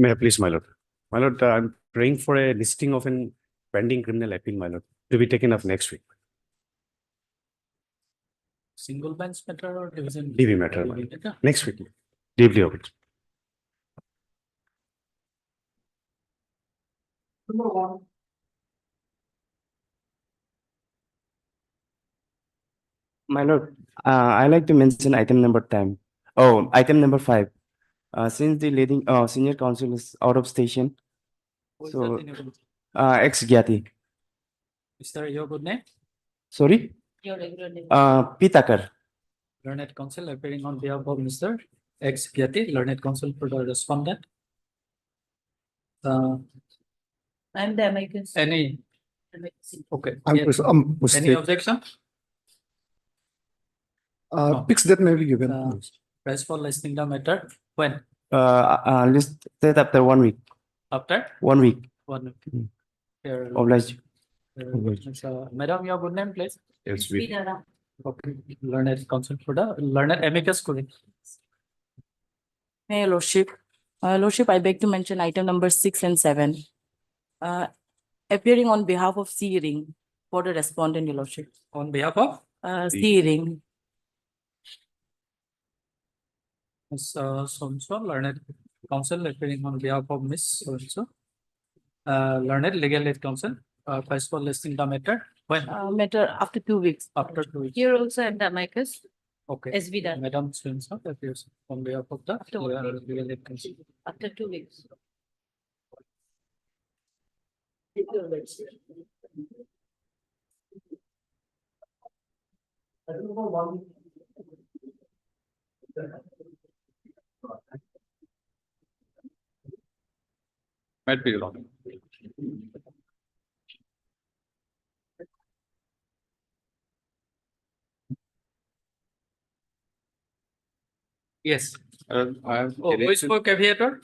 May I please, my lord? My lord, I'm praying for a listing of an pending criminal appeal, my lord, to be taken up next week. Single bench matter or division? DV matter, my lord. matter? Next week. Deeply of it. My lord, I like to mention item number 10. Oh, item number 5. Since the leading senior counsel is out of station, Who is so that in your group? ex Gyati. Is there your good name? Sorry, Your regular name. Pitakar. Learned counsel appearing on behalf of Mr. X Gyati, learned counsel for the respondent. I'm the amicus. Any, okay. I'm Yeah. Any mistaken. objection? No. Pics that may be given. Press for listing the matter. When? List that after 1 week. After 1 week. 1 week. Mm. Here, Obliged. Madam, your good name, please. Yes, we. Vidara. Okay. Learned counsel for the learned amicus curiae. May your lordship. Lordship, I beg to mention item number 6 and 7. Appearing on behalf of C Ring for the respondent, your lordship. On behalf of C Ring. Ms. So-and-so, learned counsel appearing on behalf of Miss So-and-so. Learned legal aid counsel, press for listing the matter. When? Matter after 2 weeks. After 2 weeks. Here also I'm the amicus. Okay. As Vidara. Madam So-and-so appears on behalf of the After 1 week. legal aid counsel. After 2 weeks. Might be wrong. Yes. I have. Oh, who is for caveator?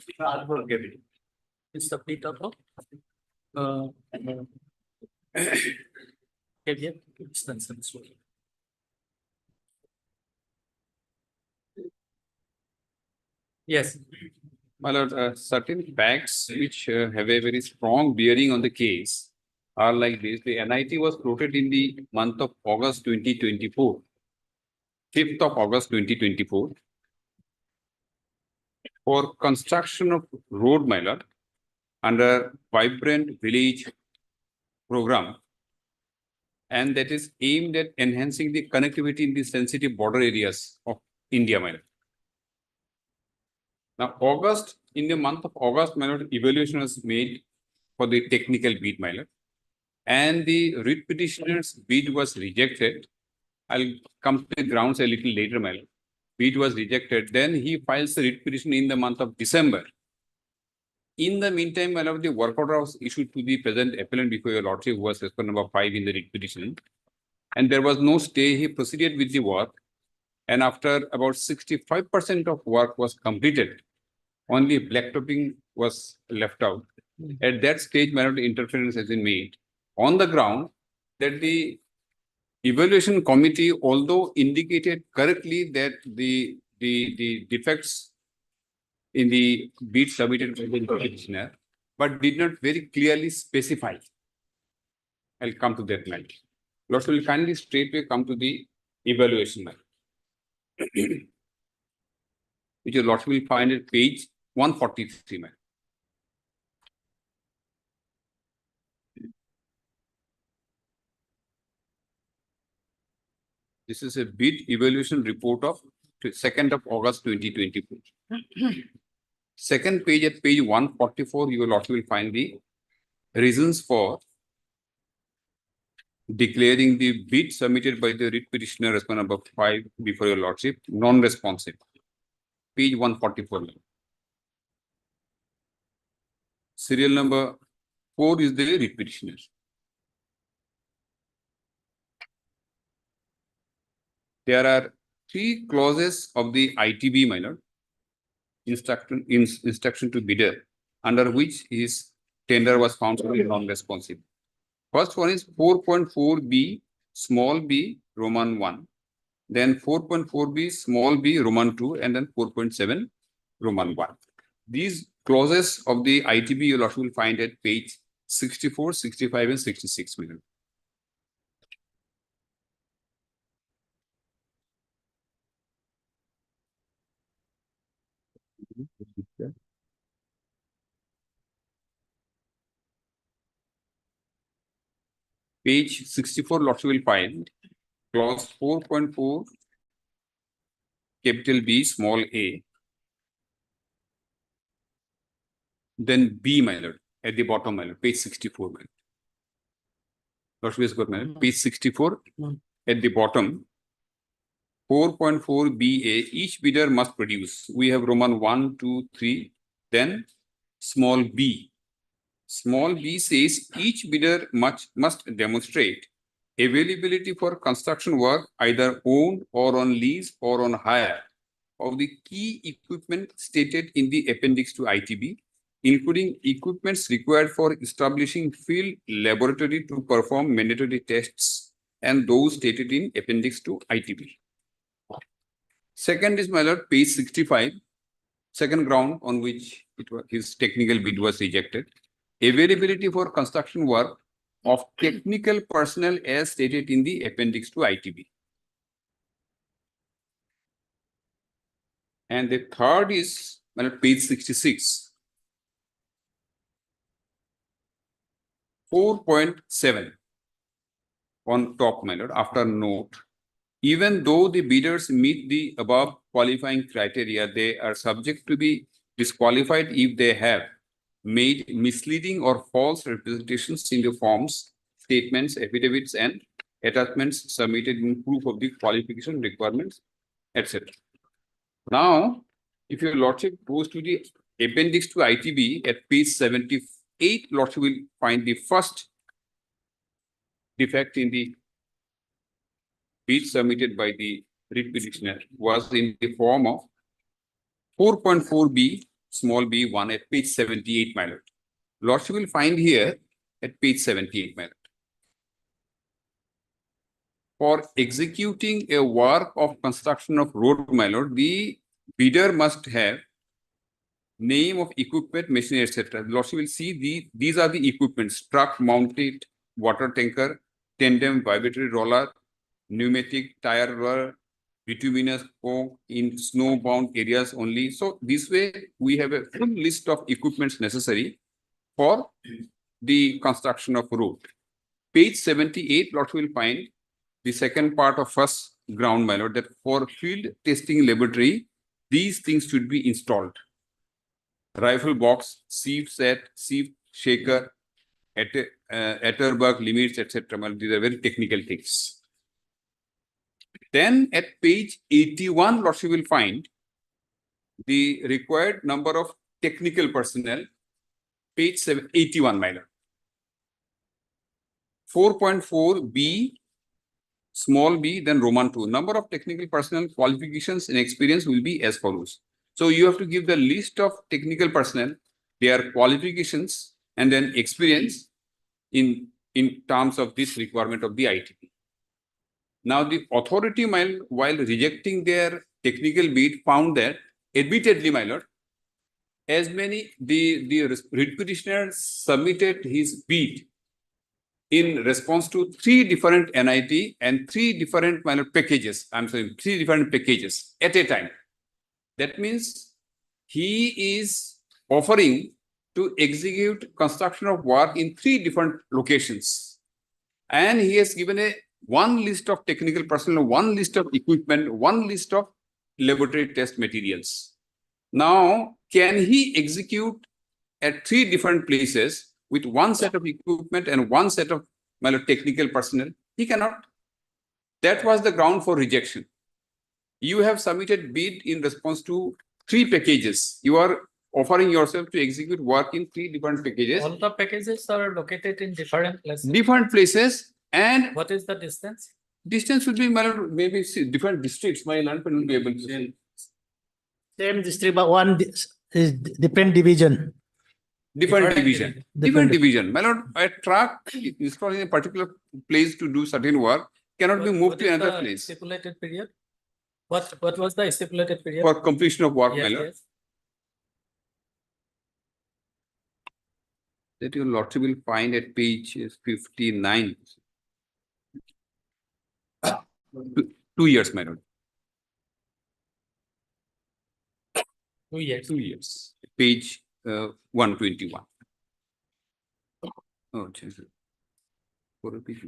It's the Peter. Caveat extension. Yes. My lord, certain facts which have a very strong bearing on the case are like this. The NIT was floated in the month of August 2024, 5th of August 2024, for construction of road, my lord, under Vibrant Village program, and that is aimed at enhancing the connectivity in the sensitive border areas of India, my lord. Now, in the month of August, my lord, evaluation was made for the technical bid, my lord, and the writ petitioner's bid was rejected. I'll come to the grounds a little later, my lord. Bid was rejected. Then he files the writ petition in the month of December. In the meantime, my lord, the work order was issued to the present appellant before your lordship, who was respondent number 5 in the writ petition, and there was no stay. He proceeded with the work, and after about 65% of work was completed, only blacktopping was left out. At that stage, my lord, interference has been made on the ground that the evaluation committee, although indicated correctly that the defects in the bid submitted by the petitioner, but did not very clearly specify. I'll come to that matter. Lordship will kindly straightway come to the evaluation matter, which your lordship will find at page 143, man. This is a bid evaluation report of 2nd of August 2024. Second page, at page 144, your lordship will find the reasons for declaring the bid submitted by the writ petitioner respondent number 5 before your lordship non-responsive. Page 144. Serial number 4 is the writ petitioner. There are 3 clauses of the ITB, my lord, instruction to bidder, under which his tender was found to be non-responsive. First one is 4.4b small b Roman 1, then 4.4b small b Roman 2, and then 4.7 Roman 1. These clauses of the ITB you also will find at page 64, 65, and 66, my lord. Page 64, lots you will find clause 4.4, capital B, small a. Then B, my lord, at the bottom, my lord, page 64, my lord. Lots is good, my lord. Page 64, at the bottom, 4.4 BA, each bidder must produce. We have Roman 1, 2, 3, then small b. Small b says each bidder must demonstrate availability for construction work either owned or on lease or on hire of the key equipment stated in the appendix to ITB, including equipments required for establishing field laboratory to perform mandatory tests and those stated in appendix to ITB. Second is, my lord, page 65, second ground on which his technical bid was rejected. Availability for construction work of technical personnel as stated in the appendix to ITB. And the third is, my lord, page 66. 4.7 on top, my lord, after note. Even though the bidders meet the above qualifying criteria, they are subject to be disqualified if they have made misleading or false representations in the forms, statements, affidavits, and attachments submitted in proof of the qualification requirements, etc. Now, if your lordship goes to the appendix to ITB at page 78, lordship will find the first defect in the bid submitted by the writ petitioner was in the form of 4.4b, small b1 at page 78, my lord. Lordship will find here at page 78, my lord. For executing a work of construction of road, my lord, the bidder must have name of equipment, machinery, etc. Lordship will see these are the equipments: truck mounted water tanker, tandem vibratory roller, pneumatic tire roller, bituminous coke in snow-bound areas only. So this way we have a full list of equipments necessary for the construction of road. Page 78, Lord will find the second part of first ground, my lord, that for field testing laboratory, these things should be installed. Rifle box, sieve set, sieve shaker, Atterberg limits, etc. These are very technical things. Then at page 81, Lordship will find the required number of technical personnel, page 81, my lord. 4.4b, small b, then Roman 2. Number of technical personnel, qualifications and experience will be as follows. So you have to give the list of technical personnel, their qualifications, and then experience in terms of this requirement of the ITB. Now, the authority, while rejecting their technical bid, found that admittedly, my lord, as many the writ petitioner submitted his bid in response to 3 different NIT and 3 different packages. I'm sorry, 3 different packages at a time. That means he is offering to execute construction of work in 3 different locations, and he has given one list of technical personnel, one list of equipment, one list of laboratory test materials. Now, can he execute at 3 different places with one set of equipment and one set of technical personnel? He cannot. That was the ground for rejection. You have submitted bid in response to 3 packages. You are offering yourself to execute work in 3 different packages. All the packages are located in different places. Different places. And what is the distance? Distance will be maybe different districts. My land will be able to say. Same district, but one is different division. Different division. Different division. My lord, a truck installed in a particular place to do certain work cannot be moved to another place. Stipulated period? What was the stipulated period? For completion of work, my lord. Yes. that your lordship will find at page 59. 2 years, my lord. 2 years. 2 years. Page 121. Oh, Jesus. For a page.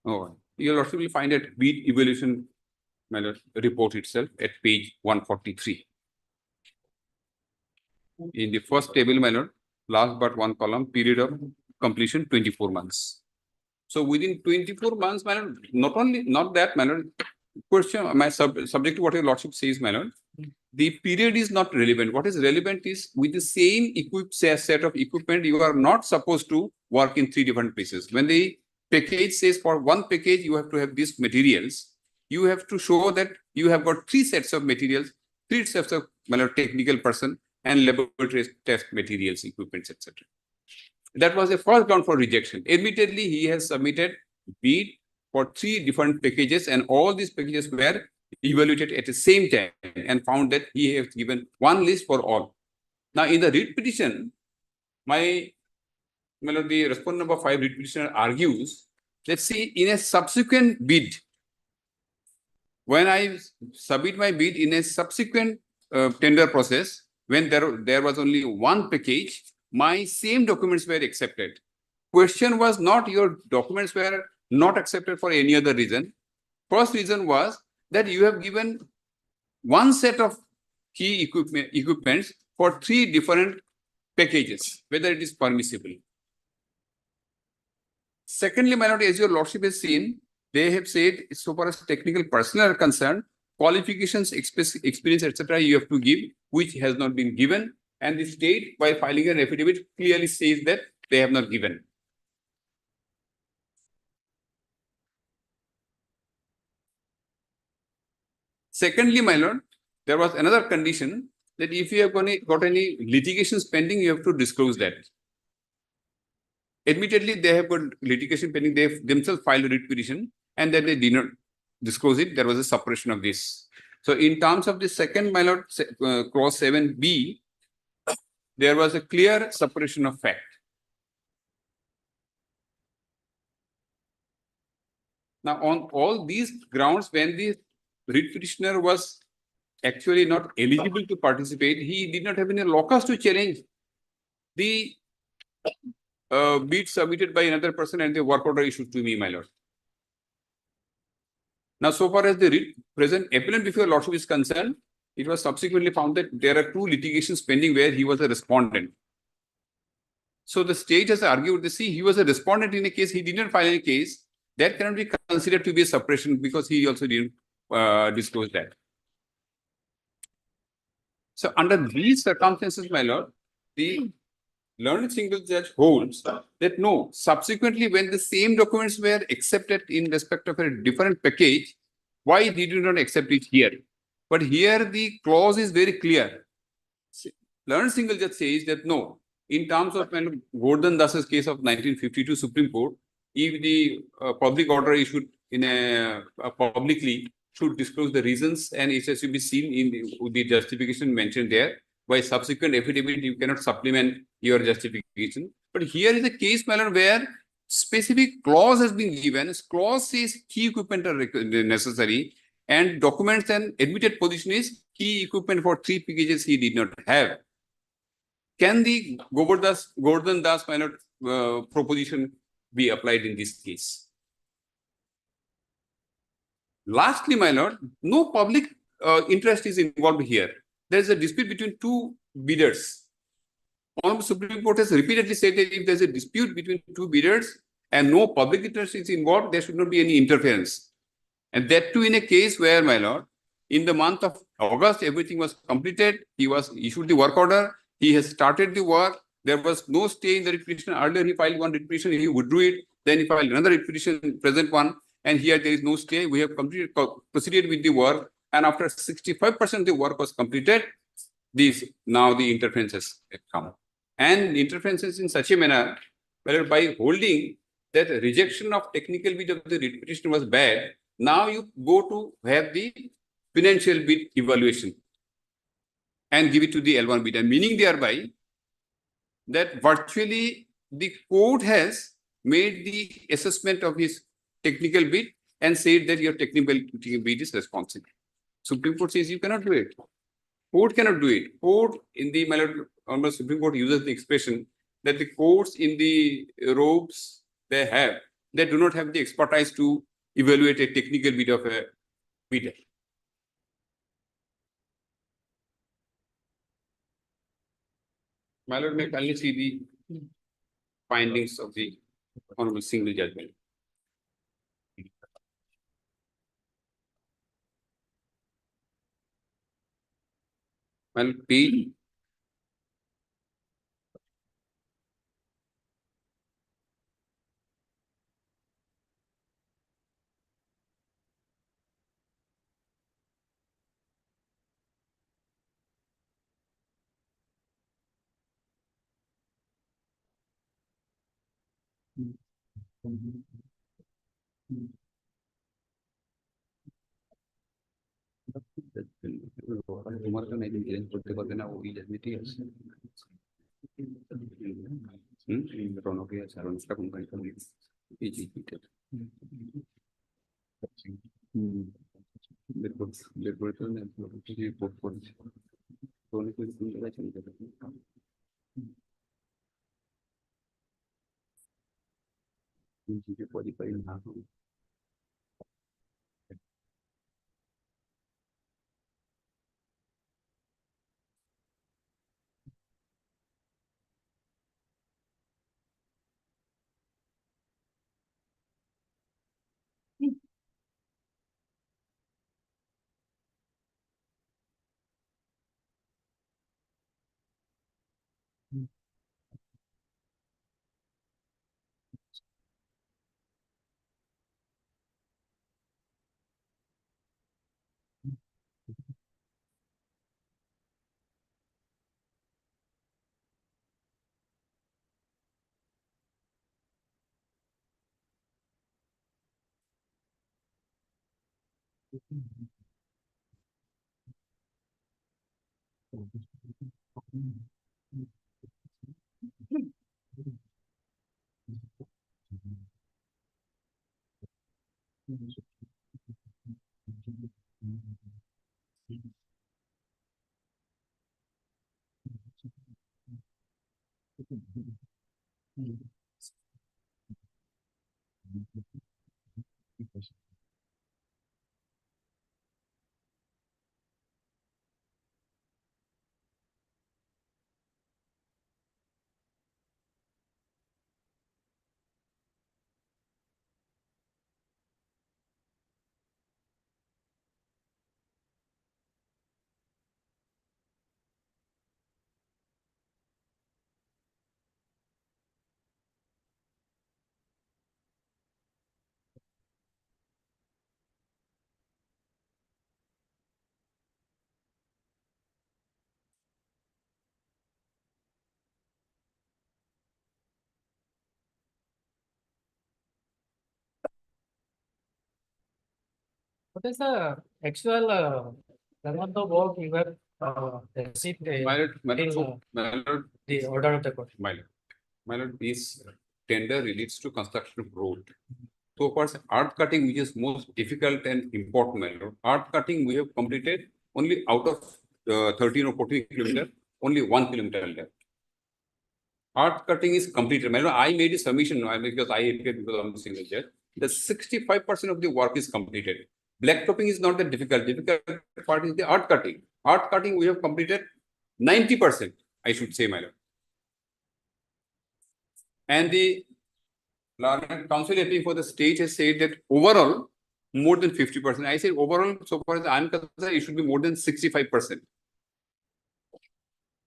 Oh, your lordship will find at beat evaluation, my lord, report itself at page 143. In the first table, my lord, last but one column, period of completion 24 months. So within 24 months, my lord, not that, my lord, question, subject to what your lordship says, my lord, the period is not relevant. What is relevant is with the same set of equipment, you are not supposed to work in 3 different places. When the package says for one package, you have to have these materials, you have to show that you have got 3 sets of materials, 3 sets of, my lord, technical person and laboratory test materials, equipments, etc. That was the first ground for rejection. Admittedly, he has submitted bid for 3 different packages, and all these packages were evaluated at the same time and found that he has given one list for all. Now, in the writ petition, my lord, the respondent number 5 writ petitioner argues that, see, in a subsequent bid, when I submit my bid in a subsequent tender process, when there was only one package, my same documents were accepted. Question was not your documents were not accepted for any other reason. First reason was that you have given one set of key equipments for 3 different packages, whether it is permissible. Secondly, my lord, as your lordship has seen, they have said, so far as technical personnel are concerned, qualifications, experience, etc., you have to give, which has not been given. And the state, by filing an affidavit, clearly says that they have not given. Secondly, my lord, there was another condition that if you have got any litigations pending, you have to disclose that. Admittedly, they have got litigation pending, they have themselves filed a writ petition, and then they did not disclose it. There was a suppression of this. So in terms of the second, my lord, clause 7b, there was a clear suppression of fact. Now, on all these grounds, when the writ petitioner was actually not eligible to participate, he did not have any locus to challenge the bid submitted by another person and the work order issued to me, my lord. Now, so far as the present appellant before lordship is concerned, it was subsequently found that there are 2 litigations pending where he was a respondent. So the state has argued that, see, he was a respondent in a case, he did not file any case, that cannot be considered to be a suppression because he also didn't disclose that. So under these circumstances, my lord, the learned single judge holds that no, subsequently when the same documents were accepted in respect of a different package, why did you not accept it here? But here the clause is very clear. Learned single judge says that no, in terms of Gordon Das's case of 1952 Supreme Court, if the public order issued in a publicly should disclose the reasons, and it has to be seen in the justification mentioned there. By subsequent affidavit, you cannot supplement your justification. But here is a case, my lord, where specific clause has been given. This clause says key equipment are necessary, and documents and admitted position is key equipment for 3 packages he did not have. Can the Gordon Das, my lord, proposition be applied in this case? Lastly, my lord, no public interest is involved here. There is a dispute between 2 bidders. Honorable Supreme Court has repeatedly said that if there is a dispute between 2 bidders and no public interest is involved, there should not be any interference. And that too in a case where, my lord, in the month of August, everything was completed. He was issued the work order. He has started the work. There was no stay in the writ petition. Earlier, he filed one writ petition, he withdrew it. Then he filed another writ petition, present one. And here there is no stay. We have proceeded with the work. And after 65% of the work was completed, now the interferences have come. And interferences in such a manner, where by holding that rejection of technical bid of the writ petition was bad, now you go to have the financial bid evaluation and give it to the L1 bidder, meaning thereby that virtually the court has made the assessment of his technical bid and said that your technical bid is responsible. Supreme Court says you cannot do it. Court cannot do it. Court in the Honorable Supreme Court uses the expression that the courts in the robes they do not have the expertise to evaluate a technical bid of a bidder. My lord, may kindly see the findings of the Honorable Single Judgment. Well, P. তোমার তো নাই change করতে পারবে না ওই ঠিক আছে রণকে আছে আর অনুষ্কা কোম্পানি এই যে বের করে তো রিপোর্ট করেছে তো অনেক কিছু কোন জায়গায় চলে যাবে কোয়ালিফাই না হবে What is the actual amount of work you have received My lord, my in lord, my lord, the order of the court? my lord, this tender relates to construction of road. So of course, earth cutting, which is most difficult and important, my lord. Earth cutting we have completed only out of 13 or 14 kilometers, only 1 kilometer left. Earth cutting is completed. My lord, I made a submission because I appeared because I'm a single judge. The 65% of the work is completed. Blacktopping is not the difficult. Difficult part is the earth cutting. Earth cutting we have completed 90%, I should say, my lord. And the Learned Council appealing for the state has said that overall, more than 50%. I said overall, so far as I'm concerned, it should be more than 65%.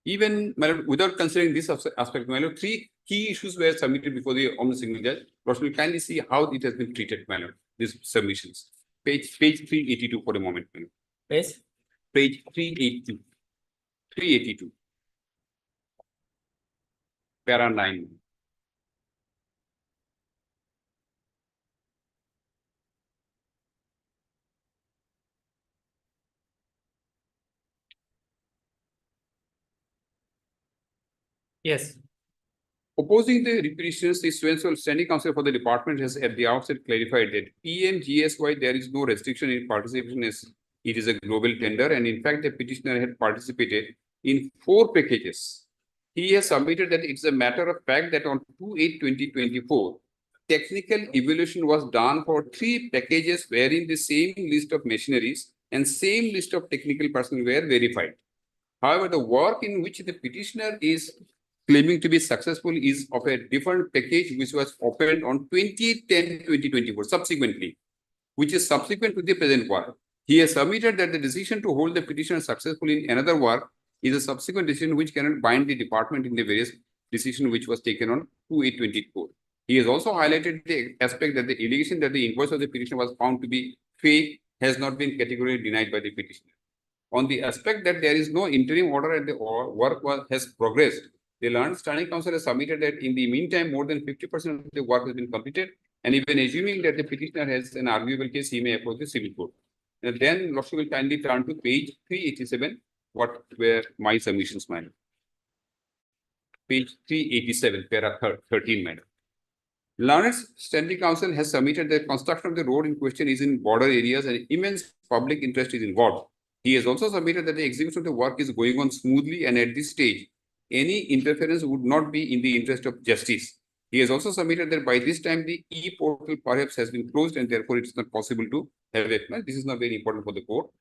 Even my lord, without considering this aspect, my lord, 3 key issues were submitted before the Honorable Single Judge. Rosh will kindly see how it has been treated, my lord, these submissions. Page 382 for a moment, my lord. Yes. Page 382. 382. Para 9. Yes. Opposing the repetitions, the so-and-so standing counsel for the department has at the outset clarified that PMGSY, there is no restriction in participation as it is a global tender. And in fact, the petitioner had participated in 4 packages. He has submitted that it's a matter of fact that on 2/8/2024, technical evaluation was done for 3 packages wherein the same list of machineries and same list of technical personnel were verified. However, the work in which the petitioner is claiming to be successful is of a different package which was opened on 20/10/2024 subsequently, which is subsequent to the present work. He has submitted that the decision to hold the petitioner successful in another work is a subsequent decision which cannot bind the department in the various decision which was taken on 2/8/24. He has also highlighted the aspect that the allegation that the invoice of the petitioner was found to be fake has not been categorically denied by the petitioner. On the aspect that there is no interim order and the work has progressed, the Learned Standing Council has submitted that in the meantime, more than 50% of the work has been completed, and even assuming that the petitioner has an arguable case, he may approach the civil court. And then Lordship will kindly turn to page 387, what were my submissions, madam. Page 387, para 13, madam. Learned Standing Council has submitted that construction of the road in question is in border areas and immense public interest is involved. He has also submitted that the execution of the work is going on smoothly, and at this stage, any interference would not be in the interest of justice. He has also submitted that by this time the e-portal perhaps has been closed and therefore it is not possible to have it. This is not very important for the court.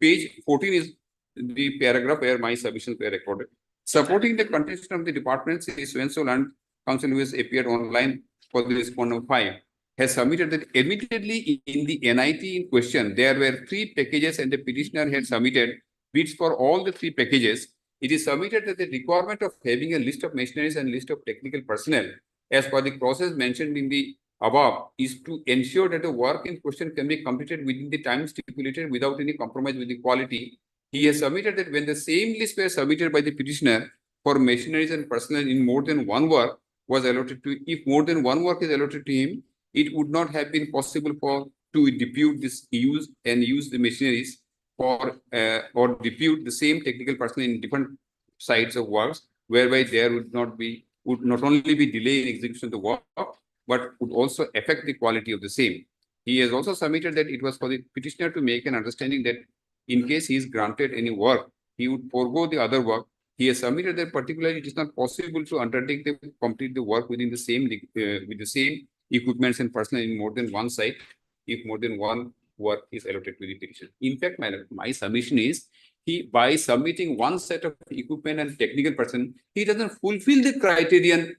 Page 14 is the paragraph where my submissions were recorded. Supporting the contention of the department, so-and-so Learned Council who has appeared online for the respondent 5 has submitted that admittedly in the NIT in question, there were 3 packages and the petitioner had submitted bids for all the 3 packages. It is submitted that the requirement of having a list of machineries and list of technical personnel as per the process mentioned in the above is to ensure that the work in question can be completed within the time stipulated without any compromise with the quality. He has submitted that when the same list were submitted by the petitioner for machineries and personnel in more than one work was allotted to, if more than one work is allotted to him, it would not have been possible to depute this use the machineries for or depute the same technical personnel in different sites of works, whereby there would not only be delay in execution of the work, but would also affect the quality of the same. He has also submitted that it was for the petitioner to make an understanding that in case he is granted any work, he would forego the other work. He has submitted that particularly it is not possible to undertake to complete the work within the same with the same equipments and personnel in more than one site if more than one work is allotted to the petition. In fact, my submission is by submitting one set of equipment and technical person, he doesn't fulfill the criterion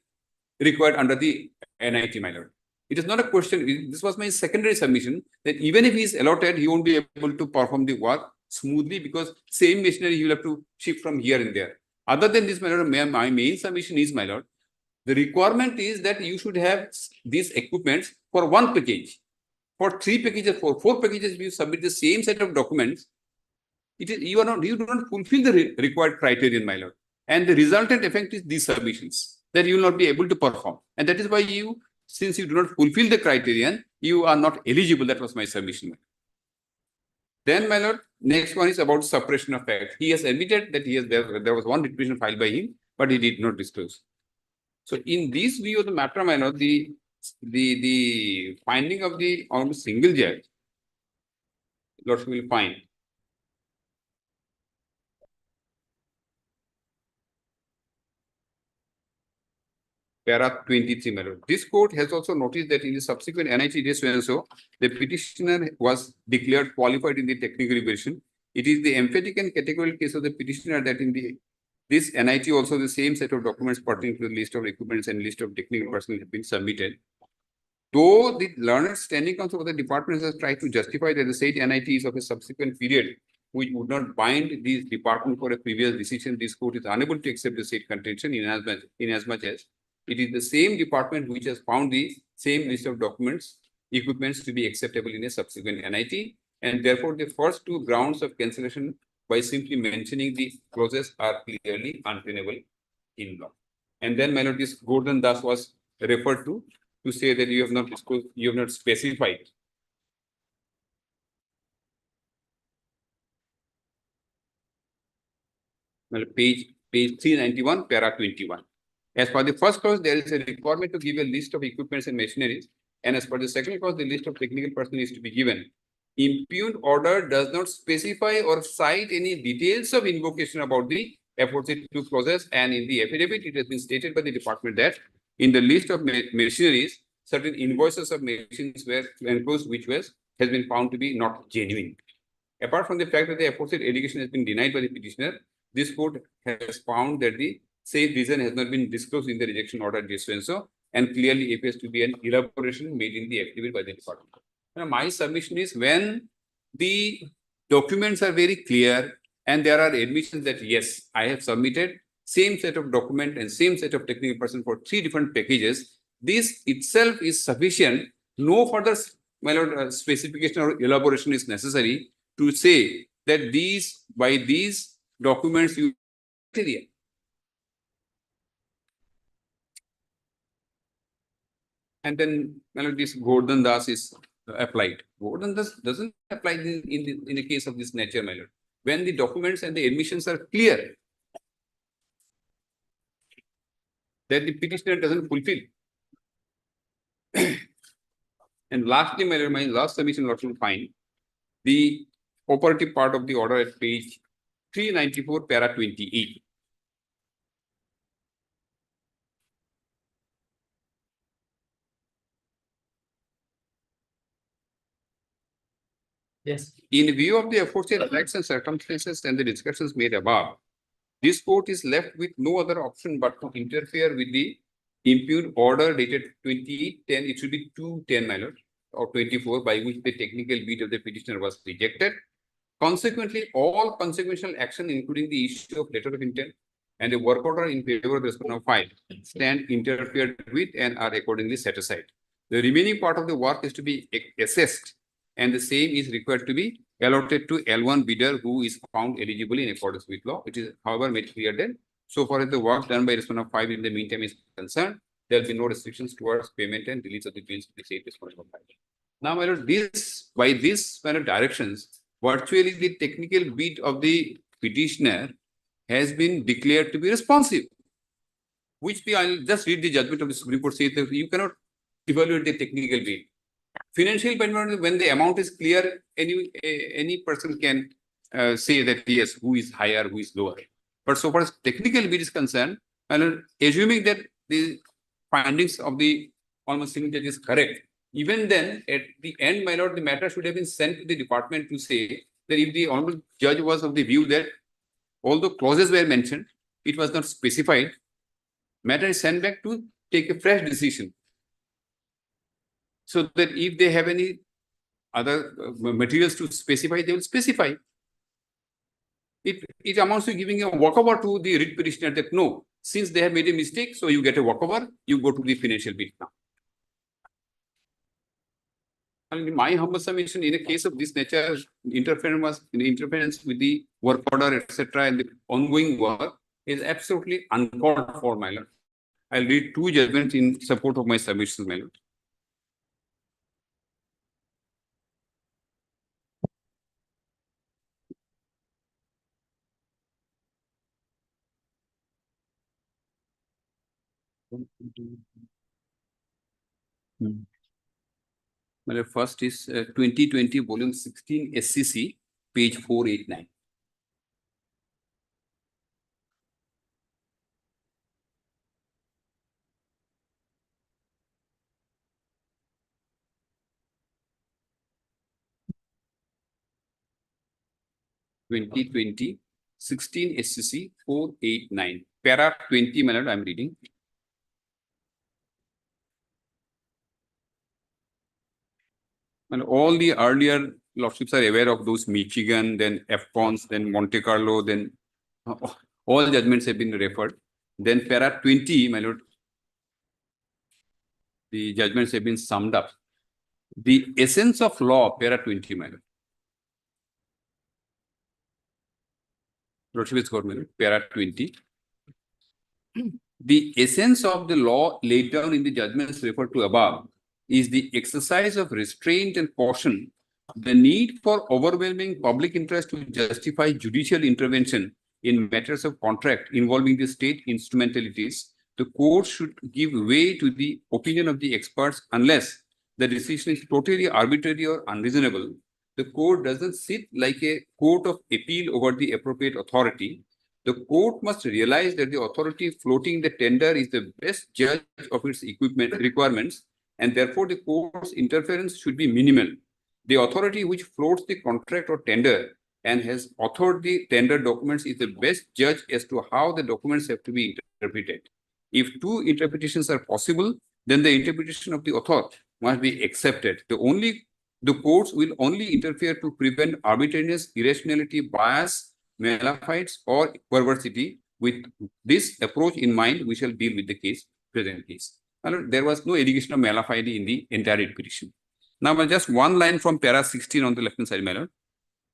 required under the NIT, my lord. It is not a question. This was my secondary submission that even if he is allotted, he won't be able to perform the work smoothly because same machinery he will have to shift from here and there. Other than this, my lord, my main submission is, my lord, the requirement is that you should have these equipments for one package. For 3 packages, for 4 packages, if you submit the same set of documents, you do not fulfill the required criterion, my lord. And the resultant effect is these submissions that you will not be able to perform. And that is why since you do not fulfill the criterion, you are not eligible. That was my submission. Then, my lord, next one is about suppression of fact. He has admitted that there was one petition filed by him, but he did not disclose. So, in this view of the matter, my lord, the finding of the almost single judge, Lordship will find para 23, my lord. This court has also noticed that in the subsequent NIT case, the petitioner was declared qualified in the technical evaluation. It is the emphatic and categorical case of the petitioner that in this NIT also the same set of documents pertaining to the list of equipments and list of technical personnel have been submitted. Though the Learned Standing Council of the department has tried to justify that the said NIT is of a subsequent period, which would not bind this department for a previous decision, this court is unable to accept the said contention in as much as it is the same department which has found the same list of documents, equipments to be acceptable in a subsequent NIT, and therefore the first 2 grounds of cancellation by simply mentioning the clauses are clearly untenable in law. And then, my lord, this Gordon Das was referred to say that you have not disclosed, you have not specified. Well, page 391, para 21. As per the first clause, there is a requirement to give a list of equipments and machineries. And as per the second clause, the list of technical personnel is to be given. Impugned order does not specify or cite any details of invocation about the aforesaid two clauses. And in the affidavit, it has been stated by the department that in the list of machineries, certain invoices of machines were enclosed, which has been found to be not genuine. Apart from the fact that the aforesaid allegation has been denied by the petitioner, this court has found that the said reason has not been disclosed in the rejection order so and clearly appears to be an elaboration made in the affidavit by the department. Now, my submission is when the documents are very clear and there are admissions that yes, I have submitted same set of document and same set of technical person for 3 different packages, this itself is sufficient. No further specification or elaboration is necessary to say that by these documents you criteria. And then this Gordon Das is applied. Gordon Das doesn't apply in the case of this nature, my lord. When the documents and the admissions are clear that the petitioner doesn't fulfill. And lastly, my lord, my last submission lord will find the operative part of the order at page 394, para 28. Yes. In view of the aforesaid facts and circumstances and the discussions made above, this court is left with no other option but to interfere with the impugned order dated 2810, it should be 210, my lord, or 24, by which the technical bid of the petitioner was rejected. Consequently, all consequential action, including the issue of letter of intent and a work order in favor of the respondent file, stand interfered with and are accordingly set aside. The remaining part of the work is to be assessed, and the same is required to be allotted to L1 bidder who is found eligible in accordance with law. It is, however, made clear that so far as the work done by respondent 5 in the meantime is concerned, there will be no restrictions towards payment and release of the bills to the state respondent 5. Now, my lord, by this kind of directions, virtually the technical bid of the petitioner has been declared to be responsive, which I'll just read the judgment of the Supreme Court says that you cannot evaluate the technical bid. Financial bid, when the amount is clear, any person can say that yes, who is higher, who is lower. But so far as technical bid is concerned, and assuming that the findings of the almost single judge is correct, even then, at the end, my lord, the matter should have been sent to the department to say that if the honorable judge was of the view that although clauses were mentioned, it was not specified, matter is sent back to take a fresh decision. So that if they have any other materials to specify, they will specify. It amounts to giving a walkover to the writ petitioner that no, since they have made a mistake, so you get a walkover, you go to the financial bid now. And in my humble submission, in a case of this nature, interference with the work order, etc., and the ongoing work is absolutely uncalled for, my lord. I'll read 2 judgments in support of my submissions, my lord. Well, first is 2020 volume 16 SCC, page 489. (2020) 16 SCC 489. Para 20, my lord, I'm reading. And all the earlier lordships are aware of those Michigan, then FCONS, then Monte Carlo, then all judgments have been referred. Then para 20, my lord, the judgments have been summed up. The essence of law, para 20, my lord. Lordship is court, my lord, para 20. The essence of the law laid down in the judgments referred to above is the exercise of restraint and caution, the need for overwhelming public interest to justify judicial intervention in matters of contract involving the state instrumentalities the court should give way to the opinion of the experts unless the decision is totally arbitrary or unreasonable. The court doesn't sit like a court of appeal over the appropriate authority. The court must realize that the authority floating the tender is the best judge of its equipment requirements, and therefore the court's interference should be minimal. The authority which floats the contract or tender and has authored the tender documents is the best judge as to how the documents have to be interpreted. If two interpretations are possible, then the interpretation of the author must be accepted. The courts will only interfere to prevent arbitrariness, irrationality, bias, malafide, or perversity. With this approach in mind, we shall deal with the present case. There was no allegation of malafide in the entire writ petition. Now, just one line from para 16 on the left-hand side, my lord.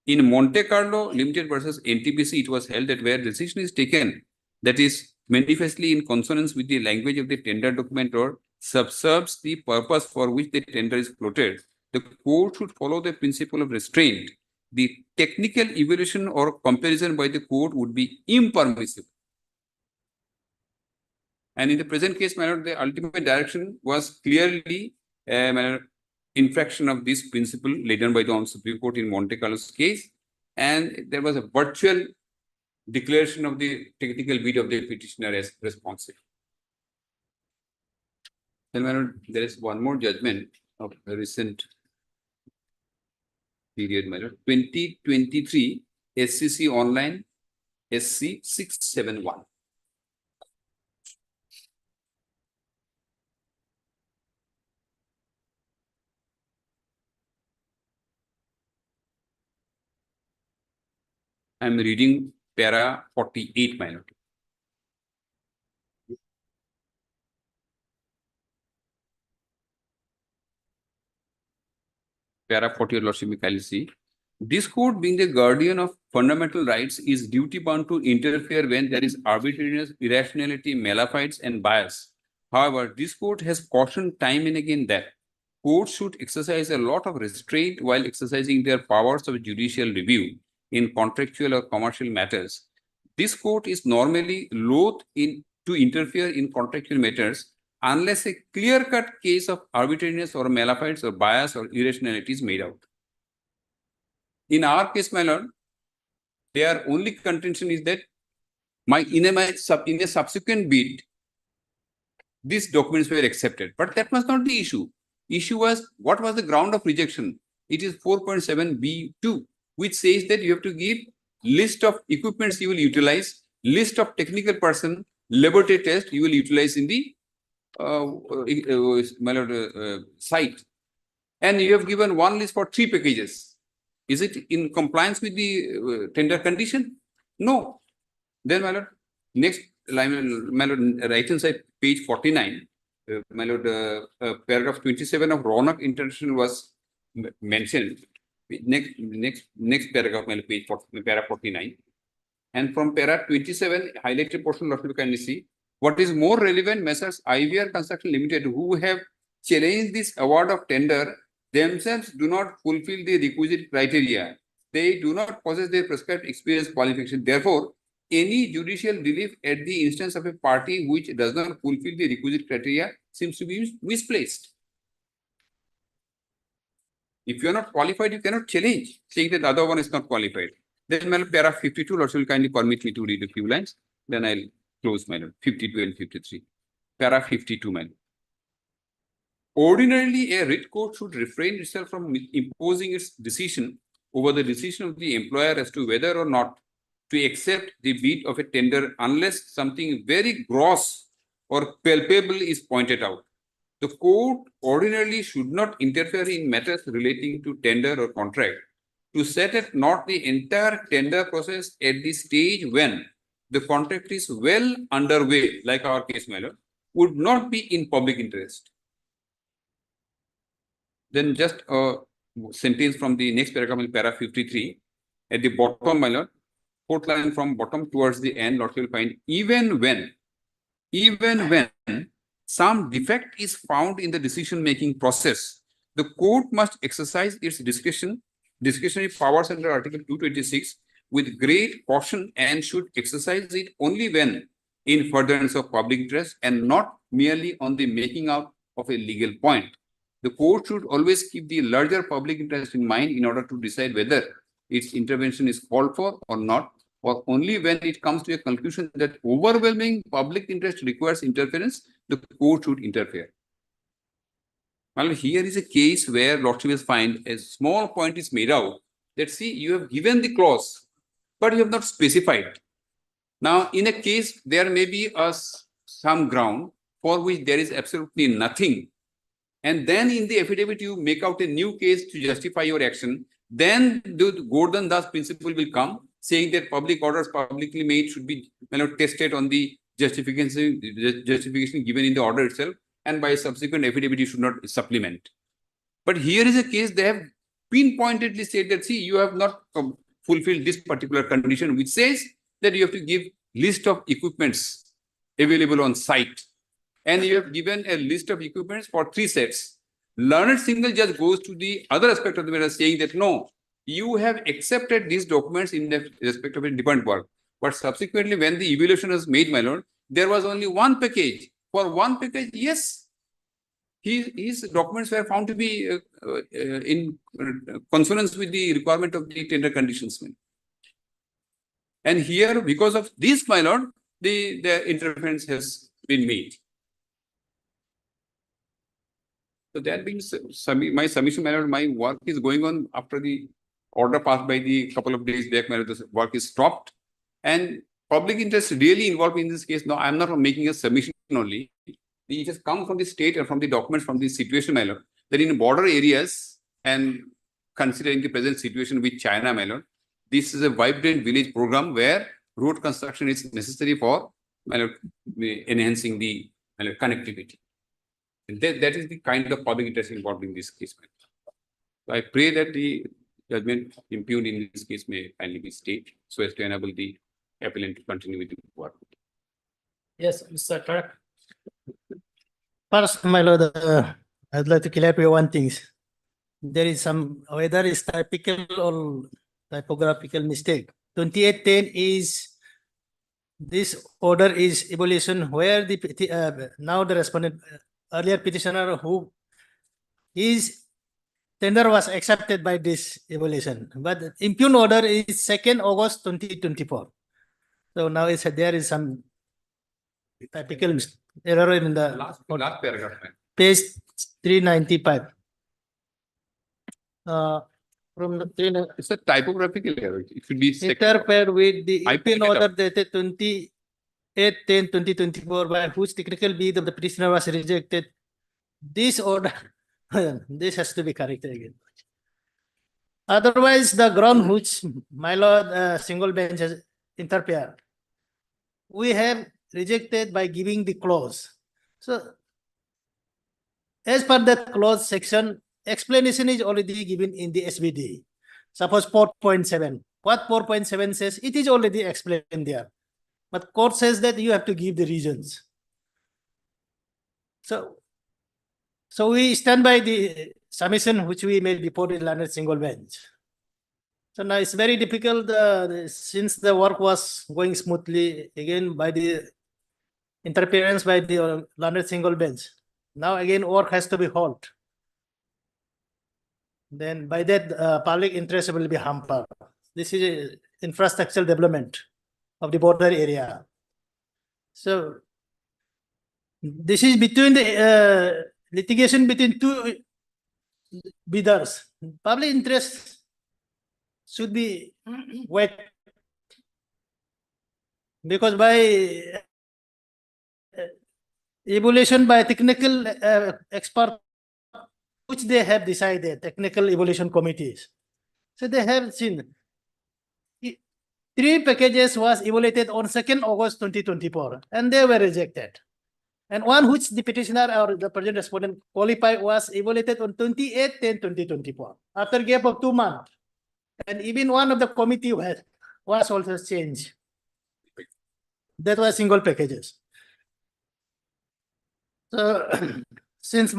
In Monte Carlo Limited versus NTPC, it was held that where decision is taken that is manifestly in consonance with the language of the tender document or subserves the purpose for which the tender is floated, the court should follow the principle of restraint. The technical evaluation or comparison by the court would be impermissible. And in the present case, my lord, the ultimate direction was clearly infraction of this principle laid down by the Honorable Supreme Court in Monte Carlo's case, and there was a virtual declaration of the technical bid of the petitioner as responsive. Then, my lord, there is one more judgment of the recent period, my lord, 2023 SCC Online SC 671. I am reading para 48, my lord. Para 40, your lordship, kindly see. This court, being the guardian of fundamental rights, is duty bound to interfere when there is arbitrariness, irrationality, malafide, and bias. However, this court has cautioned time and again that courts should exercise a lot of restraint while exercising their powers of judicial review in contractual or commercial matters. This court is normally loath to interfere in contractual matters unless a clear-cut case of arbitrariness or malafide or bias or irrationality is made out. In our case, my lord, their only contention is that in a subsequent bid, these documents were accepted. But that was not the issue. Issue was, what was the ground of rejection? It is 4.7b2, which says that you have to give list of equipments you will utilize, list of technical person, laboratory test you will utilize in the site. And you have given one list for 3 packages. Is it in compliance with the tender condition? No. Then, my lord, next line, my lord, right hand side, page 49, my lord, paragraph 27 of Ronak International was mentioned. Next paragraph, my lord, page 40, para 49. And from para 27, highlighted portion, lord, you can see what is more relevant. Messrs. IVR Construction Limited, who have challenged this award of tender, themselves do not fulfill the requisite criteria. They do not possess the prescribed experience qualification. Therefore, any judicial relief at the instance of a party which does not fulfill the requisite criteria seems to be misplaced. If you are not qualified, you cannot challenge, saying that the other one is not qualified. Then, my para 52, Lord, will kindly permit me to read a few lines. Then I'll close, my lord, 52 and 53. Para 52, my lord. Ordinarily, a writ court should refrain itself from imposing its decision over the decision of the employer as to whether or not to accept the bid of a tender unless something very gross or palpable is pointed out. The court ordinarily should not interfere in matters relating to tender or contract to set at naught the entire tender process at the stage when the contract is well underway, like our case, my lord, would not be in public interest. Then just a sentence from the next paragraph, para 53, at the bottom, my lord, 4th line from bottom towards the end, Lord, you will find, even when some defect is found in the decision-making process, the court must exercise its discretionary powers under Article 226 with great caution and should exercise it only when in furtherance of public interest and not merely on the making out of a legal point. The court should always keep the larger public interest in mind in order to decide whether its intervention is called for or not, or only when it comes to a conclusion that overwhelming public interest requires interference, the court should interfere. Well, here is a case where Lordship has find a small point is made out that, see, you have given the clause, but you have not specified. Now, in a case, there may be some ground for which there is absolutely nothing. And then in the affidavit, you make out a new case to justify your action. Then the Gordon Das principle will come, saying that public orders publicly made should be tested on the justification given in the order itself. And by subsequent affidavit, you should not supplement. But here is a case they have pinpointedly said that, see, you have not fulfilled this particular condition, which says that you have to give list of equipments available on site. And you have given a list of equipments for 3 sets. Learned single judge goes to the other aspect of the matter, saying that, no, you have accepted these documents in the respect of a different work. But subsequently, when the evaluation was made, my lord, there was only one package. For one package, yes, his documents were found to be in consonance with the requirement of the tender conditions. And here, because of this, my lord, the interference has been made. So that being my submission, my lord, my work is going on after the order passed by the couple of days back, my lord, the work is stopped. And public interest really involved in this case. No, I'm not making a submission only. It has come from the state and from the documents from the situation, my lord, that in border areas and considering the present situation with China, my lord, this is a vibrant village program where road construction is necessary for, my lord, enhancing the, my lord, connectivity. And that is the kind of public interest involved in this case. So I pray that the judgment impugned in this case may finally be stayed so as to enable the appellant to continue with the work. Yes, Mr. Clerk. First, my lord, I'd like to clarify one thing. There is some, whether it's typical or typographical mistake. 2810 is, this order is evaluation where the, now the respondent, earlier petitioner who his tender was accepted by this evaluation. But the impugned order is 2nd August 2024. So now there is some typical error in the Last paragraph. page 395. From the It's a typographical error. It should be interfere with the I picked impugned it order up. dated 28/10/2024 by whose technical bid of the petitioner was rejected. This order, this has to be corrected again. Otherwise, the ground which my lord single bench has interfered, we have rejected by giving the clause. So, as per that clause section, explanation is already given in the SBD. Suppose 4.7. What 4.7 says, it is already explained there. But court says that you have to give the reasons. So we stand by the submission which we made before the learned single bench. So now it's very difficult since the work was going smoothly again by the interference by the learned single bench. Now again work has to be halted. Then by that public interest will be hampered. This is infrastructural development of the border area. So this is between the litigation between two bidders. Public interest should be weighed because by evaluation by technical expert, which they have decided, technical evaluation committees. So they have seen 3 packages was evaluated on 2nd August 2024 and they were rejected. And one which the petitioner or the present respondent qualified was evaluated on 28/10/2024 after a gap of 2 months. And even one of the committee was also changed. That was single packages. So since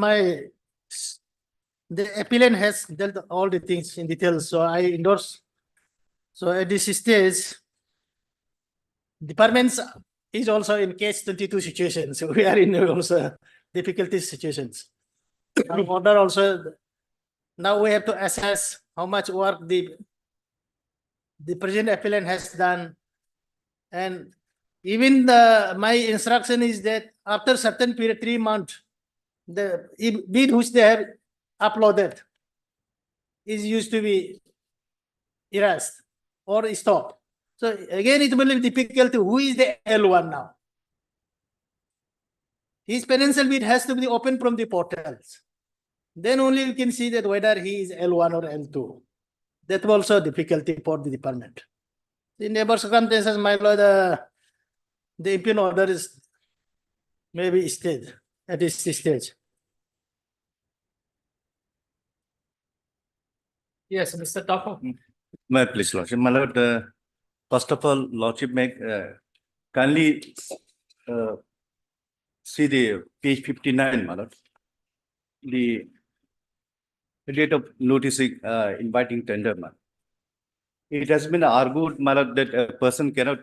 the appellant has dealt all the things in detail, so I endorse. So at this stage, department's is also in case 22 situations. So we are in also difficulty situations. Now order also, now we have to assess how much work the present appellant has done. And even my instruction is that after certain period, 3 months, the bid which they have uploaded is used to be erased or stopped. So again, it will be difficult to who is the L1 now. His financial bid has to be open from the portals. Then only we can see that whether he is L1 or L2. That was also difficulty for the department. In neighbor circumstances, my lord, the impugn order is maybe stayed at this stage. Yes, Mr. Tafa. My please, Lordship. My lord, first of all, Lordship, kindly see the page 59, my lord. The date of noticing inviting tender, man. It has been argued, my lord, that a person cannot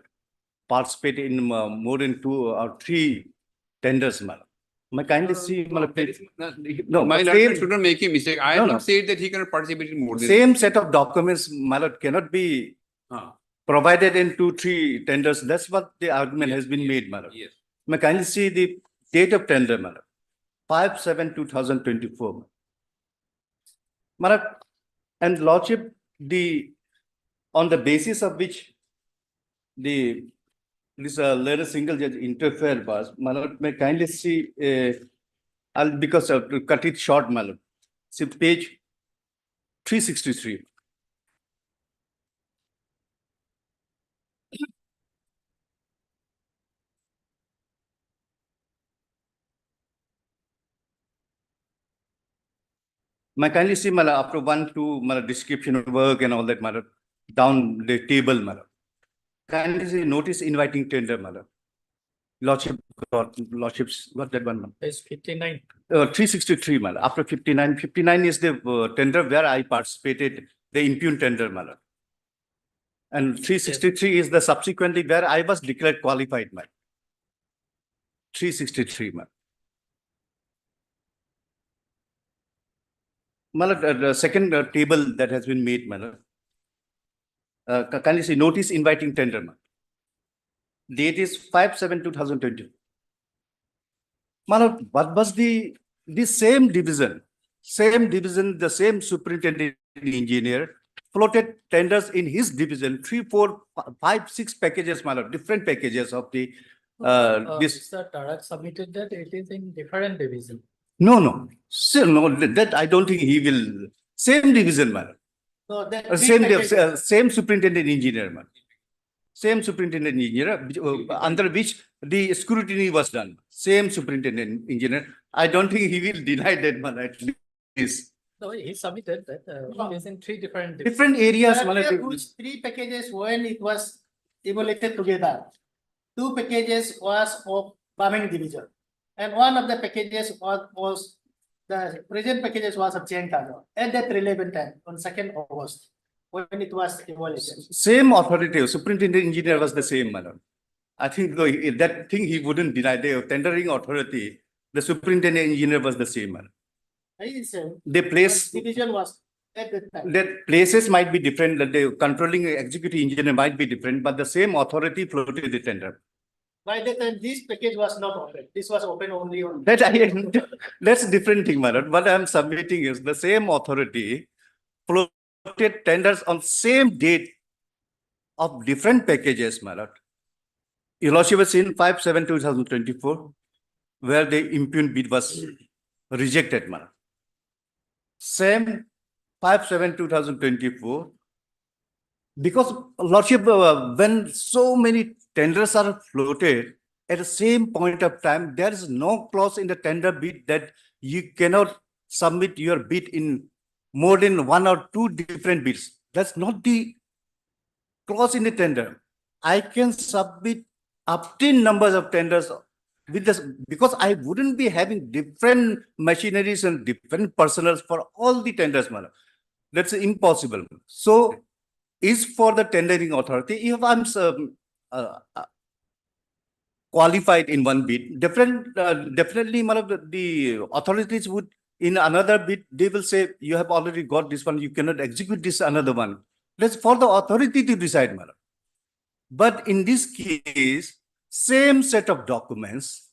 participate in more than 2 or 3 tenders, man. May kindly see, my lord, page- No, My but lord same- shouldn't make a mistake. I No, have no. not said that he cannot participate in more than. same set of documents, my lord, cannot be Ah, provided in 2, 3 tenders. That's what the argument has been made, my lord. yes. May kindly see the date of tender, madam. 5/7/2024. Madam, and Lordship, on the basis of which this letter single judge interfered was, my lord, may kindly see, because to cut it short, my lord. See page 363. May kindly see, my lord, after 1, 2, my lord, description of work and all that, my lord, down the table, my lord. Kindly see notice inviting tender, my lord. Lordships got that one, ma'am. Page 59. 363, mal. After 59, 59 is the tender where I participated, the impugn tender, mal. And 363 is the subsequently where I was declared qualified, mal. 363, mal. Mal, the second table that has been made, mal. Can you see notice inviting tender, mal. Date is 5/7/2020. Mal, what was the same division, the same superintendent engineer floated tenders in his division, 3, 4, 5, 6 packages, my lord, different packages of the this. Mr. Tarak submitted that it is in different division. No, still no, that I don't think he will. Same division, man. So that Same superintendent engineer, man. Same superintendent engineer, under which the scrutiny was done. Same superintendent engineer. I don't think he will deny that, man, at least. No, he submitted that it is in 3 different. Different areas, man. which 3 packages when it was evaluated together. 2 packages was of farming division. And one of the packages was the present packages was of Chiankano at that relevant time on 2nd August when it was evaluated. Same authoritative, superintendent engineer was the same, madam. I think though that thing he wouldn't deny, the tendering authority, the superintendent engineer was the same, madam. The place, Division was at that time. that places might be different, that the controlling executive engineer might be different, but the same authority floated the tender. By that time, this package was not open. This was open only on. That's a different thing, madam. What I'm submitting is the same authority floated tenders on same date of different packages, madam. Your lordship was in 5/7/2024, where the impugn bid was rejected, madam. Same 5/7/2024. Because lordship, when so many tenders are floated at the same point of time, there is no clause in the tender bid that you cannot submit your bid in more than 1 or 2 different bids. That's not the clause in the tender. I can submit up to numbers of tenders with this, because I wouldn't be having different machineries and different personnel for all the tenders, madam. That's impossible. So is for the tendering authority, if I'm qualified in one bid. Definitely, the authorities would, in another bid, they will say, you have already got this one, you cannot execute this another one. That's for the authority to decide, madam. But in this case, same set of documents,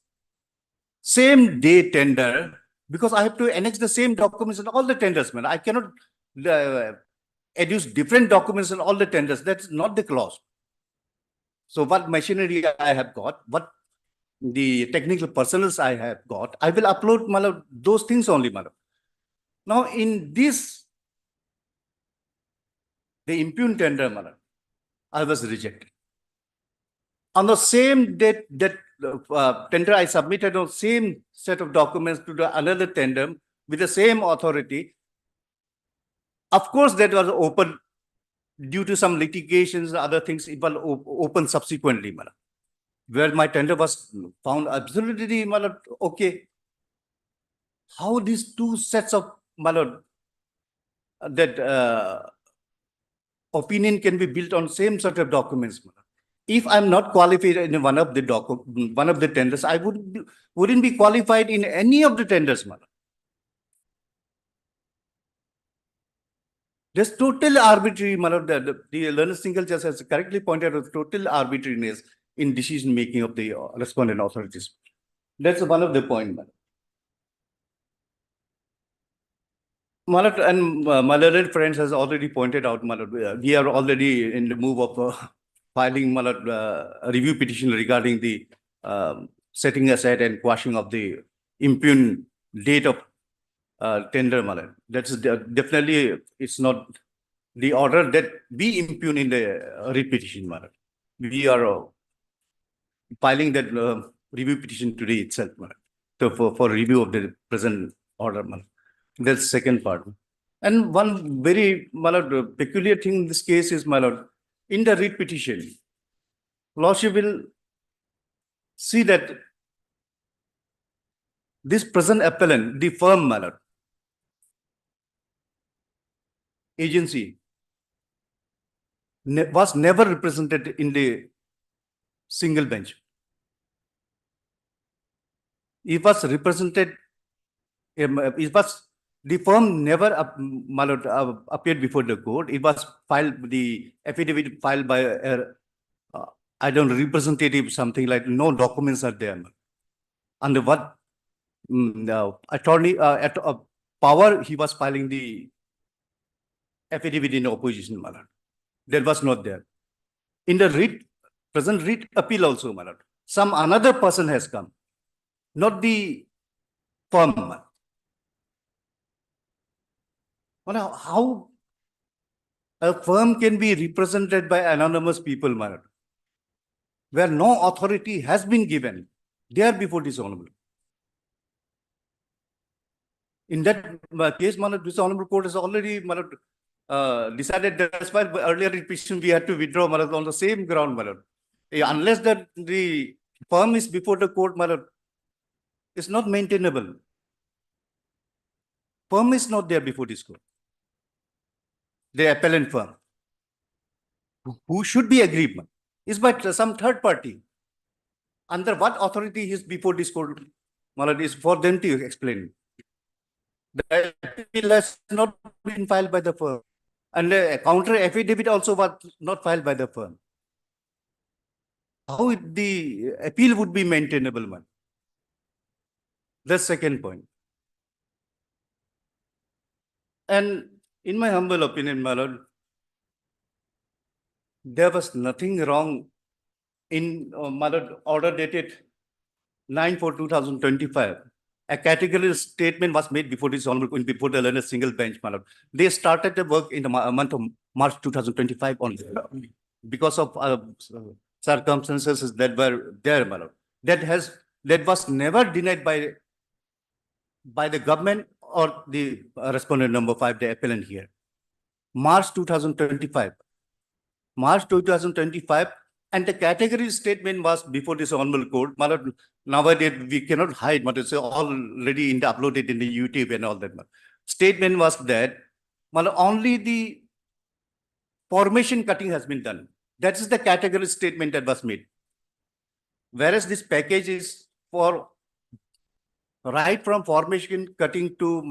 same day tender, because I have to annex the same documents in all the tenders, man. I cannot adduce different documents in all the tenders. That's not the clause. So what machinery I have got, what the technical personnels I have got, I will upload madam, those things only, madam. Now in this, the impugned tender, madam, I was rejected. On the same date that tender I submitted on same set of documents to the another tender with the same authority. Of course, that was open due to some litigations, other things. It was open subsequently, madam, where my tender was found absolutely, madam, okay. How these two sets of, madam, that opinion can be built on same sort of documents, madam. If I'm not qualified in one of the tenders, I wouldn't be qualified in any of the tenders, madam. There's total arbitrary, madam. The learned single judge has correctly pointed out total arbitrariness in decision making of the respondent authorities. That's one of the point, madam. Madam, and my learned friends has already pointed out, madam, we are already in the move of filing a review petition regarding the setting aside and quashing of the impugned date of tender, madam. That's definitely, it's not the order that we impugn in the writ petition, madam. We are filing that review petition today itself, madam. So for review of the present order, madam. That's the second part. And one very, madam, peculiar thing in this case is, madam, in the writ petition, Lordship will see that this present appellant, the firm, madam, agency, was never represented in the single bench. It was represented, the firm never appeared before the court. It was filed, the affidavit filed by I don't know, representative, something like, no documents are there. Under what attorney power he was filing the affidavit in opposition, madam. That was not there. In the present writ appeal also, madam, some another person has come, not the firm, madam. Well, how a firm can be represented by anonymous people, madam, where no authority has been given there before this honorable. In that case, madam, this honorable court has already, madam, decided that that's why earlier petition we had to withdraw, madam, on the same ground, madam. Unless that the firm is before the court, madam, it's not maintainable. Firm is not there before this court. The appellant firm, who should be aggrieved, is by some third party. Under what authority is before this court, madam, is for them to explain. The appeal has not been filed by the firm. And the counter affidavit also was not filed by the firm. How the appeal would be maintainable, man? The second point. And in my humble opinion, my lord, there was nothing wrong in my lord, order dated 9/4/2025. A categorical statement was made before this honorable, before the learned single bench, my lord. They started the work in the month of March 2025 only, because of circumstances that were there, my lord. That was never denied by the government or the respondent number 5, the appellant here. March 2025. March 2025, and the category statement was before this honorable court. Nowadays, we cannot hide, but it's already uploaded in the YouTube and all that. Statement was that only the formation cutting has been done. That is the category statement that was made. Whereas this package is for right from formation cutting to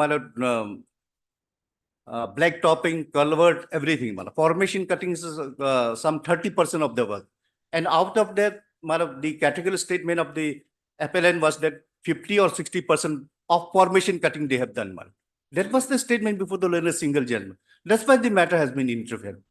black topping, culvert, everything. Formation cutting is some 30% of the work. And out of that, the categorical statement of the appellant was that 50 or 60% of formation cutting they have done. That was the statement before the learner single judge. That's why the matter has been interfered.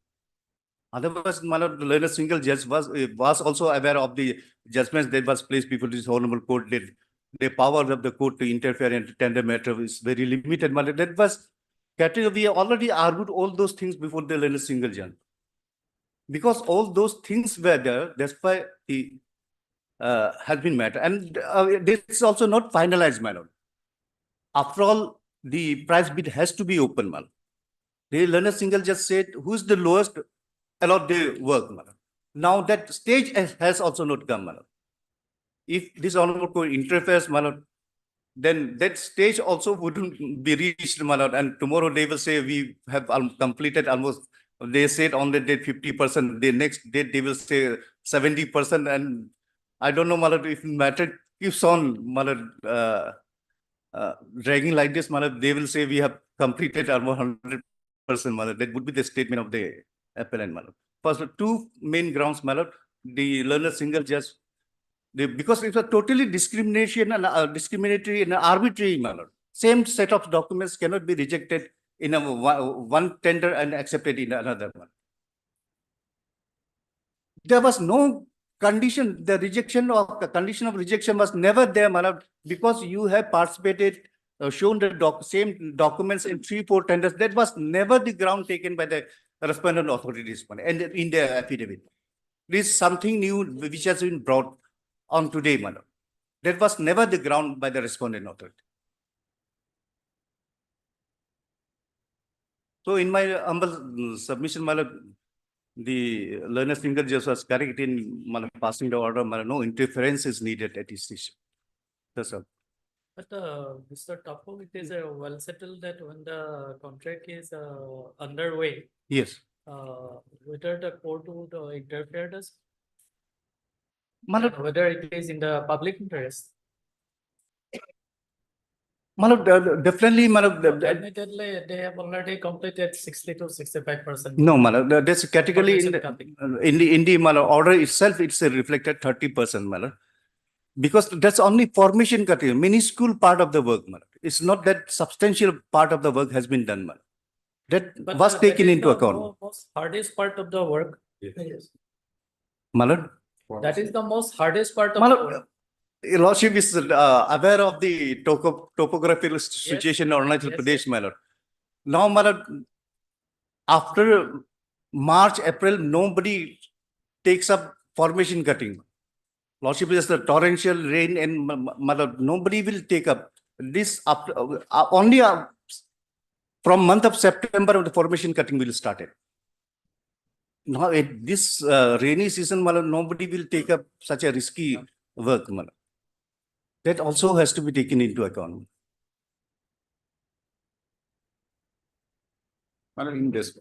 Otherwise, the learner single judge was also aware of the judgments that was placed before this honorable court. The power of the court to interfere in tender matter is very limited. That was category. We already argued all those things before the learner single judge. Because all those things were there, that's why the has been matter. And this is also not finalized, my lord. After all, the price bid has to be open, man. The learner single just said, who's the lowest allowed the work, man. Now that stage has also not come, man. If this honorable court interferes, man, then that stage also wouldn't be reached, man. And tomorrow they will say we have completed almost. They said on the date 50%. The next date they will say 70%. And I don't know, man, if matter keeps on, man, dragging like this, man, they will say we have completed almost 100%, man. That would be the statement of the appellant, man. First, two main grounds, man. The learner single judge, because it's a totally discrimination and discriminatory and arbitrary manner. Same set of documents cannot be rejected in a one tender and accepted in another one. There was no condition. The rejection of the condition of rejection was never there, Malad, because you have participated, shown the same documents in 3-4 tenders. That was never the ground taken by the respondent authorities and in their affidavit. This is something new which has been brought on today, Malad. That was never the ground by the respondent authority. So in my humble submission, the learner single judge was correct in passing the order. No interference is needed at this issue. That's all. But Mr. Tapo, it is well settled that when the contract is underway, Yes. whether the court would interfere does, Malad, whether it is in the public interest. definitely, Admittedly, they have already completed 60 to 65%. no, that's categorically in Formation the order itself, it's reflected 30%, because that's only formation cutting, minuscule part of the work, it's not that substantial part of the work has been done, that But, was that taken is into the account. Most hardest part of the work. Yes. Malad, That is the most hardest part of the work. Your Lordship is aware of the topographical situation in Arunachal Yes, Pradesh, my lord. Now, my lord, after March, April, nobody takes up formation cutting. Lordship is the torrential rain and my lord, nobody will take up this after only from month of September the formation cutting will start it. Now at this rainy season, my lord, nobody will take up such a risky work, my lord. That also has to be taken into account. Well, in this,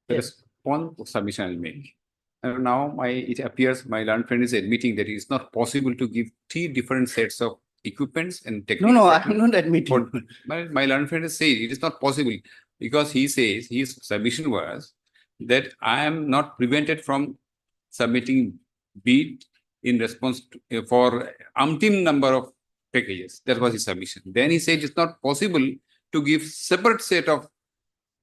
there is one submission I'll make. And now it appears my learned friend is admitting that it is not possible to give 3 different sets of equipments and techniques. No, I'm not admitting. My learned friend is saying it is not possible because he says his submission was that I am not prevented from submitting bid in response to, for umpteen number of packages. That was his submission. Then he said it's not possible to give separate set of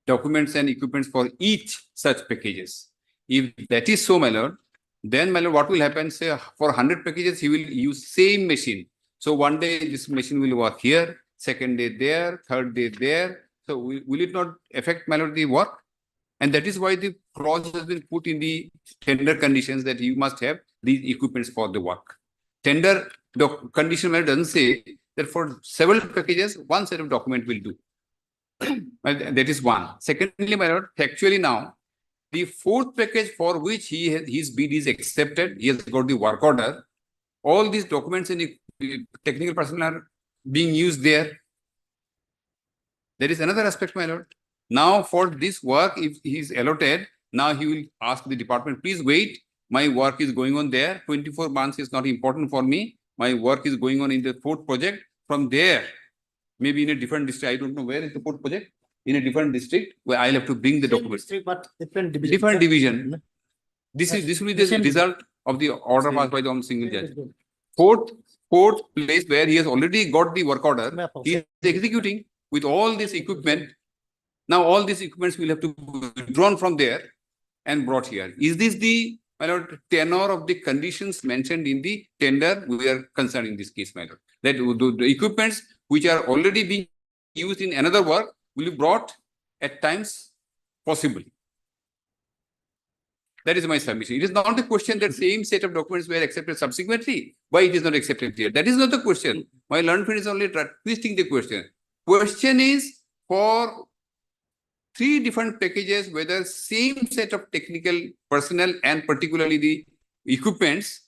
documents and equipments for each such packages. If that is so, my lord, then my lord, what will happen? Say for 100 packages, he will use same machine. So one day this machine will work here, second day there, third day there. So will it not affect, my lord, the work? And that is why the clause has been put in the tender conditions that you must have these equipments for the work. Tender condition doesn't say that for several packages, one set of document will do. That is one. Secondly, my lord, factually now, the 4th package for which his bid is accepted, he has got the work order. All these documents and the technical personnel are being used there. There is another aspect, my lord. Now for this work, if he is allotted, now he will ask the department, please wait My work is going on there. 24 months is not important for me. My work is going on in the fourth project. From there, maybe in a different district, I don't know where is the fourth project, in a different district where I'll have to bring the Same documents. district, but different division. Different division. This will be the Same result of the order passed by the single judge. division. Fourth place where he has already got the work order, Map of- he is executing with all this equipment. Now all these equipments will have to be withdrawn from there and brought here. Is this the, my lord, tenor of the conditions mentioned in the tender we are concerned in this case, my lord? That the equipments which are already being used in another work will be brought at times possible. That is my submission. It is not the question that same set of documents were accepted subsequently. Why it is not accepted here? That is not the question. My learned friend is only twisting the question. Question is for 3 different packages, whether same set of technical personnel and particularly the equipments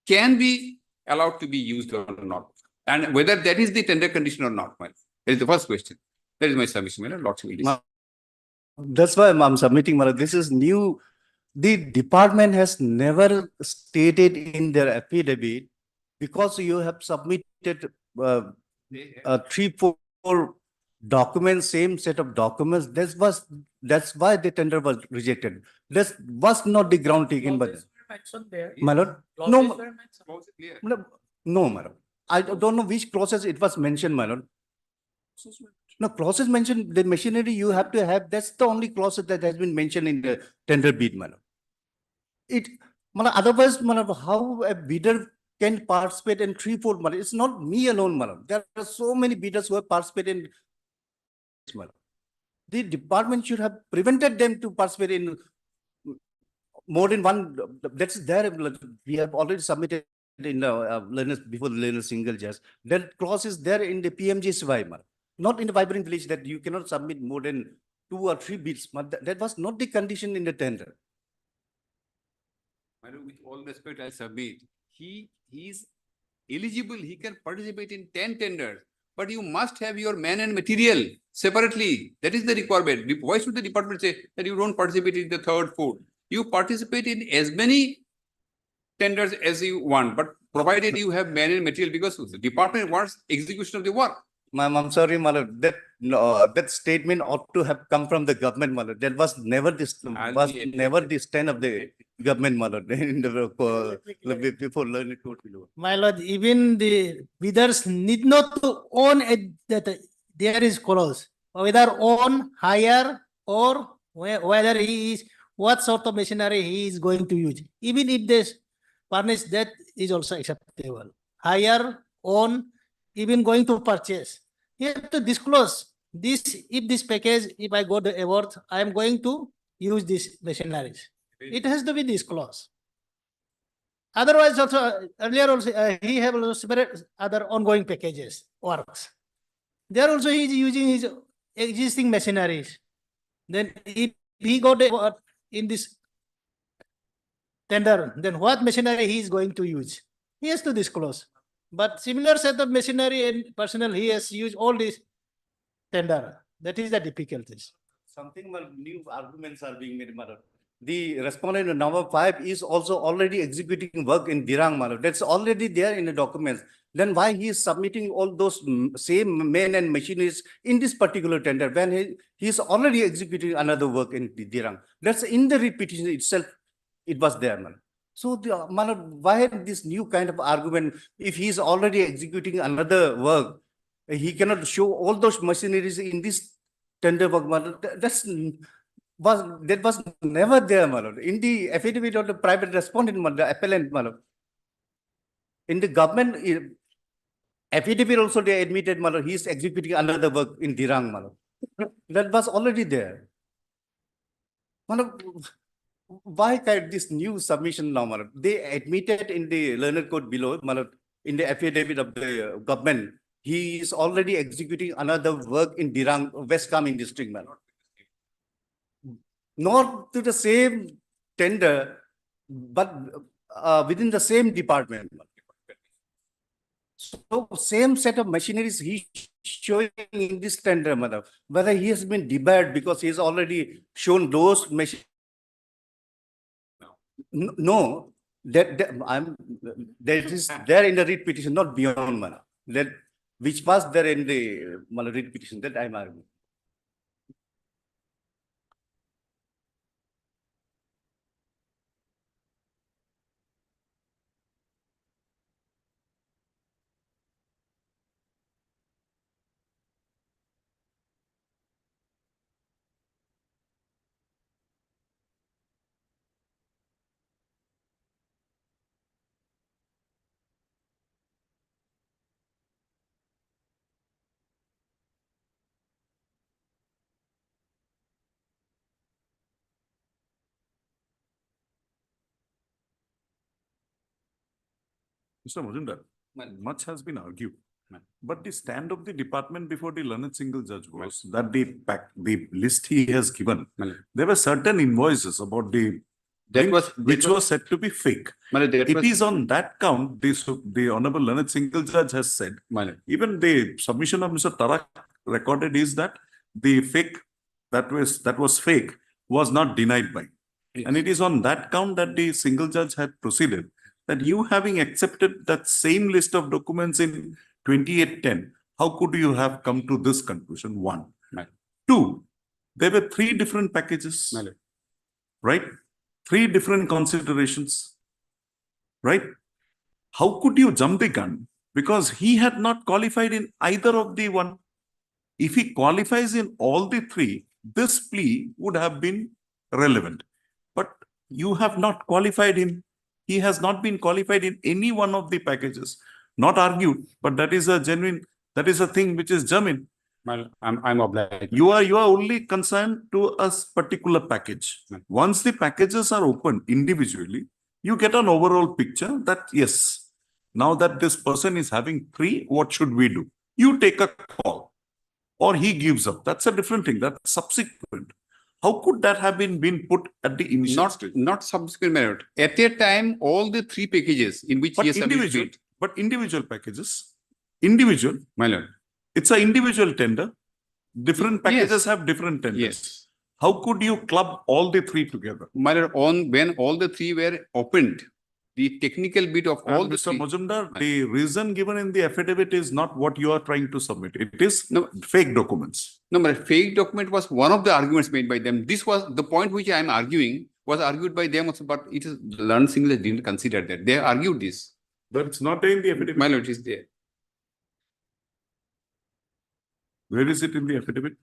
can be allowed to be used or not. And whether that is the tender condition or not. That is the first question. That is my submission. My lord, Lordship will decide. That's why I'm submitting, Malad. This is new. The department has never stated in their affidavit, because you have submitted 3, 4 documents, same set of documents. That's why the tender was rejected. That was not the ground taken by them. Clauses were mentioned there. My lord, Clauses no, were mentioned. Clause is clear. no, madam. I don't know which clauses it was mentioned, my lord. No, clauses mentioned, the machinery you have to have, that's the only clause that has been mentioned in the tender bid, madam. Otherwise, madam, how a bidder can participate in 3, 4 months? It's not me alone, madam. There are so many bidders who have participated in. Madam. The department should have prevented them to participate in more than one. That's there. We have already submitted in learners before the learner single judge. That clause is there in the PMGSY, madam. Not in the vibrant village, that you cannot submit more than 2 or 3 bids. That was not the condition in the tender. My lord, with all respect, I submit. He is eligible. He can participate in 10 tenders, but you must have your man and material separately. That is the requirement. Why should the department say that you don't participate in the 3rd, 4th? You participate in as many tenders as you want, but provided you have man and material, because the department wants execution of the work. Ma'am, I'm sorry, madam. That statement ought to have come from the government, madam. That was never this, was never the stand of the government, madam. In the before learning court below. My lord, even the bidders need not to own that there is clause, whether own, hire, or whether he is, what sort of machinery he is going to use. Even if this furnish, that is also acceptable. Hire, own, even going to purchase. You have to disclose this, if this package, if I go the award, I am going to use this machineries. It has to be disclosed. Otherwise, also earlier also he have also separate other ongoing packages works. There also he is using his existing machineries. Then if he got the award in this tender, then what machinery he is going to use? He has to disclose. But similar set of machinery and personnel, he has used all these tender. That is the difficulties. Something more new arguments are being made, madam. The respondent number 5 is also already executing work in Dirang, madam. That's already there in the documents. Then why he is submitting all those same men and machineries in this particular tender when he is already executing another work in Dirang? That's in the repetition itself. It was there, madam. So, why this new kind of argument? If he is already executing another work, he cannot show all those machineries in this tender work. That was never there, in the affidavit of the private respondent, the appellant. In the government affidavit also they admitted he is executing another work in Dirang. That was already there. Why this new submission now? They admitted in the learned code below, in the affidavit of the government, he is already executing another work in Dirang, West Kameng district. Not to the same tender, but within the same department. So same set of machineries he showing in this tender, whether he has been debarred because he has already shown those machines. No, that is there in the read petition, not beyond mana. That which was there in the read petition that I'm arguing. Mr. Majumdar, much has been argued. But the stand of the department before the learned single judge was that the list he has given, there were certain invoices about the thing which was said to be fake. It is on that count, the Honorable Learned Single Judge has said, even the submission of Mr. Tarak recorded is that the fake, that was fake, was not denied by. And it is on that count that the single judge had proceeded, that you having accepted that same list of documents in 2810, how could you have come to this conclusion? One. Two, there were 3 different packages, right? 3 different considerations, right? How could you jump the gun? Because he had not qualified in either of the one. If he qualifies in all the 3, this plea would have been relevant. But you have not qualified him. He has not been qualified in any one of the packages. Not argued, but that is a genuine, that is a thing which is genuine. I'm obliged. You are only concerned to a particular package. Once the packages are opened individually, you get an overall picture that yes, now that this person is having 3, what should we do? You take a call or he gives up. That's a different thing. That's subsequent. How could that have been put at the initial stage? Not subsequent merit. At that time, all the 3 packages in which But he has individual, submitted. but individual packages, individual, My lord. it's an individual tender. Different packages have different tenders. Yes. How could you club all the 3 together? My lord, when all the 3 were opened, the technical bit of all And the Mr. 3. Majumdar, the reason given in the affidavit is not what you are trying to submit. It is No. fake documents. No, but fake document was one of the arguments made by them. This was the point which I am arguing was argued by them also, but it is learned single didn't consider that. They argued this. But it's not in the affidavit. My lord, it is there. Where is it in the affidavit?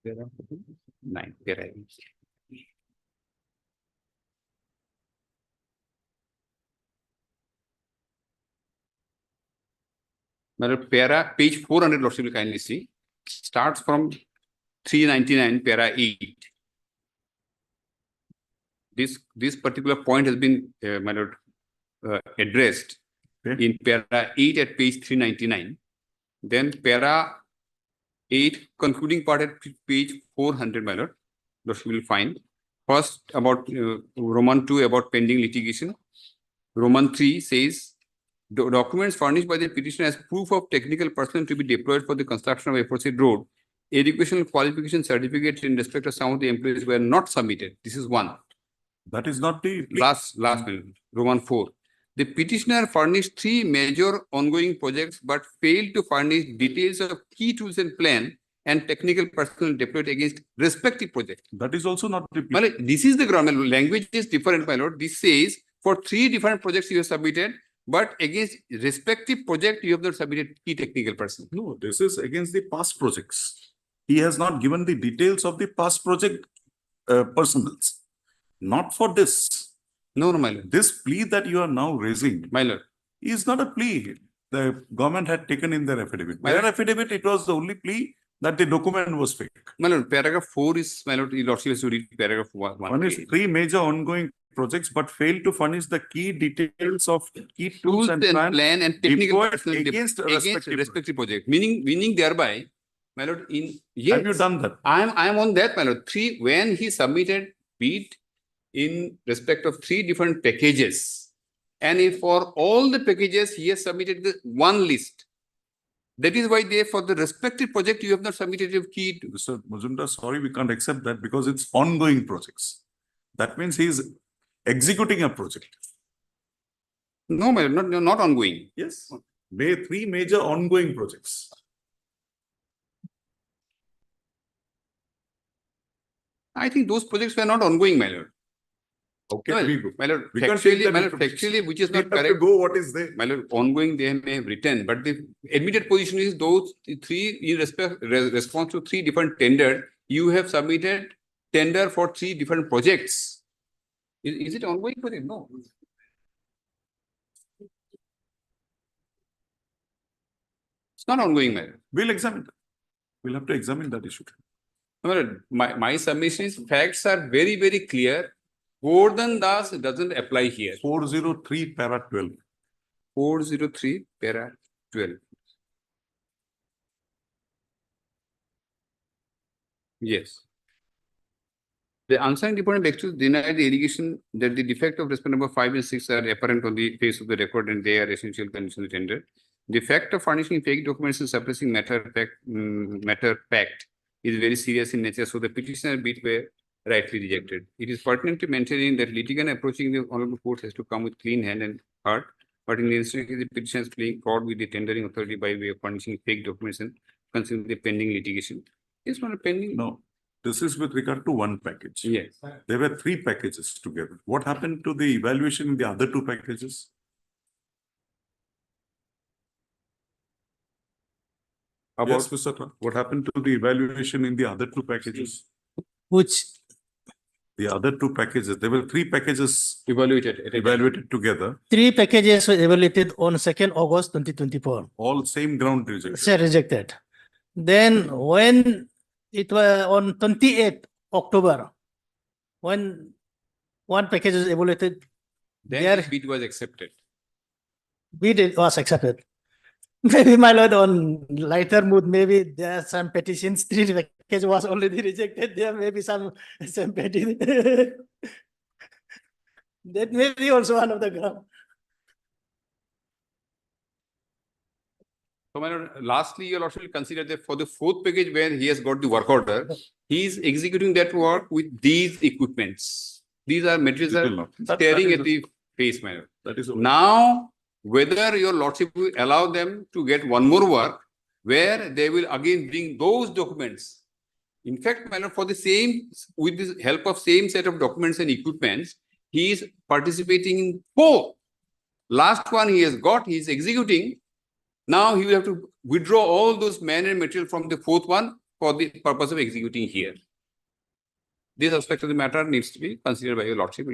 There are 9. There I My lord, page 400, Lordship will kindly see, starts from 399, para 8. This particular point has been, my lord, addressed Okay. in para 8 at page 399. Then para 8, concluding part at page 400, my lord, Lordship will find. First, about Roman 2, about pending litigation. Roman 3 says, documents furnished by the petitioner as proof of technical personnel to be deployed for the construction of aforesaid road, educational qualification certificates in respect of some of the employees were not submitted. This is 1. That is not the. Last minute, Roman 4. The petitioner furnished 3 major ongoing projects, but failed to furnish details of key tools and plan and technical personnel deployed against respective projects. That is also not the. My lord, this is the grammar. Language is different, my lord. This says for 3 different projects you have submitted, but against respective project you have not submitted key technical personnel. No, this is against the past projects. He has not given the details of the past project personals. Not for this. No, my lord. This plea that you are now raising My lord. is not a plea the government had taken in their affidavit. My Their lord. affidavit, it was the only plea that the document was fake. My lord, paragraph 4 is, my lord, your lordship has to read paragraph 1. One is 3 major ongoing projects, but failed to furnish the key details of key Tools and plan and technical deployed personnel against respective project. Meaning thereby, my lord, yes. Have you done that? I am on that, my lord. 3, when he submitted bid in respect of 3 different packages, And if for all the packages, he has submitted the one list. That is why they, for the respective project, you have not submitted a key. Mr. Majumdar, sorry, we can't accept that because it's ongoing projects. That means he is executing a project. No, my lord, not ongoing. Yes. Three major ongoing projects. I think those projects were not ongoing, my lord. Okay, No, we go. my lord, We can't take factually, that my lord, information. factually, which is We not have to correct. go what is there. My lord, ongoing they may have written, but the admitted position is those three, in response to three different tender, you have submitted tender for three different projects. Is it ongoing project? No. It's not ongoing, my lord. We'll examine that. We'll have to examine that issue. My lord, my submission is facts are very, very clear. Gordon Das doesn't apply here. 403 para 12. 403 para 12. Yes. The answering department begs to deny the allegation that the defect of respondent number 5 and 6 are apparent on the face of the record and they are essential conditions of the tender. The fact of furnishing fake documents and suppressing matter fact is very serious in nature, so the petitioner bid were rightly rejected. It is pertinent to maintaining that litigant approaching the honorable court has to come with clean hand and heart, but in the instance the petitioner is playing fraud with the tendering authority by way of furnishing fake documents and considering the pending litigation. It's not a pending. No, this is with regard to one package. Yes. There were three packages together. What happened to the evaluation in the other two packages? Yes, Mr. Khan. What happened to the evaluation in the other two packages? Which, The other two packages, there were three packages Evaluated. together, three packages were evaluated on 2nd August 2024. all same ground rejected. Say rejected. Then when it was on 28th October, when one package is evaluated, Then There- the bid was accepted. bid was accepted. Maybe my lord, on lighter mood, maybe there are some petitions, three package was already rejected, there may be some petition. That may be also one of the ground. So, my lord, lastly, you will also consider that for the fourth package where he has got the work order, he is executing that work with these equipments. These are materials It will are not. That staring is- at the face, my lord. That is. Now, whether your lordship will allow them to get one more work where they will again bring those documents. In fact, my lord, for the same, with the help of same set of documents and equipments, he is participating in four. Last one he has got, he is executing. Now he will have to withdraw all those man and material from the fourth one for the purpose of executing here. This aspect of the matter needs to be considered by your lordship.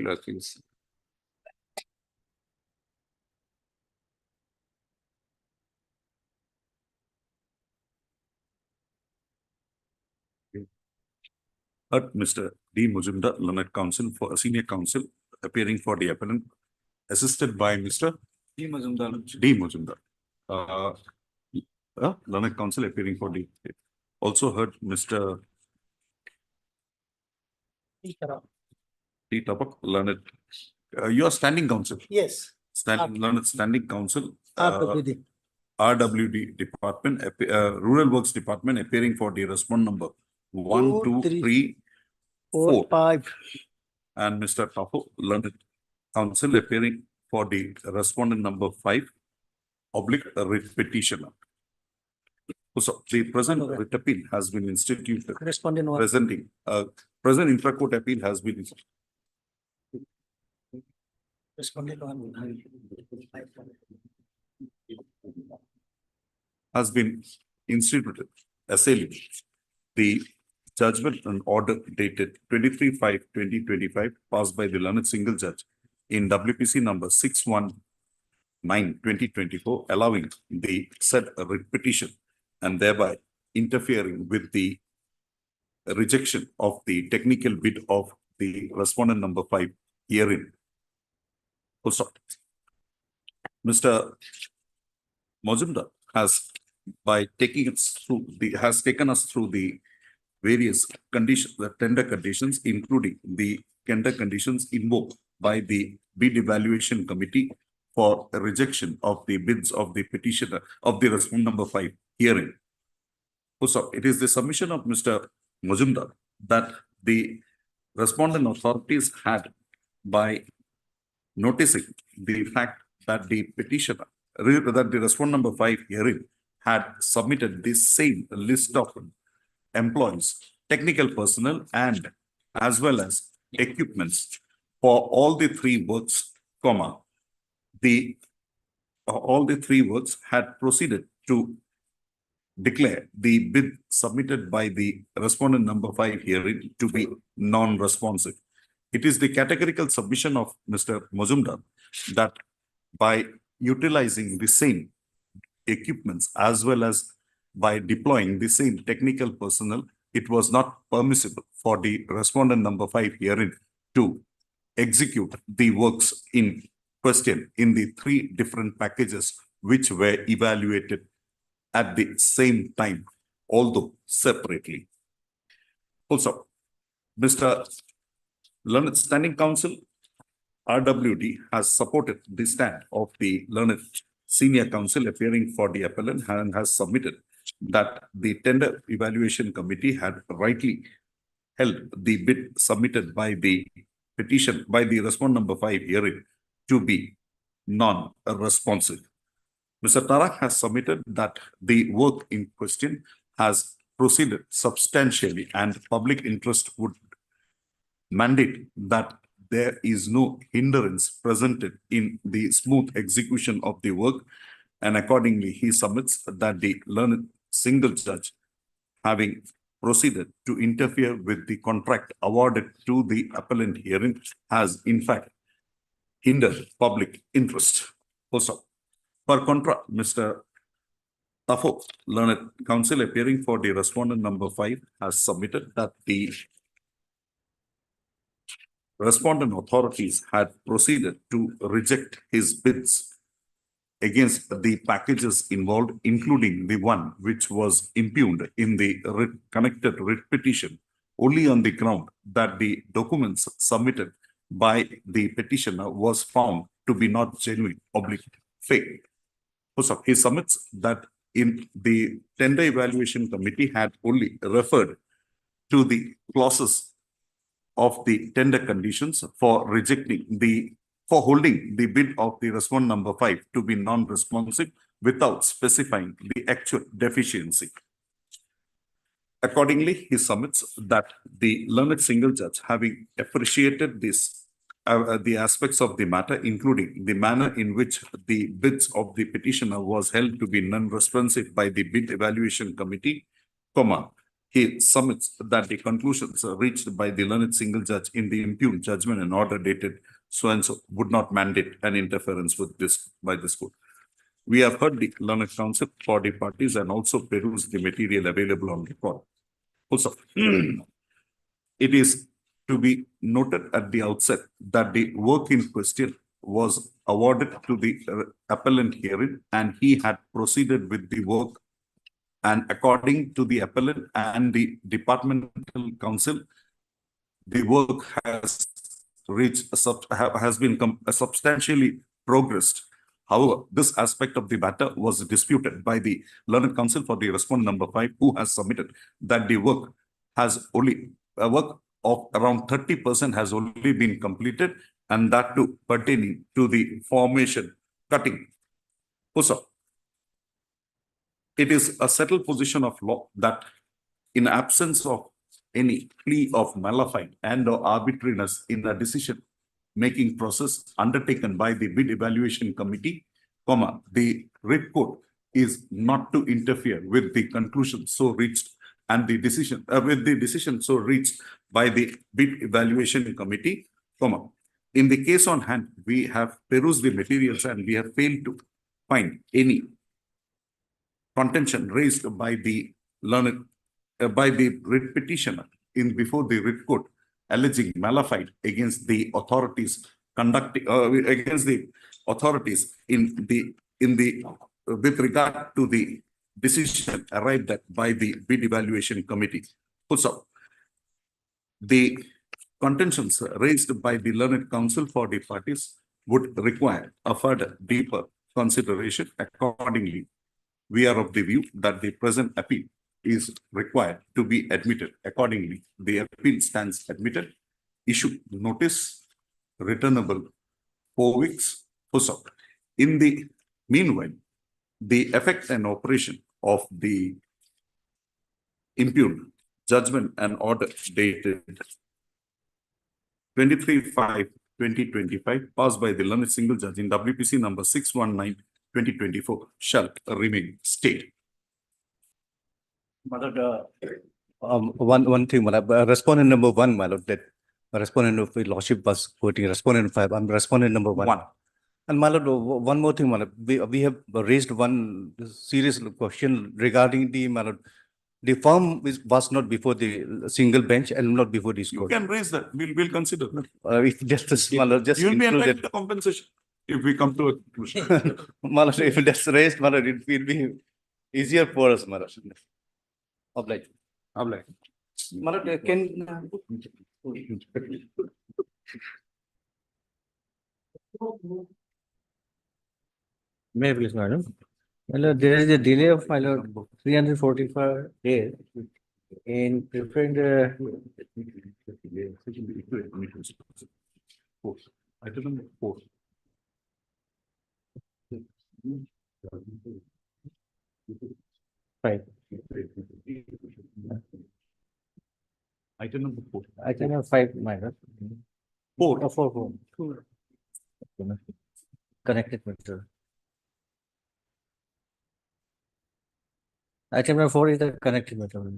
Mr. D. Majumdar, Learned Counsel for Senior Counsel, appearing for the appellant, assisted by Mr. D. Majumdar. D. Majumdar. Learned Counsel appearing for the, also heard Mr. D. Tapak, Learned. You are standing counsel, Yes. Learned Standing Counsel. RWD. RWD Department, Rural Works Department, appearing for the respondent number 1, 2, 3, 3, 4, 4. 5. And Mr. Tapo, Learned Counsel, appearing for the respondent number 5, oblique writ petitioner. So the present writ appeal has been instituted, Corresponding one. presenting, present intra-court appeal has been Corresponding one. instituted, assailing the judgment and order dated 23/5/2025, passed by the learned single judge in WPC number 619/2024, allowing the said writ petition and thereby interfering with the rejection of the technical bid of the respondent number 5 herein. Full stop. Mr. Majumdar has, by taking us through has taken us through the various conditions, the tender conditions, including the tender conditions invoked by the bid evaluation committee for a rejection of the bids of the petitioner of the respondent number 5 herein. So it is the submission of Mr. Majumdar that the respondent authorities had by noticing the fact that the petitioner, that the respondent number 5 herein had submitted the same list of employees, technical personnel, and as well as equipments for all the three works, comma, all the three works had proceeded to declare the bid submitted by the respondent number 5 herein to be non-responsive. It is the categorical submission of Mr. Majumdar that by utilizing the same equipments as well as by deploying the same technical personnel, it was not permissible for the respondent number 5 herein to execute the works in question in the three different packages which were evaluated at the same time, although separately. Also, Mr. Learned Standing Counsel, RWD, has supported the stand of the Learned Senior Counsel appearing for the appellant and has submitted that the Tender Evaluation Committee had rightly held the bid submitted by the petition by the respondent number 5 herein to be non-responsive. Mr. Tarak has submitted that the work in question has proceeded substantially and public interest would mandate that there is no hindrance presented in the smooth execution of the work, and accordingly he submits that the learned single judge, having proceeded to interfere with the contract awarded to the appellant herein, has in fact hindered public interest. Also, per contra, Mr. Tafo, Learned Counsel appearing for the respondent number 5, has submitted that the respondent authorities had proceeded to reject his bids against the packages involved, including the one which was impugned in the connected writ petition, only on the ground that the documents submitted by the petitioner was found to be not genuine, fake. So he submits that in the Tender Evaluation Committee had only referred to the clauses of the tender conditions for for holding the bid of the respondent number 5 to be non-responsive without specifying the actual deficiency. Accordingly, he submits that the learned single judge, having appreciated this, the aspects of the matter, including the manner in which the bids of the petitioner was held to be non-responsive by the Bid Evaluation Committee, comma, he submits that the conclusions reached by the learned single judge in the impugned judgment and order dated so and so would not mandate an interference with this by this court. We have heard the learned counsel for the parties and also perused the material available on record. Also, it is to be noted at the outset that the work in question was awarded to the appellant herein, and he had proceeded with the work. And according to the appellant and the departmental counsel, the work has reached has been substantially progressed. However, this aspect of the matter was disputed by the learned counsel for the respondent number 5, who has submitted that the work has only a work of around 30% has only been completed, and that too pertaining to the formation cutting. Also, it is a settled position of law that in absence of any plea of malafide and or arbitrariness in a decision-making process undertaken by the Bid Evaluation Committee, comma, the writ court is not to interfere with the conclusion so reached and the decision so reached by the Bid Evaluation Committee, comma. In the case on hand, we have perused the materials and we have failed to find any contention raised by the learned by the writ petitioner in before the writ court alleging malafide against the authorities conducting against the authorities in the with regard to the decision arrived at by the Bid Evaluation Committee. Also, the contentions raised by the learned counsel for the parties would require a further deeper consideration. Accordingly, we are of the view that the present appeal is required to be admitted. Accordingly, the appeal stands admitted. Issue notice returnable 4 weeks out. In the meanwhile, the effect and operation of the impugned judgment and order dated 23/5/2025 passed by the learned single judge in WPC number 619/2024 shall remain stayed. One thing, respondent number one, my lord, that respondent of the lordship was quoting respondent five, I'm respondent number one. One. And my lord, one more thing, my lord, we have raised one serious question regarding the, my lord, the firm was not before the single bench and not before this You court. can raise that. We'll consider. If just, my lord, just You'll be include entitled it. to compensation if we come to a conclusion. My lord, if that's raised, my lord, it will be easier for us, my lord. Obliged. Obliged. My lord, can. May I please, madam? My lord, there is a delay of, my lord, 345 days in preparing the Item number 4. Right. Item number 4. I can have 5, my lord. 4. Oh, 4. Connected matter. Item number 4 is the connected matter.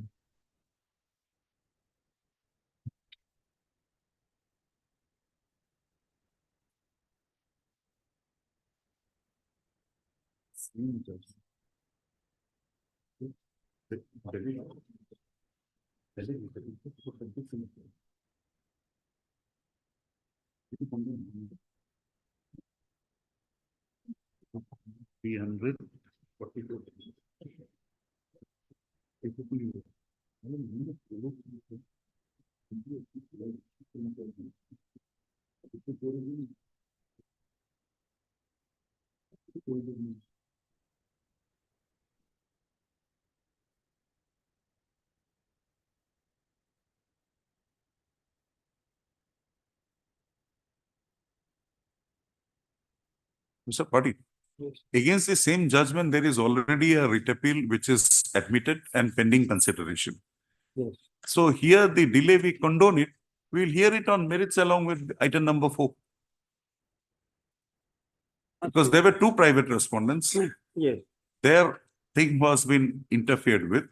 Mr. Patil, against the same judgment, there is already a writ appeal which is admitted and pending consideration. Yes. So here the delay, we condone it. We will hear it on merits along with item number 4. Because there were 2 private respondents. Yes. Their thing was been interfered with.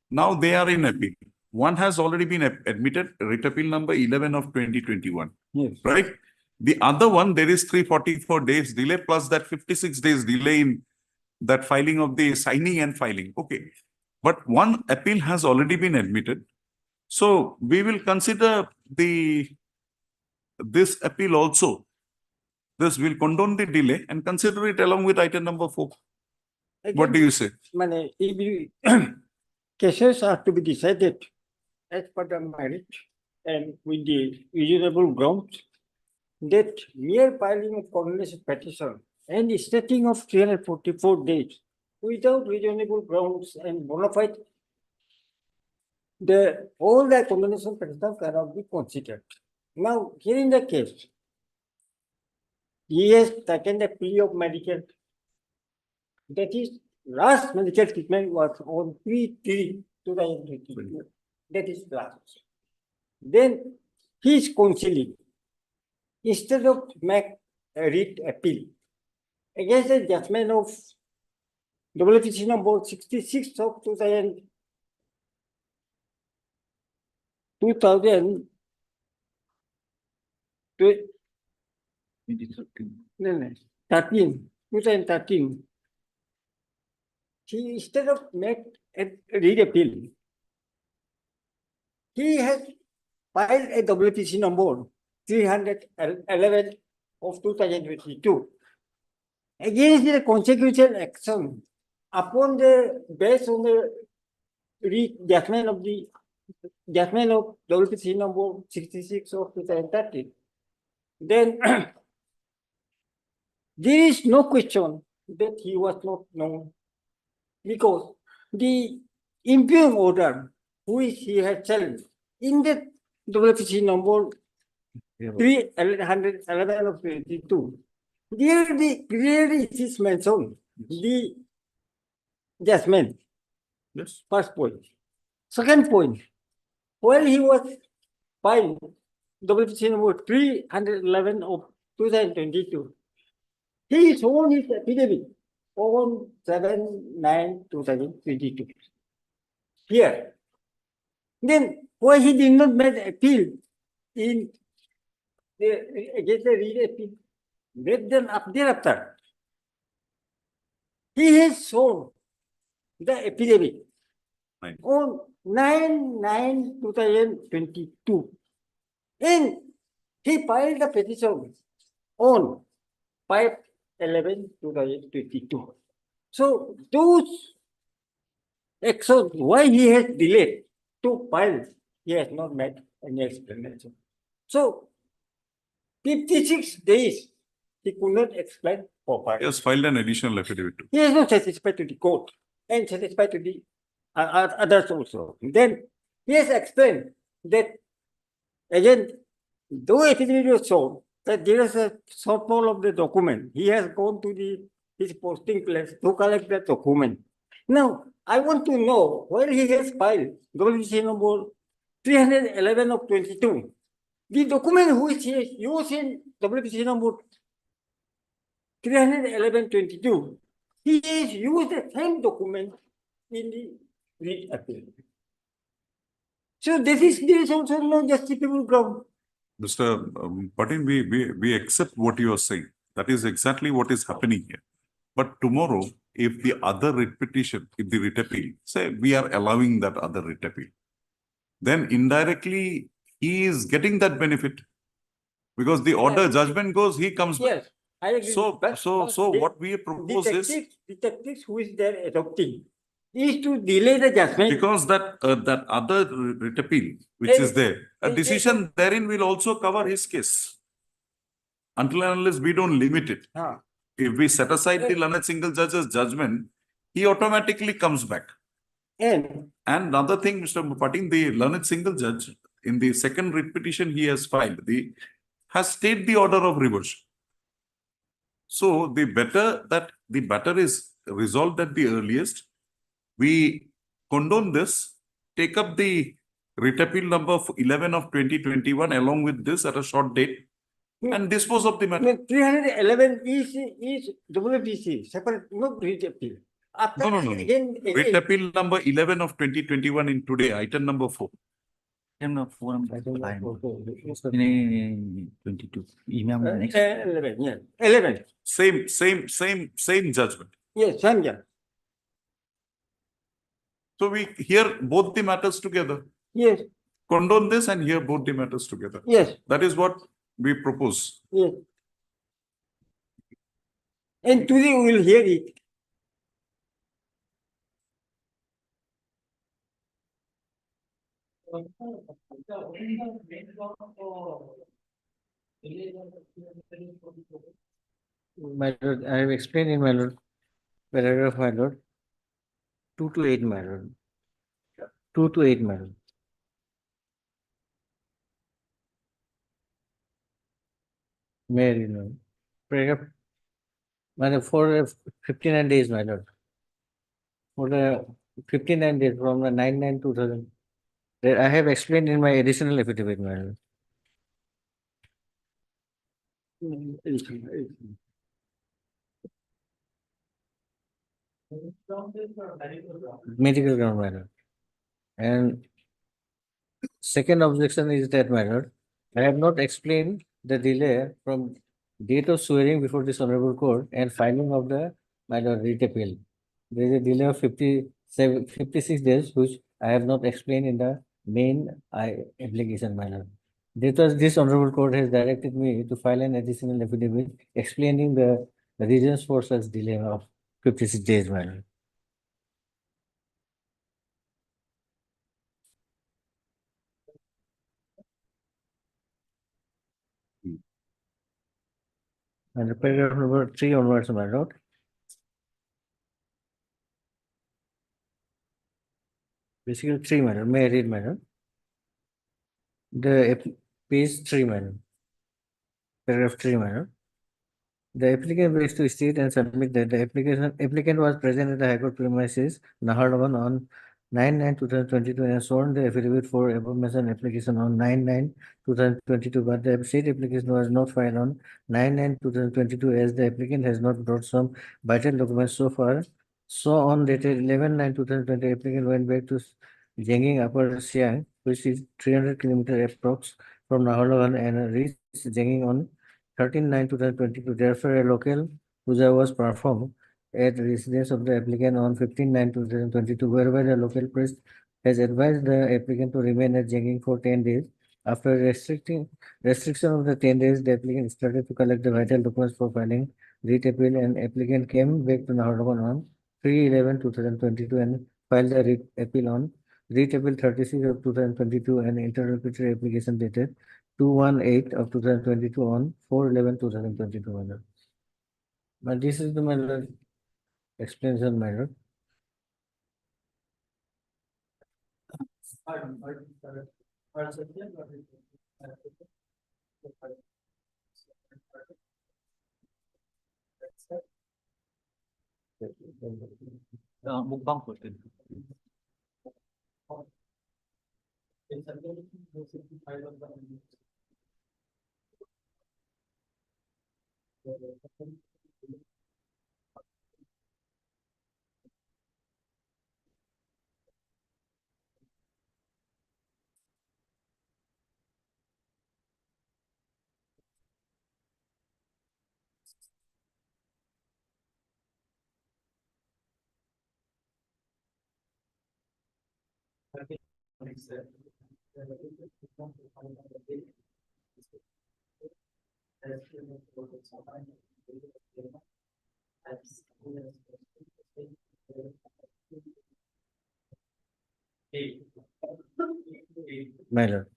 Now they are in appeal. One has already been admitted, writ appeal number 11 of 2021. Yes. Right? The other one, there is 344 days delay plus that 56 days delay in that filing of the signing and filing. Okay. But one appeal has already been admitted. So we will consider this appeal also. This will condone the delay and consider it along with item number 4. What do you say? Cases are to be decided as per the merit and with the reasonable grounds that mere filing of condemnation petition and stating of 344 days without reasonable grounds and bona fide, all the condemnation petition cannot be considered. Now, here in the case, he has taken the plea of medical, that is, last medical treatment was on 3/3/2022. That is last. Then he is counseling. Instead of make a writ appeal against the judgment of WPC number 66 of 2000, 2013. He instead of make a writ appeal, he has filed a WPC number 311 of 2022 against the consequential action upon the based on the judgment of WPC number 66 of 2013. Then there is no question that he was not known because the impugn order which he had challenged in that WPC number 311 of 22, there the clearly it is mentioned the judgment. Yes. First point. Second point, while he was filed WPC number 311 of 2022, he shown his affidavit on 7/9/2022. Here. Then why he did not make appeal in against the read appeal? Then thereafter, he has shown the affidavit Right. on 9/9/2022. And he filed the petition on 5/11/2022. So those actions, why he has delayed to file, he has not made any explanation. So 56 days, he could not explain properly. He has filed an additional affidavit too. He is not satisfied to the court and satisfied to the others also. Then he has explained that again, though affidavit was shown that there is a shortfall of the document, he has gone to his posting place to collect that document. Now, I want to know where he has filed WPC number 311 of 22. The document which he has used in WPC number 311/22, he has used the same document in the writ appeal. So there is also no justifiable ground. Mr. Patin, we accept what you are saying. That is exactly what is happening here. But tomorrow, if the other writ petition, if the writ appeal, say we are allowing that other writ appeal, then indirectly he is getting that benefit. Because the order Yes. judgment goes, he comes back. Yes, I agree. So, But so the- what we propose is, the tactics which they are adopting is to delay the judgment. because that other writ appeal, which is there, a and- decision therein will also cover his case. Until and unless we don't limit it. Ah. If we set aside the learned single judge's judgment, he automatically comes back. And And another thing, Mr. Patin, the learned single judge, in the second writ petition he has filed, has stayed the order of reversion. So the better is resolved at the earliest. We condone this, take up the writ appeal number 11 of 2021 along with this at a short date and dispose of the matter. 311 is WPC, separate, not writ appeal. After No. again, Writ appeal number 11 of 2021 in today, item number 4. Item number 4 and 22. Email me next. 11, yeah, 11, Same judgment. yes, same, yeah, So we hear both the matters together. yes, Condone this and hear both the matters together. yes, That is what we propose. yes. And today we will hear it. My lord, I have explained in my lord, paragraph, my lord. 2 to 8, my lord. 2 to 8, my lord. May I know? Paragraph. My lord, for 59 days, my lord. For the 59 days from the 9/9/2000. That I have explained in my additional affidavit, my lord. Medical ground, my lord. And second objection is that, my lord, I have not explained the delay from date of swearing before this honorable court and filing of the, my lord, writ appeal. There is a delay of 56 days, which I have not explained in the main application, my lord. This honorable court has directed me to file an additional affidavit explaining the reasons for such delay of 56 days, my lord. And paragraph number 3 onwards, my lord. Basically 3, my lord. May I read, my lord? Page 3, my lord. Paragraph 3, my lord. The applicant wishes to state and submit that the applicant was present at the High Court premises, Naharlagun, on 9/9/2022 and sworn the affidavit for above mentioned application on 9/9/2022, but the state application was not filed on 9/9/2022 as the applicant has not brought some vital documents so far. So on dated 11/9/2020, applicant went back to Jenging Upper Siang, which is 300 kilometers approx from Naharlagun, and reached Jenging on 13/9/2022. Therefore, a local puja was performed at residence of the applicant on 15/9/2022, whereby the local priest has advised the applicant to remain at Jenging for 10 days. After restriction of the 10 days, the applicant started to collect the vital documents for filing writ appeal, and applicant came back to Naharlagun on 3/11/2022 and filed the writ appeal on writ appeal 36 of 2022 and interlocutory application dated 2/18 of 2022 on 4/11/2022, my lord. But this is the, my lord, explanation, my lord. Mukbang food. My lord.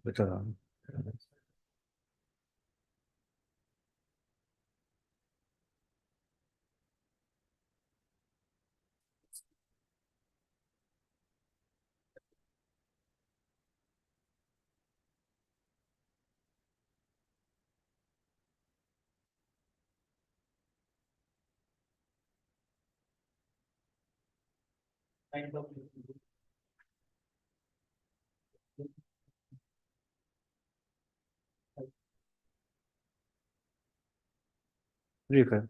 Betul. Refer.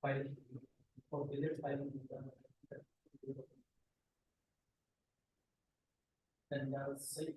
file for delete file. And say.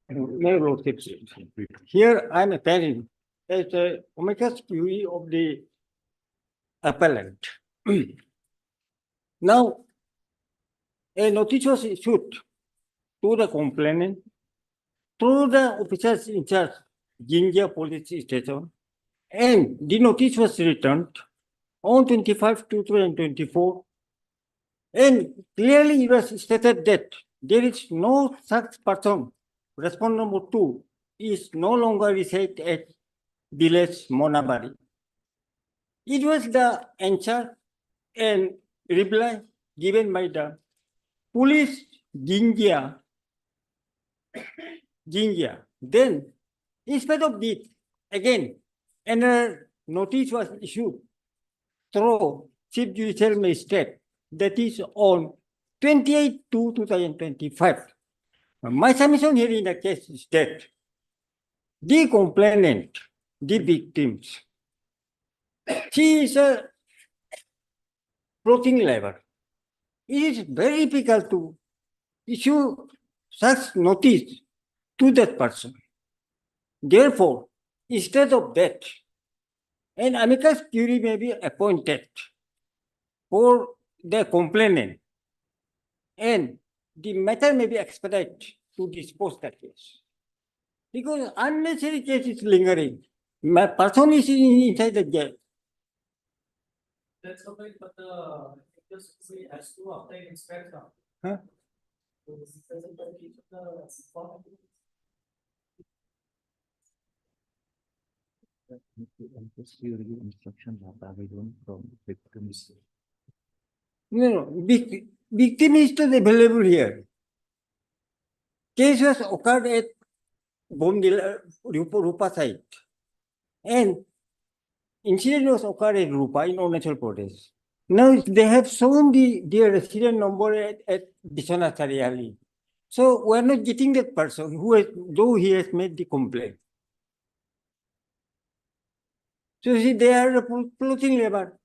Mayor Lordship, here I'm appearing as a amicus curiae of the appellant. Now, a notice was issued to the complainant through the officers in charge, Jinja Police Station, and the notice was returned on 25/2/2024. And clearly it was stated that there is no such person. Respondent number 2 is no longer reside at village Monabari. It was the answer and reply given by the police Jinja. Then, in spite of this, again, another notice was issued through Chief Judicial Magistrate, that is on 28/2/2025. My submission here in the case is that the complainant, the victims, she is a floating labor. It is very difficult to issue such notice to that person. Therefore, instead of that, an amicus curiae may be appointed for the complainant, and the matter may be expedited to dispose the case. Because unnecessary case is lingering. My person is inside the jail. That's okay, but because we has to obtain inspection. Huh? So this doesn't take the form. Instruction from victims. No, victim is still available here. Case was occurred at Bomdila Rupa site. And incident was occurred at Rupa in Arunachal Pradesh. Now they have shown their resident number at Bishwanath Chariali. So we're not getting that person who has, though he has made the complaint. So you see, they are a floating labor.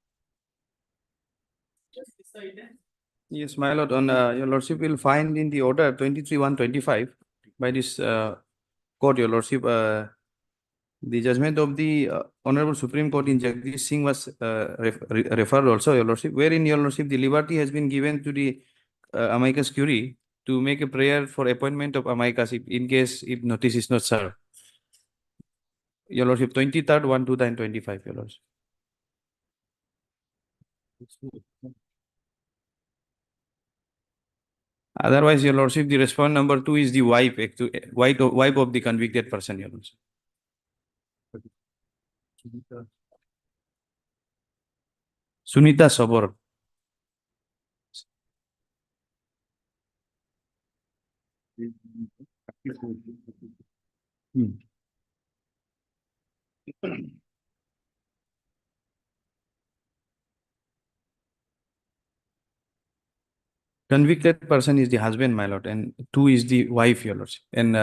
Yes, my lord, on your lordship will find in the order 23/1/25 by this court, your lordship, the judgment of the Honorable Supreme Court in Jagdish Singh was referred also, your lordship, wherein your lordship the liberty has been given to the amicus curiae to make a prayer for appointment of amicus in case if notice is not served. Your lordship, 23/1/2025, your lordship. Otherwise, your lordship, the respondent number 2 is the wife of the convicted person, your lordship. Sunita Sobor. Convicted person is the husband, my lord, and 2 is the wife, your lordship. And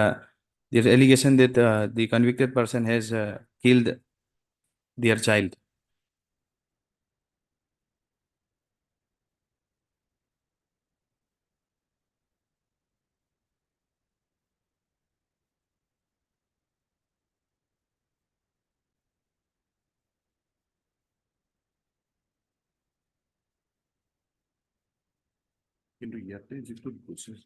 there's allegation that the convicted person has killed their child. কিন্তু ইয়াতে যিটো process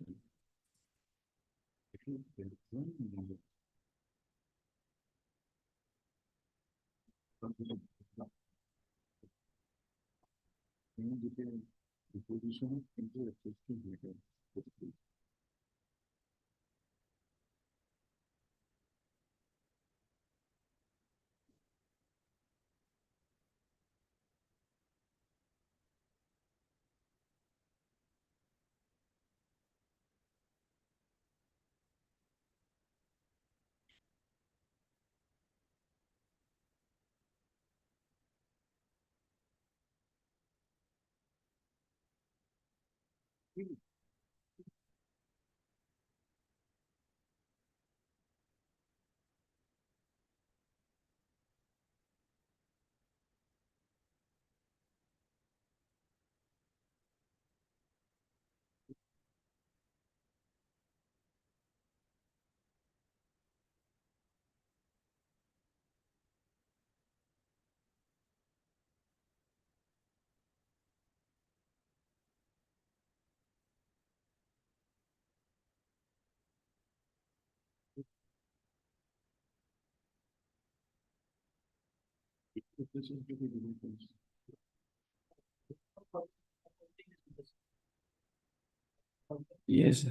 Yes.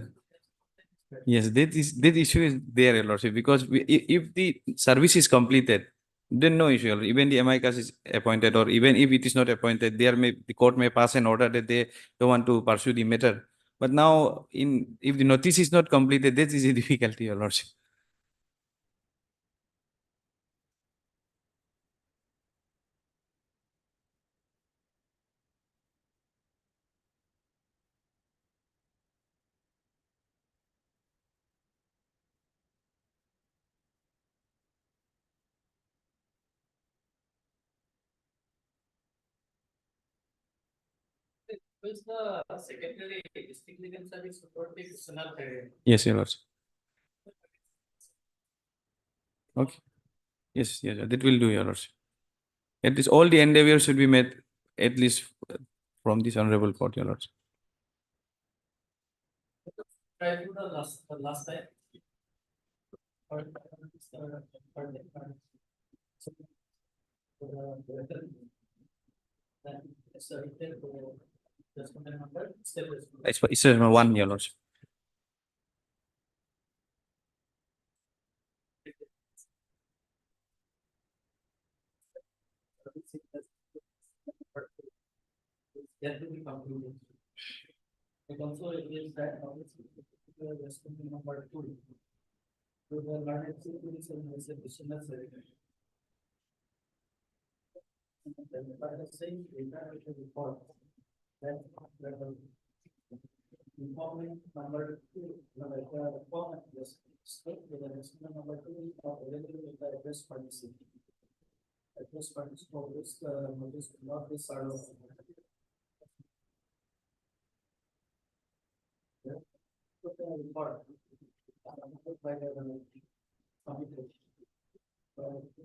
Yes, that issue is there, Your Lordship, because if the service is completed, then no issue. Your Lordship. Even the amicus is appointed, or even if it is not appointed, the court may pass an order that they don't want to pursue the matter. But now, if the notice is not completed, that is a difficulty, Your Lordship. Who's the secretary, district legal service authority, Sunal Kare? Yes, Your Lordship. Okay. Yes, that will do, Your Lordship. At least all the endeavors should be made, at least from this honorable court, Your Lordship. Try to the last time. Or, It's one, Your Lordship. That will be concluded. It also is that obviously responsibility number 2. So the learned citizens and exhibition as by the same data report that informant number 2, like informant was state with the responsibility number 2 of available with the address policy. Address policy for this notice not be served. Report by the committee.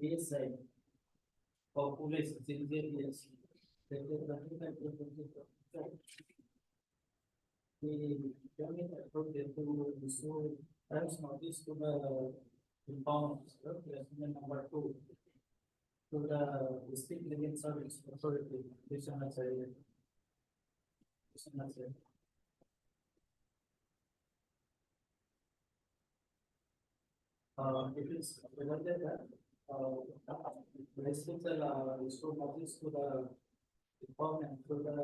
PSI or police, CJPS. The government approach to restore as notice to the informants, number 2. To the district legal service authority, this one is it is related that restore notice to the department to the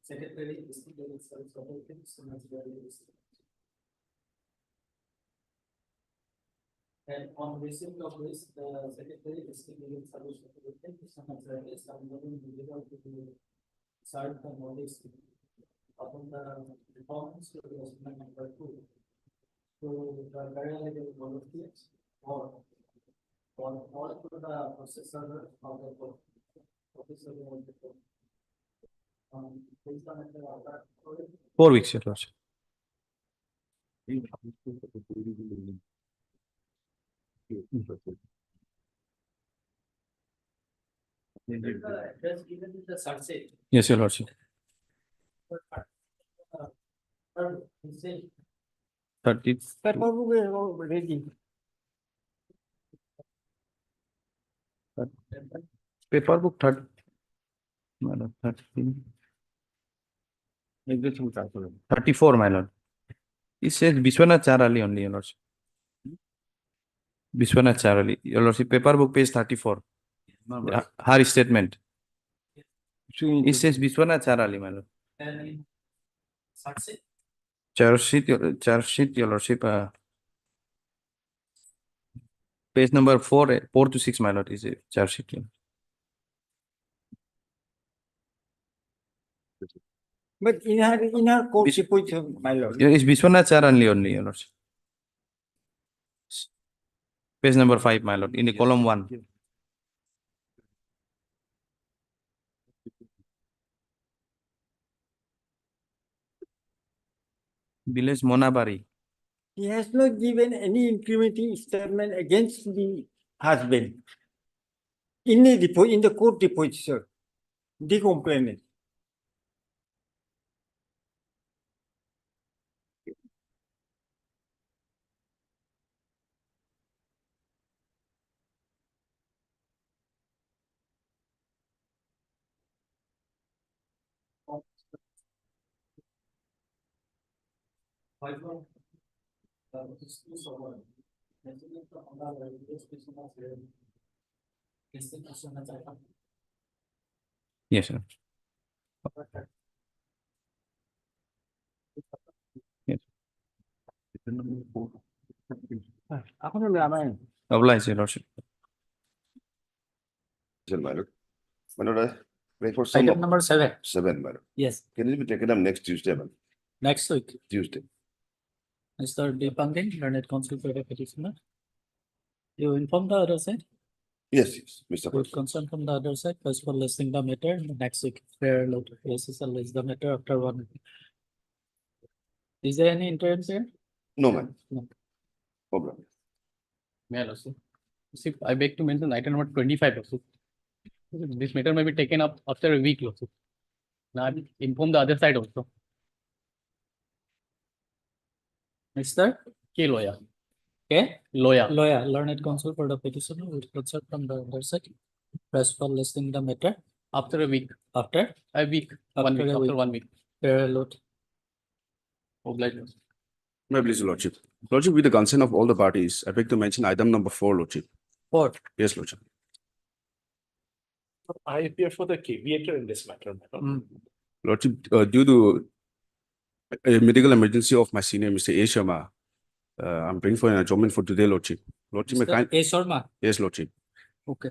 secretary district legal service authority. And on receipt of this, the secretary district legal service authority is unwilling to give out to serve the notice upon the departments to the number 2. To the paralegal volunteers or all to the processor of the court. Officer of the court. Based on the order. 4 weeks, Your Lordship. Address given in the sunset. Yes, Your Lordship. 30, Paperbook is all ready. paper book 30. My lord, 13. 34, my lord. It says Biswanath Charali only, your lordship. Biswanath Charali, your lordship, paper book page 34. Her statement. It says Biswanath Charali, my lord. And Sakshi, Charge sheet, your lordship, page number 4, 4 to 6, my lord, is a charge sheet. But in her court deposition, my lord. It's Biswanath Charali only, your lordship. Page number 5, my lord, in the column 1. Village Monabari. He has not given any incriminating statement against the husband. In the court deposition, the complainant. Yes, sir. Yes. Oblige, your lordship. My lord, I pray for some item number 7. 7, my lord. Yes, Can it be taken up next Tuesday, man? next week. Tuesday. Mr. Deepangan, learned counsel for the petitioner. You inform the other side, Yes, yes, Mr. with President. consent from the other side, first for listing the matter, and the next week, fair load, SSL list the matter after 1 week. Is there any interference here? No, man. No. Problem. May I also? See, I beg to mention item number 25 also. This matter may be taken up after a week also. Now I will inform the other side also. Mr. K lawyer. K lawyer. Lawyer, learned counsel for the petitioner, with consent from the other side, press for listing the matter After a week. after A week. After 1 week. a After week. 1 week. fair load. Oblige. My please, Lordship. Lordship, with the consent of all the parties, I beg to mention item number 4, Lordship. Fourth, Yes, Lordship. I appear for the caveator in this matter, madam. Lordship, due to a medical emergency of my senior, Mr. A. Sharma, I'm praying for an adjournment for today, Lordship. Lordship, may Mr. A. Sharma, yes, Lordship. okay,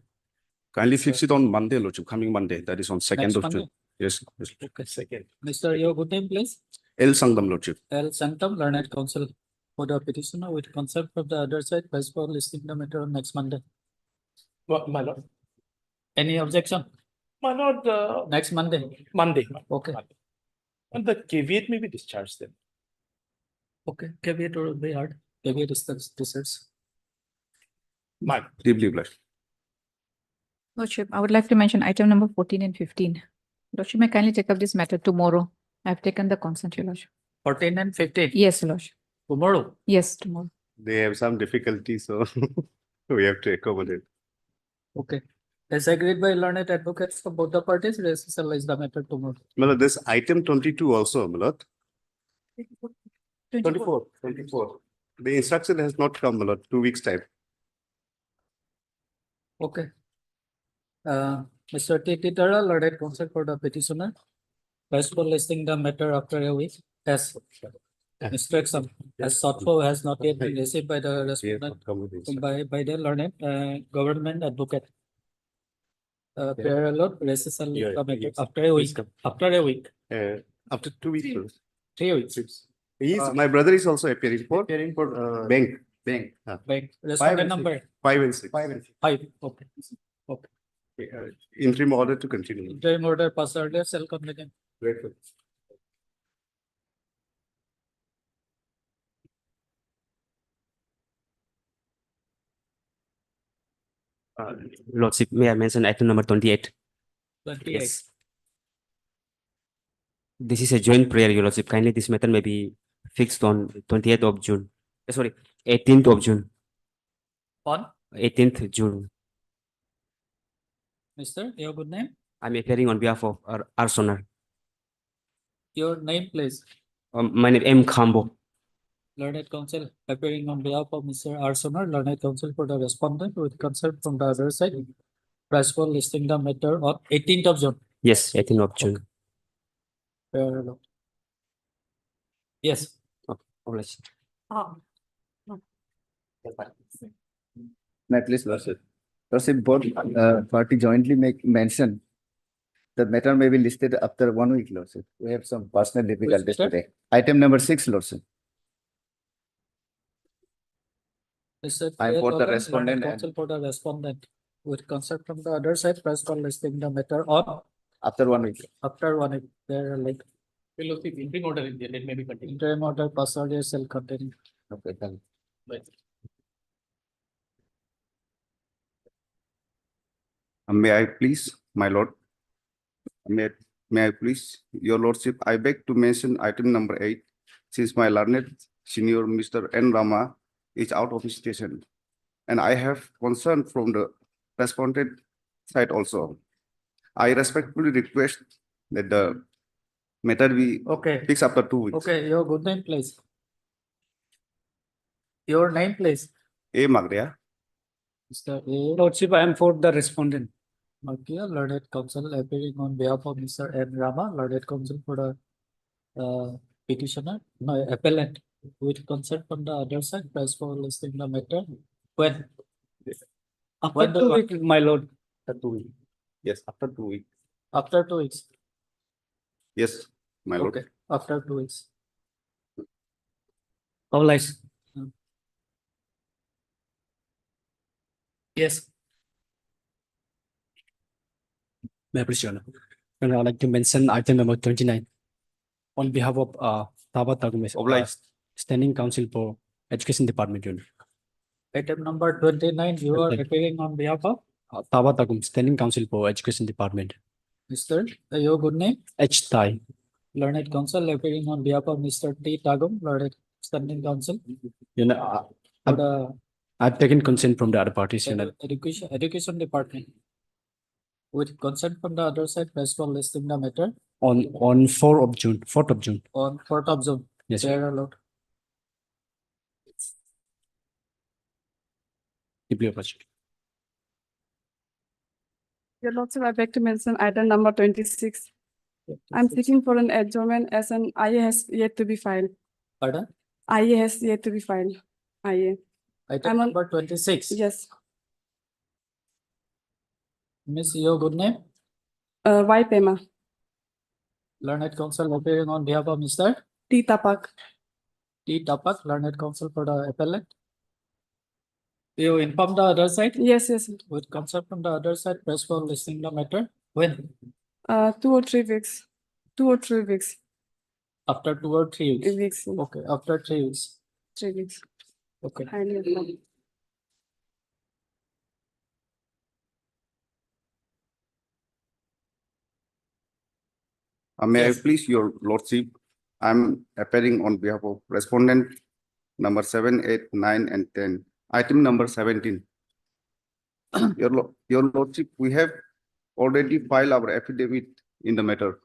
Kindly fix it on Monday, Lordship, coming Monday, that is on 2nd Next of Monday? June. Yes, yes. okay. Second. Mr. Your good name, please. L. Sangam, Lordship. L. Sanctum, learned counsel for the petitioner, with consent from the other side, press for listing the matter on next Monday. My lord, Any objection? my lord, Next Monday, Monday. okay, And the caveat may be discharged then. okay, caveat will be hard, caveat is the decisions. My Deeply obliged. Lordship, I would like to mention item number 14 and 15. Lordship, may I kindly take up this matter tomorrow? I've taken the consent, Your Lordship. 14 and 15, Yes, Lordship. tomorrow, Yes, tomorrow. They have some difficulty, so we have to accommodate. okay. As agreed by learned advocates for both the parties, resolution the matter tomorrow. Well, this item 22 also, my lord. 24. 24. The instruction has not come, my lord, 2 weeks' time. Okay. Mr. T. Titara, learned counsel for the petitioner, press for listing the matter after a week, as instruction, as sought for has not yet been received by the respondent, by the learned, government advocate. Fair load, resolution the matter after a week, After 2 weeks. sir. 3 weeks. My brother is also appearing for bank. Bank, respondent number 5 and 6. 5, okay. Interim order to continue. Interim order passed earlier, shall come again. Grateful. Lordship, may I mention item number 28? 28. Yes. This is a joint prayer, Your Lordship. Kindly, this matter may be fixed on 28th of June. Sorry, 18th of June. On, 18th June. Mr. Your good name, I'm appearing on behalf of our Sonar. your name, please. My name M. Khambo. Learned counsel appearing on behalf of Mr. R. Sonar, learned counsel for the respondent with consent from the other side. Press for listing the matter on 18th of June. Yes, 18th of June. Parallel. Yes. Obliged. May I please, Lordship? Lordship, both party jointly make mention. The matter may be listed after 1 week, Lordship. We have some personal difficulties matter? today. Item number 6, Lordship. Mr. I K. for the Logan, respondent learned counsel for the respondent with consent from the other side. Press for listing the matter on After 1 week. after 1 week. There are like Will of the interim order is there, it may be continued. interim order password shall continue. Okay, done. May I please, my lord? May I please, your lordship, I beg to mention item number 8, since my learned senior Mr. N. Rama is out of his station. And I have concern from the respondent side also. I respectfully request that the matter be Okay. fixed after 2 weeks. Okay, your good name, please. Your name, please. A. Magria. Mr. A. Lordship, I am for the respondent. Makia, learned counsel appearing on behalf of Mr. N. Rama, learned counsel for the petitioner, no, appellant with consent from the other side. Press for listing the matter. When? After When the 2 weeks, my lord. After 2 weeks. Yes, after 2 weeks. After 2 weeks. Yes, my lord. Okay, after 2 weeks. Obliged. Yes. May I please, Your Honor? And I'd like to mention item number 29 on behalf of Taba Tagumes, Obliged. Standing Council for Education Department, Your Honor. Item number 29, you are Okay. appearing on behalf of Taba Tagum, Standing Council for Education Department. Mr. Your good name, H. Tai. learned counsel appearing on behalf of Mr. T. Tagum, learned standing counsel You know, for the I've taken consent from the other parties, you know. education department. With consent from the other side, press for listing the matter On 4th of June, 4th of June. on 4th of June. Yes, sir. Chair allowed. Deeply appreciated. Your Lordship, I beg to mention item number 26. I'm seeking for an adjournment as an IA has yet to be filed. Pardon? IA has yet to be filed. IA. Item I'm on- number 26. Yes. Miss, your good name, Y. Pema. learned counsel appearing on behalf of Mr. T. Tapak. T. Tapak, learned counsel for the appellant. You inform the other side Yes, yes. with consent from the other side, press for listing the matter. When? 2 or 3 weeks. 2 or 3 weeks. After 2 or 3 weeks. Weeks. Okay, after 3 weeks. 3 weeks. Okay. Highly applaud. May I Yes. please, your lordship, I'm appearing on behalf of respondent number 7, 8, 9, and 10. Item number 17. Your lordship, we have already filed our affidavit in the matter.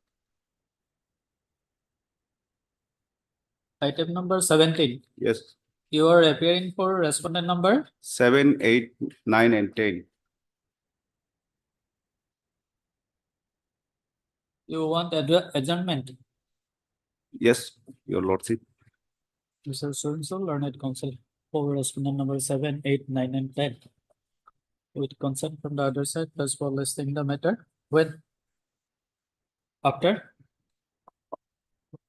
Item number 17. Yes, You are appearing for respondent number 7, 8, 9, and 10. you want adjournment. Yes, your lordship. Mr. So learned counsel for respondent number 7, 8, 9, and 10. With consent from the other side, plus for listing the matter. When? After?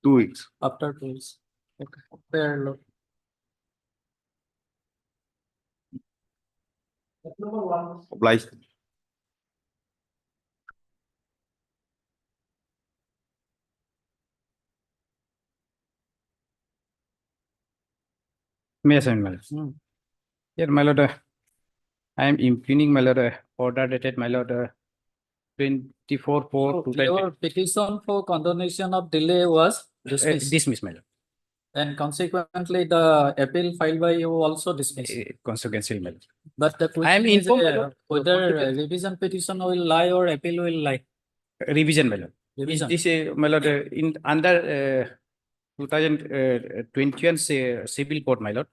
2 weeks. After 2 weeks. Okay. Fair look. Obliged. May I sign, my lord? Here, my lord, I am impugning, my lord, order dated, my lord, 24/4. Your petition for condonation of delay was dismissed. Dismissed, my lord. And consequently, the appeal filed by you also dismissed. Consequential, my lord. But the I am question is informed, my lord. whether revision petition will lie or appeal will lie. Revision, my lord. Revision. This, my lord, in under 2021 civil court, my lord.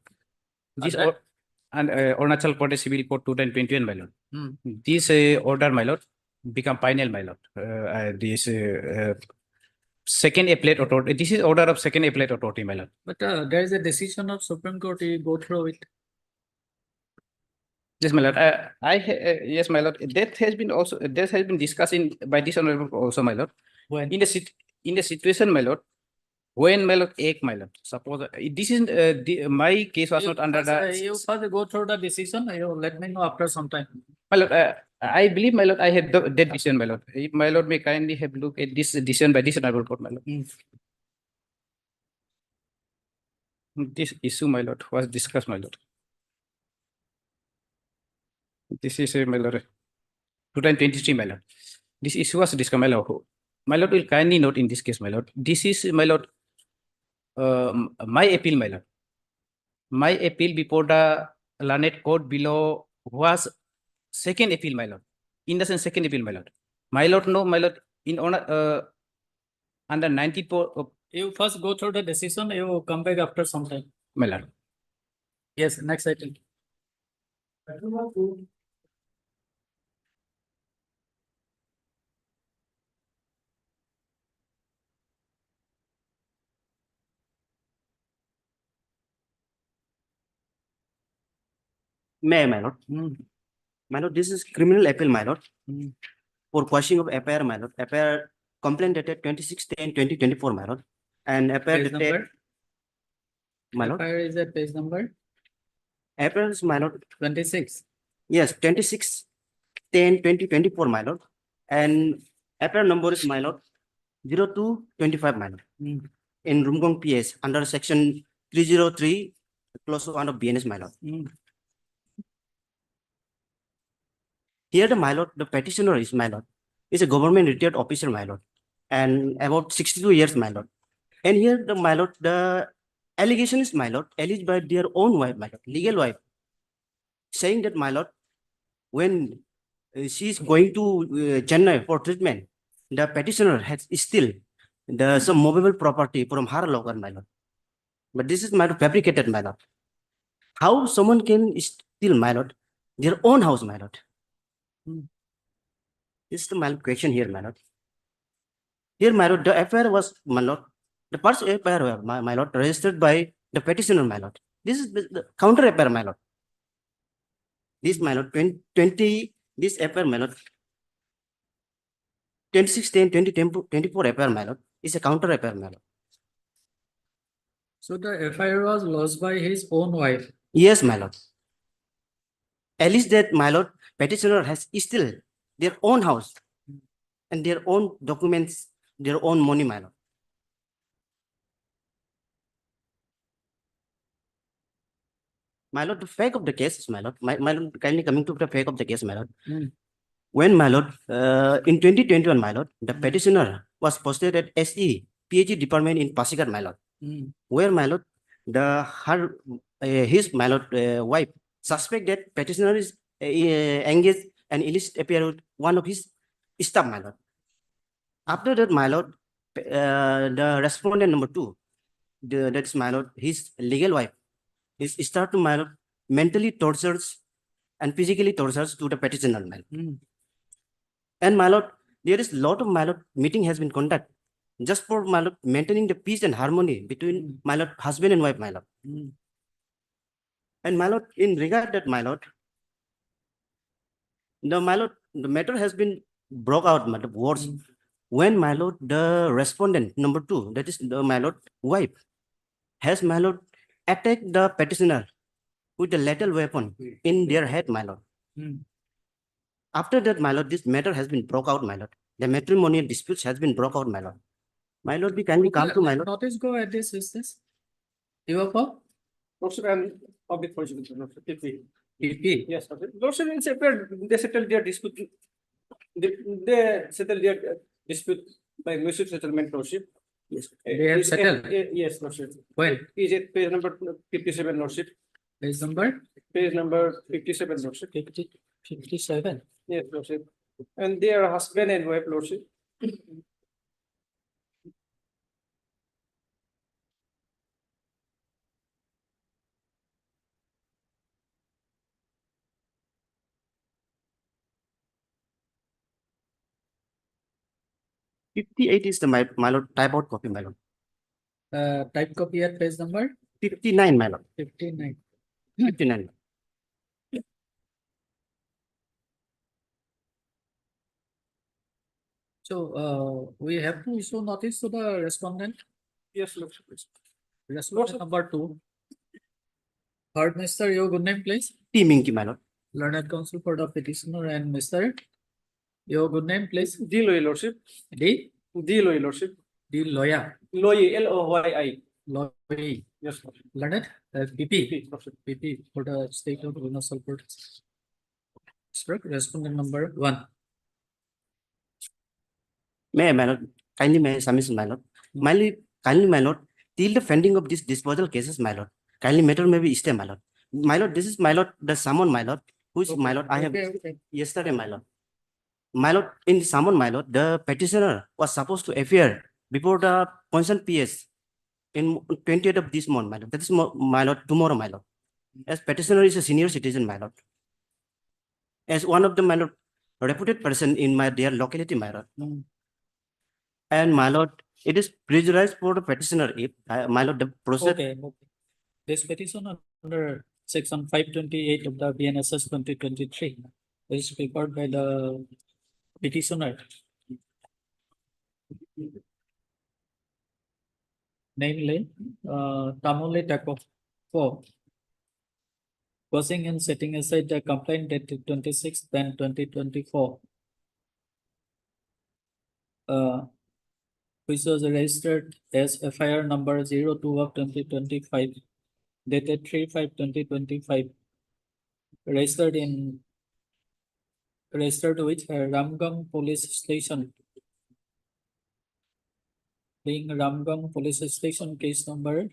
This Under? and Arunachal Pradesh Civil Court 2021, my lord. Hmm. This order, my lord, become final, my lord. This second appellate authority. This is order of second appellate authority, my lord. But there is a decision of Supreme Court, you go through it. Yes, my lord. Yes, my lord. That has been also discussed in by this honorable also, my lord. When? In the situation, my lord. When, my lord, my lord. Suppose this is my case was not under the. You first go through the decision, you let me know after some time. My lord, I believe, my lord, I have that decision, my lord. If my lord may kindly have look at this decision by this honorable court, my lord. This issue, my lord, was discussed, my lord. This is my lord, 2023, my lord. This issue was discussed, my lord. My lord will kindly note in this case, my lord. This is, my lord, my appeal, my lord. My appeal before the learned court below was second appeal, my lord. In the sense, second appeal, my lord. My lord, no, my lord, in honor, under 94. You first go through the decision, you come back after some time. My lord. Yes, next item. May I, my lord? My lord, this is criminal appeal, my lord. For quashing of FIR, my lord. FIR complaint dated 26/10/2024, my lord. And FIR Page dated. number? My lord. FIR is at page number FIR is, my lord. 26. Yes, 26/10/2024, my lord. And FIR number is, my lord, 0225, my lord. In Rumgong PS under section 303, clause 1 of BNS, my lord. Here, the my lord, the petitioner is, my lord, is a government retired officer, my lord, and about 62 years, my lord. And here, the my lord, the allegation is, my lord, alleged by their own wife, my lord, legal wife, saying that, my lord, when she is going to Chennai for treatment, the petitioner has still some movable property from her locker, my lord. But this is, my lord, fabricated, my lord. How someone can steal, my lord, their own house, my lord? This is the my lord question here, my lord. Here, my lord, the FIR was, my lord, the first FIR, my lord, registered by the petitioner, my lord. This is the counter FIR, my lord. This, my lord, 20, this FIR, my lord, 26/10/2024 FIR, my lord, is a counter FIR, my lord. So the FIR was lodged by his own wife. Yes, my lord. At least that, my lord, petitioner has still their own house and their own documents, their own money, my lord. My lord, the fact of the case is, my lord, my lord, kindly coming to the fact of the case, my lord. When, my lord, in 2021, my lord, the petitioner was posted at SE, PhD department in Pasighat, my lord, where, my lord, his, my lord, wife suspect that petitioner is engaged and illicit affair with one of his staff, my lord. After that, my lord, the respondent number 2, that's, my lord, his legal wife, is start to, my lord, mentally tortures and physically tortures to the petitioner, my lord. And, my lord, there is lot of, my lord, meeting has been conducted just for, my lord, maintaining the peace and harmony between, my lord, husband and wife, my lord. And, my lord, in regard that, my lord, my lord, the matter has been broke out, my lord, words. When, my lord, the respondent number 2, that is the, my lord, wife, has, my lord, attacked the petitioner with a lethal weapon in their head, my lord. After that, my lord, this matter has been broke out, my lord. The matrimonial disputes has been broke out, my lord. My lord, we kindly come to, my lord. Notice go at this, is this? You are for? Public prosecutor, PP. PP? Yes, sir. Lordship, it's appeared, they settled their dispute They settled their dispute by mutual settlement, Lordship. Yes. They have settled? Yes, Lordship. When? Is it page number 57, Lordship? Page number Page number 57, Lordship. 57. Yes, Lordship. And they are husband and wife, Lordship. Fifty-eight is the my lord type out copy, my lord. Type copy at page number 59, my lord. 59. 59. So, we have to issue notice to the respondent. Yes, Lordship. Respondent number 2. Third, Mr. Your good name, please. T. Minky, my lord. Learned counsel for the petitioner and Mr. Your good name, please. D. Loy, Lordship. D. D. Loy, Lordship. D. Loya. Loy, L-O-Y-I. Loy. Yes, Lordship. Learned PP. P, Lordship. PP for the state of Arunachal Pradesh. Struck respondent number 1. May I, my lord, kindly may I submission, my lord. Kindly, my lord, till the pending of these disposal cases, my lord, kindly matter may be stay, my lord. My lord, this is my lord, the summon, my lord, which my lord, I have yesterday, my lord. My lord, in the summon, my lord, the petitioner was supposed to appear before the concerned PS in 28th of this month, my lord. That is my lord, tomorrow, my lord. As petitioner is a senior citizen, my lord. As one of the my lord, reputed person in my dear locality, my lord. And my lord, it is pressurized for the petitioner if my lord, the process. Okay. This petition under section 528 of the BNSS 2023 is prepared by the petitioner. Namely, Tamole Tako 4. Causing and setting aside the complaint dated 26/10/2024. Which was registered as FIR number 02 of 2025, dated 3/5/2025, registered with Ramgang Police Station, being Ramgang Police Station case number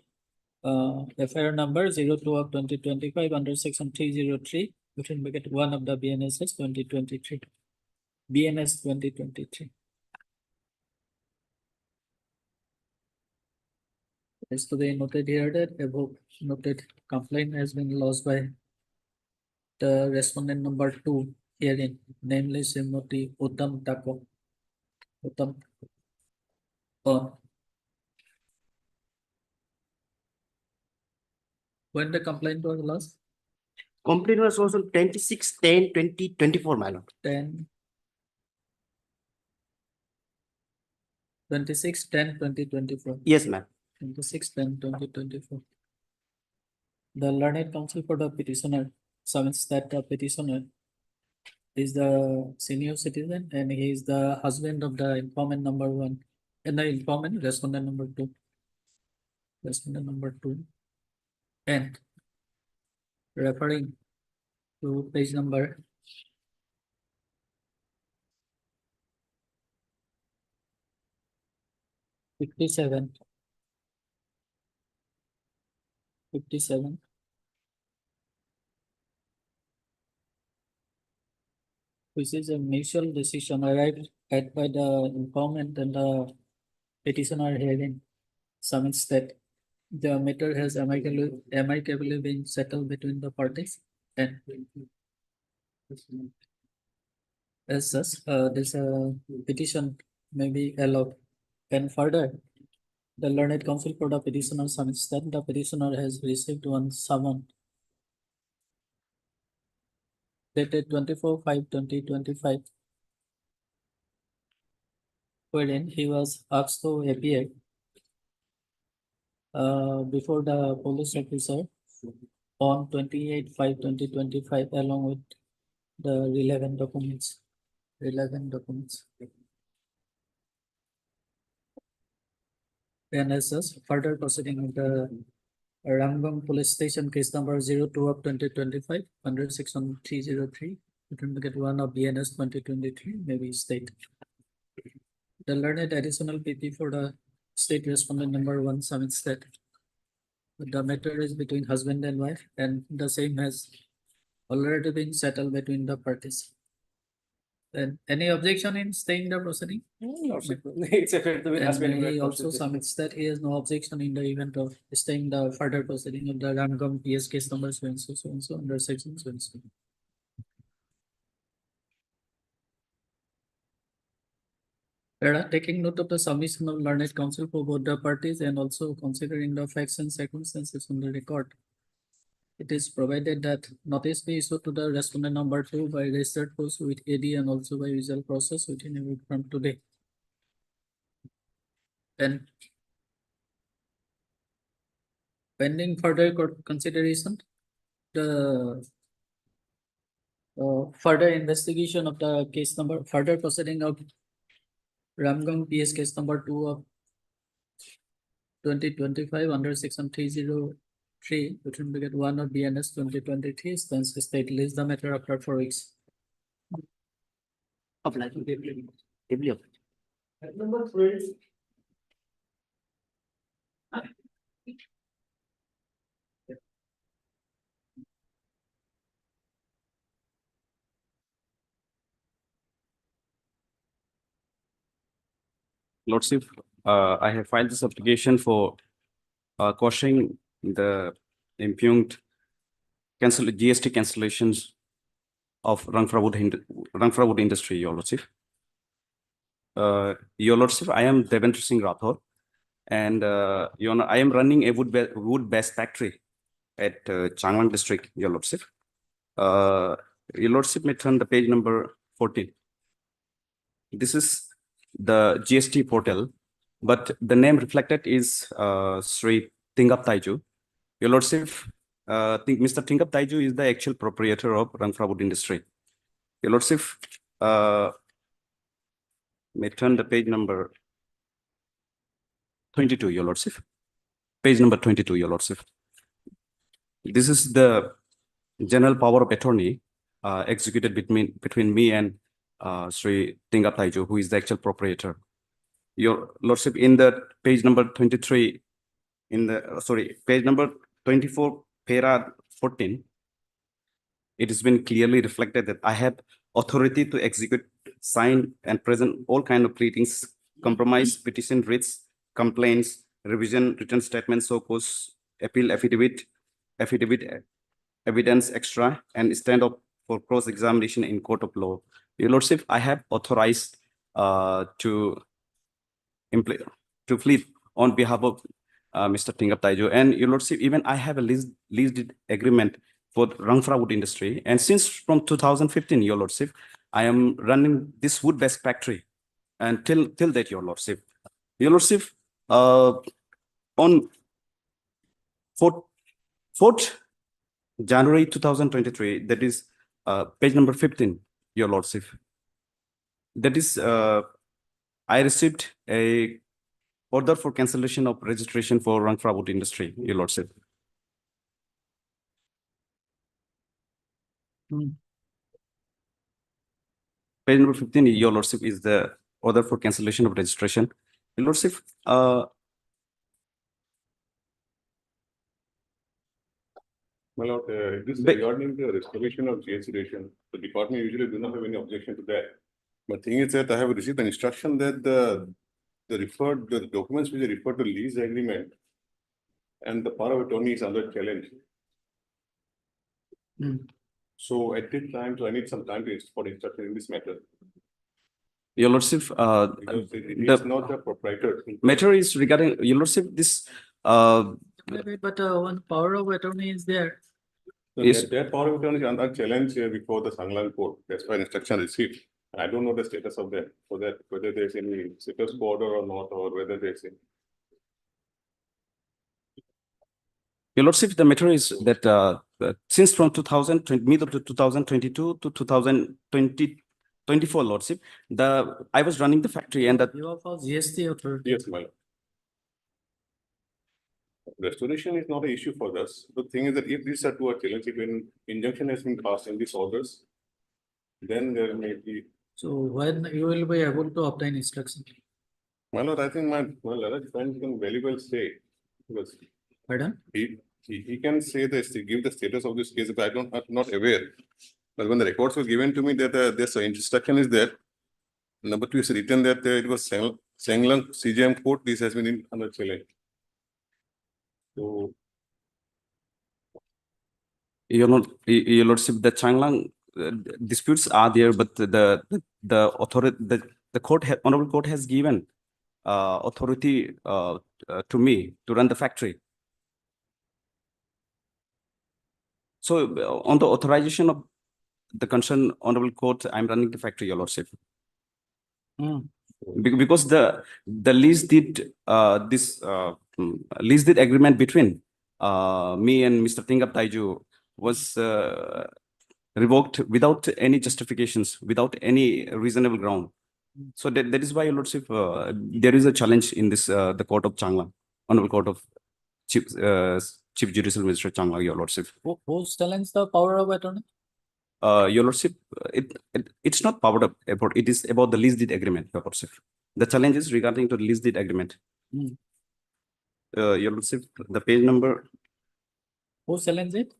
FIR number 02 of 2025 under section 303 between bracket 1 of the BNSS 2023, BNS 2023. Is to be noted here that above noted complaint has been lodged by the respondent number 2 herein, namely Srimati Uttam Tako. Uttam. When the complaint was lodged? Complaint was also 26/10/2024, my lord. 26/10/2024. Yes, ma'am. 26/10/2024. The learned counsel for the petitioner submits that the petitioner is the senior citizen and he is the husband of the informant number 1 and the informant respondent number 2. Respondent number 2. And referring to page number 57. 57. Which is a mutual decision arrived at by the informant and the petitioner hearing submits that the matter has amicably been settled between the parties and as such, this petition may be allowed. And further, the learned counsel for the petitioner submits that the petitioner has received one summon dated 24/5/2025, wherein he was asked to appear before the police officer on 28/5/2025 along with the relevant documents. And as such, further proceeding with the Ramgang Police Station case number 02 of 2025 under section 303 between bracket 1 of BNS 2023 may be stated. The learned additional PP for the state respondent number 1 submits that the matter is between husband and wife and the same has already been settled between the parties. Then any objection in staying the proceeding? It's effective as And many. he also submits that he has no objection in the event of staying the further proceeding of the Ramgam PS case number so and so under section so and so. Taking note of the submission of learned counsel for both the parties and also considering the facts and circumstances on the record. It is provided that notice be issued to the respondent number 2 by registered post with AD and also by visual process within a week from today. Then pending further court consideration, the further investigation of the case number, further proceeding of Ramgam PS case number 2 of 2025 under section 303 between bracket 1 of BNS 2023 stands state list the matter after 4 weeks. Number 3. Lordship, I have filed this application for quashing the impugned GST cancellations of Rangfra Wood Industry, Your Lordship. Your Lordship, I am Devendra Singh Rathore, and Your Honor, I am running a wood-based factory at Changlang district, Your Lordship. Your Lordship may turn the page number 14. This is the GST portal, but the name reflected is Sri Tingap Taiju. Your Lordship, Mr. Tingap Taiju is the actual proprietor of Rangfra Wood Industry. Your Lordship, may turn the page number 22, Your Lordship. Page number 22, Your Lordship. This is the general power of attorney executed between me and Sri Tingap Taiju, who is the actual proprietor. Your Lordship, in the page number 23, page number 24, para 14, it has been clearly reflected that I have authority to execute, sign, and present all kind of pleadings, compromise, petition, writs, complaints, revision, written statements, so cause, appeal, affidavit, evidence extra, and stand up for cross-examination in court of law. Your Lordship, I have authorized to plead on behalf of Mr. Tingap Taiju. And Your Lordship, even I have a lease agreement for Rangfra Wood Industry. And since from 2015, Your Lordship, I am running this wood-based factory. And till that, Your Lordship. Your Lordship, on 4th January 2023, that is page number 15, Your Lordship. That is, I received a order for cancellation of registration for Rangfra Wood Industry, Your Lordship. Page number 15, Your Lordship, is the order for cancellation of registration. Your Lordship, My lord, this is regarding the restoration of GST ratio. The department usually do not have any objection to that. But thing is that I have received an instruction that the documents which are referred to lease agreement and the power of attorney is under challenge. So at this time, so I need some time for instruction in this matter. Your Lordship, Because it is not the proprietor. matter is regarding, Your Lordship, this But one power of attorney is there. So Yes. that power of attorney is under challenge before the Sanglang court. That's why instruction received. I don't know the status of that, so that whether there's any status quo order or not, or whether there's any. Your Lordship, the matter is that since from 2020, mid of 2022 to 2024, Lordship, I was running the factory and that You are for GST authority. Yes, my lord. Restoration is not an issue for us. The thing is that if these are two are challenged, when injunction has been passed in these orders, then there may be. So when you will be able to obtain instruction? My lord, I think my learned friend can very well say, because Pardon? he can say this, give the status of this case, but I'm not aware. But when the records were given to me that this instruction is there. Number 2 is written that it was Sanglang CJM court, this has been under challenge. So Your Lordship, the Changlang disputes are there, but the authority, the court, honorable court has given authority to me to run the factory. So on the authorization of the concerned honorable court, I'm running the factory, Your Lordship. Because the lease deed lease deed agreement between me and Mr. Tingap Taiju was revoked without any justifications, without any reasonable ground. So that is why, Your Lordship, there is a challenge in this the court of Changlang, honorable court of Chief Judicial Magistrate Changlang, Your Lordship. Who challenged the power of attorney? Your Lordship, it's not powered up about, it is about the lease deed agreement, Your Lordship. The challenge is regarding to the lease deed agreement. Your Lordship, the page number. Who challenged it?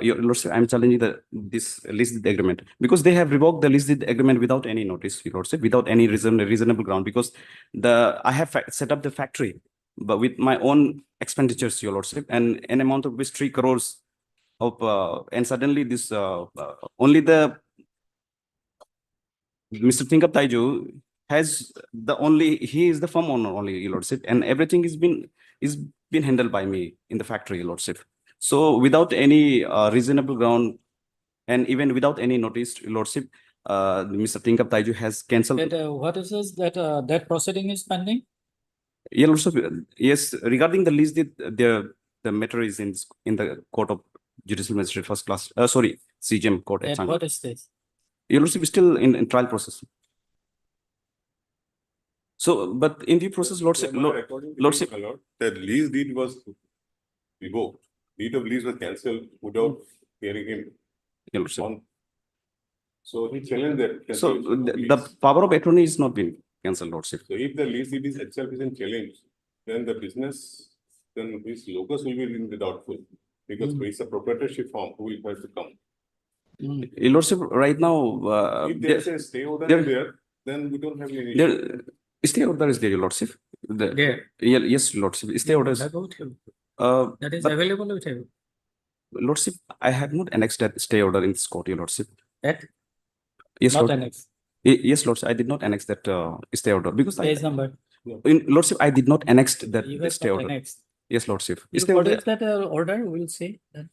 Your Lordship, I'm challenging this lease deed agreement because they have revoked the lease deed agreement without any notice, Your Lordship, without any reasonable ground, because I have set up the factory, but with my own expenditures, Your Lordship, and an amount of which 3 crores of, and suddenly this only the Mr. Tingap Taiju has he is the firm owner only, Your Lordship, and everything is been handled by me in the factory, Your Lordship. So without any reasonable ground and even without any notice, Your Lordship, Mr. Tingap Taiju has cancelled. What is this that proceeding is pending? Your Lordship, yes, regarding the lease deed, the matter is in the court of Judicial Magistrate First Class, CJM court. And what is this? Your Lordship is still in trial process. So, but in the process, Lordship, the lease deed was revoked. Deed of lease was cancelled without hearing him. Your Lordship. So he challenged that. So the power of attorney is not been cancelled, Lordship. So if the lease deed itself is in challenge, then the business, then his locus will be in the doubtful, because it's a proprietorship form who will have to come. Your Lordship, right now, If there is a stay order there, then we don't have any issue. Stay order is there, Your Lordship. There. Yes, Lordship. Stay order is. That is available with you. Lordship, I have not annexed that stay order in this court, Your Lordship. Yes, Not Lord. annexed. Yes, Lordship, I did not annex that stay order because Page number. in Lordship, I did not annex that You have stay not order. annexed. Yes, Lordship. You Stay order. produce that order, we'll see. Then.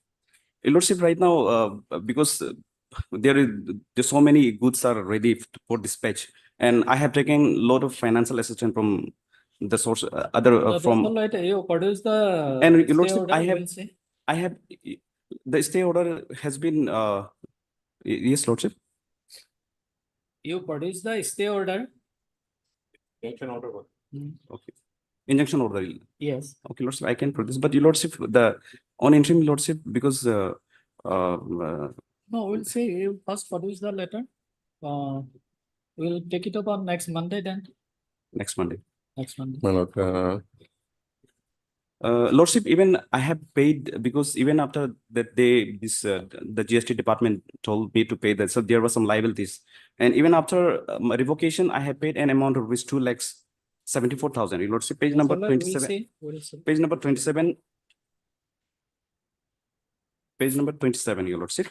Lordship, right now, because there's so many goods are ready for dispatch, and I have taken a lot of financial assistance from the source, from. Right, you produce the And stay Lordship, order, we'll see. I have the stay order has been. Yes, Lordship. You produce the stay order. Injunction order. Okay. Injunction order. Yes. Okay, Lordship, I can produce, but Your Lordship, on interim, Lordship, because No, we'll see. You first produce the letter. We'll take it up on next Monday then. next Monday. Next Monday. Lordship, even I have paid, because even after that day, the GST department told me to pay that, so there were some liabilities, and even after revocation, I have paid an amount of which 2,74,000. Your Lordship, page number 27. We'll see. Page number 27. Page number 27, Your Lordship.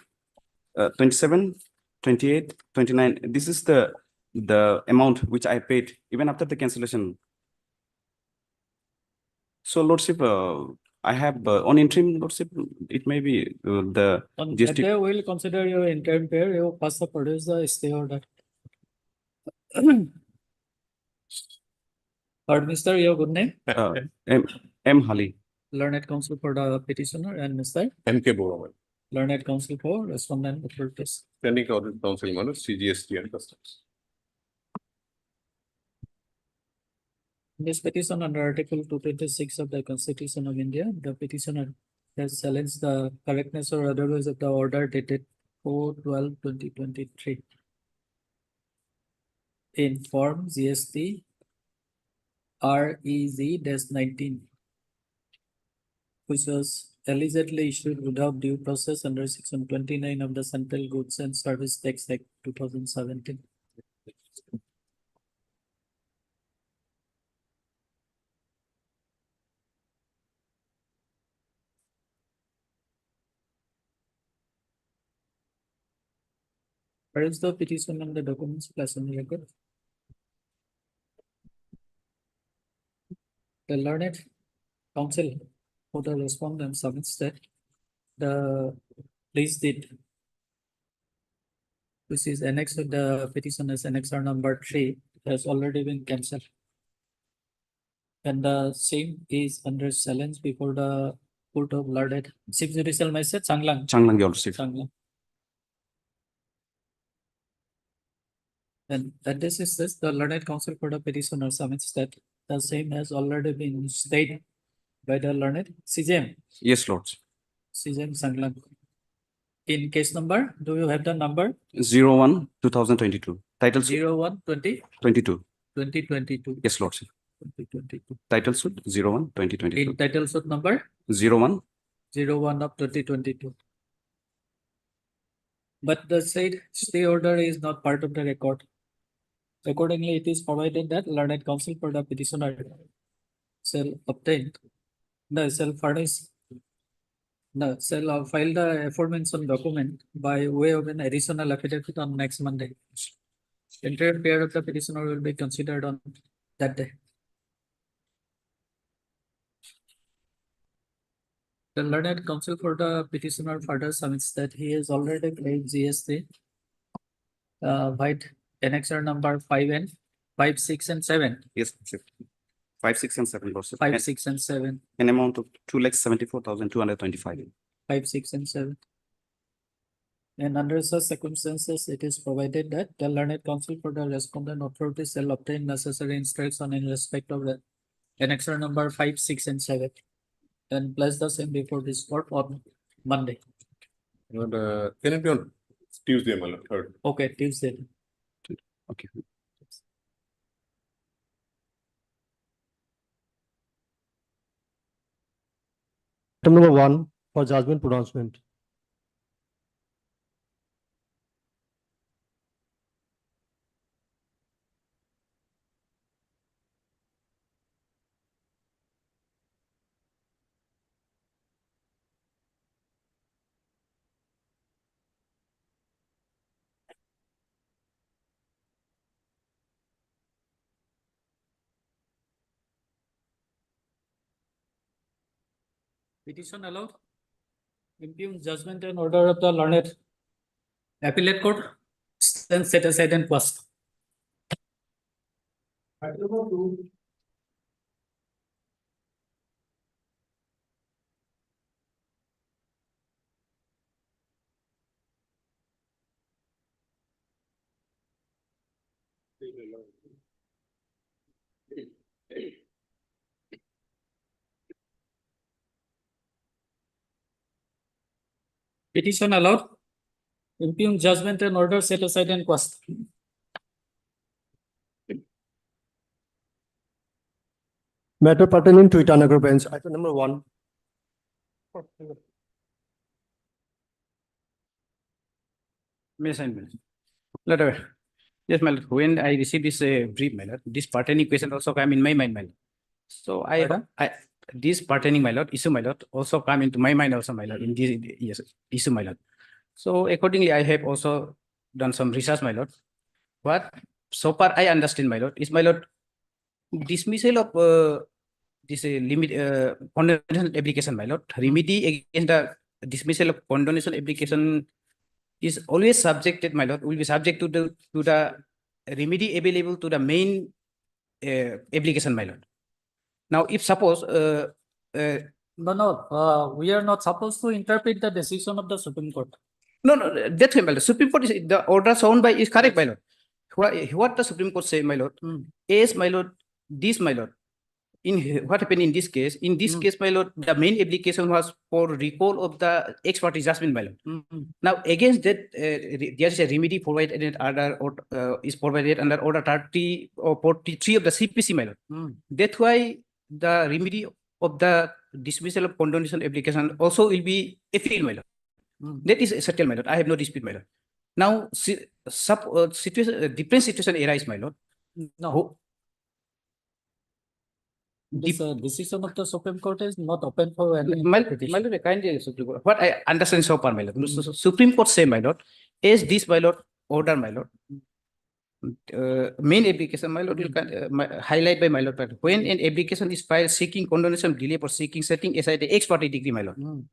27, 28, 29. This is the amount which I paid even after the cancellation. So, Lordship, I have on interim, Lordship, it may be the On that GST. day, we'll consider your interim pay. You first produce the stay order. Third, Mr. Your good name? M. Hali. Learned counsel for the petitioner, and Mr. M.K. Boraman. Learned counsel for respondent authorities. Pending audit council manner, CGST and customs. This petition under Article 226 of the Constitution of India, the petitioner has challenged the correctness or otherwise of the order dated 4/12/2023 in Form GST REZ-19, which was allegedly issued without due process under Section 29 of the Central Goods and Service Tax Act 2017. Where is the petition and the documents placed on the record? The learned counsel for the respondent submits that the police did, which is annexed to the petition as annexure number 3, has already been cancelled. And the same is under challenge before the Court of Learned Chief Judicial Magistrate Changlang. Changlang, Your Lordship. Changlang. And this is this, the learned counsel for the petitioner submits that the same has already been stated by the learned CJM. Yes, Lord. CJM Changlang. In case number, do you have the number? 01/2022. Title suit 01/20 22. 2022. Yes, Lord. 2022. Title suit 01/2022. In title suit number 01. 01 of 2022. But the said stay order is not part of the record. Accordingly, it is provided that learned counsel for the petitioner shall obtain, shall furnish, shall file the aforementioned document by way of an additional affidavit on next Monday. The entire period of the petitioner will be considered on that day. The learned counsel for the petitioner further submits that he has already paid GST by annexure number 5, 6, and 7. Yes, Lordship. 5, 6, and 7, Lordship. 5, 6, and 7. An amount of 2,74,225. 5, 6, and 7. And under such circumstances, it is provided that the learned counsel for the respondent authority shall obtain necessary instruction in respect of the annexure number 5, 6, and 7. And place the same before this court on Monday. Can it be on Tuesday, my lord, 3rd? Okay, Tuesday. Okay. Item number 1 for judgment pronouncement. Petition allowed. Impugn judgment and order of the learned appellate court stands set aside and passed. Petition allowed. Impugn judgment and order set aside and quashed. Matter pertaining to Itanagar bench. Item number 1. May I sign, my lord? Letter. Yes, my lord. When I received this brief, my lord, this pertaining question also came in my mind, my lord. So this pertaining, my lord, issue, my lord, also come into my mind also, my lord, in this yes, issue, my lord. So accordingly, I have also done some research, my lord. What so far I understand, my lord, is, my lord, dismissal of this condonation application, my lord, remedy against the dismissal of condonation application is always subjected, my lord, will be subject to the remedy available to the main application, my lord. Now, if suppose we are not supposed to interpret the decision of the Supreme Court. No, that's why, my lord. Supreme Court is the order shown by is correct, my lord. What the Supreme Court say, my lord, is, my lord, this, my lord, what happened in this case? In this case, my lord, the main application was for recall of the ex parte judgment, my lord. Now, against that, there is a remedy provided under or is provided under order 30 or 43 of the CPC, my lord. That's why the remedy of the dismissal of condonation application also will be appeal, my lord. That is settled, my lord. I have no dispute, my lord. Now, different situation arise, my lord. No. This decision of the Supreme Court is not open for any petition. My lord, kindly, Supreme Court. What I understand so far, my lord. Supreme Court say, my lord, is this, my lord, order, my lord. Main application, my lord, will highlight by my lord. When an application is filed seeking condonation delay for seeking setting aside the ex parte degree, my lord.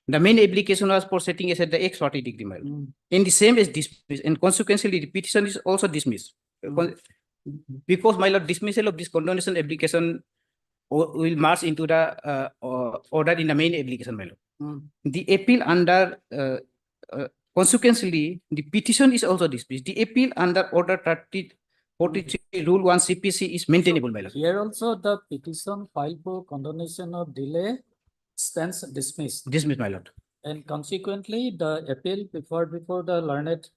The main application was for setting aside the ex parte degree, my lord. In the same as dismissed, and consequently, the petition is also dismissed. Because, my lord, dismissal of this condonation application will march into the order in the main application, my lord. The appeal under consequently, the petition is also dismissed. The appeal under order 43 rule 1 CPC is maintainable, my lord. Here also the petition filed for condonation of delay stands dismissed. Dismissed, my lord. And consequently, the appeal before the learned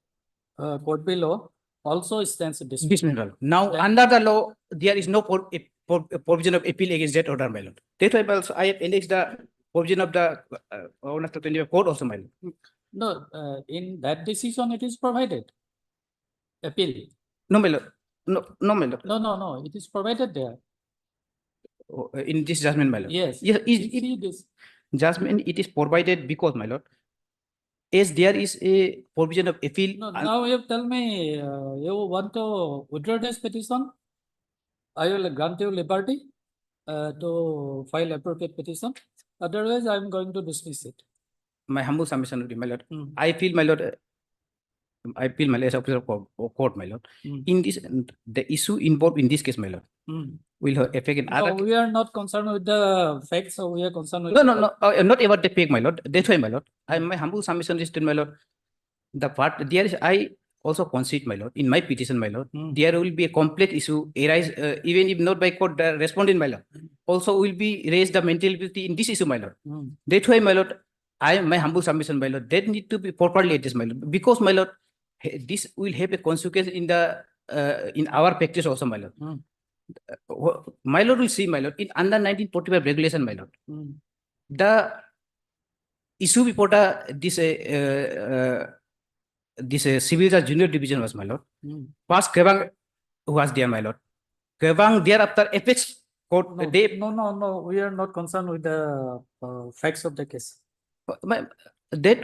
court below also stands dismissed. Dismissed, my lord. Now, under the law, there is no provision of appeal against that order, my lord. That's why also I have indexed the provision of the 25 court also, my lord. No, in that decision it is provided. Appeal. No, my lord. No, my lord. No. It is provided there. In this judgment, my lord. Yes. Yes. See this. Judgment, it is provided because, my lord, as there is a provision of appeal. No, now you tell me, you want to withdraw this petition? I will grant you liberty to file appropriate petition. Otherwise, I am going to dismiss it. My humble submission, my lord. I feel, my lord, as officer of court, my lord. In this, the issue involved in this case, my lord, will have effect in other. No, we are not concerned with the facts, so we are concerned with. No, not about the fact, my lord. That's why, my lord. My humble submission is to, my lord, the part there is, I also concede, my lord, in my petition, my lord, there will be a complete issue arise, even if not by court, the respondent, my lord, also will be raised the mental ability in this issue, my lord. That's why, my lord, my humble submission, my lord, that need to be properly addressed, my lord, because, my lord, this will have a consequence in the in our practice also, my lord. My lord will see, my lord, in under 1945 regulation, my lord, the issue before this civil judge junior division was, my lord. Past Kevang was there, my lord. Kevang thereafter apex court. No, we are not concerned with the facts of the case. That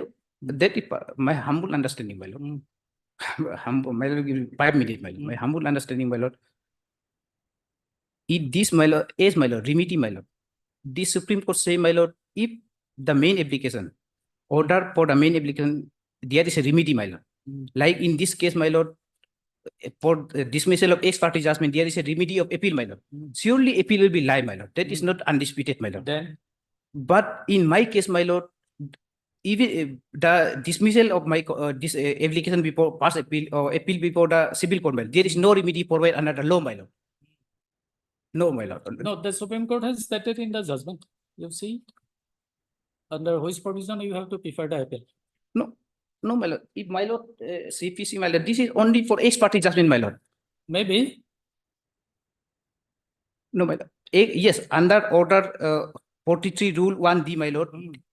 is my humble understanding, my lord. My lord, give me 5 minutes, my lord. My humble understanding, my lord. If this, my lord, is, my lord, remedy, my lord. This Supreme Court say, my lord, if the main application, order for the main application, there is a remedy, my lord. Like in this case, my lord, for dismissal of ex parte judgment, there is a remedy of appeal, my lord. Surely appeal will be live, my lord. That is not undisputed, my lord. Then, but in my case, my lord, even the dismissal of my this application before past appeal or appeal before the civil court, my lord, there is no remedy provided under the law, my lord. No, my lord. No, the Supreme Court has stated in the judgment. You see, under which provision you have to prefer the appeal. No, my lord. If my lord, CPC, my lord, this is only for ex parte judgment, my lord. Maybe. No, my lord. Yes, under order 43 rule 1D, my lord.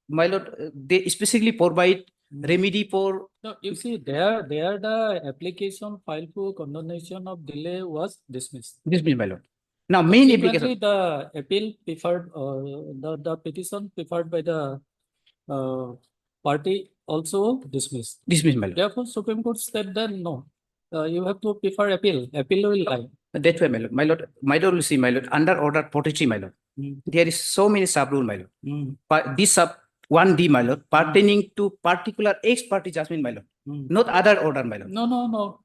My lord, they specifically provide remedy for. No, you see, there the application filed for condonation of delay was dismissed. Dismissed, my lord. Now, main application. The appeal preferred, the petition preferred by the party also dismissed. Dismissed, my lord. Therefore, Supreme Court said that no, you have to prefer appeal. Appeal will lie. That's why, my lord. My lord will see, my lord, under order 43, my lord. There is so many sub rule, my lord. But this sub 1D, my lord, pertaining to particular ex parte judgment, my lord. Not other order, my lord. No.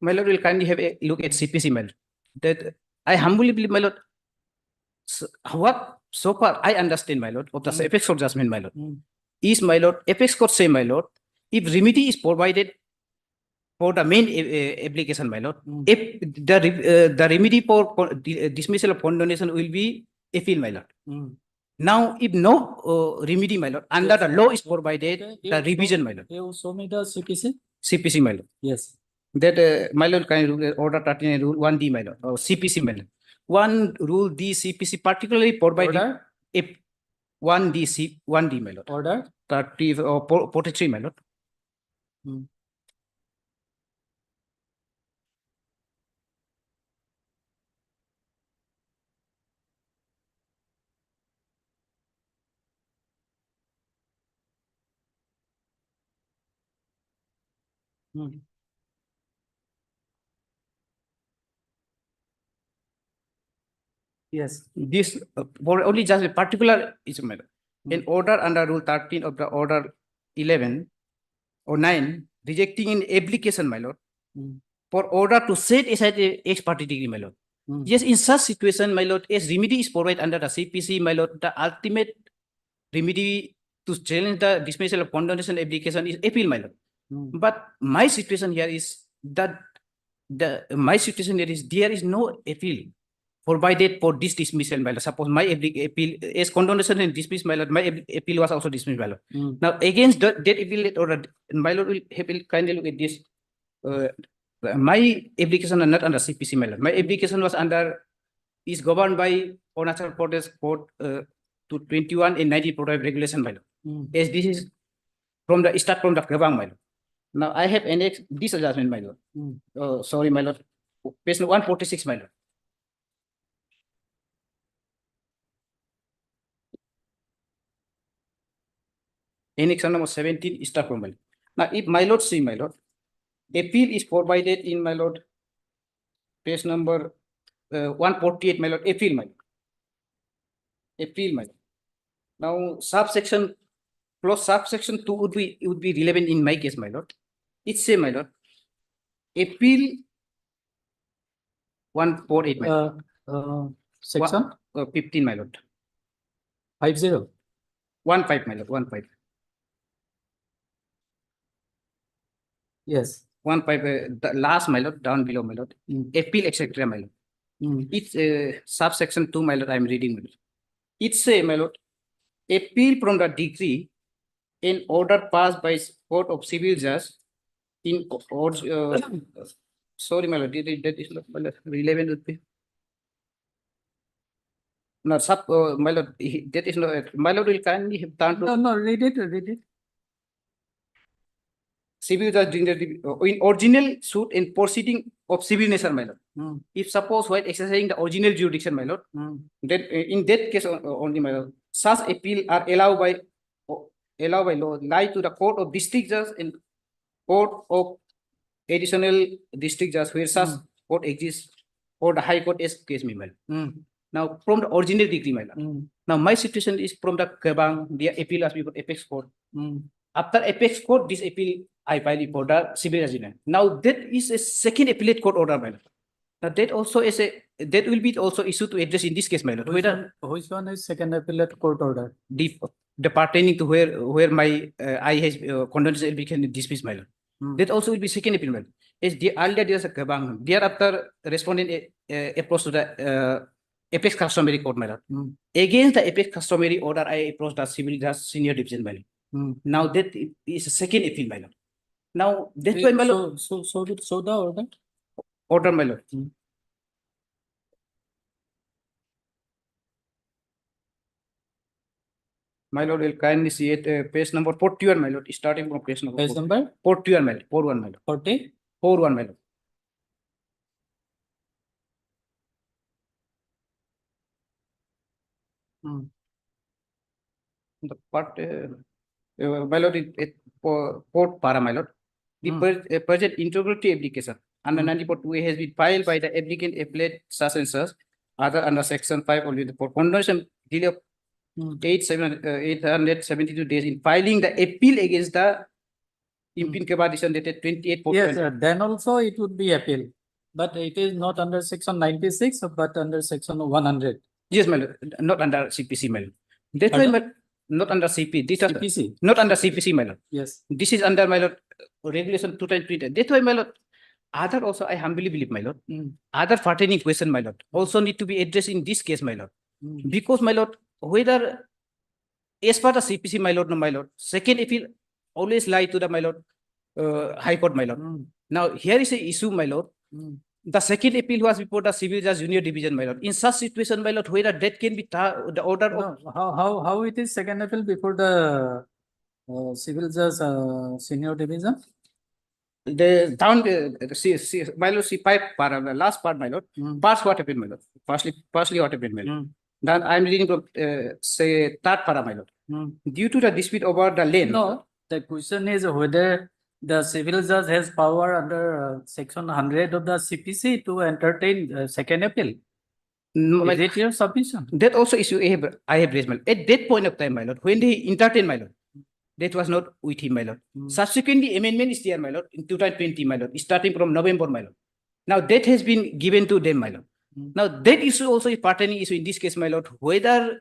My lord will kindly have a look at CPC, my lord. That I humbly believe, my lord, what so far I understand, my lord, of the apex court judgment, my lord, is, my lord, apex court say, my lord, if remedy is provided for the main application, my lord. If the remedy for dismissal of condonation will be appeal, my lord. Now, if no remedy, my lord, under the law is provided, the revision, my lord. You show me the CPC? CPC, my lord. Yes. That my lord, can rule order 39 rule 1D, my lord, or CPC, my lord. One rule D CPC particularly provided Order? if 1D, my lord. Order? 30 or 43, my lord. Yes. This for only just a particular issue, my lord. In order under rule 13 of the order 11 or 9, rejecting in application, my lord, for order to set aside a ex parte degree, my lord. Yes, in such situation, my lord, as remedy is provided under the CPC, my lord, the ultimate remedy to challenge the dismissal of condonation application is appeal, my lord. But my situation here is that my situation here is there is no appeal provided for this dismissal, my lord. Suppose my appeal as condonation and dismiss, my lord, my appeal was also dismissed, my lord. Now against that appeal or my lord will have kindly look at this. My application are not under CPC, my lord. My application was under is governed by Arunachal Pradesh Code 221 and 90 product regulation, my lord. As this is from the start from the Gabang, my lord. Now I have annexed this adjustment, my lord. Sorry, my lord. Page 146, my lord. Annexation number 17 start from my lord. Now, if my lord see, my lord, appeal is provided in my lord page number 148, my lord, appeal, my lord. Appeal, my lord. Now, subsection plus subsection 2 would be relevant in my case, my lord. It say, my lord, appeal 148, my lord. Section? 15, my lord. 50? 15, my lord, 15. Yes. 15, the last, my lord, down below, my lord. Appeal, etc., my lord. It's subsection 2, my lord, I am reading, my lord. It say, my lord, appeal from the decree in order passed by Court of Civil Justice in sorry, my lord, that is not, my lord, relevant would be. No, my lord, that is not, my lord will kindly have done to. No, read it. Civil judge in original suit in proceeding of civil nature, my lord. If suppose while exercising the original jurisdiction, my lord, then in that case only, my lord, such appeal are allowed by law lie to the court of district judge and court of additional district judge where such court exists or the high court as case may, my lord. Now from the original degree, my lord. Now my situation is from the Gabang, the appeal as before apex court. After apex court, this appeal I file for the civil judgment. Now that is a second appellate court order, my lord. Now that also is that will be also issued to address in this case, my lord. Which one is second appellate court order? The pertaining to where my I has condonation can dismiss, my lord. That also will be second appeal, my lord. As the earlier there's a Gabang. Thereafter respondent approach to the apex customary court, my lord. Against the apex customary order, I approach the civil judge senior division, my lord. Now that is a second appeal, my lord. Now that's why, my lord. So the order? Order, my lord. My lord will kindly see it page number 41, my lord, starting from page number 41, my lord. 41, my lord. 40? 41, my lord. The part, my lord, port para, my lord. The present integrity application under 94(2) has been filed by the applicant appellate such and such, other under section 5 only for condonation delay of 872 days in filing the appeal against the Impin Keba decision dated 28. Yes, then also it would be appeal. But it is not under section 96, but under section 100. Yes, my lord, not under CPC, my lord. That's why, not under CP. This CPC. Not under CPC, my lord. Yes. This is under, my lord, regulation 2020. That's why, my lord, other also I humbly believe, my lord, other pertaining question, my lord, also need to be addressed in this case, my lord. Because, my lord, whether as per the CPC, my lord, no, my lord, second appeal always lie to the, my lord, High Court, my lord. Now, here is a issue, my lord. The second appeal was before the Civil Judge Junior Division, my lord. In such situation, my lord, whether that can be the order of How it is second appeal before the civil judge senior division? the down my lord, see pipe para the last part, my lord. Parts what happened, my lord. Partially what happened, my lord. Then I'm reading from say third para, my lord. Due to the dispute over the length. No, the question is whether the civil judge has power under section 100 of the CPC to entertain second appeal. No, Is it your submission? That also issue I have raised, my lord. At that point of time, my lord, when they entertained, my lord, that was not with him, my lord. Subsequently, amendment is there, my lord, in 2020, my lord, starting from November, my lord. Now, that has been given to them, my lord. Now, that issue also is pertaining issue in this case, my lord, whether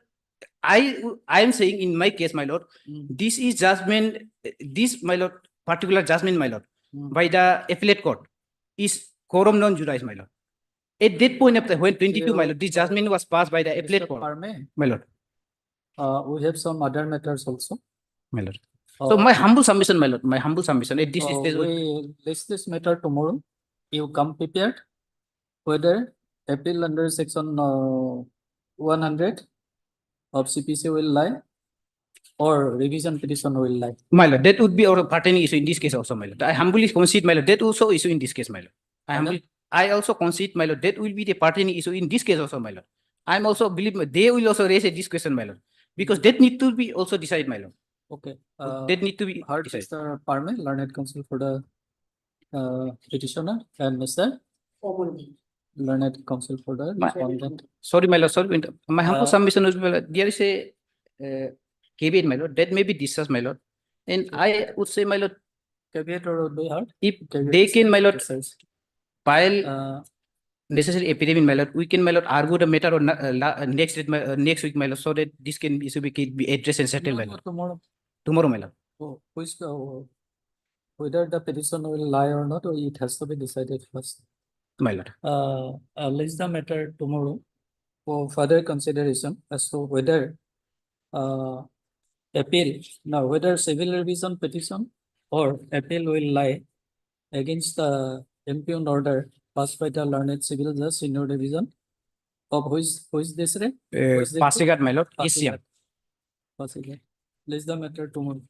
I am saying in my case, my lord, this is judgment, this, my lord, particular judgment, my lord, by the appellate court is quorum non juris, my lord. At that point of time, when 22, my lord, this judgment was passed by the appellate court, my lord. We have some other matters also. My lord. So my humble submission, my lord, my humble submission. At this stage, we list this matter tomorrow. You come prepared whether appeal under section 100 of CPC will lie or revision petition will lie. my lord, that would be our pertaining issue in this case also, my lord. I humbly concede, my lord, that also issue in this case, my lord. I also concede, my lord, that will be the pertaining issue in this case also, my lord. I'm also believe they will also raise this question, my lord, because that need to be also decided, my lord. Okay. That need to be heard decided. Mr. Parme, learned counsel for the petitioner, and Mr. Learned counsel for the respondent. Sorry, my lord, sorry. My humble Uh, submission is, my lord, there is a caveat, my lord, that may be discussed, my lord. And I would say, my lord, caveat or would be heard? if Caveat they is can, my lord, exercise. file necessary affidavit, my lord, we can, my lord, argue the matter on next week, my lord, so that this can issue be addressed and settled, my lord. Tomorrow. Tomorrow, my lord. Oh, whether the petition will lie or not, or it has to be decided first. My lord. List the matter tomorrow for further consideration as to whether appeal, now whether civil revision petition or appeal will lie against the impugned order passed by the learned civil judge senior division of who is this, right? Pasigat, my lord, Asiam. Pasigat. List the matter tomorrow.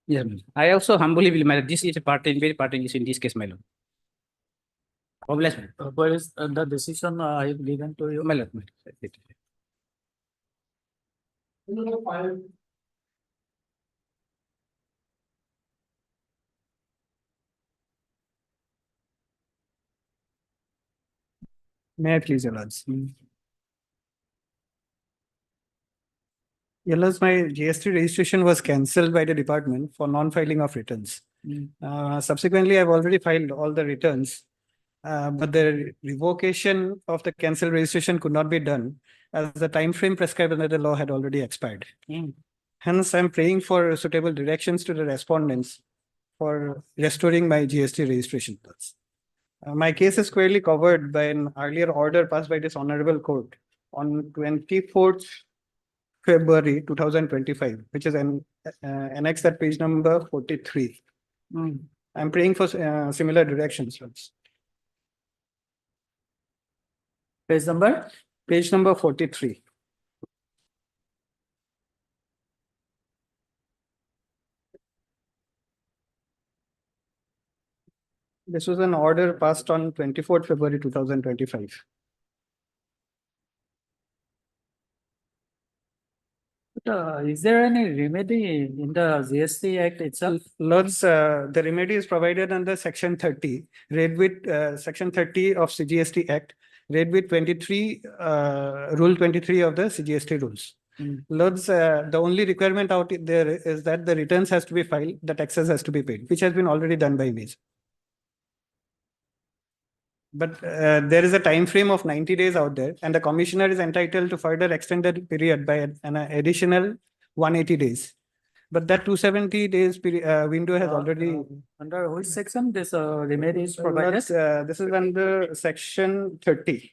Yes, I also humbly believe, my lord, this is a very pertinent issue in this case, my lord. God bless me. Where is the decision I have given to you? My lord. May I please, Your Lords? Your Lords, my GST registration was cancelled by the department for non-filing of returns. Subsequently, I've already filed all the returns, but the revocation of the cancelled registration could not be done as the time frame prescribed under the law had already expired. Hence, I'm praying for suitable directions to the respondents for restoring my GST registration. My case is squarely covered by an earlier order passed by this honorable court on 24th February 2025, which is annexed at page number 43. I'm praying for similar directions. Page number? Page number 43. This was an order passed on 24th February 2025. Is there any remedy in the GST Act itself? Lords, the remedy is provided under Section 30, read with Section 30 of CGST Act, read with 23, Rule 23 of the CGST rules. Lords, the only requirement out there is that the returns has to be filed, the taxes has to be paid, which has been already done by me. But there is a time frame of 90 days out there, and the commissioner is entitled to further extend the period by an additional 180 days. But that 270 days window has already. Under which section this remedy is provided? This is under section 30.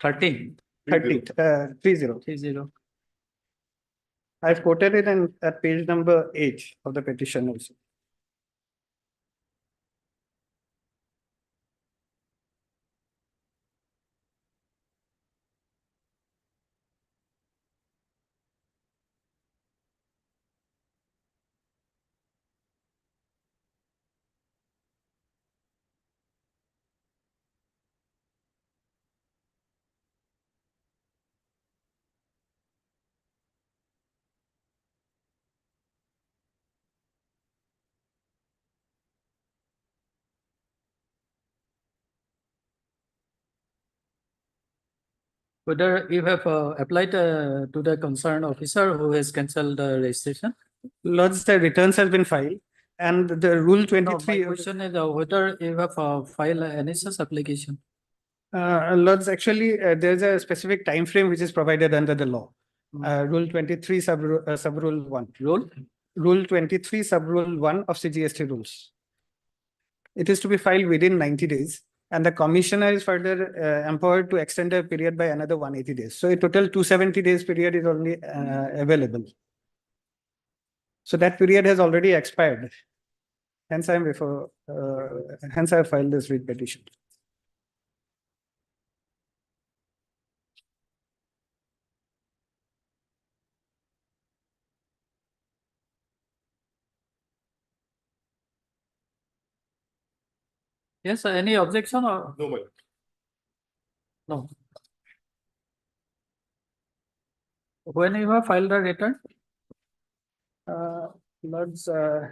13. 30, 30. 30. I've quoted it at page number 8 of the petition also. Whether you have applied to the concerned officer who has cancelled the registration? Lords, the returns has been filed and the rule No, 23. my question is whether you have filed an NSS application. Lords, actually, there's a specific time frame which is provided under the law. Rule 23 sub-rule 1. Rule 23 sub-rule 1 of CGST rules. It is to be filed within 90 days. And the commissioner is further empowered to extend the period by another 180 days. So a total 270 days period is only available. So that period has already expired. Hence I filed this writ petition. Yes, any objection or? No, my No. When you have filed the return? Lords, the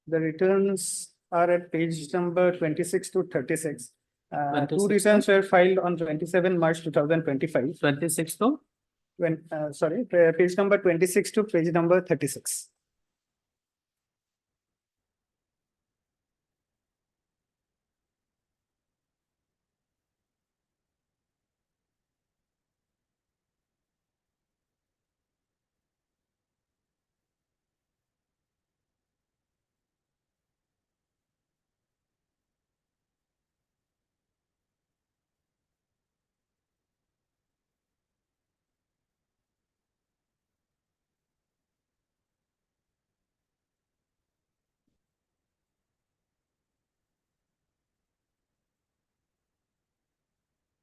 returns are at page number 26 to 36. 26 Two returns were filed on 27 March 2025. 26 to? Page number 26 to page number 36.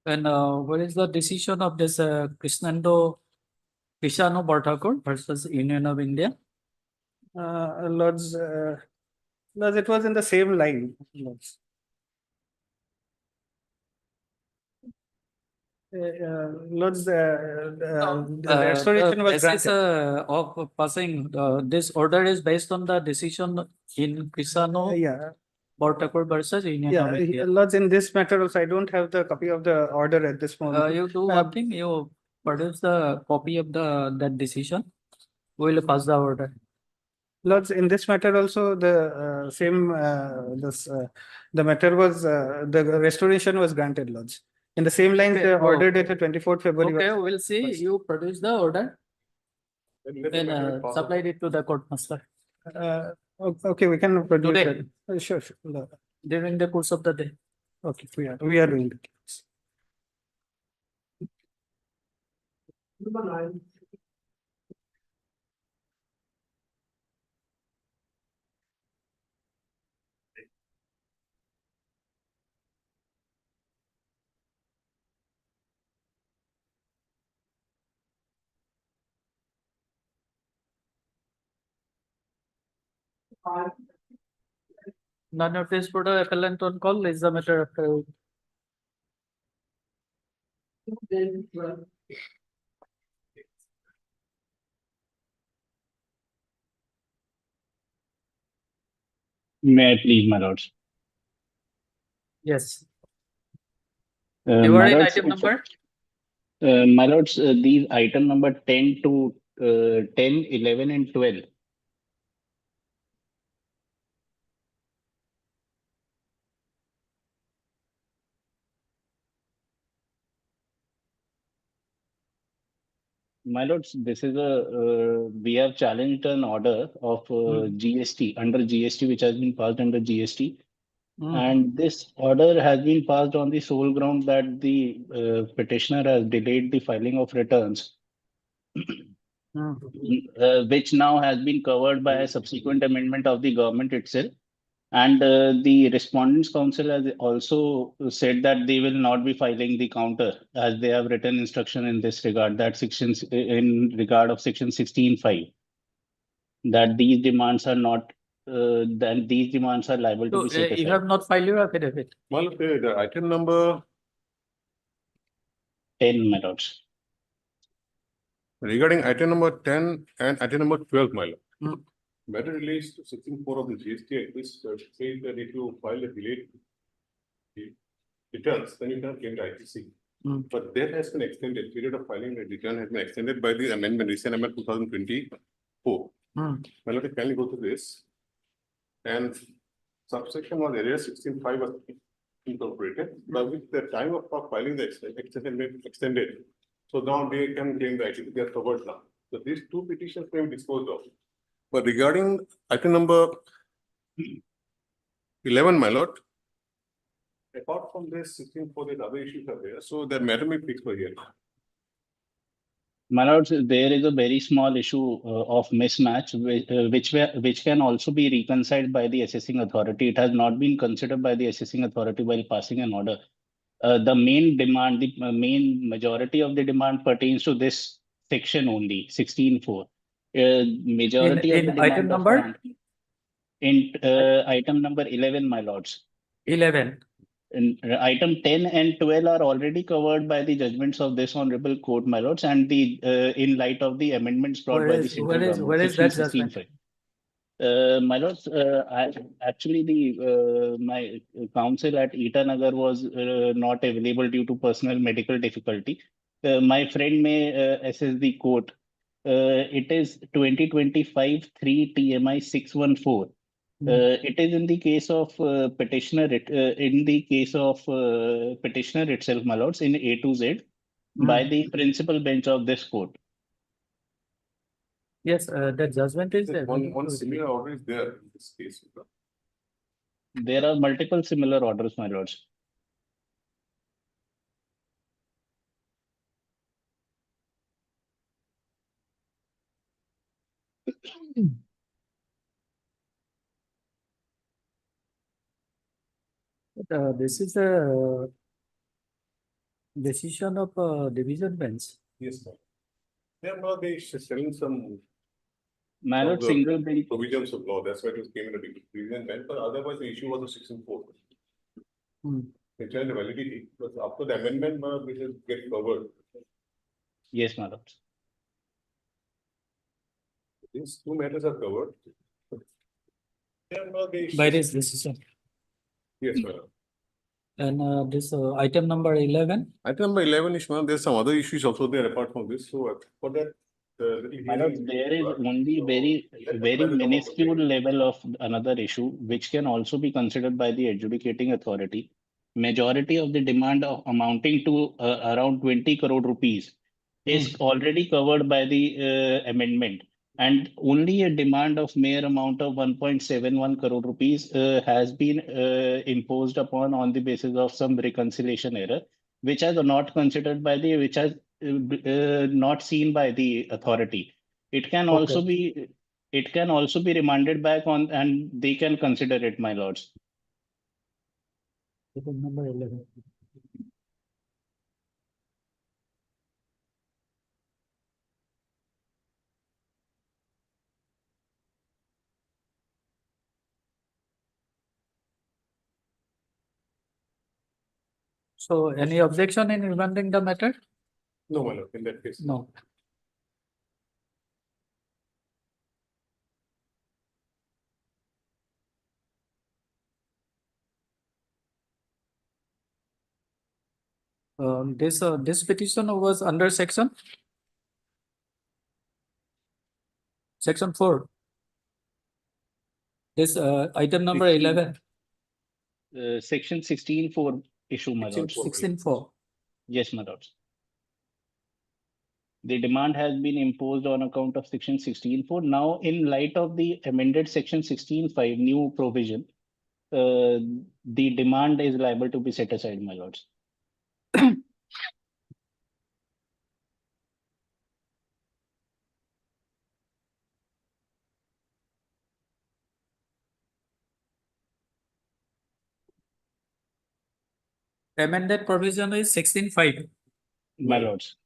And what is the decision of this Krishnano Bhattakur versus Union of India? Lords, Lords, it was in the same line. Lords. Lords, the restoration was basis, granted. of passing this order is based on the decision in Krishnano Bhattakur versus Union of India. Lords, in this matter also, I don't have the copy of the order at this moment. You do one thing, you produce the copy of that decision. We will pass the order. Lords, in this matter also, the the matter was, the restoration was granted, Lords. In the same line, the order dated 24th February. Okay, we'll see. You produce the order. Then supply it to the court master. Okay, we can produce Today? it. Sure. During the course of the day. Okay, we are doing it. Number 9. Non-notice for the appellant on call is the matter of May I please, my lords? Yes. You are in item number? My lords, these item number 10 to 10, 11 and 12. My lords, this is we have challenged an order of GST, under GST, which has been passed under GST. And this order has been passed on the sole ground that the petitioner has delayed the filing of returns, which now has been covered by a subsequent amendment of the government itself. And the Respondents' Council has also said that they will not be filing the counter, as they have written instruction in this regard, that sections in regard of section 16(5), that these demands are not, then these demands are liable to be set aside. You have not filed your affidavit. Well, okay, the item number 10, my lords. regarding item number 10 and item number 12, my lord. Matter relates to section 4 of the GST Act, which says that if you file a delayed returns, then you can claim the ITC. But that has been extended, period of filing the return has been extended by the amendment, recent amendment 2024. My lord, kindly go to this. And subsection was area 16(5) was incorporated, but with the time of filing the extended. So now they can claim the ITC, they are covered now. So these two petitions can be disposed of. But regarding item number 11, my lord, apart from this 16(4), the other issues are there, so that matter may fix for here. My lords, there is a very small issue of mismatch, which can also be reconciled by the assessing authority. It has not been considered by the assessing authority while passing an order. The main demand, the main majority of the demand pertains to this section only, 16(4). Majority of the In item demand of number? grant- In item number 11, my lords. 11. And item 10 and 12 are already covered by the judgments of this honorable court, my lords, and the in light of the amendments brought Where by the is- central where is- government, where is section that judgment? 16(5). My lords, actually my counsel at Itanagar was not available due to personal medical difficulty. My friend may assess the court. It is 2025 3 TMI 614. It is in the case of petitioner, in the case of petitioner itself, my lords, in A to Z, by the principal bench of this court. Yes, the judgment is there. One similar order is there in this case. There are multiple similar orders, my lords. This is a decision of division bench. Yes, ma'am. They are not, they selling some My of lord, the single bench. provisions of law, that's why it was came in a division bench, but otherwise the issue was a 16(4). It had a validity, but after the amendment, this is get covered. Yes, my lords. These two matters are covered. They are not the By this decision. Yes, madam. And this item number 11. Item number 11 is, ma'am, there's some other issues also there apart from this, so for that. My lords, there is only very minuscule level of another issue, which can also be considered by the adjudicating authority. Majority of the demand of amounting to around 20 crore rupees is already covered by the amendment, and only a demand of mere amount of 1.71 crore rupees has been imposed upon on the basis of some reconciliation error, which has not considered by the, which has not seen by the authority. It can also be, it can also be remanded back on, and they can consider it, my lords. Item number 11. So any objection in remanding the matter? No, my lord, in that case. No. This petition was under section 4. This item number 11. Section 16(4) issue, my lords. 16(4). Yes, my lords. The demand has been imposed on account of section 16.4. Now, in light of the amended section 16.5 new provision, the demand is liable to be set aside, my lords. Amended provision is 16.5. My lords.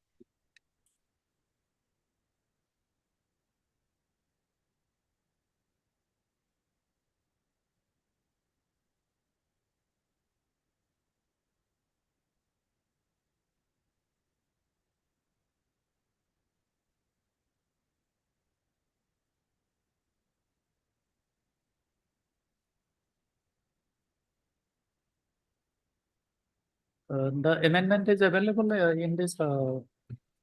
The amendment is available in this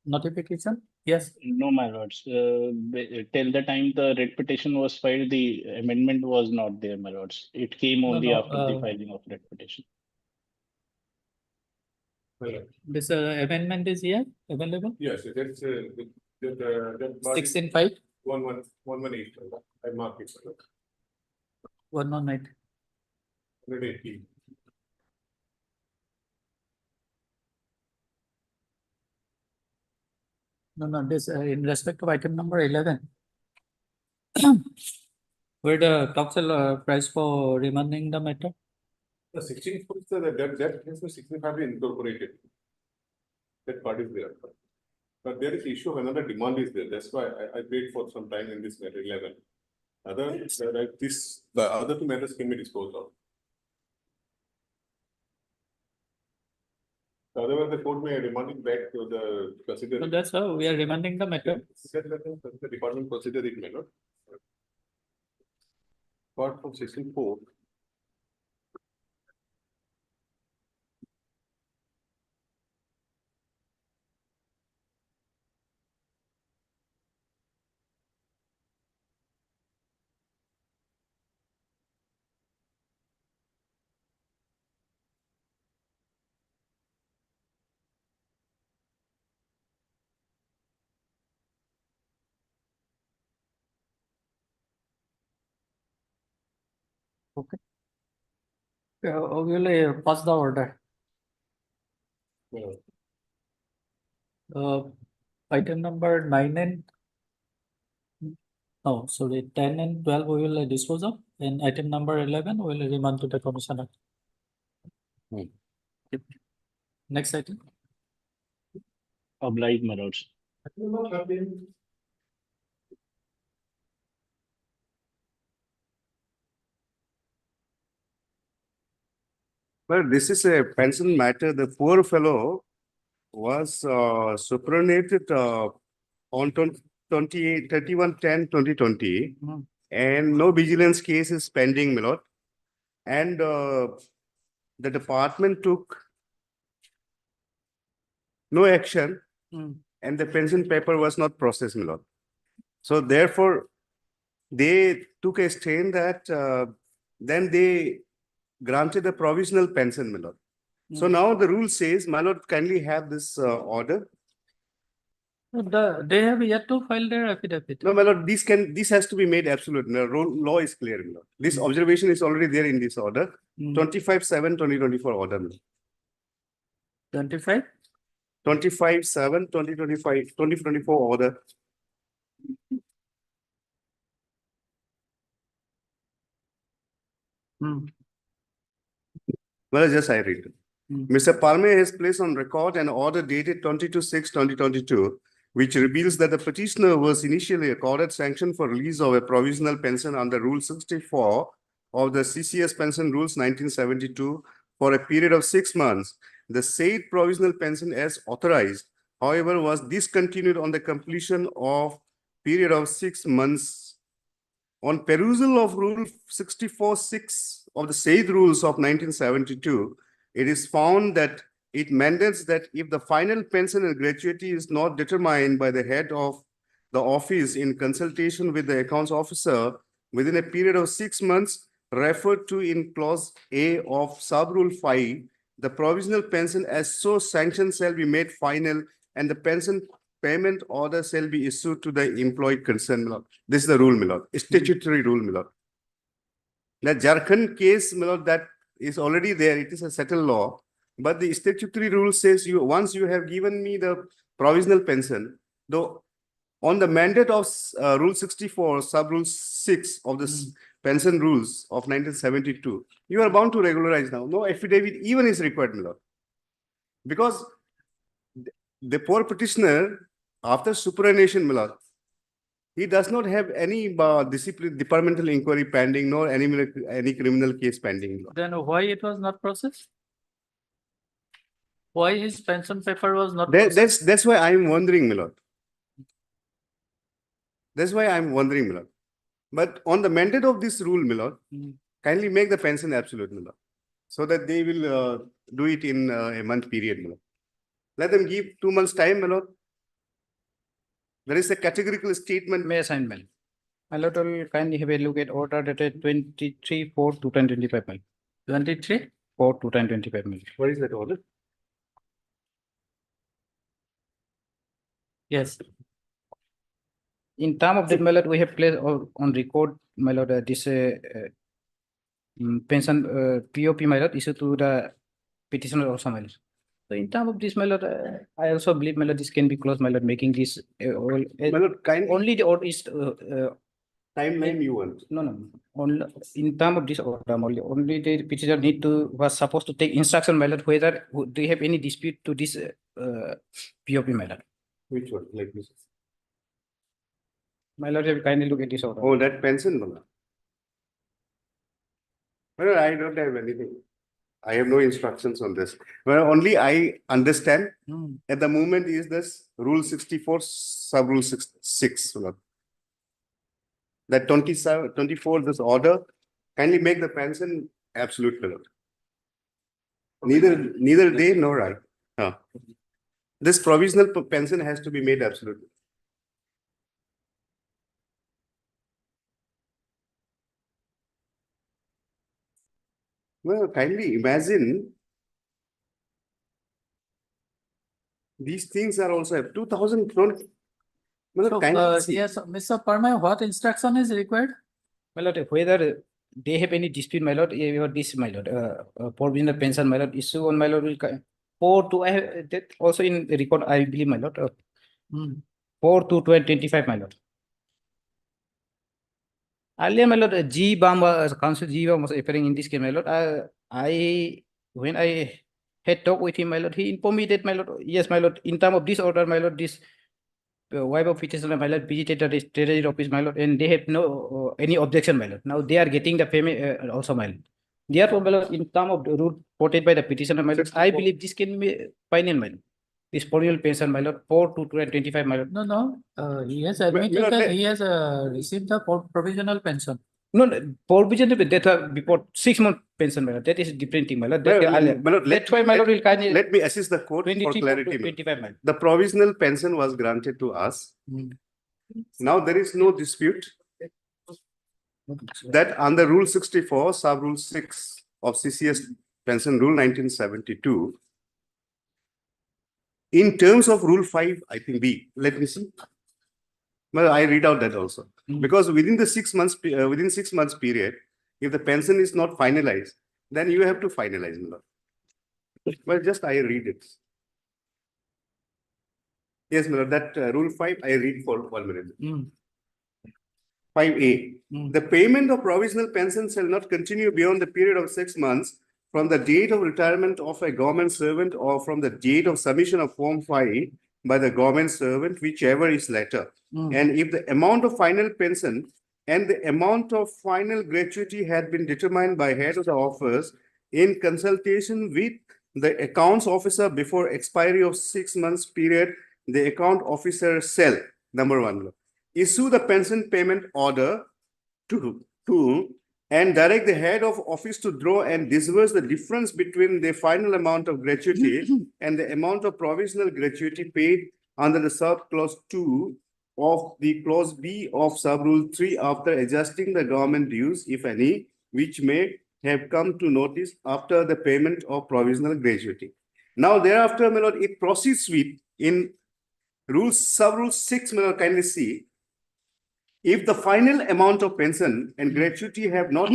notification? Yes. No, my lords. Till the time the writ petition was filed, the amendment was not there, my lords. It came No, only no, after the filing of writ petition. This amendment is here available? Yes, that's, that. 16.5? 118, I mark it. 118. 180. No, this in respect of item number 11. Where the council price for remanding the matter? The 16 foot, that has the 65 incorporated. That part is there. But there is issue of another demand is there. That's why I paid for some time in this matter 11. The other two matters can be disposed of. Otherwise, the court may remand it back to the consider. So that's how we are remanding the matter. The department consider it may not. Apart from 64. Okay. We will pass the order. Item number 9 and no, sorry, 10 and 12 we will dispose of, and item number 11 we will remand to the commissioner. Next item. Oblige, my lords. Well, this is a pension matter. The poor fellow was superannuated on 31/10/2020, and no vigilance case is pending, my lord. And the department took no action, and the pension paper was not processed, my lord. So therefore, they took a stand that then they granted a provisional pension, my lord. So now the rule says, my lord, kindly have this order. They have yet to file their affidavit. No, my lord, this has to be made absolute. The law is clear, my lord. This observation is already there in this order. 25/7/2024 order. 25? 25/7/2024 order. Well, just I read. Mr. Palme has placed on record an order dated 22/6/2022, which reveals that the petitioner was initially accorded sanction for release of a provisional pension under Rule 64 of the CCS Pension Rules 1972 for a period of 6 months. The said provisional pension as authorized, however, was discontinued on the completion of period of 6 months. On perusal of Rule 64(6) of the said rules of 1972, it is found that it mandates that if the final pension and gratuity is not determined by the head of the office in consultation with the accounts officer within a period of 6 months referred to in clause A of sub-rule 5, the provisional pension as so sanctioned shall be made final and the payment order shall be issued to the employee concerned, my lord. This is the rule, my lord, statutory rule, my lord. The Jharkhand case, my lord, that is already there. It is a settled law. But the statutory rule says once you have given me the provisional pension, though on the mandate of Rule 64, Sub-Rule 6 of the pension rules of 1972, you are bound to regularize now. No affidavit even is required, my lord. Because the poor petitioner, after superannuation, my lord, he does not have any departmental inquiry pending, nor any criminal case pending. my lord. Then why it was not processed? Why his pension paper was not That's why I'm wondering, my lord. That's why I'm wondering, my lord. But on the mandate of this rule, my lord, kindly make the pension absolute, my lord, so that they will do it in a month period, my lord. Let them give 2 months time, my lord. There is a categorical statement. May assign, my lord. My lord will kindly have a look at order dated 23/4/2025, my lord. 23/4/2025, my lord. What is that order? Yes. In term of that, my lord, we have placed on record, my lord, this pension POP, my lord, issued to the petitioner also, my lord. So in term of this, my lord, I also believe, my lord, this can be closed, my lord, making this My lord, kindly only the order is timeline you want. no. Only in term of this order, only the petitioner was supposed to take instruction, my lord, whether they have any dispute to this POP, my lord. Which one? Like this? My lord, have kindly look at this order. Oh, that pension, my lord. Well, I don't have anything. I have no instructions on this. Well, only I understand at the moment is this Rule 64, Sub-Rule 6. That 24, this order, kindly make the pension absolute, my lord. Neither they nor I. This provisional pension has to be made absolute. Well, kindly imagine these things are also 2020. So, yes, Mr. Parmay, what instruction is required? My lord, whether they have any dispute, my lord, or this, my lord, provisional pension, my lord, issue on, my lord, will I have that also in record, I believe, my lord, 4/2/2025, my lord. Earlier, my lord, Council G-BAM was appearing in this case, my lord. When I had talked with him, my lord, he informed me that, my lord, yes, my lord, in terms of this order, my lord, this wife of petitioner, my lord, visited the treasury office, my lord, and they have no any objection, my lord. Now they are getting the payment also, my lord. Therefore, my lord, in terms of the rule quoted by the petitioner, my lord, I believe this can be final, my lord. This provisional pension, my lord, 4/2/2025, my lord. No. He has admitted that he has received the provisional pension. No, provisional that before 6 month pension, my lord. That is different thing, my lord. That's why, my lord, will kindly. Let me assist the court for clarity. 25, my lord. The provisional pension was granted to us. Now there is no dispute that under Rule 64, Sub-Rule 6 of CCS Pension Rule 1972, in terms of Rule 5, I think B, let me see. Well, I read out that also. Because within 6 months period, if the pension is not finalized, then you have to finalize. Well, just I read it. Yes, my lord, that Rule 5, I read for 1 minute. 5A, the payment of provisional pension shall not continue beyond the period of 6 months from the date of retirement of a government servant or from the date of submission of Form 5 by the government servant, whichever is later. And if the amount of final pension and the amount of final gratuity had been determined by head of the office in consultation with the accounts officer before expiry of 6 months period, the account officer shall, number 1, issue the pension payment order to and direct the head of office to draw and disburse the difference between the final amount of gratuity and the amount of provisional gratuity paid under the sub-clause 2 of the clause B of sub-rule 3 after adjusting the government dues, if any, which may have come to notice after the payment of provisional gratuity. Now, thereafter, my lord, it proceeds with in Sub-rule 6, my lord, kindly see. If the final amount of pension and gratuity have not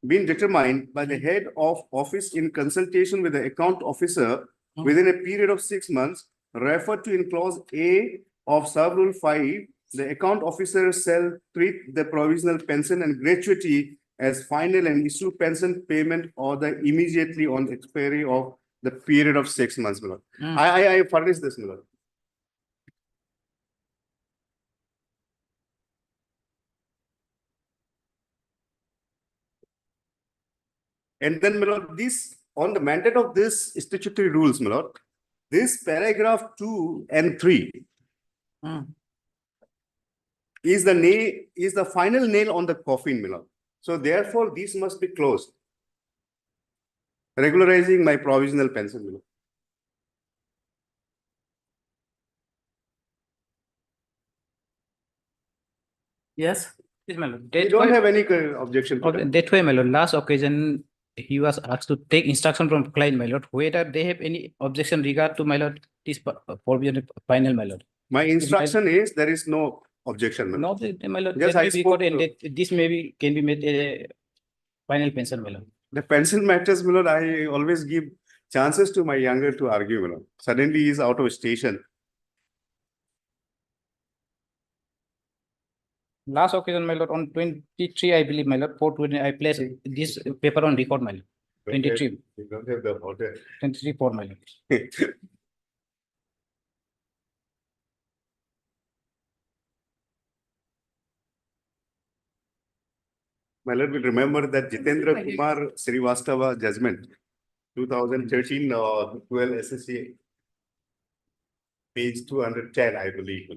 been determined by the head of office in consultation with the account officer within a period of 6 months, referred to in clause A of sub-rule 5, the account officer shall treat the provisional pension and gratuity as final and issue pension payment order immediately on expiry of the period of 6 months, my lord. I furnish this, my lord. And then, my lord, this on the mandate of this statutory rules, my lord, this paragraph 2 and 3 is the final nail on the coffin, my lord. So therefore, this must be closed. Regularizing my provisional pension, my lord. Yes. Yes, my lord. We don't have any objection to that. That way, my lord, last occasion, he was asked to take instruction from client, my lord, whether they have any objection regard to, my lord, this provision final, my lord. My instruction is there is no objection, my lord. No, my lord, Yes, that I may be spoke quoted, to- and this maybe can be made a final pension, my lord. The pension matters, my lord, I always give chances to my younger to argue, my lord. Suddenly he is out of station. Last occasion, my lord, on 23, I believe, my lord, 420, I placed this paper on record, my lord. 23, You don't have the order. 23, 4, my lord. My lord will remember that Jitendra Kumar Srivastava judgment, 2013 or 12 SSC, page 210, I believe.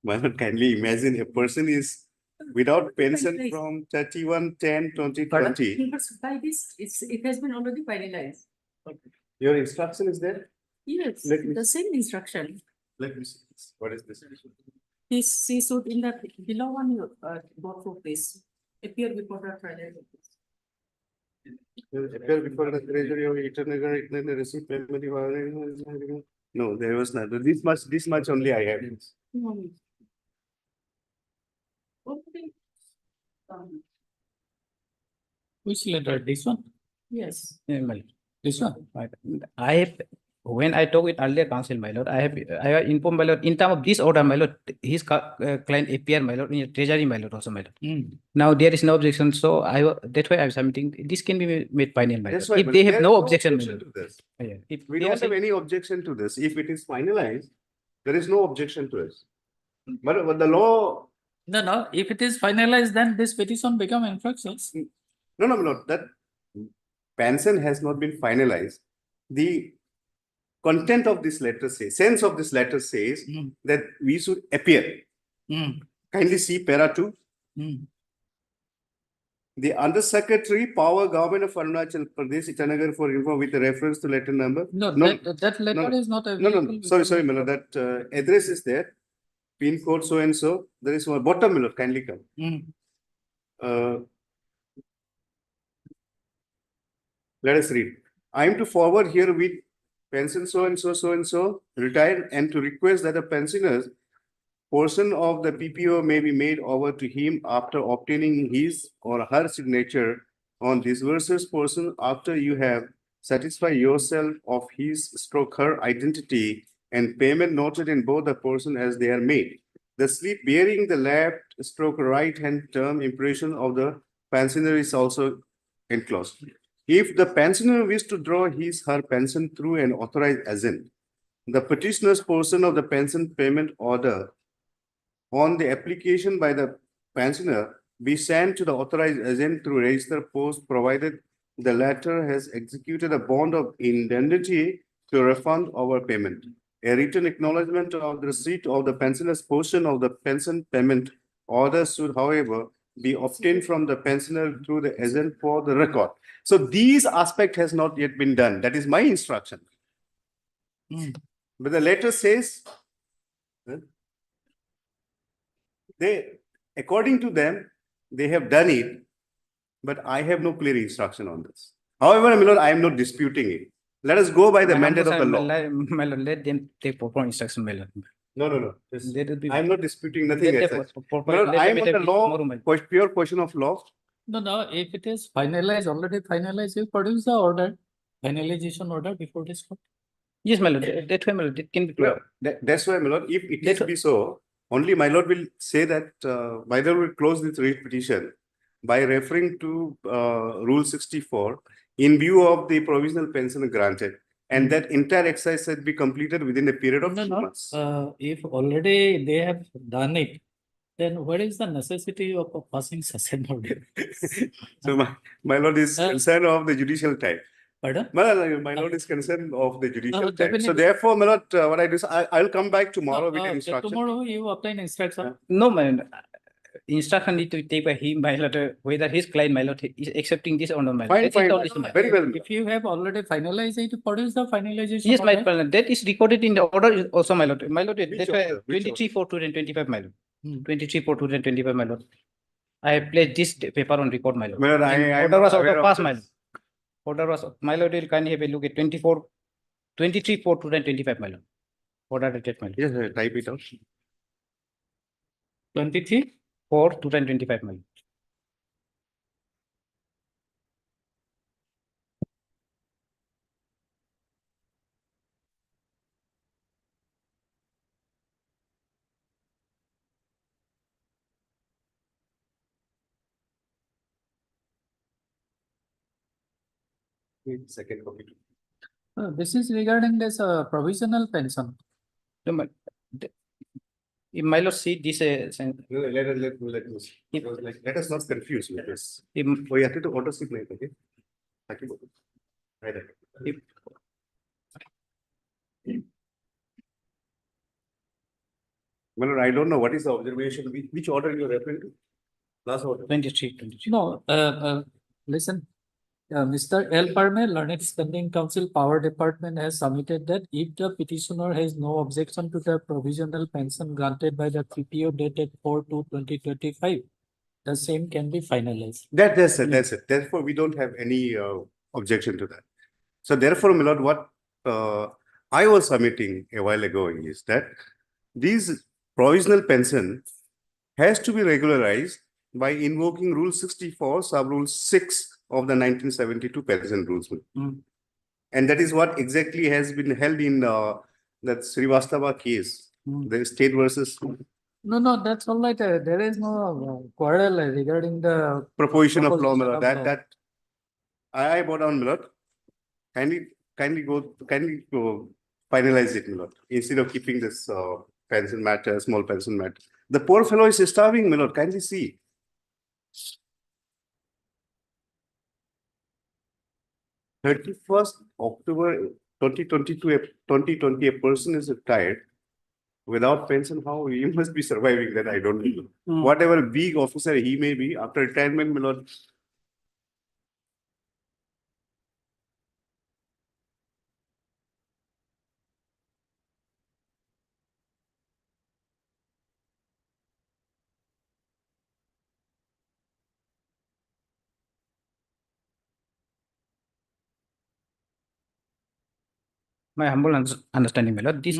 My lord, kindly imagine a person is without pension from 31/10/2020. By this, it has been already finalized. Your instruction is there? Yes, Let me the same instruction. Let me see. What is this? This, she should in the below one, go through this, appear before the trial. Appear before the treasury of eternal receipt payment. No, there was not. This much only I have. Okay. Which letter? This one? Yes. Yeah, my lord. This one? Right. I have, when I talked with earlier council, my lord, I have informed, my lord, in terms of this order, my lord, his client appear, my lord, in treasury, my lord, also, my lord. Now there is no objection, so that's why I'm submitting. This can be made final, my lord. That's why, If but they have there no is objection, my to lord. this. Yeah. If We they are don't have saying- any objection to this. If it is finalized, there is no objection to it. But the law, No, if it is finalized, then this petition become infructuous. no, my lord, that pension has not been finalized. The content of this letter says, sense of this letter says that we should appear. Kindly see para 2. The Undersecretary, Power, Government of Arunachal Pradesh, Itanagar for info with reference to letter number. No, that letter is not No, available. sorry, my lord, that address is there. Pin code so and so. There is one bottom, my lord, kindly come. Let us read. I am to forward here with pension so and so retired and to request that the pensioners portion of the PPO may be made over to him after obtaining his or her signature on disburses portion after you have satisfied yourself of his stroke her identity and payment noted in both the portion as they are made. The slip bearing the left stroke right hand term impression of the pensioner is also enclosed. If the pensioner wish to draw his her pension through an authorized agent, the petitioner's portion of the pension payment order on the application by the pensioner be sent to the authorized agent through registered post provided the latter has executed a bond of indemnity to refund our payment. A written acknowledgement of the receipt of the pensioner's portion of the pension payment order should, however, be obtained from the pensioner through the agent for the record. So these aspect has not yet been done. That is my instruction. But the letter says, They, according to them, they have done it, but I have no clear instruction on this. However, my lord, I am not disputing it. Let us go by the My mandate of the humble law. sir, my lord, let them take proper instruction, my lord. No, no, no. Let it be. I am not disputing nothing Let as them such. proper- My lord, let I them am on the take law, tomorrow, my lord. pure question of law. No, no, if it is finalized, already finalized, you produce the order, finalization order before this court. Yes, my lord, that way, my lord, it can be. No, that's why, my lord, if it is be so, only my lord will say that, my lord will close this writ petition by referring to, Rule 64 in view of the provisional pension granted. And that entire exercise should be completed within a period of 2 months. If already they have done it, then what is the necessity of passing such an order? So my lord is concerned of the judicial type. Pardon? My lord is concerned of the judicial type. So definitely. therefore, my lord, what I do is I'll come back tomorrow with an instruction. Tomorrow you obtain instruction. No, my lord. Instruction need to be taken by him, my lord, whether his client, my lord, is accepting this or not, my lord. Fine, That is fine. the only matter. Very well. If you have already finalized it, what is the finalization? Yes, my order? lord, that is recorded in the order also, my lord. My lord, that's why order? Which 23 for 2025, my lord. 23 for 2025, my lord. I have placed this paper on record, my lord. My lord, In I am order was out aware of of pass, my lord. this. Order was, my lord, will kindly have a look at 23 for 2025, my lord. Order dated, my lord. Yes, type it out. 23 for 2025, my lord. Second copy. This is regarding this provisional pension. No, my lord, see this. Let us not confuse with this. If- We have to order sleep like okay. Thank you. Right. Well, I don't know what is the observation. Which order you are referring to? Last order. 23. No, listen. Mr. L. Parme, Learned Spending Council Power Department has submitted that if the petitioner has no objection to the provisional pension granted by the PPO dated 4/2/2025, the same can be finalized. That's it. That's it. Therefore, we don't have any objection to that. So therefore, my lord, what I was submitting a while ago is that these provisional pension has to be regularized by invoking Rule 64, Sub Rule 6 of the 1972 Pension Rules. And that is what exactly has been held in that Srivastava case, the state versus No, that's all right. There is no quarrel regarding the proposition of law. proposition of law. That I brought down, my lord. Kindly go finalize it, my lord, instead of keeping this pension matter, small pension matter. The poor fellow is starving, my lord. Kindly see. October 2020, a person is retired without pension. How he must be surviving that? I don't know. Whatever big officer he may be, after retirement, my lord. My humble understanding, my lord, this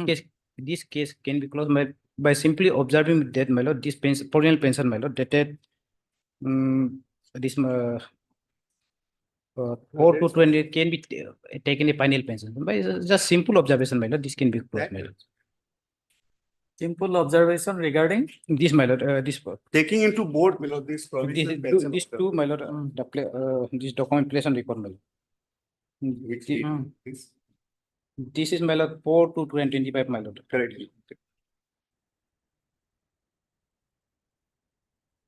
case can be closed by simply observing that, my lord, this provisional pension, my lord, dated this 4 to 20 can be taken a final pension. By just simple observation, my lord, this can be closed, my lord. Simple observation regarding This, my lord, this Taking into board, my lord, this provisional pension. these two, my lord, this document placed on record, my lord. This is, my lord, 4 to 2025, my lord. Correctly.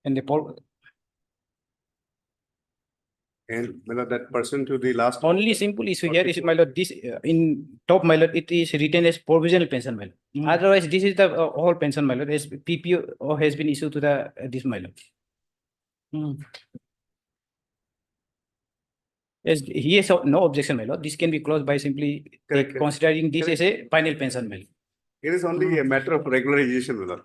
And the And my lord, that person to the last. only simple issue here is, my lord, this in top, my lord, it is written as provisional pension, my lord. Otherwise, this is the whole pension, my lord, as PPO or has been issued to the this, my lord. Yes, he has no objection, my lord. This can be closed by simply considering this as a final pension, my lord. It is only a matter of regularization, my lord.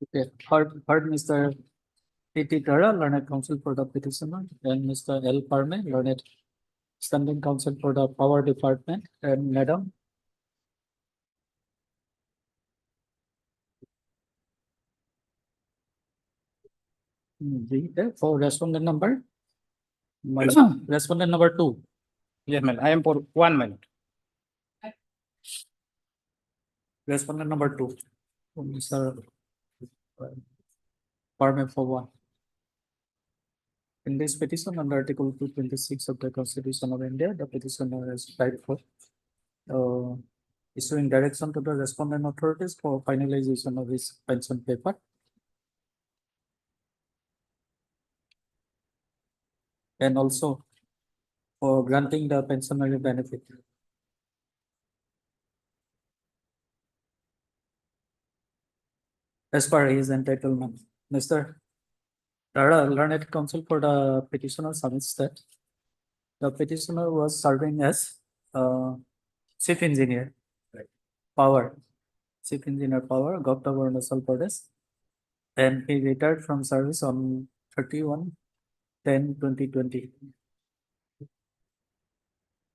Okay, heard Mr. P.T. Tara, learned counsel for the petitioner, and Mr. L. Parme, learned standing counsel for the power department, and Madam. For respondent number? Respondent number 2. Yes, my lord. I am for 1, my lord. Respondent number 2. Mr. Parme for 1. In this petition under Article 226 of the Constitution of India, the petitioner has tried for issuing direction to the respondent authorities for finalization of his pension paper. And also for granting the pensionary benefit. As per his entitlement, Mr. Tara, learned counsel for the petitioner, submits that the petitioner was serving as chief engineer, power, chief engineer power, Gupta Arunachal Pradesh, and he retired from service on 31/10/2020.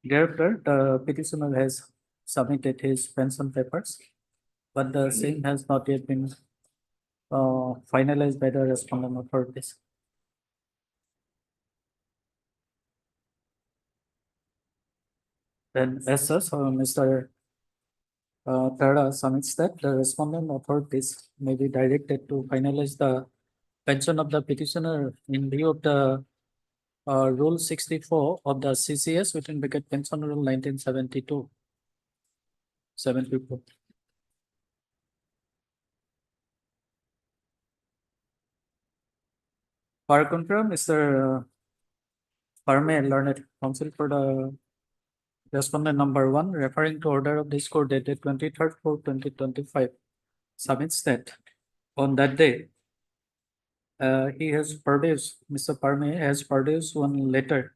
Thereafter, the petitioner has submitted his pension papers, but the same has not yet been finalized by the respondent authorities. Then as such, Mr. Tara submits that the respondent authorities may be directed to finalize the pension of the petitioner in view of the Rule 64 of the CCS within bracket Pension Rule 1972. 74. For contra, Mr. Parme, learned counsel for the respondent number 1, referring to order of this court dated 23rd/4/2025, submits that on that day, he has produced, Mr. Parme has produced one letter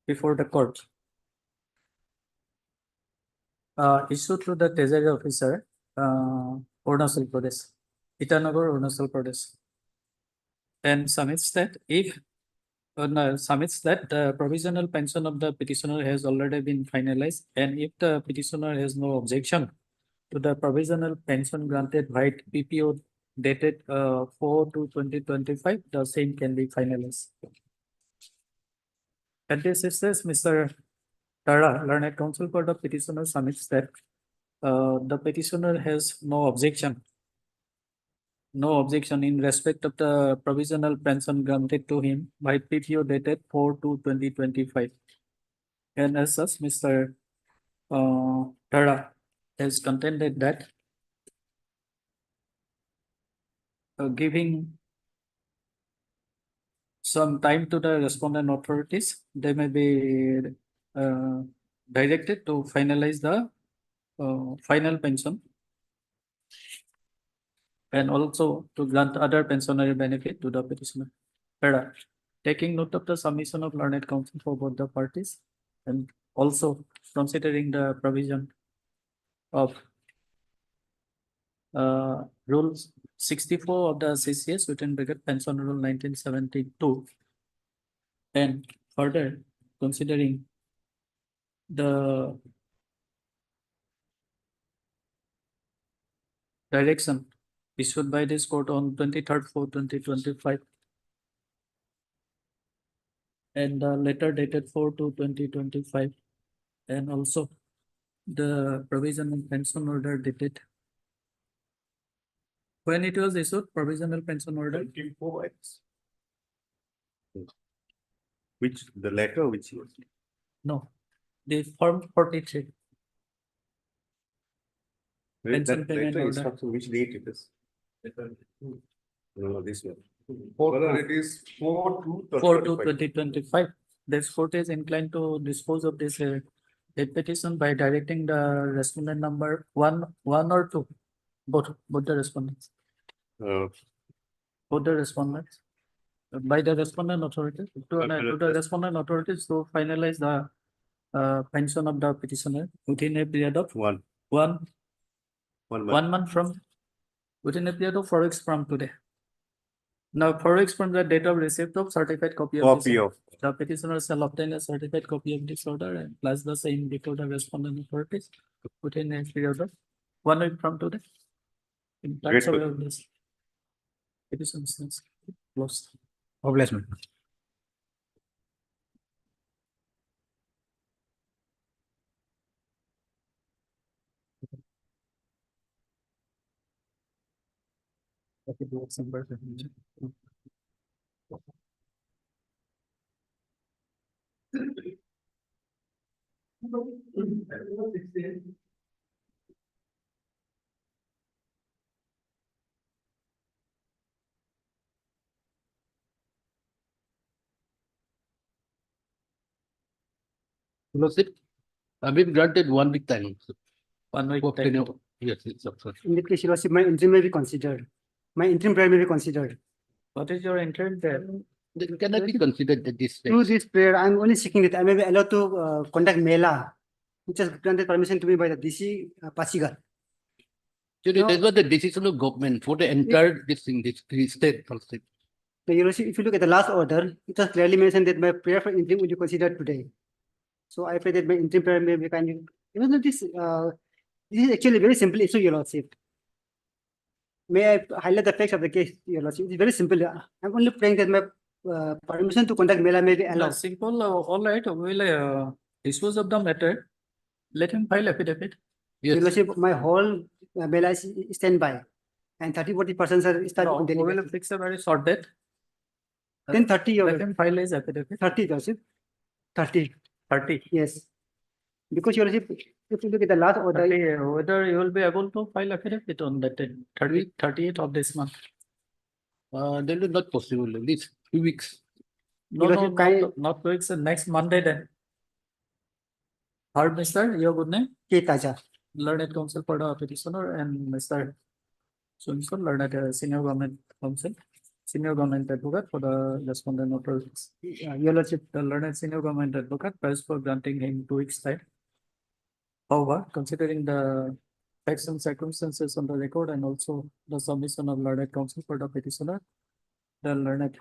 before the court issued to the Treasury officer, Arunachal Pradesh, Itanagar, Arunachal Pradesh, and submits that the provisional pension of the petitioner has already been finalized, and if the petitioner has no objection to the provisional pension granted by PPO dated 4/2/2025, the same can be finalized. At this instance, Mr. Tara, learned counsel for the petitioner, submits that the petitioner has no objection in respect of the provisional pension granted to him by PPO dated 4/2/2025. And as such, Mr. Tara has contended that giving some time to the respondent authorities, they may be directed to finalize the final pension and also to grant other pensionary benefit to the petitioner. Para, taking note of the submission of learned counsel for both the parties and also considering the provision of rules 64 of the CCS within bracket Pension Rule 1972, and further considering the direction issued by this court on 23rd/4/2025 and the letter dated 4/2/2025, and also the provisional pension order dated when it was issued, provisional pension order. Which, the letter which was? No, the form 43. Pension That payment letter order. instruction, which date it is? No, this one. Whether it is 4/2/2025. This court is inclined to dispose of this petition by directing the respondent number one or two, both the respondents. Both the respondents by the respondent authority to the respondent authorities to finalize the pension of the petitioner within a period of one month from within a period of 4 weeks from today. Now, 4 weeks from the date of receipt of certified copy of this Copy order, of. the petitioner shall obtain a certified copy of this order and place the same before the respondent authorities within a period of 1 week from today. In terms Grateful. of this petition is closed. Obligement. Okay, do some birth. Lordship, I've been granted 1 week time. 1 week For time. tenure. Yes, it's up. In that case, Your Lordship, my interim may be considered. My interim prayer may be considered. What is your intent there? Then cannot be considered at this Through stage. this prayer, I'm only seeking that I may be allowed to conduct Mela, which has granted permission to me by the DC Pasigar. Actually, No. that was the decision of government for the entire this thing, this state. Lordship. So, Your Lordship, if you look at the last order, it was clearly mentioned that my prayer for interim will be considered today. So I pray that my interim prayer may be kindly, even though this is actually a very simple issue, Your Lordship. May I highlight the facts of the case, Your Lordship? It's very simple. I'm only praying that my permission to conduct Mela may be allowed. Simple, all right, we'll dispose of the matter. Let him file affidavit. Your Lordship, my whole Mela is standby, and 30-40% are start No, on we daily will basis. fix a very short date. Then 30, Your Let Lordship. him file his affidavit. 30, Your Lordship. 30. 30. Yes. Because Your Lordship, if you look at the last order, 30, whether you will be able to file affidavit on that day, 38th of this month. That is not possible, at least 2 weeks. No, Because no, you can't- not weeks, next Monday then. Third, Mr. Your good name? Ketaja. Learned counsel for the petitioner and Mr. So learned senior government counsel, senior government advocate for the respondent authorities. Your Lordship, The learned senior government advocate prays for granting him 2 weeks time. However, considering the facts and circumstances on the record and also the submission of learned counsel for the petitioner, the learned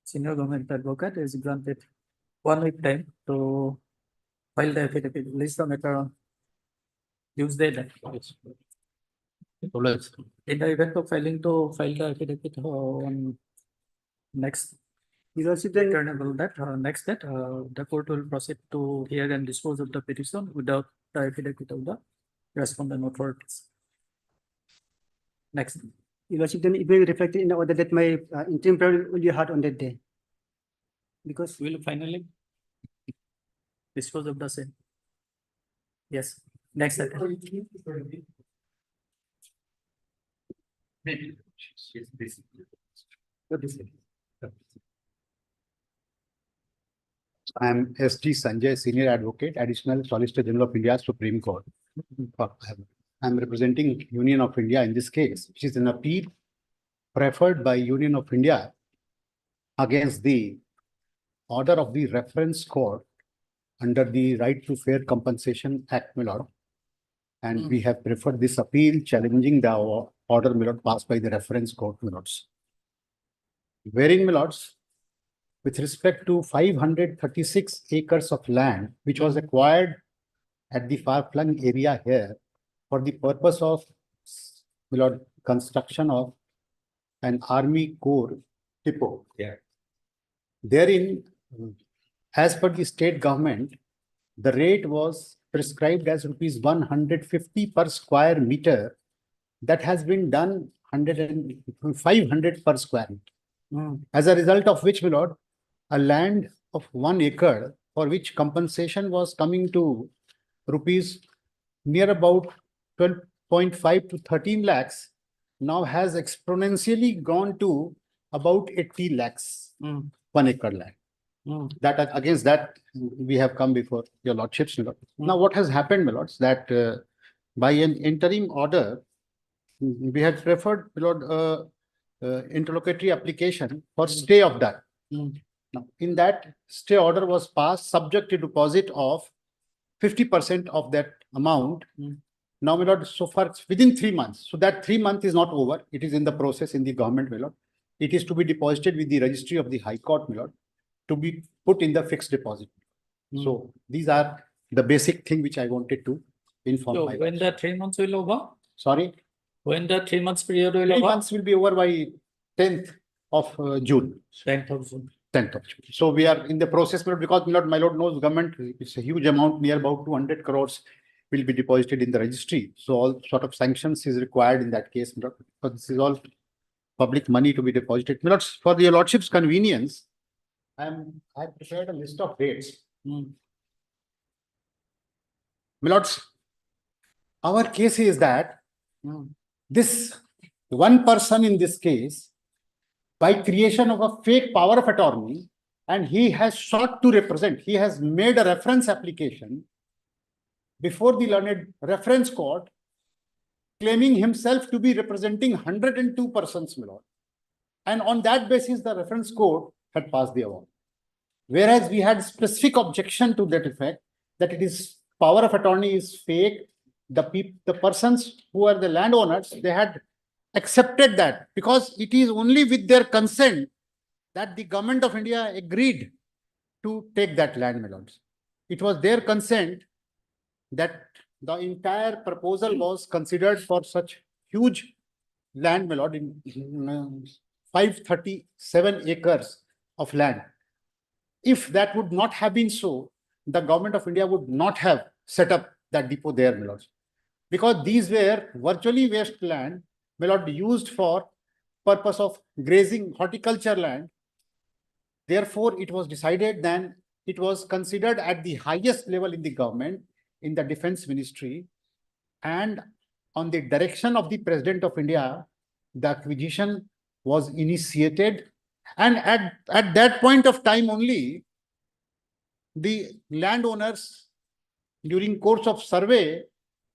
senior government advocate is granted 1 week time to file the affidavit, list the matter on Tuesday then. In the event of failing to file the affidavit on next Your Lordship, then returnable that next that the court will proceed to hear and dispose of the petition without the affidavit of the respondent authorities. Next, Your Lordship, then it will be reflected in the order that my interim prayer will be heard on that day. Because we will finally dispose of the same. Yes, next item. I am S.G. Sanjay, Senior Advocate, Additional Solicitor General of India, Supreme Court. I am representing Union of India in this case, which is an appeal preferred by Union of India against the order of the reference court under the Right to Fair Compensation Act, my lord. And we have preferred this appeal challenging the order, my lord, passed by the reference court, my lords. Wherein, my lords, with respect to 536 acres of land, which was acquired at the far-flung area here for the purpose of, my lord, construction of an army corps depot. Yeah. Therein, as per the state government, the rate was prescribed as rupees 150 per square meter. That has been done 500 per square meter. As a result of which, my lord, a land of 1 acre for which compensation was coming to rupees near about 12.5 to 13 lakhs now has exponentially gone to about 80 lakhs, 1 acre land. That against that we have come before your lordships. Now what has happened, my lords, that by an interim order, we had preferred, my lord, interlocutory application for stay of that. Now, in that stay order was passed subject to deposit of 50% of that amount Now, my lord, so far it's within 3 months. So that 3 month is not over. It is in the process in the government, my lord. It is to be deposited with the registry of the High Court, my lord, to be put in the fixed deposit. So these are the basic thing which I wanted to inform. So my when lord. the 3 months will over? Sorry, When the 3 months period will 3 over? months will be over by 10th of June. 10th of June. 10th of June. So we are in the process, my lord, because my lord knows government, it's a huge amount, near about 200 crores will be deposited in the registry. So all sort of sanctions is required in that case, my lord, because this is all public money to be deposited. My lord, for your lordship's convenience, I prepared a list of dates. My lords, our case is that this one person in this case, by creation of a fake power of attorney, and he has sought to represent, he has made a reference application before the learned reference court, claiming himself to be representing 102 persons, my lord. And on that basis, the reference court had passed the award. Whereas we had specific objection to that effect, that it is power of attorney is fake. The persons who are the landowners, they had accepted that because it is only with their consent that the government of India agreed to take that land, my lords. It was their consent that the entire proposal was considered for such huge land, my lord, in 537 acres of land. If that would not have been so, the government of India would not have set up that depot there, my lords. Because these were virtually waste land, my lord, used for purpose of grazing horticulture land. Therefore, it was decided then, it was considered at the highest level in the government, in the defense ministry, and on the direction of the President of India, the acquisition was initiated. And at that point of time only, the landowners, during course of survey,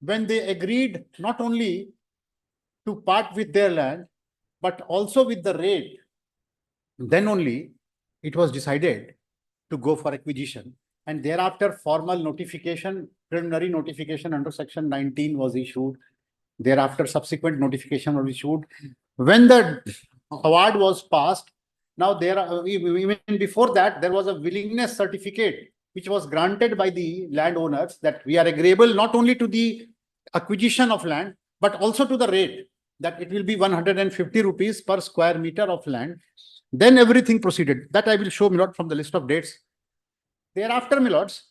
when they agreed not only to part with their land, but also with the rate, then only it was decided to go for acquisition. And thereafter, formal notification, preliminary notification under section 19 was issued. Thereafter, subsequent notification was issued. When the award was passed, now there are, even before that, there was a willingness certificate which was granted by the landowners that we are agreeable not only to the acquisition of land, but also to the rate, that it will be 150 rupees per square meter of land. Then everything proceeded. That I will show, my lord, from the list of dates. Thereafter, my lords,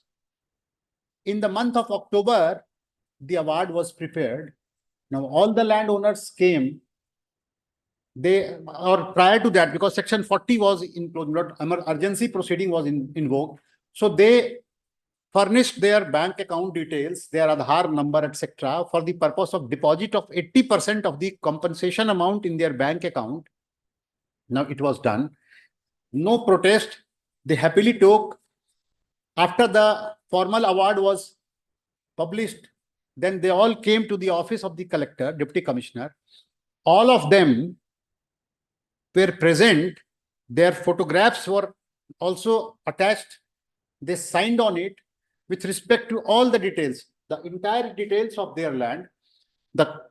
in the month of October, the award was prepared. Now, all the landowners came. Or prior to that, because section 40 was included, urgency proceeding was invoked. So they furnished their bank account details, their Aadhaar number, etc., for the purpose of deposit of 80% of the compensation amount in their bank account. Now it was done. No protest. They happily took. After the formal award was published, then they all came to the office of the collector, deputy commissioner. All of them were present. Their photographs were also attached. They signed on it with respect to all the details, the entire details of their land, the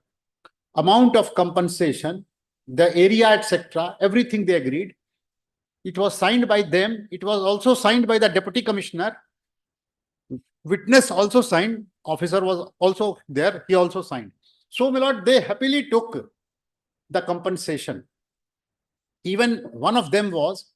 amount of compensation, the area, etc., everything they agreed. It was signed by them. It was also signed by the deputy commissioner. Witness also signed. Officer was also there. He also signed. So, my lord, they happily took the compensation. Even one of them was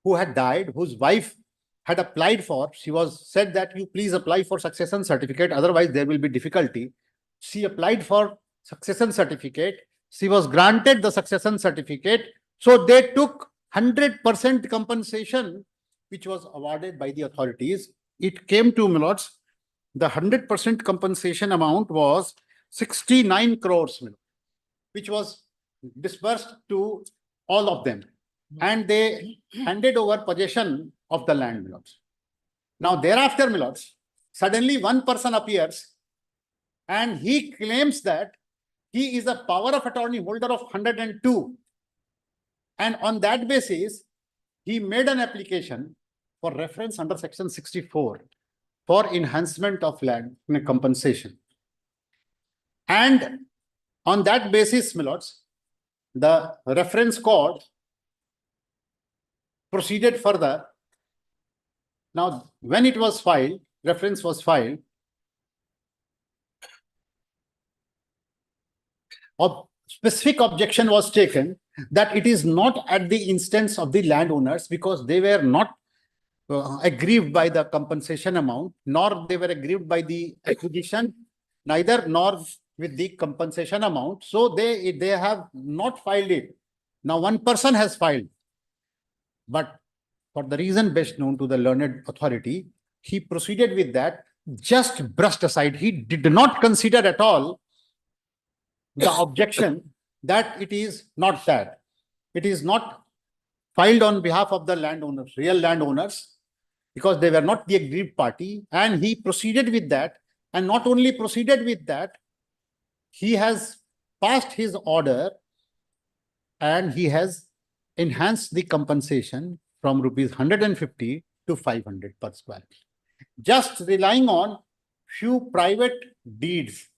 who had died, whose wife had applied for. She was said that you please apply for succession certificate. Otherwise, there will be difficulty. She applied for succession certificate. She was granted the succession certificate. So they took 100% compensation, which was awarded by the authorities. It came to, my lords, the 100% compensation amount was 69 crores, which was disbursed to all of them. And they handed over possession of the land, my lords. Now, thereafter, my lords, suddenly one person appears and he claims that he is a power of attorney holder of 102. And on that basis, he made an application for reference under section 64 for enhancement of land compensation. And on that basis, my lords, the reference court proceeded further. Now, when it was filed, reference was filed, specific objection was taken that it is not at the instance of the landowners because they were not aggrieved by the compensation amount, nor they were aggrieved by the acquisition, neither nor with the compensation amount. So they have not filed it. Now one person has filed, but for the reason best known to the learned authority, he proceeded with that, just brushed aside. He did not consider at all the objection that it is not that. It is not filed on behalf of the landowners, real landowners, because they were not the aggrieved party. And he proceeded with that. And not only proceeded with that, he has passed his order and he has enhanced the compensation from rupees 150 to 500 per square feet. Just relying on few private deeds,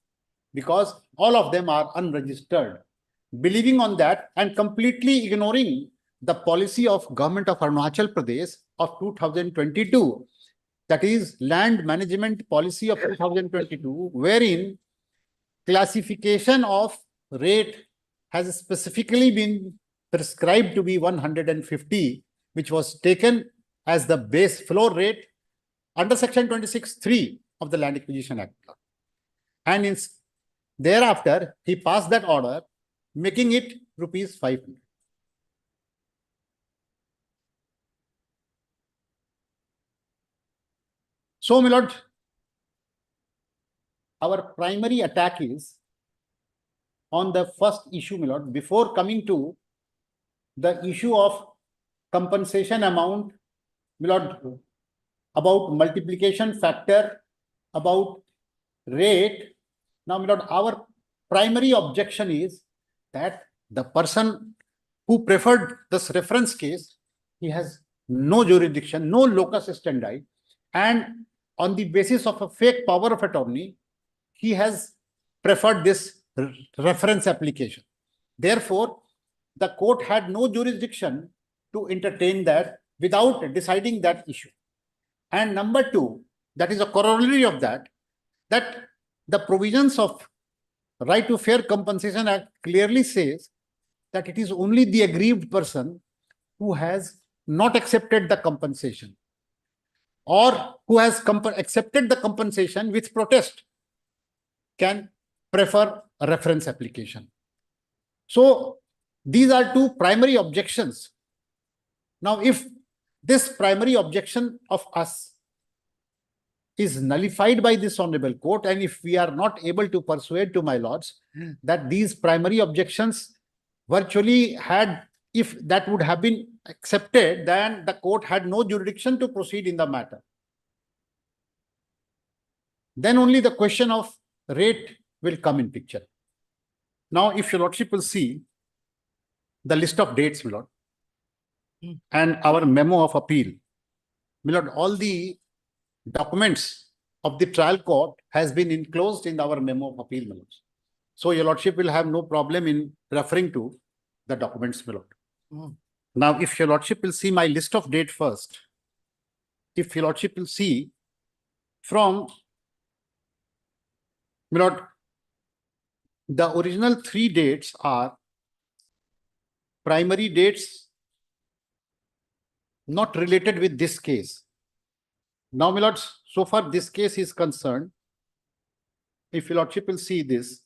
because all of them are unregistered, believing on that and completely ignoring the policy of Government of Arunachal Pradesh of 2022, that is Land Management Policy of 2022, wherein classification of rate has specifically been prescribed to be 150, which was taken as the base floor rate under Section 26(3) of the Land Acquisition Act. And thereafter, he passed that order, making it rupees 500. So, my lord, our primary attack is on the first issue, my lord, before coming to the issue of compensation amount, my lord, about multiplication factor, about rate. Now, my lord, our primary objection is that the person who preferred this reference case, he has no jurisdiction, no locus standi, and on the basis of a fake power of attorney, he has preferred this reference application. Therefore, the court had no jurisdiction to entertain that without deciding that issue. And number two, that is a corollary of that, that the provisions of Right to Fair Compensation Act clearly says that it is only the aggrieved person who has not accepted the compensation or who has accepted the compensation with protest can prefer a reference application. So these are two primary objections. Now, if this primary objection of us is nullified by this honorable court, and if we are not able to persuade to my lords that these primary objections virtually had, if that would have been accepted, then the court had no jurisdiction to proceed in the matter. Then only the question of rate will come in picture. Now, if your lordship will see the list of dates, my lord, and our memo of appeal, my lord, all the documents of the trial court has been enclosed in our memo of appeal, my lord. So your lordship will have no problem in referring to the documents, my lord. Now, if your lordship will see my list of date first, if your lordship will see from, my lord, the original 3 dates are primary dates not related with this case. Now, my lords, so far this case is concerned, if your lordship will see this,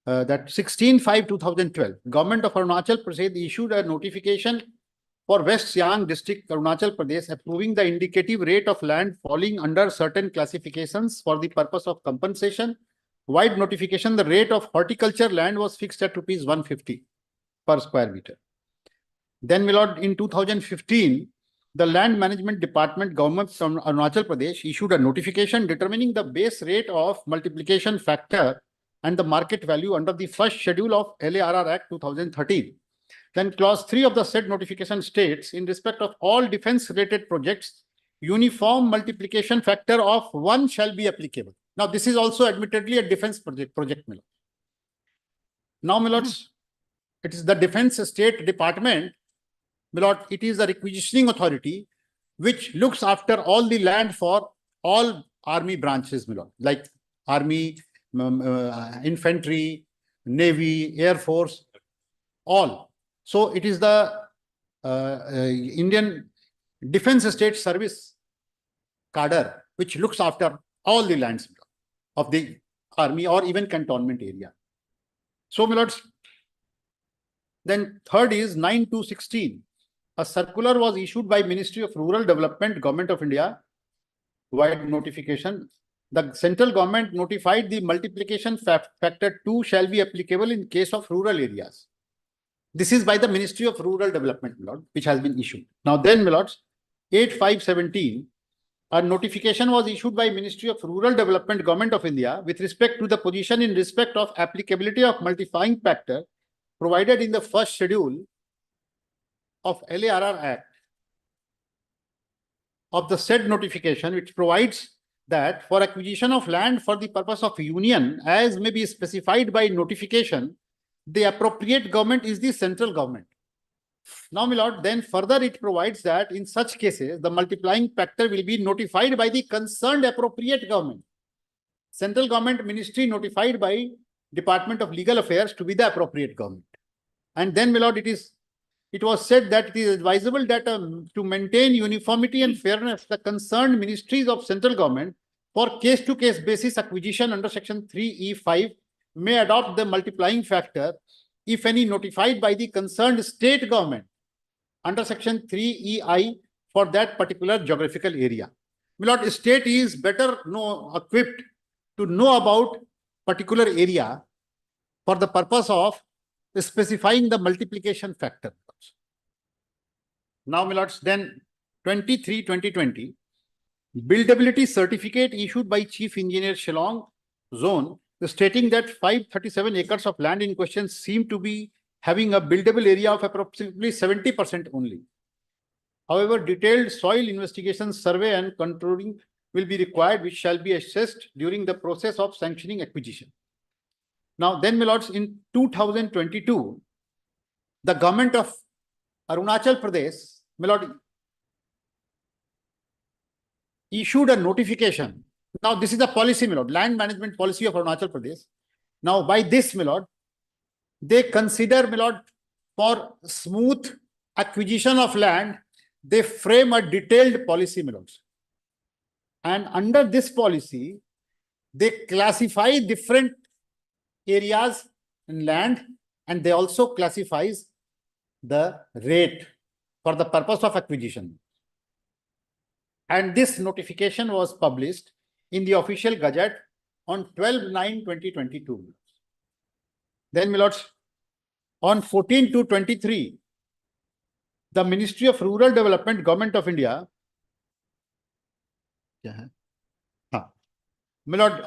that 16/5/2012, Government of Arunachal Pradesh issued a notification for West Siang District, Arunachal Pradesh, approving the indicative rate of land falling under certain classifications for the purpose of compensation. Wide notification, the rate of horticulture land was fixed at rupees 150 per square meter. Then, my lord, in 2015, the Land Management Department, Government of Arunachal Pradesh, issued a notification determining the base rate of multiplication factor and the market value under the first schedule of LARR Act 2013. Then clause 3 of the said notification states, in respect of all defense related projects, uniform multiplication factor of 1 shall be applicable. Now, this is also admittedly a defense project, my lord. Now, my lords, it is the Defense State Department, my lord, it is the requisitioning authority which looks after all the land for all army branches, my lord, like army, infantry, navy, air force, all. So it is the Indian Defense State Service cadre which looks after all the lands of the army or even cantonment area. So, my lords, then third is 9/2/16. A circular was issued by Ministry of Rural Development, Government of India, wide notification. The central government notified the multiplication factor 2 shall be applicable in case of rural areas. This is by the Ministry of Rural Development, my lord, which has been issued. Now then, my lords, 8/5/17, a notification was issued by Ministry of Rural Development, Government of India, with respect to the position in respect of applicability of multiplying factor provided in the first schedule of LARR Act. Of the said notification, which provides that for acquisition of land for the purpose of union, as may be specified by notification, the appropriate government is the central government. Now, my lord, then further it provides that in such cases, the multiplying factor will be notified by the concerned appropriate government. Central government ministry notified by Department of Legal Affairs to be the appropriate government. And then, my lord, it was said that it is advisable that to maintain uniformity and fairness, the concerned ministries of central government for case-to-case basis acquisition under section 3E5 may adopt the multiplying factor, if any, notified by the concerned state government under section 3EI for that particular geographical area. My lord, state is better equipped to know about particular area for the purpose of specifying the multiplication factor. Now, my lords, then 23/2020, buildability certificate issued by Chief Engineer Shillong Zone stating that 537 acres of land in question seem to be having a buildable area of approximately 70% only. However, detailed soil investigation, survey and contouring will be required, which shall be assessed during the process of sanctioning acquisition. Now, then, my lords, in 2022, the government of Arunachal Pradesh, my lord, issued a notification. Now, this is the policy, my lord, land management policy of Arunachal Pradesh. Now, by this, my lord, they consider, my lord, for smooth acquisition of land, they frame a detailed policy, my lords. And under this policy, they classify different areas in land, and they also classifies the rate for the purpose of acquisition. And this notification was published in the official gazette on 12/9/2022. Then, my lords, on 14/2/23, the Ministry of Rural Development, Government of India, my lord,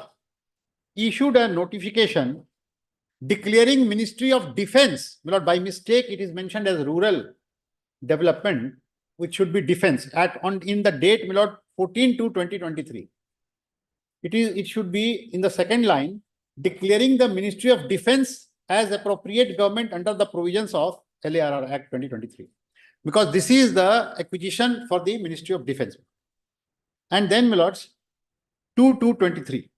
issued a notification declaring Ministry of Defense. My lord, by mistake, it is mentioned as Rural Development, which should be Defense in the date, my lord, 14/2/2023. It should be in the second line, declaring the Ministry of Defense as appropriate government under the provisions of LARR Act 2023. Because this is the acquisition for the Ministry of Defense. And then, my lords, 2/2/23.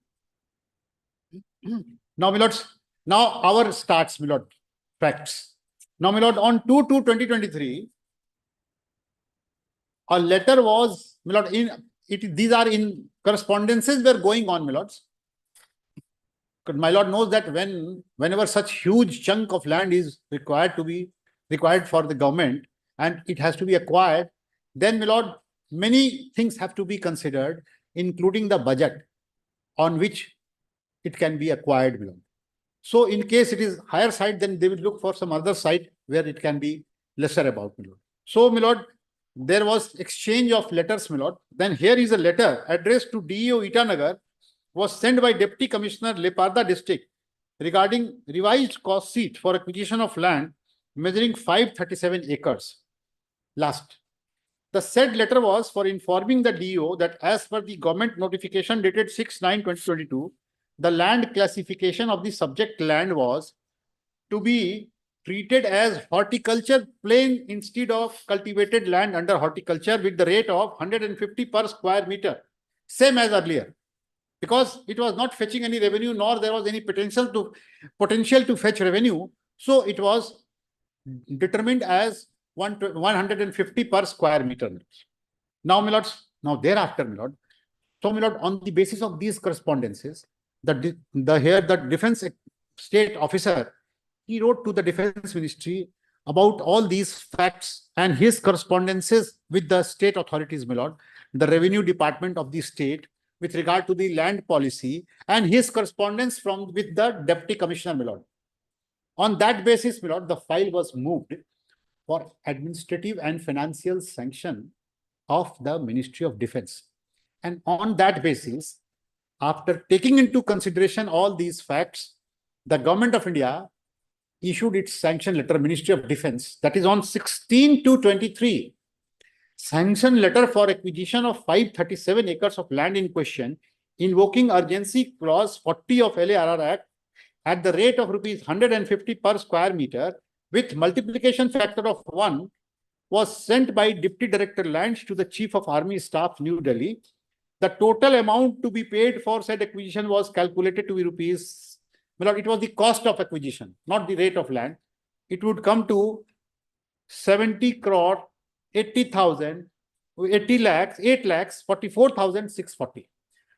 Now, my lords, now our starts, my lord, facts. Now, my lord, on 2/2/2023, a letter was, my lord, these are in correspondences were going on, my lords. My lord knows that whenever such huge chunk of land is required for the government and it has to be acquired, then, my lord, many things have to be considered, including the budget on which it can be acquired, my lord. So in case it is higher side, then they will look for some other site where it can be lesser about, my lord. So, my lord, there was exchange of letters, my lord. Then here is a letter addressed to DEO Itanagar, was sent by Deputy Commissioner Leparda District regarding revised cost sheet for acquisition of land measuring 537 acres. Last. The said letter was for informing the DO that as per the government notification dated 6/9/2022, the land classification of the subject land was to be treated as horticulture plain instead of cultivated land under horticulture with the rate of 150 per square meter, same as earlier. Because it was not fetching any revenue, nor there was any potential to fetch revenue. So it was determined as 150 per square meter. Now, my lords, thereafter, my lord. So, my lord, on the basis of these correspondences, the defense state officer, he wrote to the defense ministry about all these facts and his correspondences with the state authorities, my lord, the revenue department of the state with regard to the land policy, and his correspondence with the deputy commissioner, my lord. On that basis, my lord, the file was moved for administrative and financial sanction of the Ministry of Defense. And on that basis, after taking into consideration all these facts, the Government of India issued its sanction letter, Ministry of Defense, that is on 16/2/23. Sanction letter for acquisition of 537 acres of land in question, invoking urgency clause 40 of LARR Act at the rate of rupees 150 per square meter with multiplication factor of 1, was sent by Deputy Director Lands to the Chief of Army Staff, New Delhi. The total amount to be paid for said acquisition was calculated to be rupees, well, it was the cost of acquisition, not the rate of land. It would come to 70 crore 80,000, 80 lakhs, 8 lakhs, 44,640.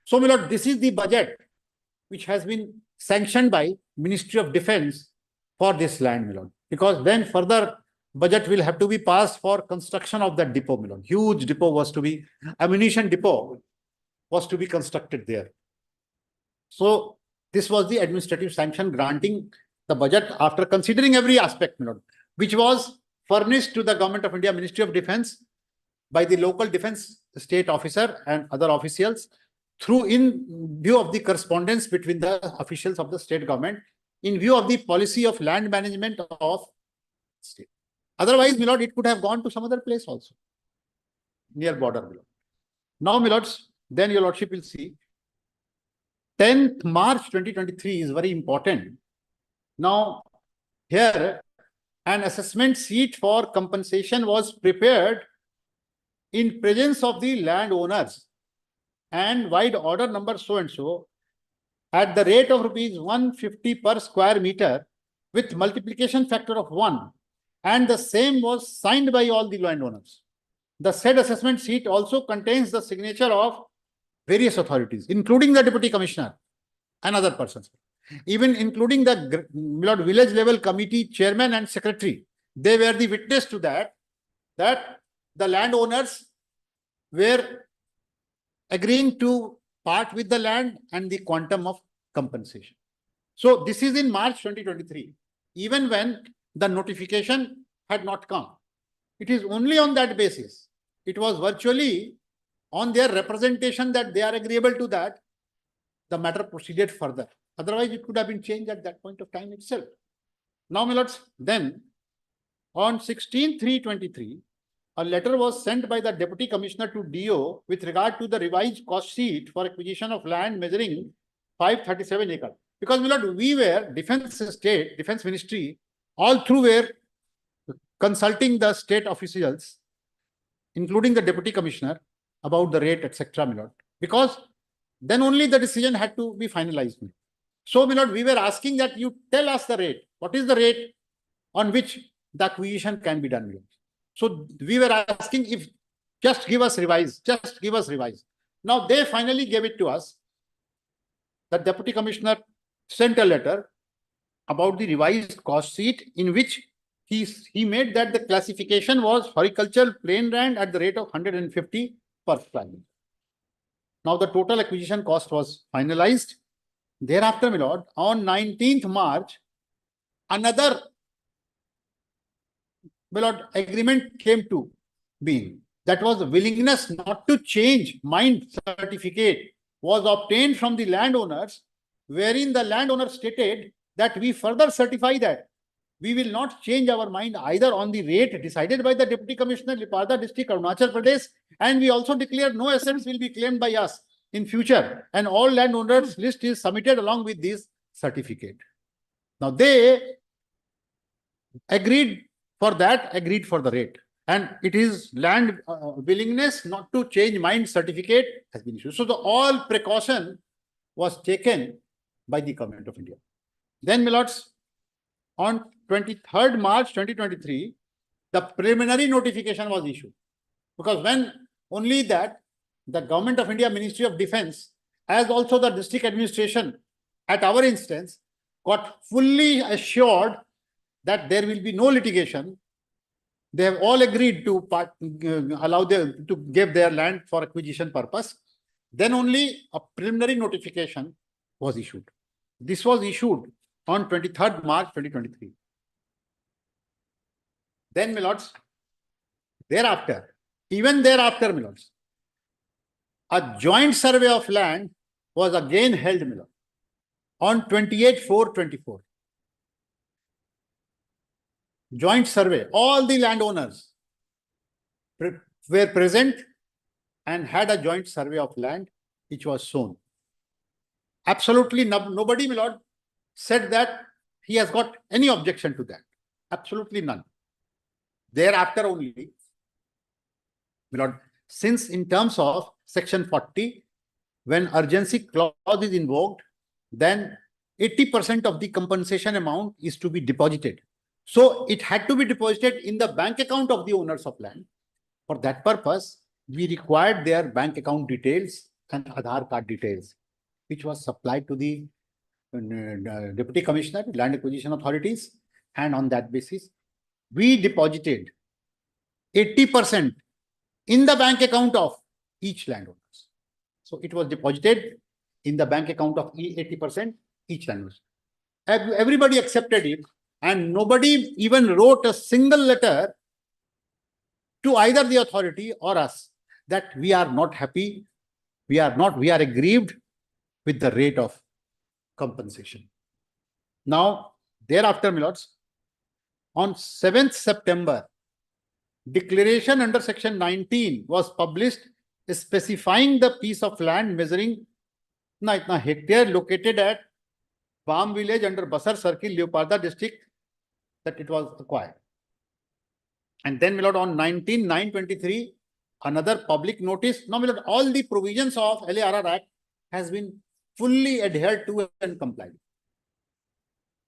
So, my lord, this is the budget which has been sanctioned by Ministry of Defense for this land, my lord. Because then further budget will have to be passed for construction of that depot, my lord. Huge depot was to be, ammunition depot was to be constructed there. So, this was the administrative sanction granting the budget after considering every aspect, my lord, which was furnished to the Government of India, Ministry of Defense by the local defense state officer and other officials through in view of the correspondence between the officials of the state government in view of the policy of land management of state. Otherwise, my lord, it could have gone to some other place also, near border, my lord. Now, my lords, then your lordship will see 10th March 2023 is very important. Now, here an assessment sheet for compensation was prepared in presence of the landowners and wide order number so and so at the rate of rupees 150 per square meter with multiplication factor of 1, and the same was signed by all the landowners. The said assessment sheet also contains the signature of various authorities, including the deputy commissioner and other persons, even including the village level committee chairman and secretary. They were the witness to that the landowners were agreeing to part with the land and the quantum of compensation. So this is in March 2023, even when the notification had not come. It is only on that basis. It was virtually on their representation that they are agreeable to that, the matter proceeded further. Otherwise, it could have been changed at that point of time itself. Now, my lords, then on 16/3/23, a letter was sent by the Deputy Commissioner to DO with regard to the revised cost sheet for acquisition of land measuring 537 acres. Because, my lord, we were Defense Ministry, all through were consulting the state officials, including the Deputy Commissioner, about the rate, etc., my lord. Because then only the decision had to be finalized. So, my lord, we were asking that you tell us the rate. What is the rate on which the acquisition can be done, my lord? So, we were asking if just give us revise. Now, they finally gave it to us. The Deputy Commissioner sent a letter about the revised cost sheet in which he made that the classification was horticultural plain land at the rate of 150 per square meter. Now, the total acquisition cost was finalized. Thereafter, my lord, on 19th March, another, my lord, agreement came to being. That was the willingness not to change mind certificate was obtained from the landowners, wherein the landowner stated that we further certify that we will not change our mind either on the rate decided by the Deputy Commissioner, Liparda District, Arunachal Pradesh, and we also declare no assets will be claimed by us in future, and all landowners list is submitted along with this certificate. Now they agreed for the rate, and it is land willingness not to change mind certificate has been issued. So the all precaution was taken by the Government of India. Then, my lords, on 23rd March 2023, the preliminary notification was issued, because when only that the Government of India, Ministry of Defence, as also the district administration at our instance, got fully assured that there will be no litigation. They have all agreed to allow them to give their land for acquisition purpose. Then only a preliminary notification was issued. This was issued on 23rd March 2023. Then, my lords, even thereafter, my lords, a joint survey of land was again held, my lord, on 28/4/24. Joint survey, all the landowners were present and had a joint survey of land which was shown. Absolutely nobody, my lord, said that he has got any objection to that. Absolutely none. Thereafter only, my lord, since in terms of Section 40, when urgency clause is invoked, then 80% of the compensation amount is to be deposited. So it had to be deposited in the bank account of the owners of land. For that purpose, we required their bank account details and Aadhaar card details, which was supplied to the Deputy Commissioner, Land Acquisition Authorities, and on that basis, we deposited 80% in the bank account of each landowner. So it was deposited in the bank account of 80% each landowner. Everybody accepted it, and nobody even wrote a single letter to either the authority or us that we are not happy, we are aggrieved with the rate of compensation. Now, thereafter, my lords, on 7th September, declaration under Section 19 was published specifying the piece of land measuring itna hectare located at Palm Village under Basar Circle, Liparda District, that it was acquired. And then, my lord, on 19/9/23, another public notice. Now, my lord, all the provisions of LARR Act has been fully adhered to and complied.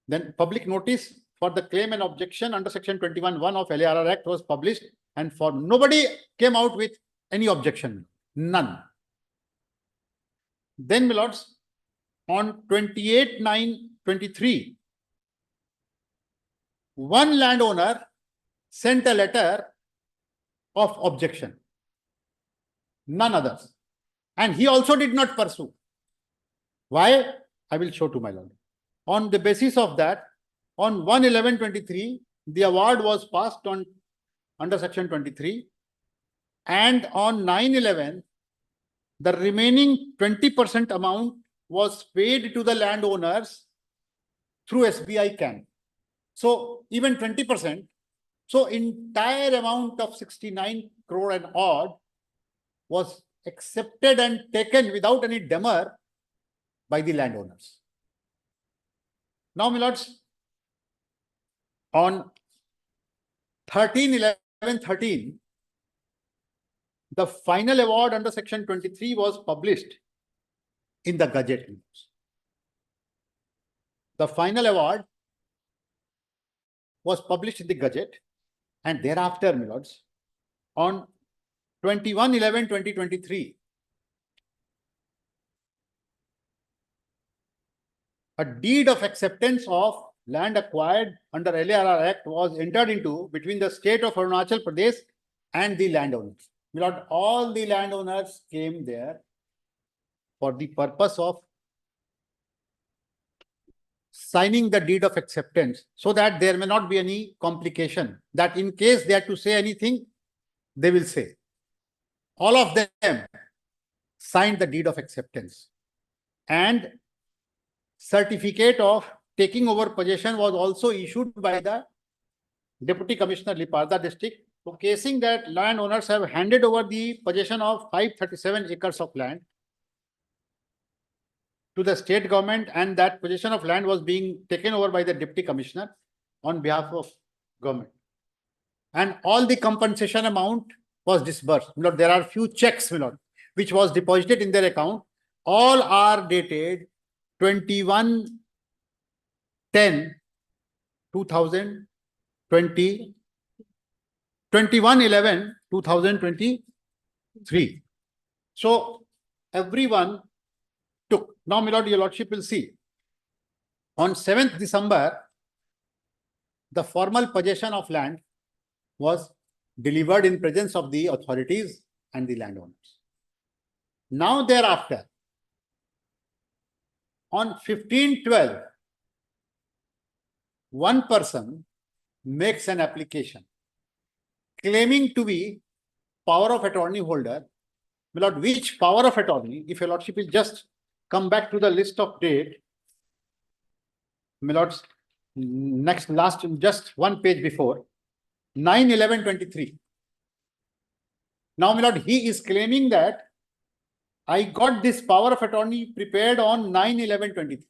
Then public notice for the claim and objection under Section 21(1) of LARR Act was published, and for nobody came out with any objection, none. Then, my lords, on 28/9/23, one landowner sent a letter of objection, none others, and he also did not pursue. Why? I will show to my lord. On the basis of that, on 1/11/23, the award was passed on under Section 23, and on 9/11, the remaining 20% amount was paid to the landowners through SBI CAN. So even 20%, so entire amount of 69 crore and odd was accepted and taken without any demur by the landowners. Now, my lords, on 13/11/13, the final award under Section 23 was published in the Gazette. The final award was published in the Gazette, and thereafter, my lords, on 21/11/2023, a deed of acceptance of land acquired under LARR Act was entered into between the state of Arunachal Pradesh and the landowners. My lord, all the landowners came there for the purpose of signing the deed of acceptance, so that there may not be any complication, that in case they have to say anything, they will say. All of them signed the deed of acceptance, and certificate of taking over possession was also issued by the Deputy Commissioner Liparda district, showcasing that landowners have handed over the possession of 537 acres of land to the state government, and that possession of land was being taken over by the Deputy Commissioner on behalf of government. And all the compensation amount was disbursed. My lord, there are few checks, my lord, which was deposited in their account. All are dated 21/10/2020, 21/11/2023. So everyone took. Now, my lord, your lordship will see. On 7th December, the formal possession of land was delivered in presence of the authorities and the landowners. Now thereafter, on 15/12, one person makes an application claiming to be power of attorney holder. My lord, which power of attorney, if your lordship will just come back to the list of date, my lords, just one page before, 9/11/23. Now, my lord, he is claiming that I got this power of attorney prepared on 9/11/23,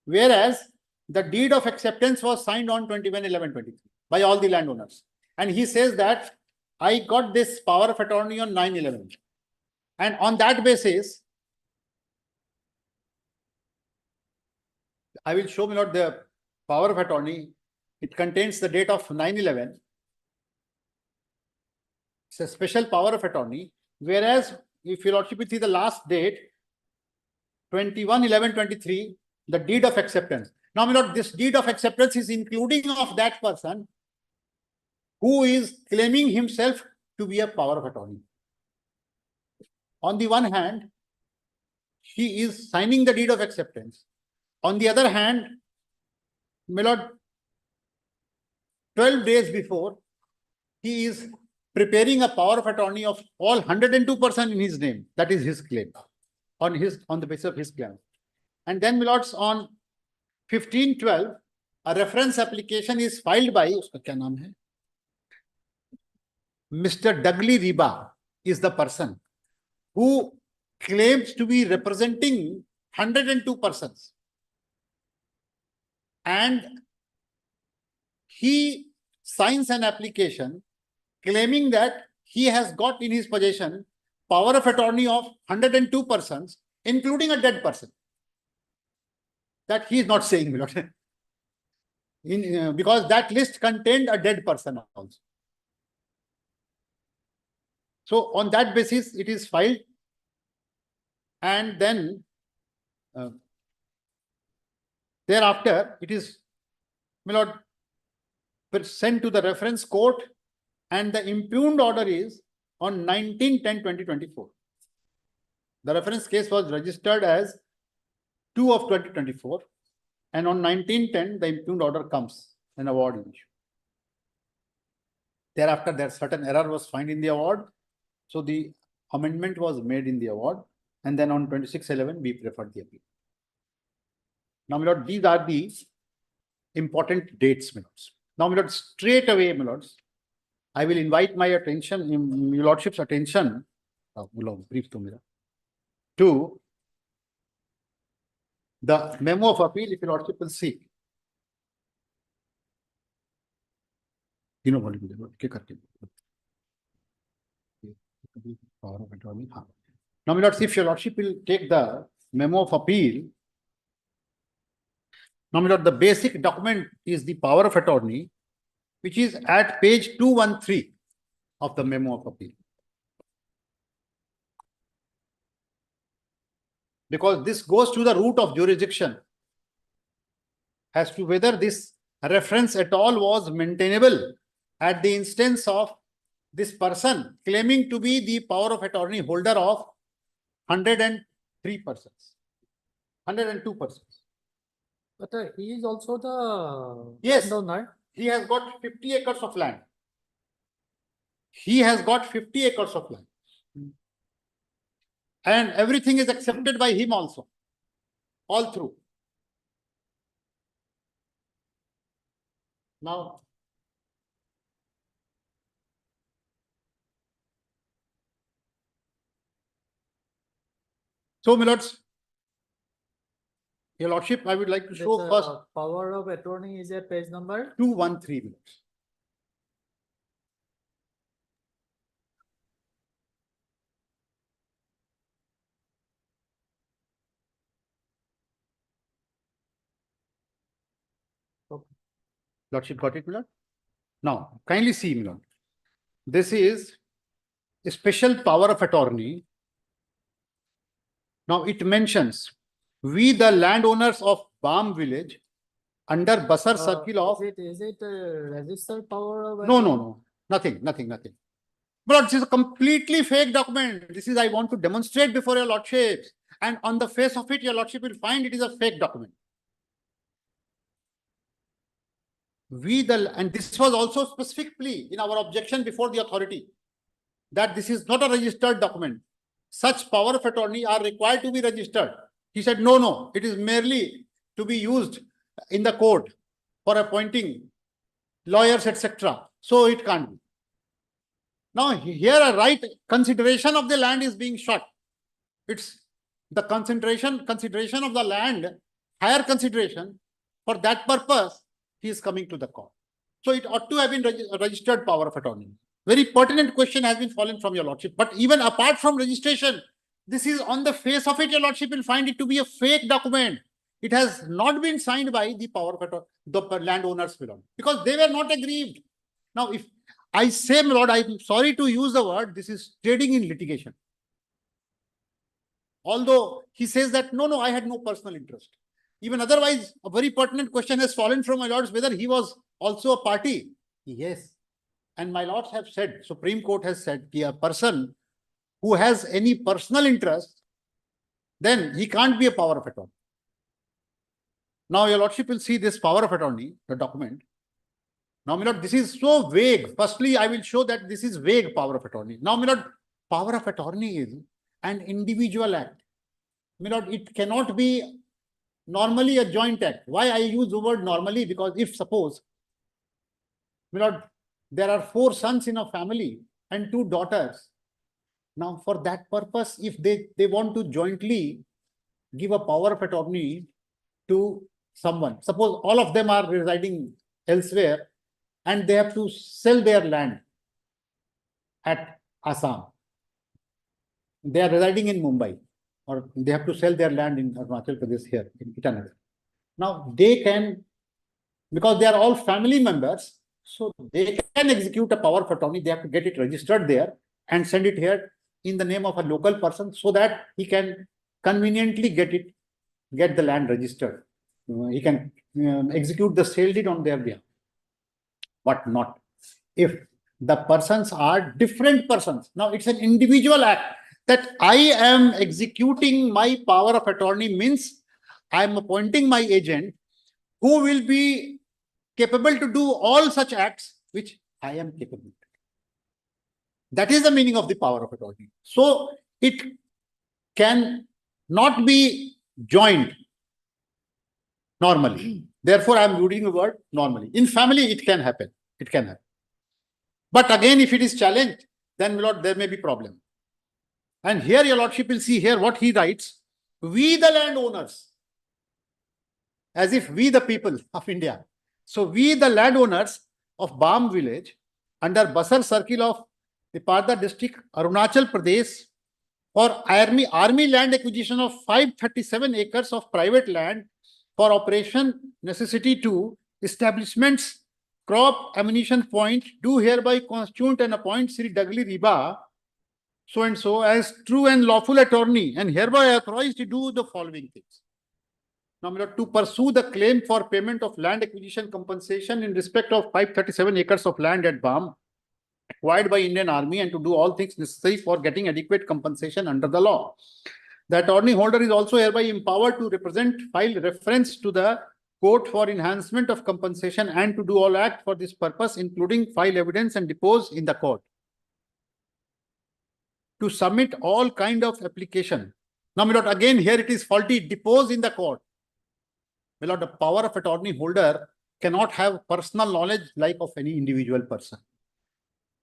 whereas the deed of acceptance was signed on 21/11/23 by all the landowners. And he says that I got this power of attorney on 9/11. And on that basis, I will show, my lord, the power of attorney. It contains the date of 9/11. It's a special power of attorney. Whereas, if your lordship will see the last date, 21/11/23, the deed of acceptance. Now, my lord, this deed of acceptance is including of that person who is claiming himself to be a power of attorney. On the one hand, he is signing the deed of acceptance. On the other hand, my lord, 12 days before, he is preparing a power of attorney of all 102% in his name. That is his claim, on the basis of his claim. And then, my lords, on 15/12, a reference application is filed by, uska kya naam hai? Mr. Dudley Riba is the person who claims to be representing 102 persons. And he signs an application claiming that he has got in his possession power of attorney of 102 persons, including a dead person. That he is not saying, because that list contained a dead person also. So on that basis, it is filed, and then thereafter, it is, my lord, sent to the reference court, and the impugned order is on 19/10/2024. The reference case was registered as 2 of 2024, and on 19/10, the impugned order comes, an award is issued. Thereafter, there certain error was found in the award, so the amendment was made in the award, and then on 26/11, we preferred the appeal. Now, my lord, these are the important dates, my lords. Now, my lord, straight away, my lords, I will invite my attention, your lordship's attention, brief to the memo of appeal, if your lordship will see. Now, my lords, if your lordship will take the memo of appeal. Now, my lord, the basic document is the power of attorney, which is at page 213 of the memo of appeal. Because this goes to the root of jurisdiction as to whether this reference at all was maintainable at the instance of this person claiming to be the power of attorney holder of 103 persons, 102 persons. But he is also the Yes, landowner. he has got 50 acres of land. He has got 50 acres of land. And everything is accepted by him also, all through. Now, so, my lords, Your Lordship, I would like to show first Power of attorney is at page number. 213 minutes. Lordship got it, my lord? Now, kindly see, my lord. This is a special power of attorney. Now it mentions, we the landowners of Bam village under Basar circle of. Is it registered power of? No, nothing. But this is a completely fake document. This is, I want to demonstrate before your lordships. And on the face of it, your lordship will find it is a fake document. And this was also specifically in our objection before the authority, that this is not a registered document. Such power of attorney are required to be registered. He said, no, it is merely to be used in the court for appointing lawyers, etc. So it can't be. Now here a right consideration of the land is being shot. It's the consideration of the land, higher consideration. For that purpose, he is coming to the court. So it ought to have been a registered power of attorney. Very pertinent question has been fallen from your lordship. But even apart from registration, this is on the face of it, your lordship will find it to be a fake document. It has not been signed by the power of attorney, the landowners belong, because they were not aggrieved. Now, if I say, my lord, I'm sorry to use the word, this is trading in litigation. Although he says that, no, I had no personal interest. Even otherwise, a very pertinent question has fallen from my lords, whether he was also a party. Yes. And my lords have said, Supreme Court has said, a person who has any personal interest, then he can't be a power of attorney. Now, your lordship will see this power of attorney, the document. Now, my lord, this is so vague. Firstly, I will show that this is vague power of attorney. Now, my lord, power of attorney is an individual act. My lord, it cannot be normally a joint act. Why I use the word normally? Because if suppose, my lord, there are 4 sons in a family and 2 daughters. Now, for that purpose, if they want to jointly give a power of attorney to someone, suppose all of them are residing elsewhere and they have to sell their land at Assam. They are residing in Mumbai, or they have to sell their land in Arunachal Pradesh here in Itanagar. Now, they can, because they are all family members, so they can execute a power of attorney. They have to get it registered there and send it here in the name of a local person so that he can conveniently get the land registered. He can execute the sale deed on their behalf. But not if the persons are different persons. Now it's an individual act. That I am executing my power of attorney means I am appointing my agent who will be capable to do all such acts which I am capable to. That is the meaning of the power of attorney. So it can not be joined normally. Therefore, I am using the word normally. In family, it can happen. It can happen. But again, if it is challenged, then, my lord, there may be problem. And here, your lordship will see here what he writes. We the landowners, as if we the people of India. So we the landowners of Bam village under Basar circle of the Parda district, Arunachal Pradesh, for army land acquisition of 537 acres of private land for operation necessity to establishments, crop ammunition point, do hereby constitute and appoint Sri Dagli Riba, so and so, as true and lawful attorney, and hereby authorized to do the following things. Now, to pursue the claim for payment of land acquisition compensation in respect of 537 acres of land at Bam, acquired by Indian Army, and to do all things necessary for getting adequate compensation under the law. The attorney holder is also hereby empowered to file reference to the court for enhancement of compensation and to do all act for this purpose, including file evidence and depose in the court. To submit all kind of application. Now, my lord, again, here it is faulty, depose in the court. My lord, the power of attorney holder cannot have personal knowledge like of any individual person.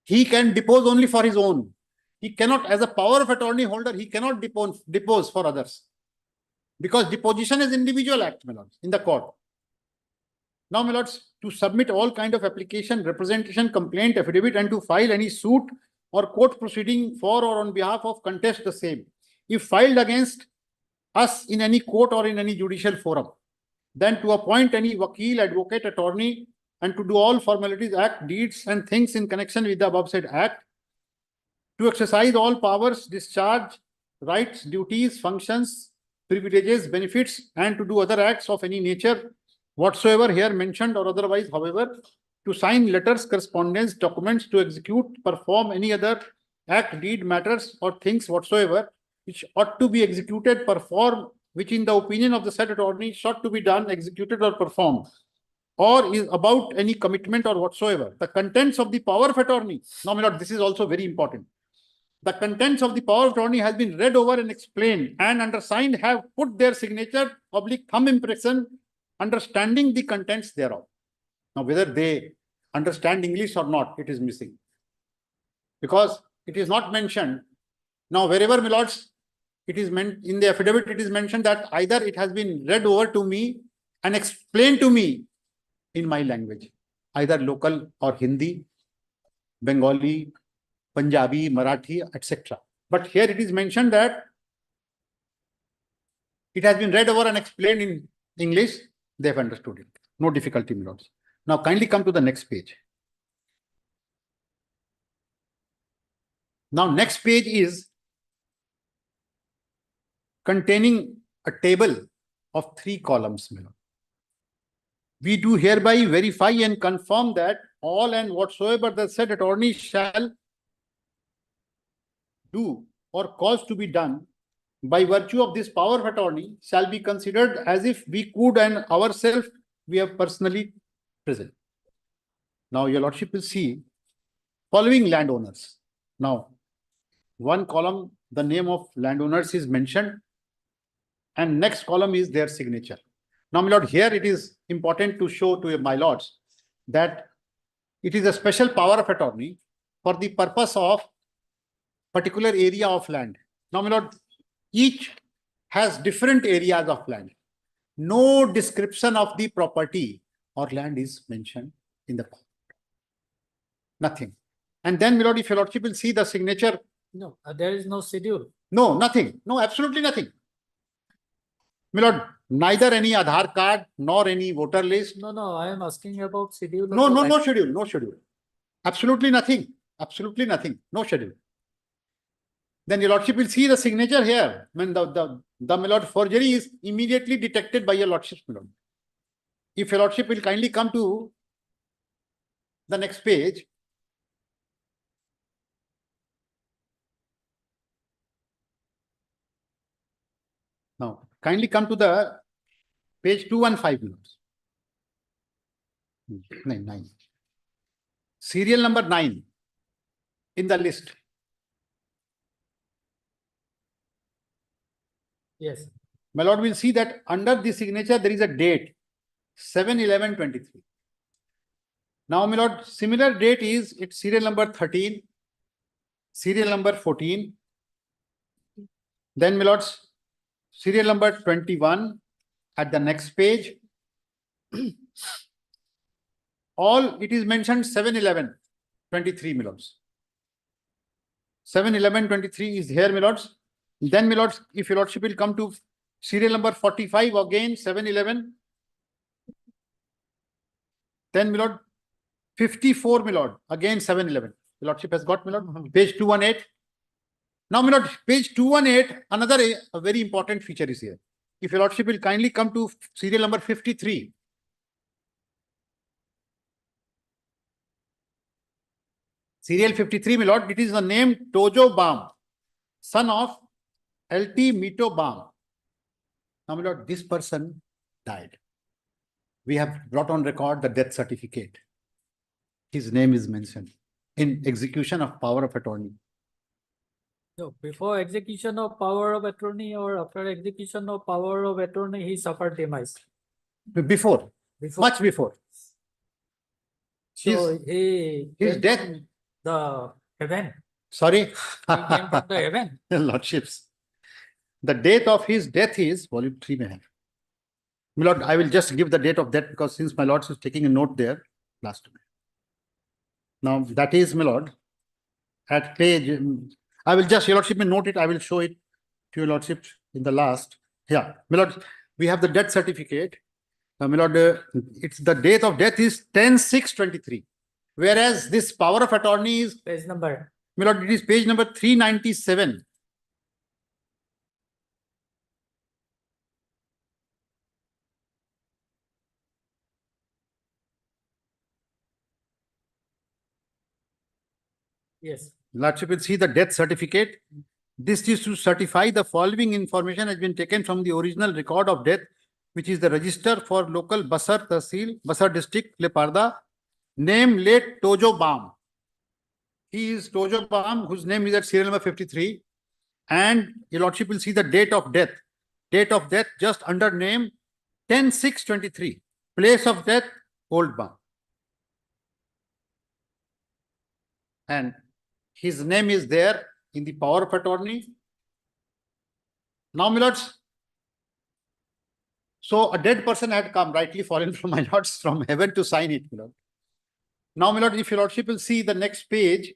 He can depose only for his own. He cannot, as a power of attorney holder, he cannot depose for others. Because deposition is individual act, my lords, in the court. Now, my lords, to submit all kind of application, representation, complaint, affidavit, and to file any suit or court proceeding for or on behalf of contest the same, if filed against us in any court or in any judicial forum, then to appoint any vakil, advocate, attorney, and to do all formalities, act, deeds, and things in connection with the above said act, to exercise all powers, discharge rights, duties, functions, privileges, benefits, and to do other acts of any nature whatsoever here mentioned or otherwise, however, to sign letters, correspondence, documents, to execute, perform any other act, deed, matters, or things whatsoever, which ought to be executed, performed, which in the opinion of the said attorney ought to be done, executed, or performed, or is about any commitment or whatsoever. The contents of the power of attorney. Now, my lord, this is also very important. The contents of the power of attorney has been read over and explained, and undersigned have put their signature, public thumb impression, understanding the contents thereof. Now, whether they understand English or not, it is missing. Because it is not mentioned. Now, wherever, my lords, it is meant in the affidavit, it is mentioned that either it has been read over to me and explained to me in my language, either local or Hindi, Bengali, Punjabi, Marathi, etc. But here it is mentioned that it has been read over and explained in English. They have understood it. No difficulty, my lords. Now kindly come to the next page. Now next page is containing a table of 3 columns, my lord. We do hereby verify and confirm that all and whatsoever the said attorney shall do or cause to be done by virtue of this power of attorney shall be considered as if we could and ourselves we have personally present. Now, your lordship will see following landowners. Now, one column, the name of landowners is mentioned, and next column is their signature. Now, my lord, here it is important to show to my lords that it is a special power of attorney for the purpose of particular area of land. Now, my lord, each has different areas of land. No description of the property or land is mentioned in the power. Nothing. And then, my lord, if your lordship will see the signature. No, there is no schedule. No, nothing. No, absolutely nothing. My lord, neither any Aadhaar card nor any voter list. No, I am asking about schedule. No schedule, no schedule. Absolutely nothing. Absolutely nothing. No schedule. Then your lordship will see the signature here. When the my lord forgery is immediately detected by your lordship, my lord. If your lordship will kindly come to the next page. Now, kindly come to the page 215. 9. Serial number 9 in the list. Yes. My lord will see that under the signature there is a date 7/11/23. Now, my lord, similar date is its serial number 13, serial number 14. Then, my lords, serial number 21 at the next page. All it is mentioned 7/11/23, my lords. 7/11/23 is here, my lords. Then, my lords, if your lordship will come to serial number 45, again 7/11. Then, my lord, 54, my lord, again 7/11. Your lordship has got, my lord, page 218. Now, my lord, page 218, another a very important feature is here. If your lordship will kindly come to serial number 53. Serial 53, my lord, it is the name Tojo Bam, son of L.T. Mito Bam. Now, my lord, this person died. We have brought on record the death certificate. His name is mentioned in execution of power of attorney. No, before execution of power of attorney or after execution of power of attorney, he suffered demise. Before, much before. So he his came death- from the heaven. Sorry. He came from the heaven. Lordships. The date of his death is volume 3 may have. My lord, I will just give the date of death because since my lord is taking a note there last time. Now that is, my lord, at page, I will just, your lordship may note it, I will show it to your lordship in the last. Yeah, my lord, we have the death certificate. My lord, it's the date of death is 10/6/23. Whereas this power of attorney is, Page number. my lord, it is page number 397. Yes. Lordship will see the death certificate. This is to certify the following information has been taken from the original record of death, which is the register for local Basar Tahsil, Basar district, Leparda, name late Tojo Bam. He is Tojo Bam, whose name is at serial number 53. And your lordship will see the date of death. Date of death just under name 10/6/23. Place of death, Old Bam. And his name is there in the power of attorney. Now, my lords, so a dead person had come, rightly fallen from my lords from heaven to sign it, my lord. Now, my lord, if your lordship will see the next page,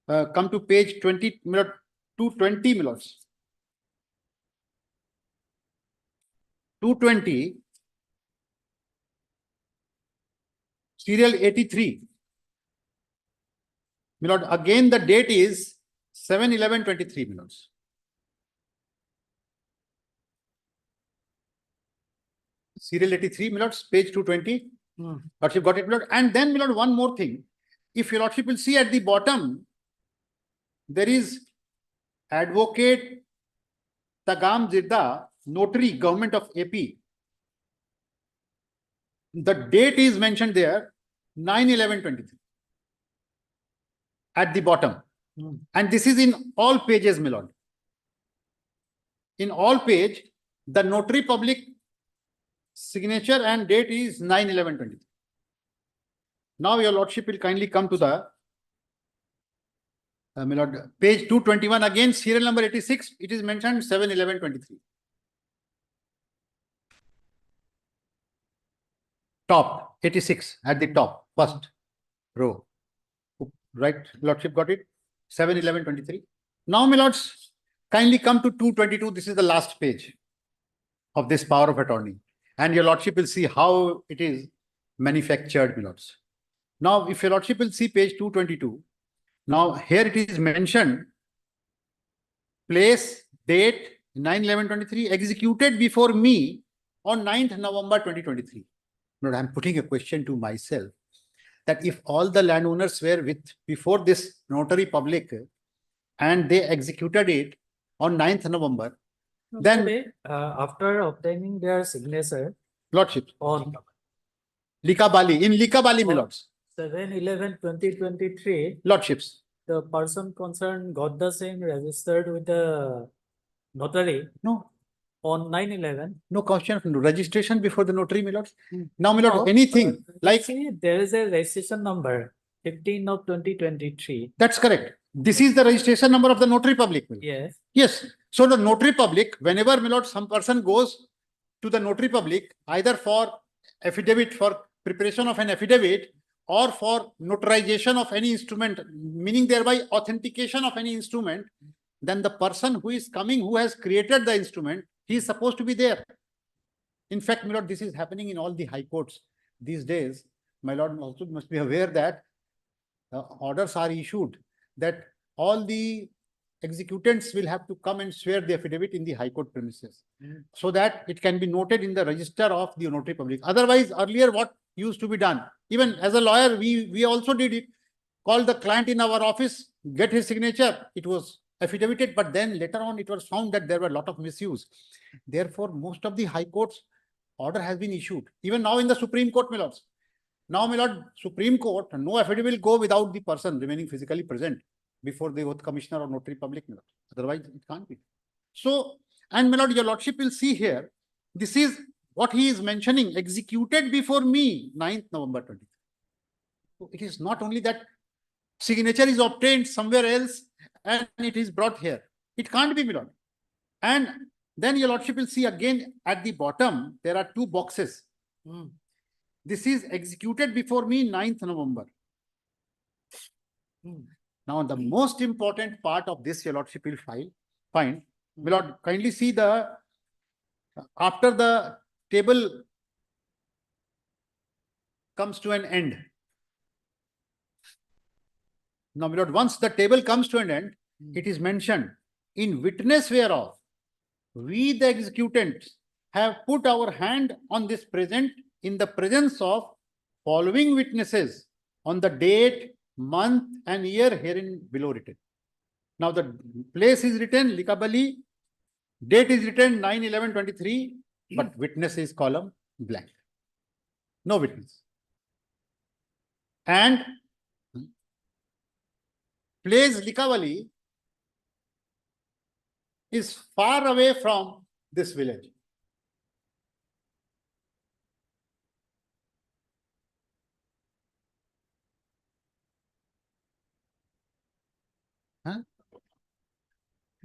come to page 20, my lord, 220, my lords. 220, serial 83. My lord, again the date is 7/11/23, my lords. Serial 83, my lords, page 220. Lordship got it, my lord. And then, my lord, one more thing. If your lordship will see at the bottom, there is Advocate Tagam Zirda, Notary, Government of AP. The date is mentioned there, 9/11/23. At the bottom. And this is in all pages, my lord. In all page, the notary public signature and date is 9/11/23. Now your lordship will kindly come to the my lord, page 221, again serial number 86, it is mentioned 7/11/23. Top 86 at the top, first row. Right, lordship got it? 7/11/23. Now, my lords, kindly come to 222. This is the last page of this power of attorney. And your lordship will see how it is manufactured, my lords. Now, if your lordship will see page 222, now here it is mentioned, place, date, 9/11/23, executed before me on 9th November 2023. Lord, I'm putting a question to myself, that if all the landowners were with before this notary public and they executed it on 9th November, then after obtaining their signature lordship on Likabali, in Likabali, my lords, 7/11/2023, lordships, the person concerned got the same registered with the notary. No. On 9/11. No question of registration before the notary, my lords. Now, my lord, No, anything like see, there is a registration number 15/2023. that's correct. This is the registration number of the notary public. My lord. Yes. Yes. So the notary public, whenever, my lord, some person goes to the notary public, either for affidavit, for preparation of an affidavit, or for notarization of any instrument, meaning thereby authentication of any instrument, then the person who is coming, who has created the instrument, he is supposed to be there. In fact, my lord, this is happening in all the high courts these days. My lord also must be aware that orders are issued that all the executants will have to come and swear the affidavit in the high court premises, so that it can be noted in the register of the notary public. Otherwise, earlier what used to be done, even as a lawyer, we also did it, call the client in our office, get his signature, it was affidavit, but then later on it was found that there were a lot of misuse. Therefore, most of the high courts order has been issued. Even now in the Supreme Court, my lords. Now, my lord, Supreme Court, no affidavit will go without the person remaining physically present before the oath commissioner or notary public, my lord. Otherwise, it can't be. So, and my lord, your lordship will see here, this is what he is mentioning, executed before me, 9th November 23. It is not only that signature is obtained somewhere else and it is brought here. It can't be, my lord. And then your lordship will see again at the bottom, there are two boxes. This is executed before me 9th November. Now, the most important part of this, your lordship will find, my lord, kindly see the, after the table comes to an end. Now, my lord, once the table comes to an end, it is mentioned, in witness whereof, we the executants have put our hand on this present in the presence of following witnesses on the date, month and year herein below written. Now the place is written Likabali, date is written 9/11/23, but witness is column blank. No witness. And place Likabali is far away from this village.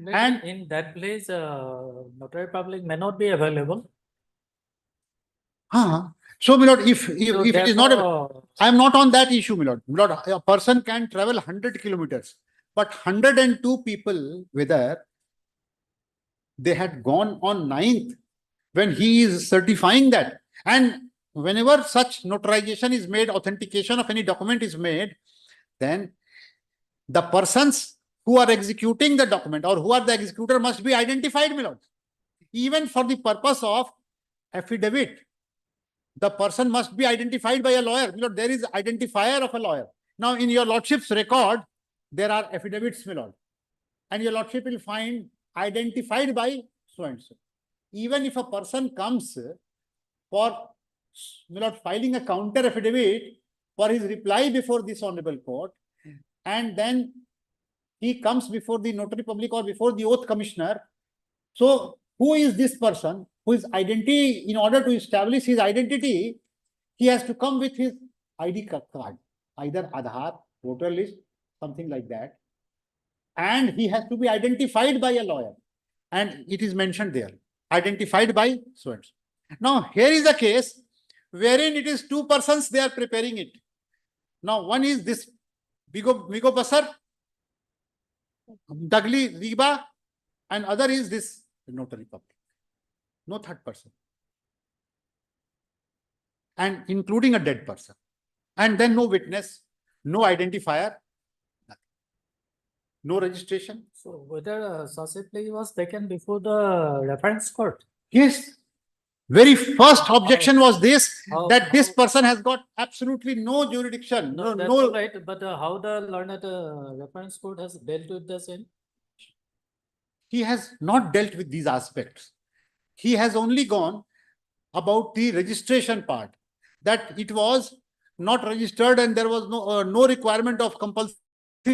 And in that place, notary public may not be available. So, my lord, if it is not, therefore- I am not on that issue, my lord. My lord, a person can travel 100 kilometers, but 102 people, whether they had gone on 9th when he is certifying that. And whenever such notarization is made, authentication of any document is made, then the persons who are executing the document or who are the executor must be identified, my lord. Even for the purpose of affidavit, the person must be identified by a lawyer. My lord, there is identifier of a lawyer. Now, in your lordship's record, there are affidavits, my lord. And your lordship will find identified by so and so. Even if a person comes for, my lord, filing a counter affidavit for his reply before this honorable court, and then he comes before the notary public or before the oath commissioner. So, who is this person? Whose identity, in order to establish his identity, he has to come with his ID card, either Aadhaar, voter list, something like that. And he has to be identified by a lawyer. And it is mentioned there, identified by so and so. Now, here is a case wherein it is two persons, they are preparing it. Now, one is this Migo Basar, Dagli Riba, and other is this notary public. No third person. And including a dead person. And then no witness, no identifier, nothing. No registration. So whether such a plea was taken before the reference court? Yes. Very first objection was this, that this how- person has got absolutely no jurisdiction. No, that's all right, but how the learned reference court has dealt with the same? He has not dealt with these aspects. He has only gone about the registration part, that it was not registered and there was no requirement of compulsory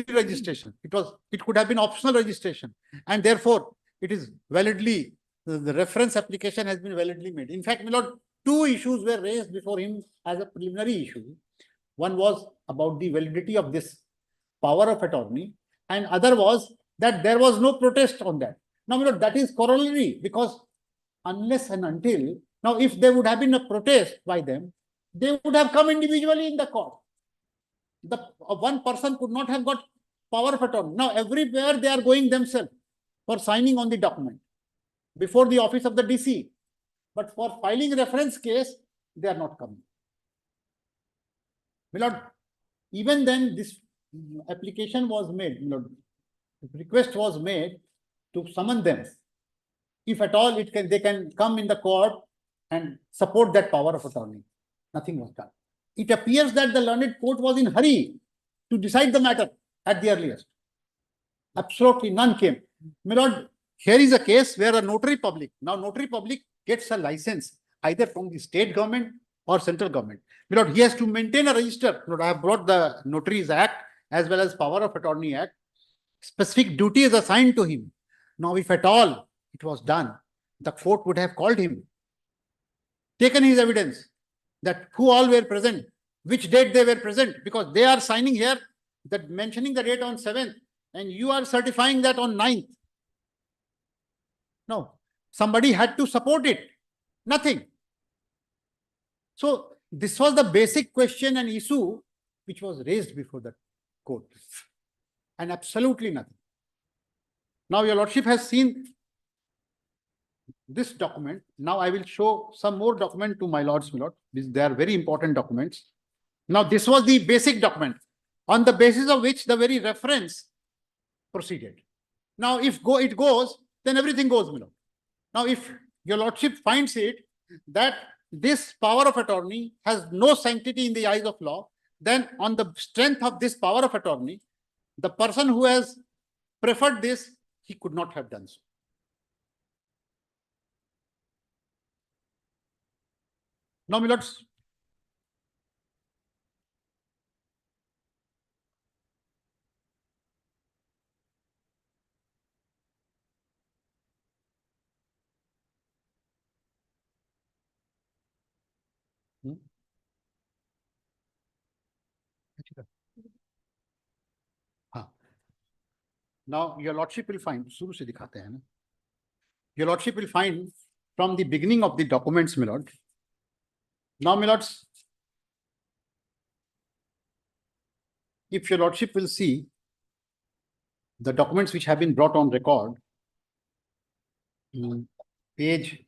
registration. It could have been optional registration, and therefore it is validly, the reference application has been validly made. In fact, my lord, two issues were raised before him as a preliminary issue. One was about the validity of this power of attorney, and other was that there was no protest on that. Now, my lord, that is corollary, because unless and until, now if there would have been a protest by them, they would have come individually in the court. The one person could not have got power of attorney. Now, everywhere they are going themselves for signing on the document before the office of the DC. But for filing reference case, they are not coming. My lord, even then this application was made, my lord, request was made to summon them. If at all they can come in the court and support that power of attorney. Nothing was done. It appears that the learned court was in hurry to decide the matter at the earliest. Absolutely none came. My lord, here is a case where a notary public, now notary public gets a license either from the state government or central government. My lord, he has to maintain a register. Lord, I have brought the Notaries Act as well as Power of Attorney Act. Specific duty is assigned to him. Now, if at all it was done, the court would have called him, taken his evidence that who all were present, which date they were present, because they are signing here that mentioning the date on 7th and you are certifying that on 9th. No, somebody had to support it. Nothing. So this was the basic question and issue which was raised before the court, and absolutely nothing. Now your lordship has seen this document. Now I will show some more document to my lords, my lord. They are very important documents. Now this was the basic document on the basis of which the very reference proceeded. Now if it goes, then everything goes, my lord. Now if your lordship finds it that this power of attorney has no sanctity in the eyes of law, then on the strength of this power of attorney, the person who has preferred this, he could not have done so. Now, my lords, now your lordship will find, शुरू से दिखाते हैं ना, your lordship will find from the beginning of the documents, my lord. Now, my lords, if your lordship will see the documents which have been brought on record, page,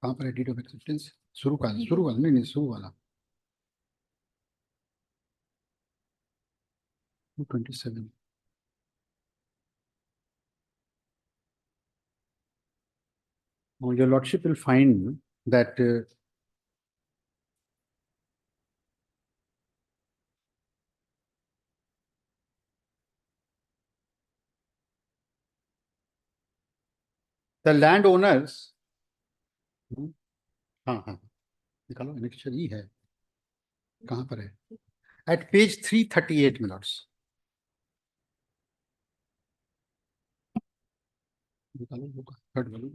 कहाँ पर है deed of acceptance? शुरू वाला नहीं, शुरू वाला 227. Now, your lordship will find that the landowners, निकालो, annexure E है, कहाँ पर है? At page 338, my lords. निकालो, third वाला,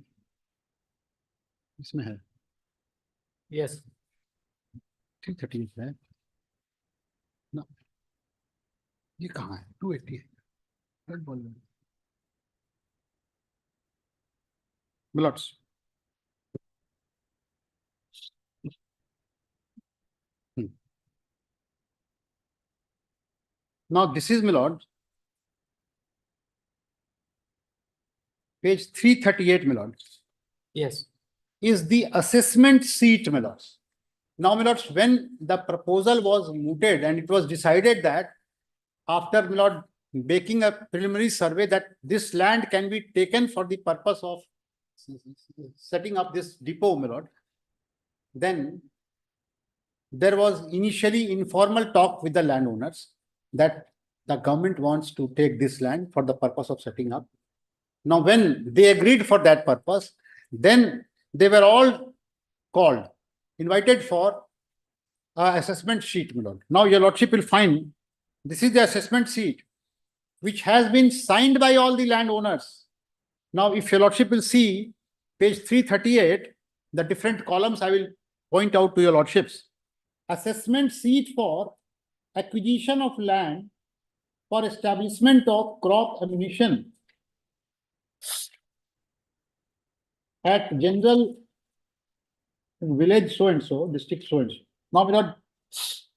इसमें है. Yes. 338 है ना, ये कहाँ है? 280 है. थर्ड बोल रहे हैं. My lords. Now this is, my lord, page 338, my lord. Yes. Is the assessment seat, my lords. Now, my lords, when the proposal was mooted and it was decided that after, my lord, making a preliminary survey that this land can be taken for the purpose of setting up this depot, my lord, then there was initially informal talk with the landowners that the government wants to take this land for the purpose of setting up. Now, when they agreed for that purpose, then they were all called, invited for assessment sheet, my lord. Now, your lordship will find this is the assessment sheet, which has been signed by all the landowners. Now, if your lordship will see page 338, the different columns I will point out to your lordships. Assessment sheet for acquisition of land for establishment of crop ammunition at general village so and so, district so and so. Now, we got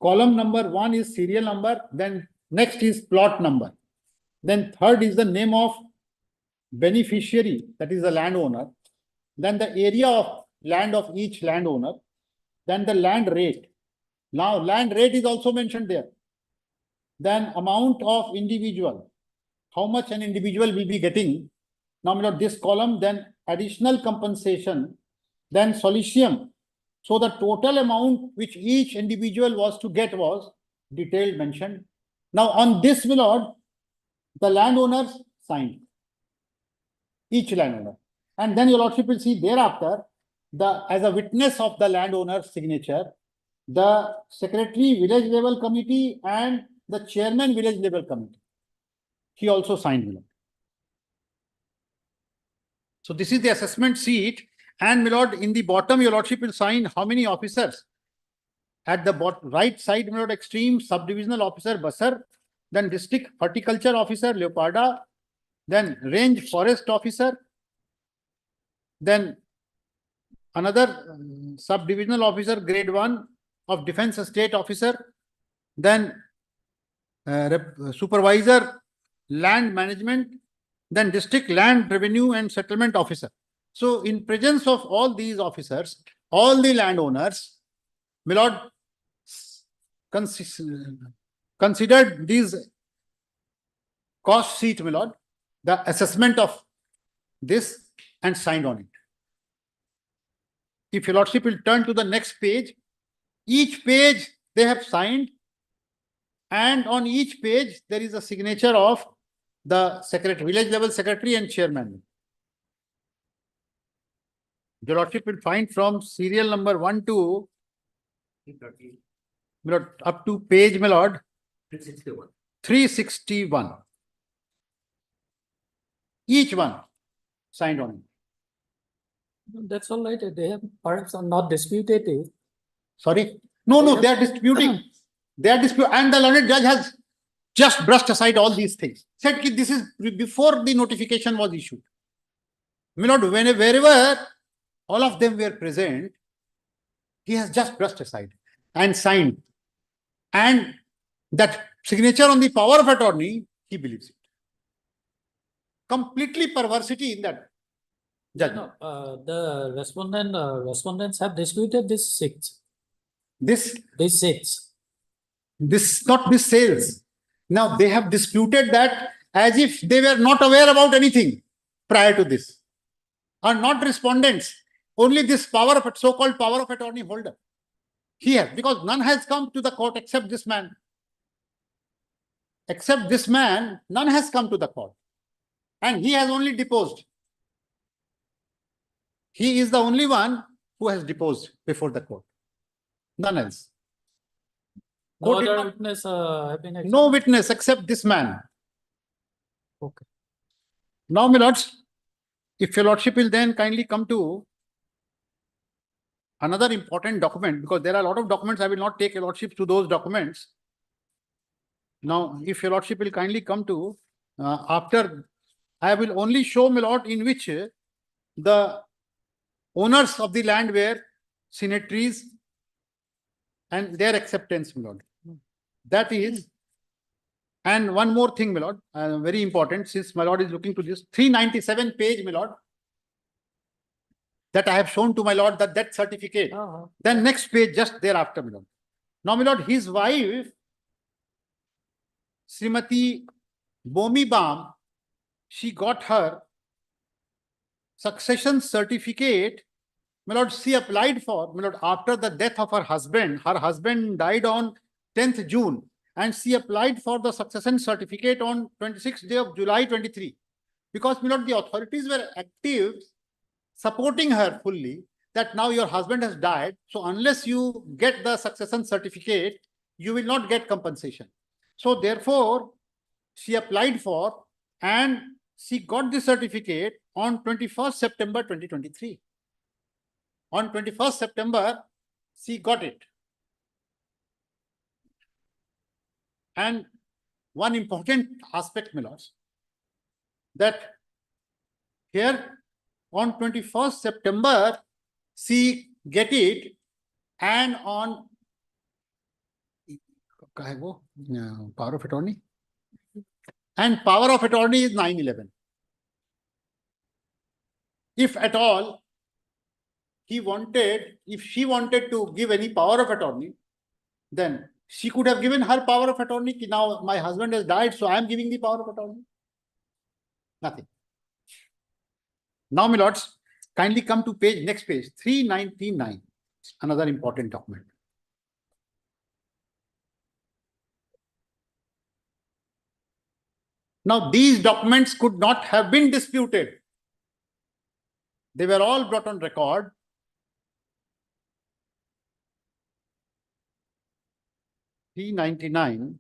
column number 1 is serial number, then next is plot number, then third is the name of beneficiary, that is the landowner, then the area of land of each landowner, then the land rate. Now, land rate is also mentioned there. Then amount of individual, how much an individual will be getting. Now, we got this column, then additional compensation, then solicium. So the total amount which each individual was to get was detailed mentioned. Now, on this, my lord, the landowners signed, each landowner. And then your lordship will see thereafter, as a witness of the landowner's signature, the secretary village level committee and the chairman village level committee. He also signed, my lord. So this is the assessment sheet. And, my lord, in the bottom, your lordship will sign how many officers At the right side, my lord, extreme subdivisional officer Basar, then district horticulture officer Leoparda, then range forest officer, then another subdivisional officer grade 1 of defense estate officer, then supervisor land management, then district land revenue and settlement officer. So in presence of all these officers, all the landowners, my lord, considered these cost sheet, my lord, the assessment of this, and signed on it. If your lordship will turn to the next page, each page they have signed, and on each page there is a signature of the secretary, village level secretary and chairman. Your lordship will find from serial number 1 to my lord, up to page, my lord, 361. Each one signed on it. That's all right. They have perhaps not disputed it. Sorry? No, they are disputing. They are disputing, and the learned judge has just brushed aside all these things. Said that this is before the notification was issued. My lord, wherever all of them were present, he has just brushed aside and signed. And that signature on the power of attorney, he believes it. Completely perversity in that judgment. No, the respondents have disputed this six. This six. This not this sales. Now they have disputed that as if they were not aware about anything prior to this. Are not respondents. Only this power of so-called power of attorney holder. Here, because none has come to the court except this man. Except this man, none has come to the court. And he has only deposed. He is the only one who has deposed before the court. None else. No Court did other not- witness have been examined? No witness except this man. Okay. Now, my lords, if your lordship will then kindly come to another important document, because there are a lot of documents, I will not take your lordship to those documents. Now, if your lordship will kindly come to, after, I will only show, my lord, in which the owners of the land were signatories and their acceptance, my lord. That is, and one more thing, my lord, very important, since my lord is looking to this 397 page, my lord, that I have shown to my lord, the death certificate. Then next page, just thereafter, my lord. Now, my lord, his wife, Srimati Bomi Bam, she got her succession certificate, my lord, she applied for, my lord, after the death of her husband died on 10th June, and she applied for the succession certificate on 26th day of July 23. Because, my lord, the authorities were active, supporting her fully, that now your husband has died, so unless you get the succession certificate, you will not get compensation. So therefore, she applied for and she got the certificate on 21st September 2023. On 21st September, she got it. And one important aspect, my lords, that here on 21st September, she get it, and on power of attorney, and power of attorney is 9/11. If at all he wanted, if she wanted to give any power of attorney, then she could have given her power of attorney. Now my husband has died, so I am giving the power of attorney. Nothing. Now, my lords, kindly come to page, next page, 399, another important document. Now, these documents could not have been disputed. They were all brought on record. P99.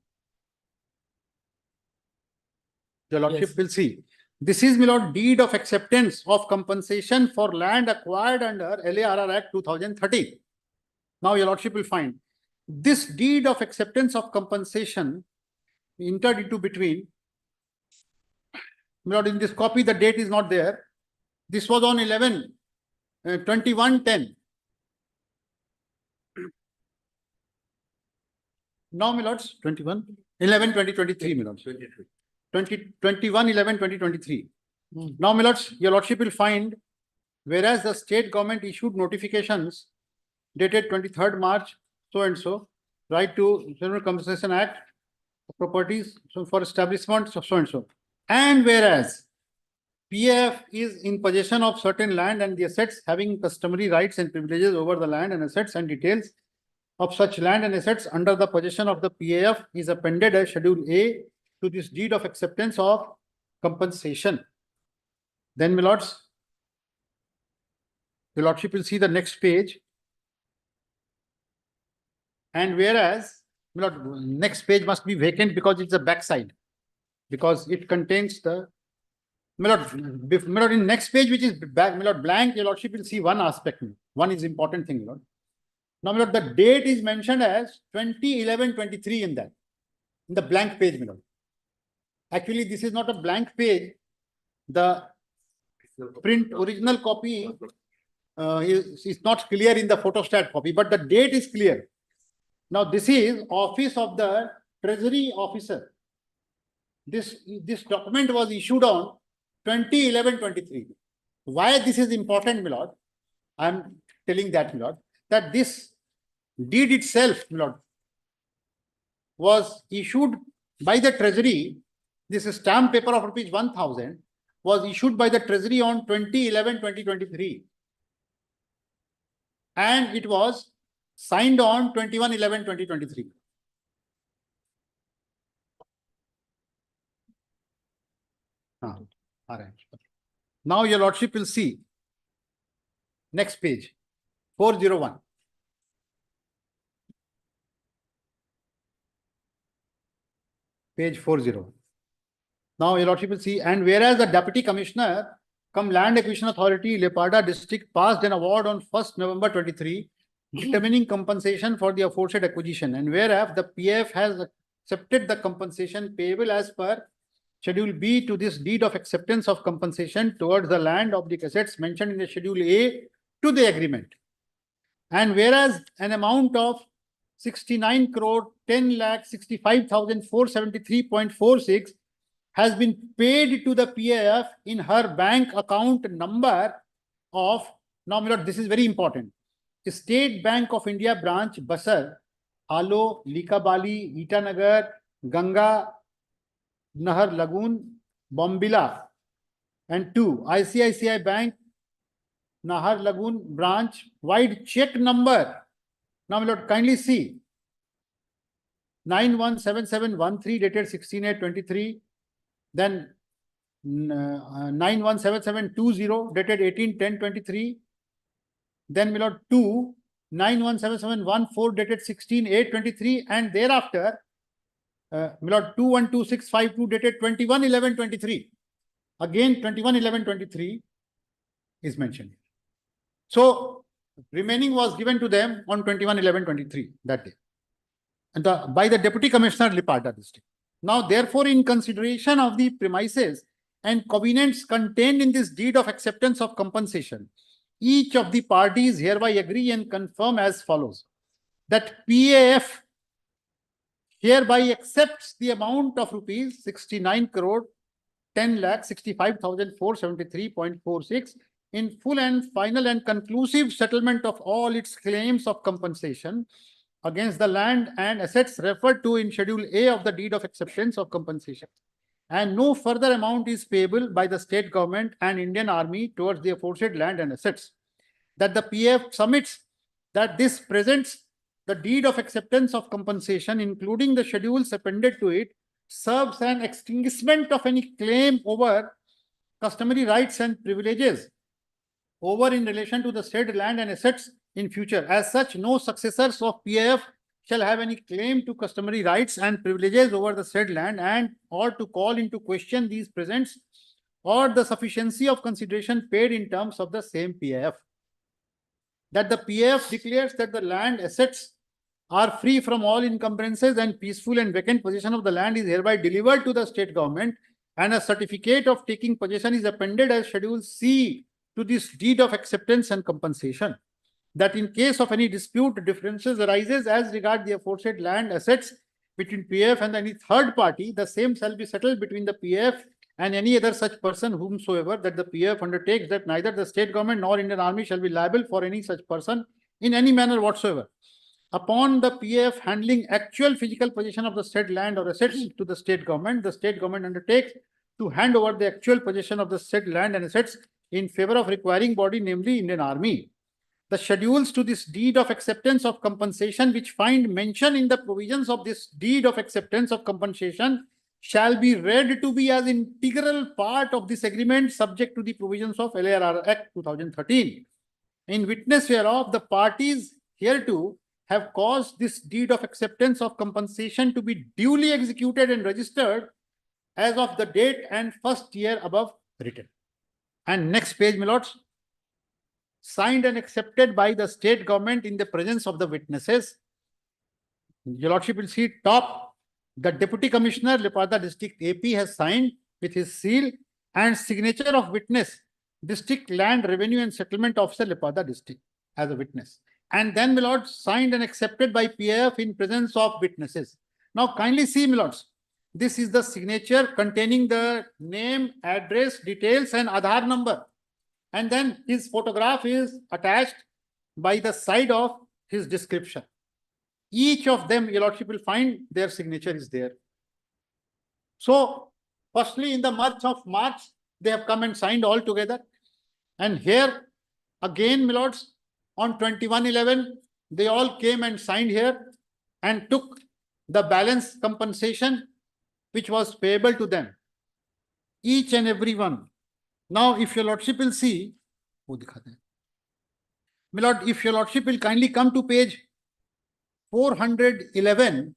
Your lordship will see. This is, my lord, deed of acceptance of compensation for land acquired under LARR Act 2013. Now, your lordship will find this deed of acceptance of compensation entered into between, my lord, in this copy, the date is not there. This was on 21/10. Now, my lords, 21/11/2023, my lords. 21/11/2023. Now, my lords, your lordship will find, whereas the state government issued notifications dated 23rd March, so and so, right to General Compensation Act, properties for establishment, so and so. And whereas PAF is in possession of certain land and the assets having customary rights and privileges over the land and assets, and details of such land and assets under the possession of the PAF is appended as Schedule A to this deed of acceptance of compensation. Then, my lords, your lordship will see the next page. And whereas, my lord, next page must be vacant because it's the backside, because it contains the, my lord, in next page, which is back, my lord, blank, your lordship will see one aspect. One is important thing, my lord. Now, my lord, the date is mentioned as 20/11/23 in that, in the blank page, my lord. Actually, this is not a blank page. The print original copy is not clear in the photostat copy, but the date is clear. Now, this is Office of the Treasury Officer. This document was issued on 20/11/23. Why this is important, my lord? I am telling that, my lord, that this deed itself, my lord, was issued by the Treasury. This stamp paper of ₹1,000 was issued by the Treasury on 20/11/2023. And it was signed on 21/11/2023. All right. Now your lordship will see next page, 401. Page 40. Now your lordship will see, and whereas the Deputy Commissioner cum Land Acquisition Authority, Leparda District passed an award on 1st November 23, determining compensation for the aforesaid acquisition, and whereas the PF has accepted the compensation payable as per Schedule B to this deed of acceptance of compensation towards the land of the assets mentioned in the Schedule A to the agreement. And whereas an amount of 69,10,65,473.46 has been paid to the PAF in her bank account number of, now my lord, this is very important, State Bank of India branch, Basar, Halo, Likabali, Itanagar, Ganga, Nahar Lagoon, Bombila, and 2, ICICI Bank, Nahar Lagoon branch, wide check number. Now, my lord, kindly see 917713 dated 16/8/23, then 917720 dated 18/10/23, then, my lord, 2 917714 dated 16/8/23, and thereafter, my lord, 212652 dated 21/11/23. Again, 21/11/23 is mentioned. So, remaining was given to them on 21/11/23 that day, and by the Deputy Commissioner, Leparda District. Now, therefore, in consideration of the premises and covenants contained in this deed of acceptance of compensation, each of the parties hereby agree and confirm as follows: that PAF hereby accepts the amount of rupees 69,10,65,473.46 in full and final and conclusive settlement of all its claims of compensation against the land and assets referred to in Schedule A of the deed of acceptance of compensation, and no further amount is payable by the state government and Indian Army towards the aforesaid land and assets. That the PF submits that this presents the deed of acceptance of compensation, including the schedules appended to it, serves an extinguishment of any claim over customary rights and privileges over in relation to the said land and assets in future. As such, no successors of PAF shall have any claim to customary rights and privileges over the said land, and or to call into question these presents or the sufficiency of consideration paid in terms of the same PAF. That the PAF declares that the land assets are free from all encumbrances and peaceful and vacant possession of the land is hereby delivered to the state government, and a certificate of taking possession is appended as Schedule C to this deed of acceptance and compensation. That in case of any dispute, differences arises as regard the aforesaid land assets between PF and any third party, the same shall be settled between the PF and any other such person whomsoever that the PF undertakes, that neither the state government nor Indian Army shall be liable for any such person in any manner whatsoever. Upon the PF handling actual physical possession of the said land or assets to the state government undertakes to hand over the actual possession of the said land and assets in favor of requiring body, namely Indian Army. The schedules to this deed of acceptance of compensation, which find mention in the provisions of this deed of acceptance of compensation, shall be read to be as integral part of this agreement, subject to the provisions of LAR Act 2013. In witness whereof, the parties hereto have caused this deed of acceptance of compensation to be duly executed and registered as of the date and first year above written. And next page, my lords. Signed and accepted by the state government in the presence of the witnesses. Your Lordship will see top, the Deputy Commissioner, Leparda District AP has signed with his seal and signature of witness, District Land Revenue and Settlement Officer, Leparda District, as a witness. And then, my lords, signed and accepted by PF in presence of witnesses. Now, kindly see, my lords, this is the signature containing the name, address, details, and Aadhaar number. And then his photograph is attached by the side of his description. Each of them, your Lordship will find their signature is there. So, firstly, in the month of March, they have come and signed all together. And here, again, my lords, on 21/11, they all came and signed here and took the balance compensation which was payable to them. Each and every one. Now, if your Lordship will see, my Lord, if your Lordship will kindly come to page 411,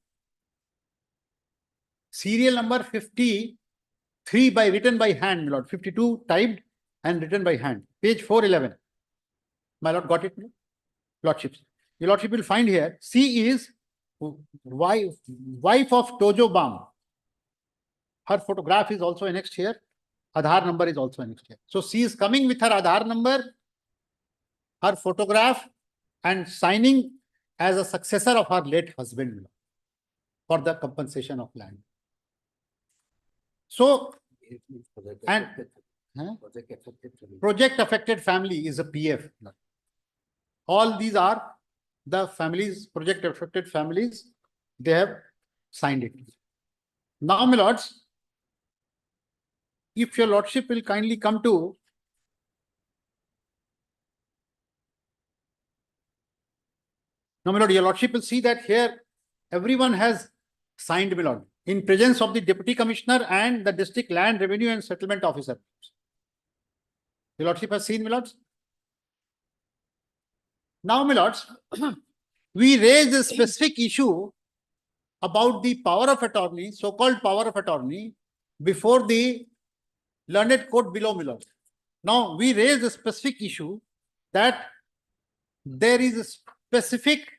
serial number 53 written by hand, my Lord, 52 typed and written by hand, page 411. My Lord, got it? Lordship. Your Lordship will find here, C is wife of Tojo Bam. Her photograph is also annexed here. Aadhaar number is also annexed here. So she is coming with her Aadhaar number, her photograph, and signing as a successor of her late husband for the compensation of land. So, and project affected family is a PF. All these are the families, project affected families, they have signed it. Now, my lords, if your Lordship will kindly come to now, my Lord, your Lordship will see that here everyone has signed, my Lord, in presence of the Deputy Commissioner and the District Land Revenue and Settlement Officer. Your Lordship has seen, my Lords. Now, my Lords, we raised a specific issue about the power of attorney, so-called power of attorney, before the learned court below, my Lord. Now, we raised a specific issue that there is a specific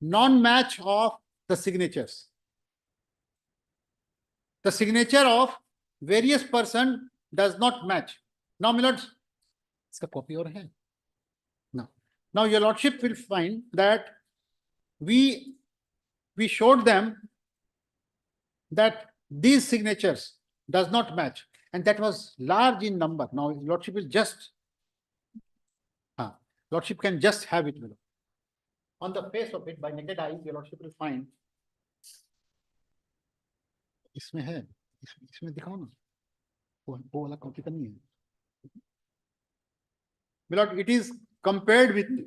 non-match of the signatures. The signature of various person does not match. Now, my Lord, iska copy or hai? Now, your Lordship will find that we showed them that these signatures does not match. And that was large in number. Now, Lordship is just, Lordship can just have it. On the face of it, by naked eye, your Lordship will find. इसमें है, इसमें दिखाओ ना, वो वाला copy का नहीं है. My Lord, it is compared with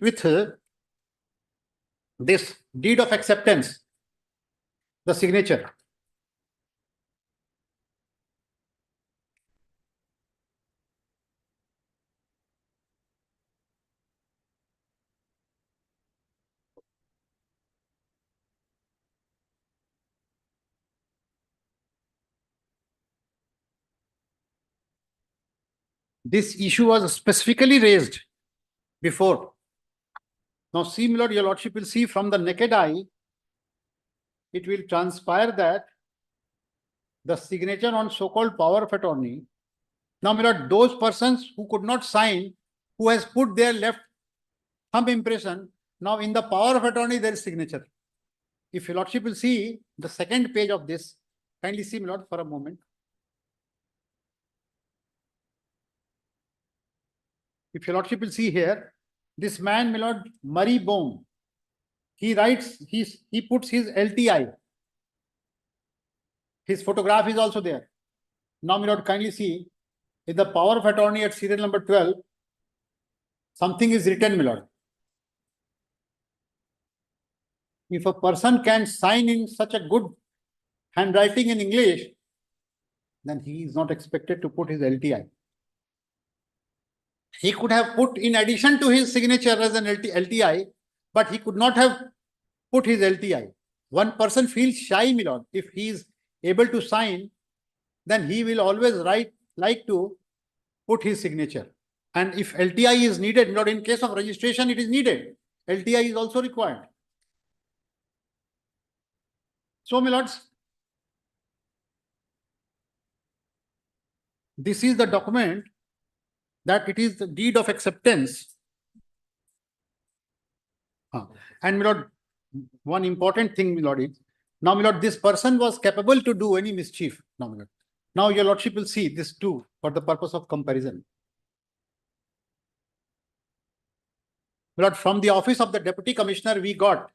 this deed of acceptance, the signature. This issue was specifically raised before. Now, see, my Lord, your Lordship will see from the naked eye it will transpire that the signature on so-called power of attorney. Now, my lord, those persons who could not sign, who has put their left thumb impression, now in the power of attorney, there is signature. If your lordship will see the second page of this, kindly see, my lord, for a moment. If your lordship will see here, this man, my lord, Murray Bohm, he writes, he puts his LTI. His photograph is also there. Now, my lord, kindly see, in the power of attorney at serial number 12, something is written, my lord. If a person can sign in such a good handwriting in English, then he is not expected to put his LTI. He could have put in addition to his signature as an LTI, but he could not have put his LTI. One person feels shy, my lord. If he is able to sign, then he will always like to put his signature. And if LTI is needed, not in case of registration, it is needed. LTI is also required. So, my lords, this is the document that it is the deed of acceptance. And, my lord, one important thing, my lord, is now, my lord, this person was capable to do any mischief. Now, my lord. Now, your lordship will see this too for the purpose of comparison. My lord, from the office of the deputy commissioner, we got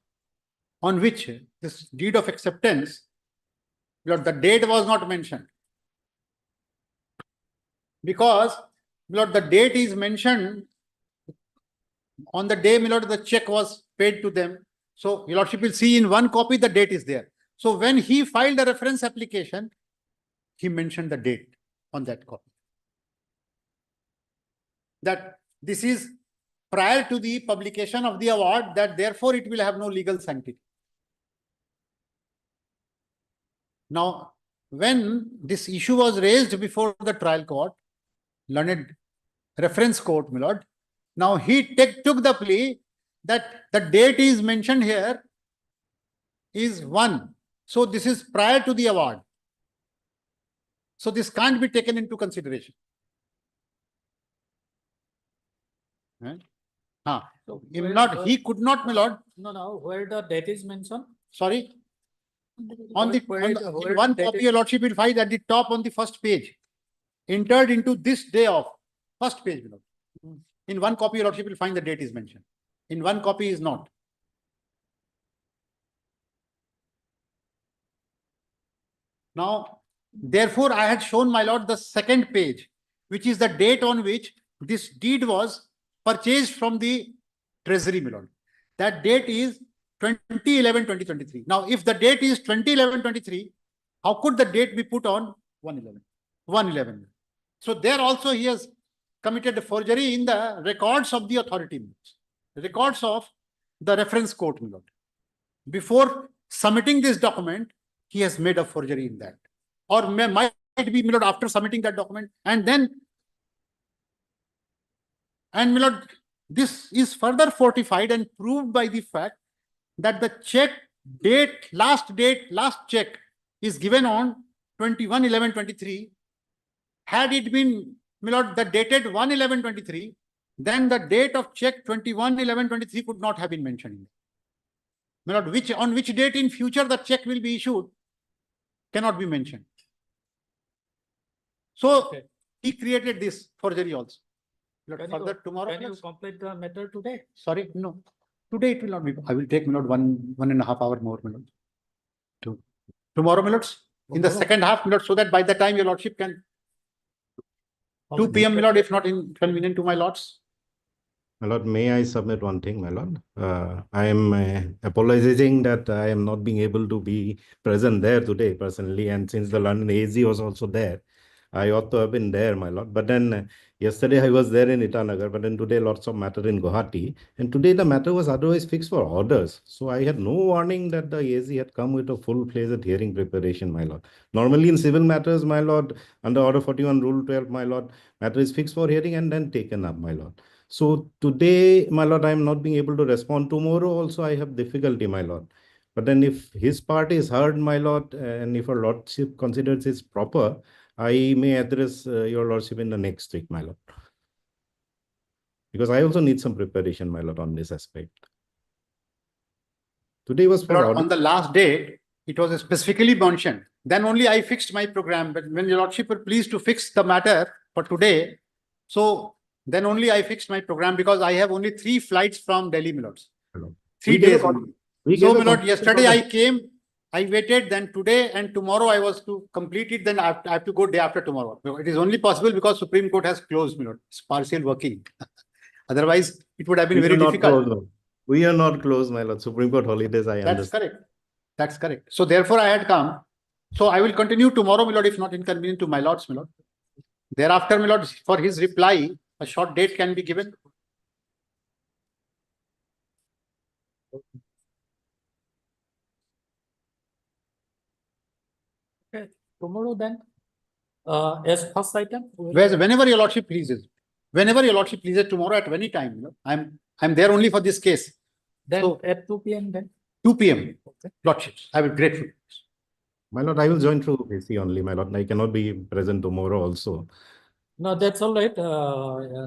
on which this deed of acceptance, my lord, the date was not mentioned. Because, my lord, the date is mentioned on the day, my lord, the check was paid to them. So, your lordship will see in one copy, the date is there. So, when he filed a reference application, he mentioned the date on that copy. That this is prior to the publication of the award, that therefore it will have no legal sanctity. Now, when this issue was raised before the trial court, learned reference court, my lord, now he took the plea that the date is mentioned here is 1. So this is prior to the award. So this can't be taken into consideration. Right? So if not, he could not, my lord. No, where the date is mentioned? Sorry. On the in one copy, your lordship will find at the top on the first page, entered into this day of first page. In one copy, your lordship will find the date is mentioned. In one copy is not. Now, therefore, I had shown, my lord, the second page, which is the date on which this deed was purchased from the treasury, my lord. That date is 2011-2023. Now, if the date is 2011-23, how could the date be put on 1/11? So there also he has committed a forgery in the records of the authority, records of the reference court, my lord. Before submitting this document, he has made a forgery in that. Or might be, my lord, after submitting that document. And then, and my lord, this is further fortified and proved by the fact that the check date, last check is given on 21/11/23. Had it been, my lord, the dated 1/11/23, then the date of check 21/11/23 could not have been mentioned. My lord, on which date in future the check will be issued cannot be mentioned. So he created this forgery also. Further tomorrow. Can you complete the matter today? Sorry, no. Today it will not be. I will take, my lord, 1.5 hour more, my lord. Tomorrow, my lords, in the second half, my lord, so that by the time your lordship can 2 p.m., my lord, if not inconvenient to my lords. My lord, may I submit one thing, my lord? I am apologizing that I am not being able to be present there today personally, and since the London AG was also there, I ought to have been there, my lord. But then yesterday I was there in Itanagar, but then today lots of matter in Guwahati. And today the matter was otherwise fixed for orders. So I had no warning that the AZ had come with a full-fledged hearing preparation, my lord. Normally in civil matters, my lord, under Order 41, Rule 12, my lord, matter is fixed for hearing and then taken up, my lord. So today, my lord, I am not being able to respond. Tomorrow also I have difficulty, my lord. But then if his part is heard, my lord, and if your lordship considers it proper, I may address your lordship in the next week, my lord. Because I also need some preparation, my lord, on this aspect. Today was for Lord, audit. on the last day, it was specifically mentioned. Then only I fixed my program. But when your lordship were pleased to fix the matter for today, so then only I fixed my program because I have only 3 flights from Delhi, my lords. 3 We gave a days con- only. we So, gave a my lord, confirmation yesterday for I the- came, I waited, then today and tomorrow I was to complete it, then I have to go day after tomorrow. It is only possible because Supreme Court has closed, my lord. It's partial working. Otherwise, it would have been We are very not difficult. closed, no. We are not closed, my lord. Supreme Court holidays, I That's understand. correct. That's correct. So therefore I had come. So I will continue tomorrow, my lord, if not inconvenient to my lords, my lord. Thereafter, my lord, for his reply, a short date can be given. Okay, tomorrow then, as first item. Whenever your lordship pleases. Whenever your lordship pleases tomorrow at any time, you know, I'm there only for this case. Then So at 2 p.m. then. 2 p.m. Lordships, I will be grateful. My lord, I will join through PC only, my lord. I cannot be present tomorrow also. No, that's all right.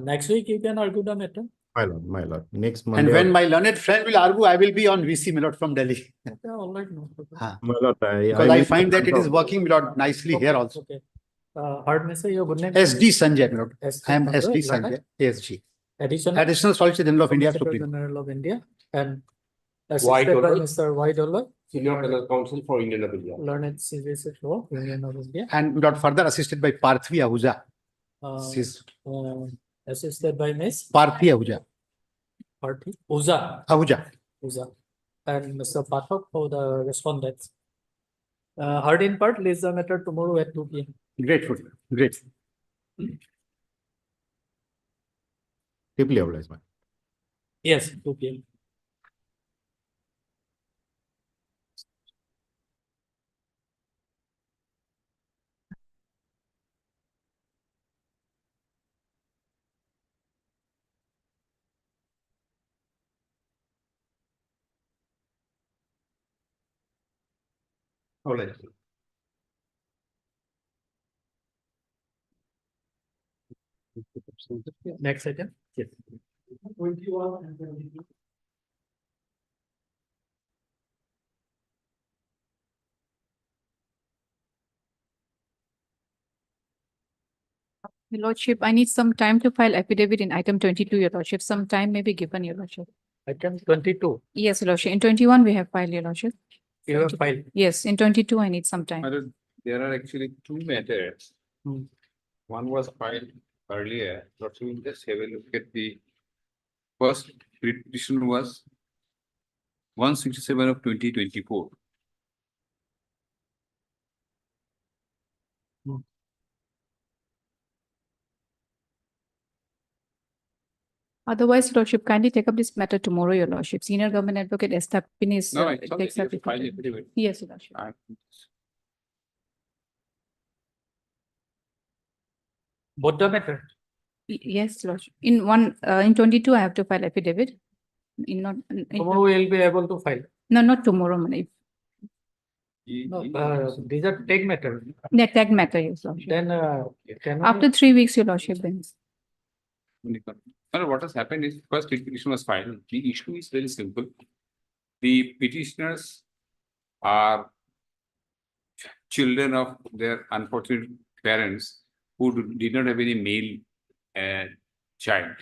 Next week you can argue the matter. My lord. Next And Monday. when my learned friend will argue, I will be on VC, my lord, from Delhi. Okay, all right, no problem. My lord, Because I will- find that it is working, my lord, nicely here also. Okay. Pardon me, sir, your good name? SD Sanjay, my lord. SD I am Sanjay, SD Learned? Sanjay, ASG. Additional Solicitor General of India, Solicitor Supreme. General of India, and White assisted by Dollar. Mr. Y. Dollar, Senior Penal Counsel for Indian of India. learned CVC Law, Union of India. And my lord, further assisted by Parthvi Ahuja. Sis- Assisted by Miss Parthi Ahuja. Parthi Uza. Ahuja. Uza. And Mr. Pathak for the respondents. Heard in part, leaves the matter tomorrow at 2 p.m. Grateful, grateful. Deeply obliged, man. Yes, 2 p.m. Next item. Yes. 21 and 22. Your lordship, I need some time to file affidavit in item 22, your lordship. Some time may be given, your lordship. Item 22. Yes, your lordship. In 21, we have filed, your lordship. You have filed. Yes, in 22, I need some time. Madam, there are actually 2 matters. One was filed earlier, but we will just have a look at the first petition was 167 of 2024. Otherwise, your lordship, kindly take up this matter tomorrow, your lordship. Senior government advocate Estapin is. No, it's takes okay up to the- file affidavit. Yes, your lordship. Both the matter. Yes, lordship. In one, in 22, I have to file affidavit. In not. Tomorrow we will be able to file. No, not tomorrow, man. No, these are tag matter. The tag matter, yes, lordship. Then, can After 3 weeks, your lordship, then. Well, what has happened is first petition was filed. The issue is very simple. The petitioners are children of their unfortunate parents who did not have any male child.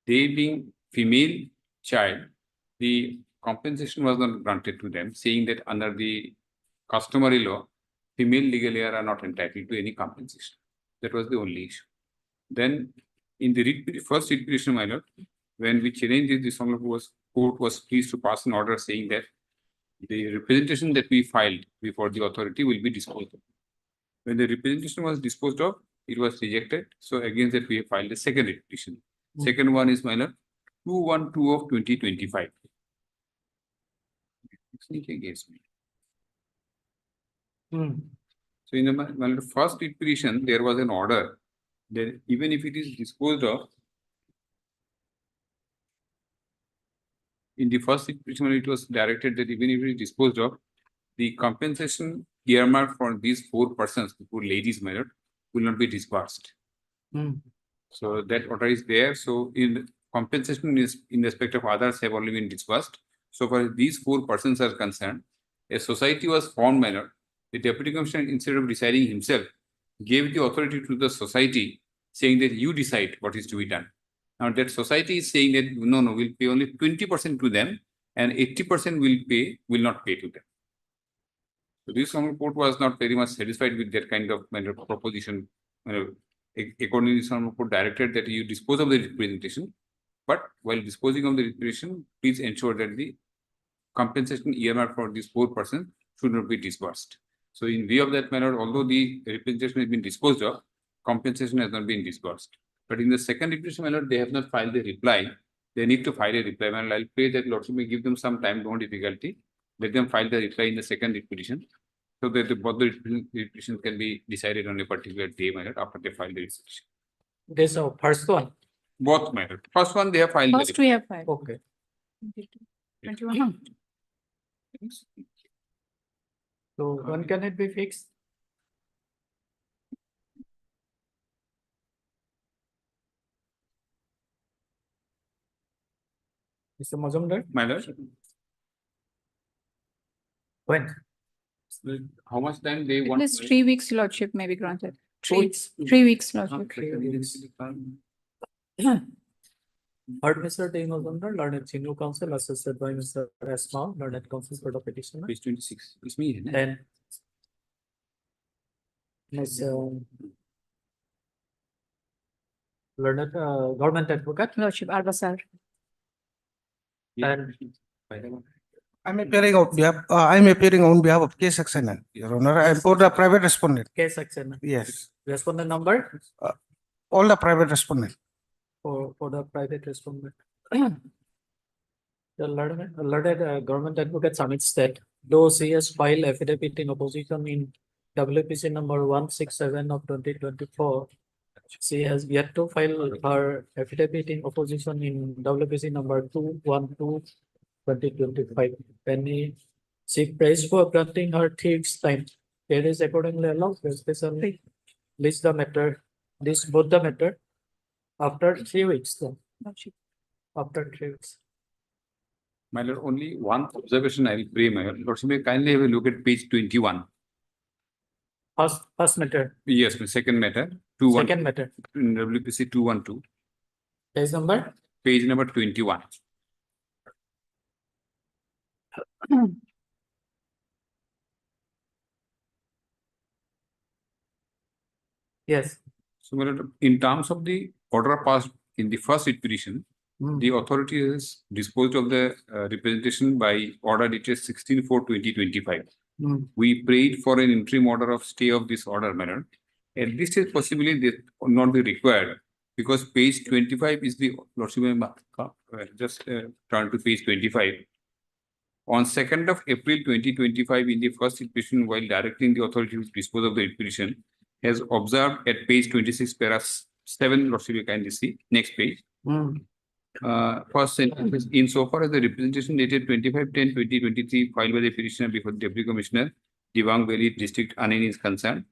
They being female child, the compensation was not granted to them, saying that under the customary law, female legal heir are not entitled to any compensation. That was the only issue. Then in the first writ petition, my lord, when we challenged it, the Honorable Court was pleased to pass an order saying that the representation that we filed before the authority will be disposed of. When the representation was disposed of, it was rejected. So against that, we have filed a second writ petition. Second one is, my lord, 212 of 2025. Against me. So in the my lord, first writ petition, there was an order that even if it is disposed of, in the first petition, it was directed that even if it is disposed of, the compensation earmarked for these 4 persons, the 4 ladies, my lord, will not be disbursed. So that order is there. So in compensation is in respect of others have already been disbursed. So far as these 4 persons are concerned, a society was formed, my lord. The deputy commissioner, instead of deciding himself, gave the authority to the society, saying that you decide what is to be done. Now that society is saying that no, we'll pay only 20% to them and 80% will not pay to them. So this Honorable Court was not very much satisfied with that kind of proposition. Accordingly, this Honorable Court directed that you dispose of the representation, but while disposing of the representation, please ensure that the compensation earmarked for these 4 persons should not be disbursed. So in view of that manner, although the representation has been disposed of, compensation has not been disbursed. But in the second representation manner, they have not filed a reply. They need to file a reply. And I'll pray that Lordship may give them some time, no difficulty. Let them file the reply in the second petition, so that both the petitions can be decided on a particular day, my lord, after they file the petition. This is first one. Both, my lord. First one, they have filed. First we have filed. Okay. 21. So when can it be fixed? Mr. Mazumdar? My lord. When? How much time they At want? least 3 weeks lordship may be granted. 2 weeks. 3 weeks lordship. Heard Mr. T. Mazumdar, learned senior counsel, assisted by Mr. Asma, learned counsel for the petitioner. Page 26. It's me. Then Ms. Learned government advocate. Lordship Arbasar. And I'm appearing on behalf of case section, Your Honor. I'm for the private respondent. case section. Yes, Respondent number all the private respondent. for the private respondent. The learned government advocate submits that though she has filed affidavit in opposition in WPC number 167 of 2024, she has yet to file her affidavit in opposition in WPC number 212 2025. When she prays for granting her 3 weeks time, it is accordingly allowed to especially list the matter, both the matter after 3 weeks. Then. After 3 weeks. My lord, only one observation I will pray, my lord. Lordship may kindly have a look at page 21. First matter. Yes, my second matter. Second matter. WPC 212. Page number? Page number 21. Yes. So, my lord, in terms of the order passed in the first petition, the authority has disposed of the representation by order dated 16/4/2025. We prayed for an interim order of stay of this order, my lord. At this stage, possibly they will not be required, because page 25 is the Lordship just turn to page 25. On 2nd of April 2025, in the first petition, while directing the authority to dispose of the petition, has observed at page 26, para 7, Lordship, you kindly see, next page. First sentence is, insofar as the representation dated 25/10/2023 filed by the petitioner before the Deputy Commissioner, Dibang Valley District, Anani is concerned,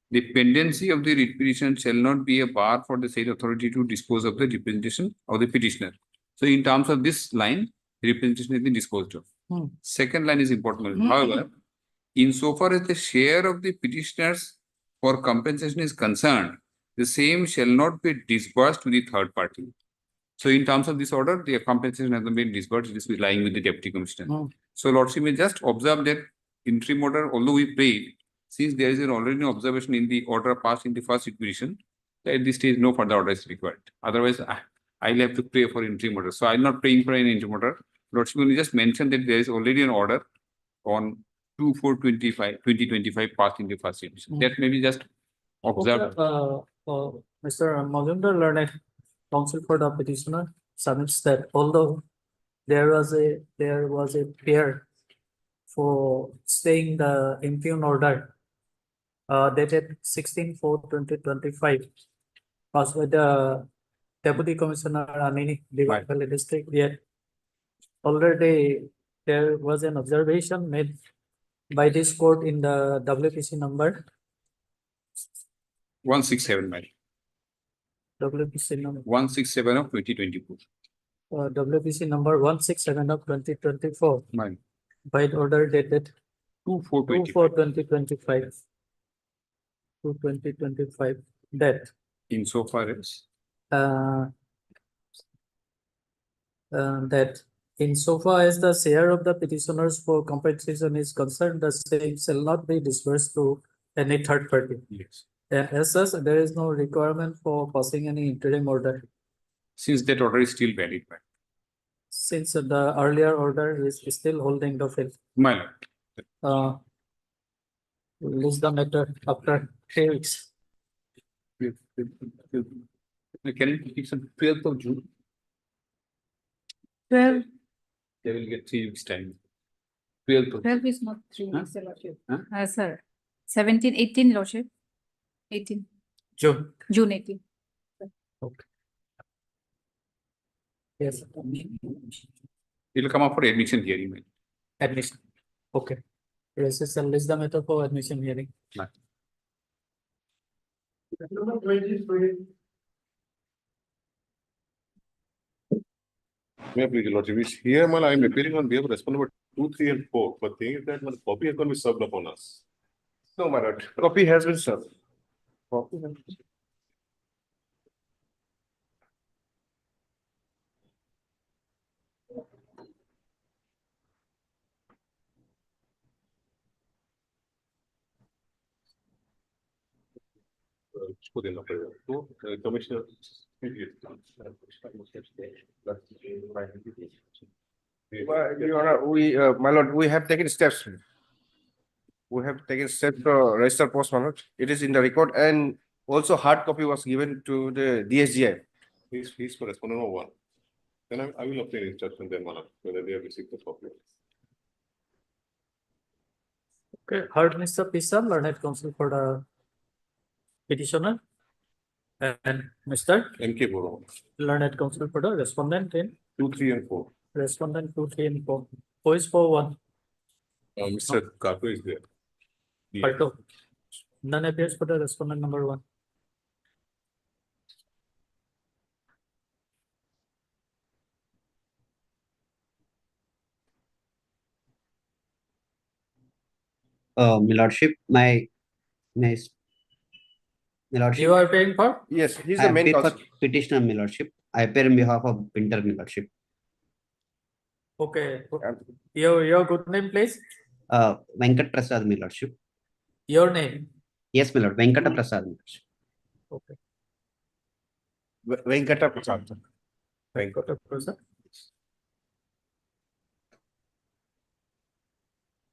the pendency of the petition shall not be a bar for the said authority to dispose of the representation of the petitioner. So in terms of this line, the representation has been disposed of. Second line is important. However, insofar as the share of the petitioners for compensation is concerned, the same shall not be disbursed to the third party. So in terms of this order, the compensation has not been disbursed, it is lying with the Deputy Commissioner. So Lordship may just observe that interim order, although we prayed, since there is already an observation in the order passed in the first petition, at this stage no further order is required. Otherwise, I'll have to pray for interim order. So I'm not praying for an interim order. Lordship will just mention that there is already an order on 2/4/2025 passed in the first petition. That may be just observed. Mr. Mazumdar, learned counsel for the petitioner, submits that although there was a prayer for staying the impugn order dated 16/4/2025 passed by the Deputy Commissioner Anini, Dibang Valley District, yet already there was an observation made by this court in the WPC number, 167, my lord. WPC number, 167 of 2024. WPC number 167 of 2024 My lord. by the order dated 2/4/2025. 2/4/2025 that Insofar as that insofar as the share of the petitioners for compensation is concerned, the same shall not be disbursed to any third party. yes, And as such, there is no requirement for passing any interim order, since that order is still valid, my since the earlier order is still holding the field. my lord. List the matter after 3 weeks. Can it fix on 12th of June? 12, They will get 3 weeks time. 12th of 12 is not 3 Huh? weeks, Your Lordship. Huh? Sir, 17, 18, Lordship. 18, June. June 18. Okay. Yes. It will come up for admission hearing, my lord. Admission. Okay. Yes, sir. List the matter for admission hearing. My May I please, Your Lordship, which here, man, I am appearing on behalf of respondent number 2, 3, and 4. But thing is that, man, copy has going to be served upon us. No, my lord. Copy has been served. Put in the Commissioner. Your Honor, my lord, we have taken steps. We have taken steps to register post, my lord. It is in the record, and also hard copy was given to the DSGI. He's for respondent number 1. Then I will obtain instruction then, man, whether they have received the copy. Okay, heard Mr. Pisa, learned counsel for the petitioner. And Mr. MK Boro, learned counsel for the respondent in 2, 3, and 4. respondent 2, 3, and 4. Who is for 1? Mr. Kato is there. Yeah. Parto. None appears for the respondent number 1. My lordship, my lordship. You are paying for? Yes, he's I the main appear for counsel. petitioner, my lordship. I appear on behalf of Pinter, my lordship. Okay. Your good name, please. Venkat Prasad, my lordship. Your name. Yes, my lord, Venkata Prasad, my lordship. Okay. Venkata Prasad. Venkata Prasad.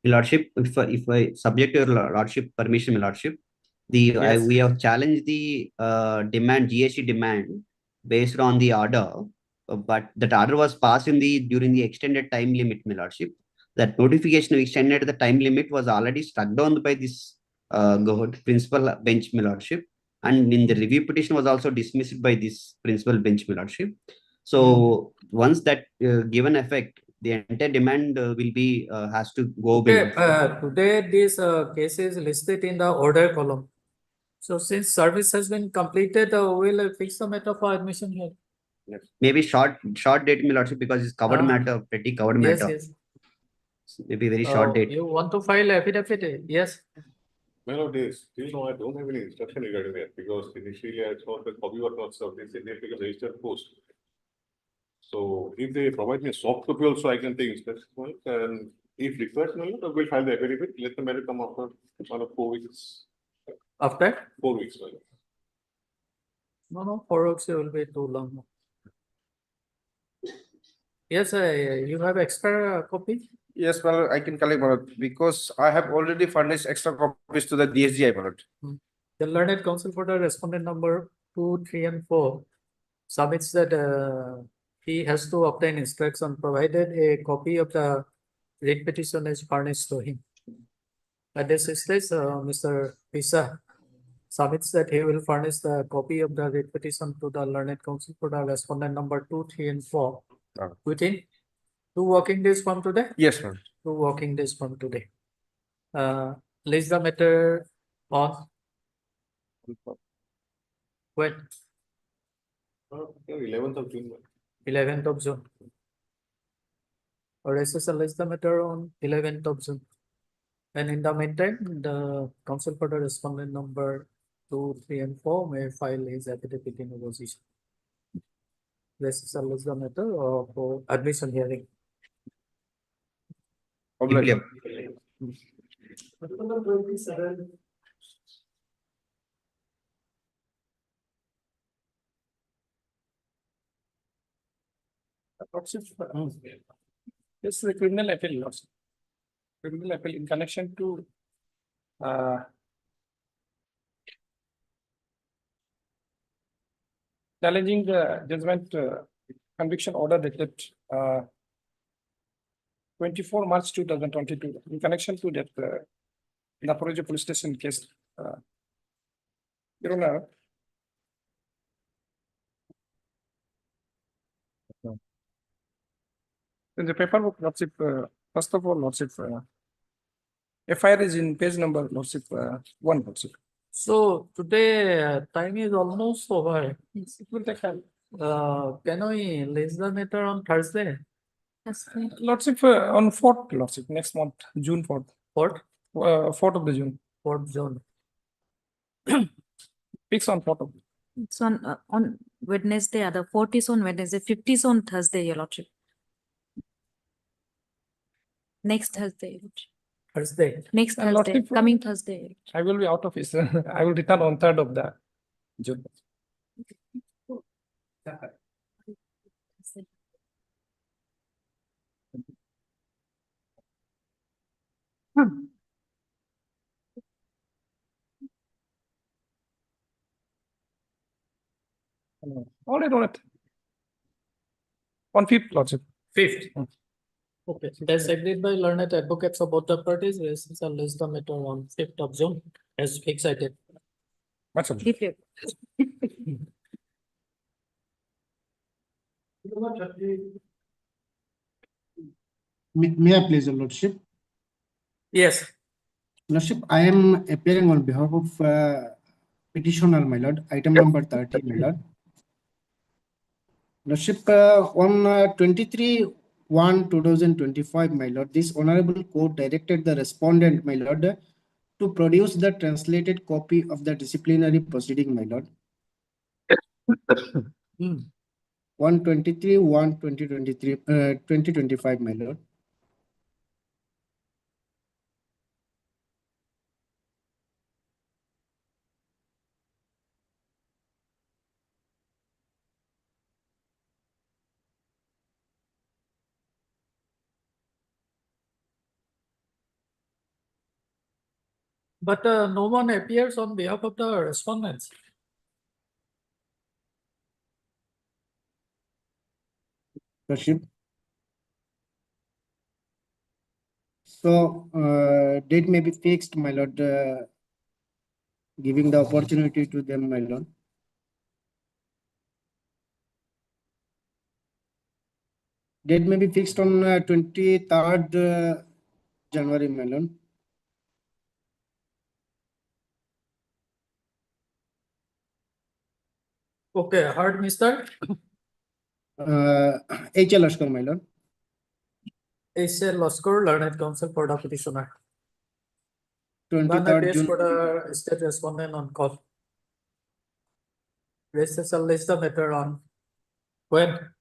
My lordship, if I subject to your lordship permission, my lordship, we have challenged the demand, GST demand based on the order, but that order was passed during the extended time limit, my lordship. That notification of extended the time limit was already struck down by this principal bench, my lordship, and in the review petition was also dismissed by this principal bench, my lordship. So once that given effect, the entire demand will be has to go. Okay, today this case is listed in the order column. So since service has been completed, we'll fix the matter for admission here. Yes. Maybe short date, my lordship, because it's covered matter, pretty covered Yes, matter. yes. Maybe very short date. You want to file affidavit? Yes. Well, nowadays, still no, I don't have any instruction regarding that because initially I thought the copy was not served. They said they take a registered post. So if they provide me a soft copy also, I can take instruction. And if required, we'll file the affidavit. Let the matter come after 4 weeks. After? 4 weeks. No, 4 weeks will be too long. Yes, you have extra copy? Yes, well, I can collect, my lord, because I have already furnished extra copies to the DSGI, my lord. The learned counsel for the respondent number 2, 3, and 4 submits that he has to obtain instruction provided a copy of the writ petition is furnished to him. At this stage, Mr. Pisa submits that he will furnish the copy of the writ petition to the learned counsel for the respondent number 2, 3, and 4 within 2 working days from today? Yes, sir. 2 working days from today. List the matter on when? 11th of June. 11th of June. Or SSL list the matter on 11th of June. And in the meantime, the counsel for the respondent number 2, 3, and 4 may file his affidavit in opposition. This is the matter of admission hearing. Yep. Number 27. This is the criminal appeal loss. Criminal appeal in connection to challenging the judgment conviction order dated 24 March 2022 in connection to that Naporejo police station case. Your Honor, in the paperwork, Lordship, first of all, Lordship, FIR is in page number, Lordship, 1, Lordship. So today time is almost over. It will take time. Can we list the matter on Thursday? Lordship, on 4th, Lordship, next month, June 4th. 4th? 4th of the June. 4th June. Fix on 4th of. It's on Wednesday, other 4th is on Wednesday, 5th is on Thursday, Your Lordship. Next Thursday, Your Lordship. Thursday. Next Thursday, Lordship, coming Thursday. I will be out of his, I will return on 3rd of the June. All right. On 5th, Lordship. 5th. Okay, as agreed by learned advocates of both the parties, this shall list the matter on 5th of June as excited. Much Declared. May I please, Your Lordship? Yes. Lordship, I am appearing on behalf of petitioner, my lord, item number 30, my lord. Lordship, on 23/1/2025, my lord, this honorable court directed the respondent, my lord, to produce the translated copy of the disciplinary proceeding, my lord. 123/1/2025, my lord. But no one appears on behalf of the respondents. Lordship. So, date may be fixed, my lord, giving the opportunity to them, my lord. Date may be fixed on 23rd January, my lord. Okay, heard, Mr. H.L. Lashkar, my lord. H.L. Lashkar, learned counsel for the petitioner. 23rd days June. for the state respondent on call. This is a list of matter on when?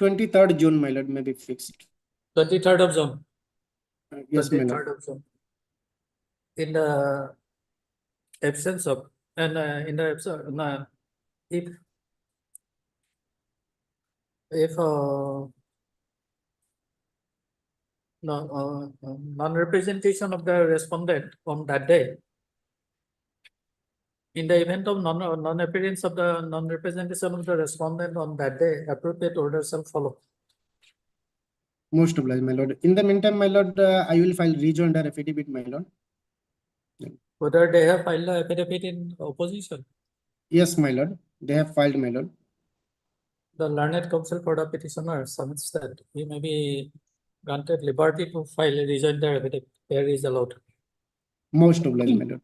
23rd June, my lord, may be fixed. 23rd of June. Yes, my lord. 23rd of June. In the absence of, and in the absence, if non-representation of the respondent on that day, in the event of non-appearance of the non-representation of the respondent on that day, appropriate order shall follow. Most obliged, my lord. In the meantime, my lord, I will file rejoinder affidavit, my lord. Whether they have filed the affidavit in opposition? Yes, my lord. They have filed, my lord. the learned counsel for the petitioner submits that he may be granted liberty to file a rejoinder affidavit where is allowed. Most obliged, my lord.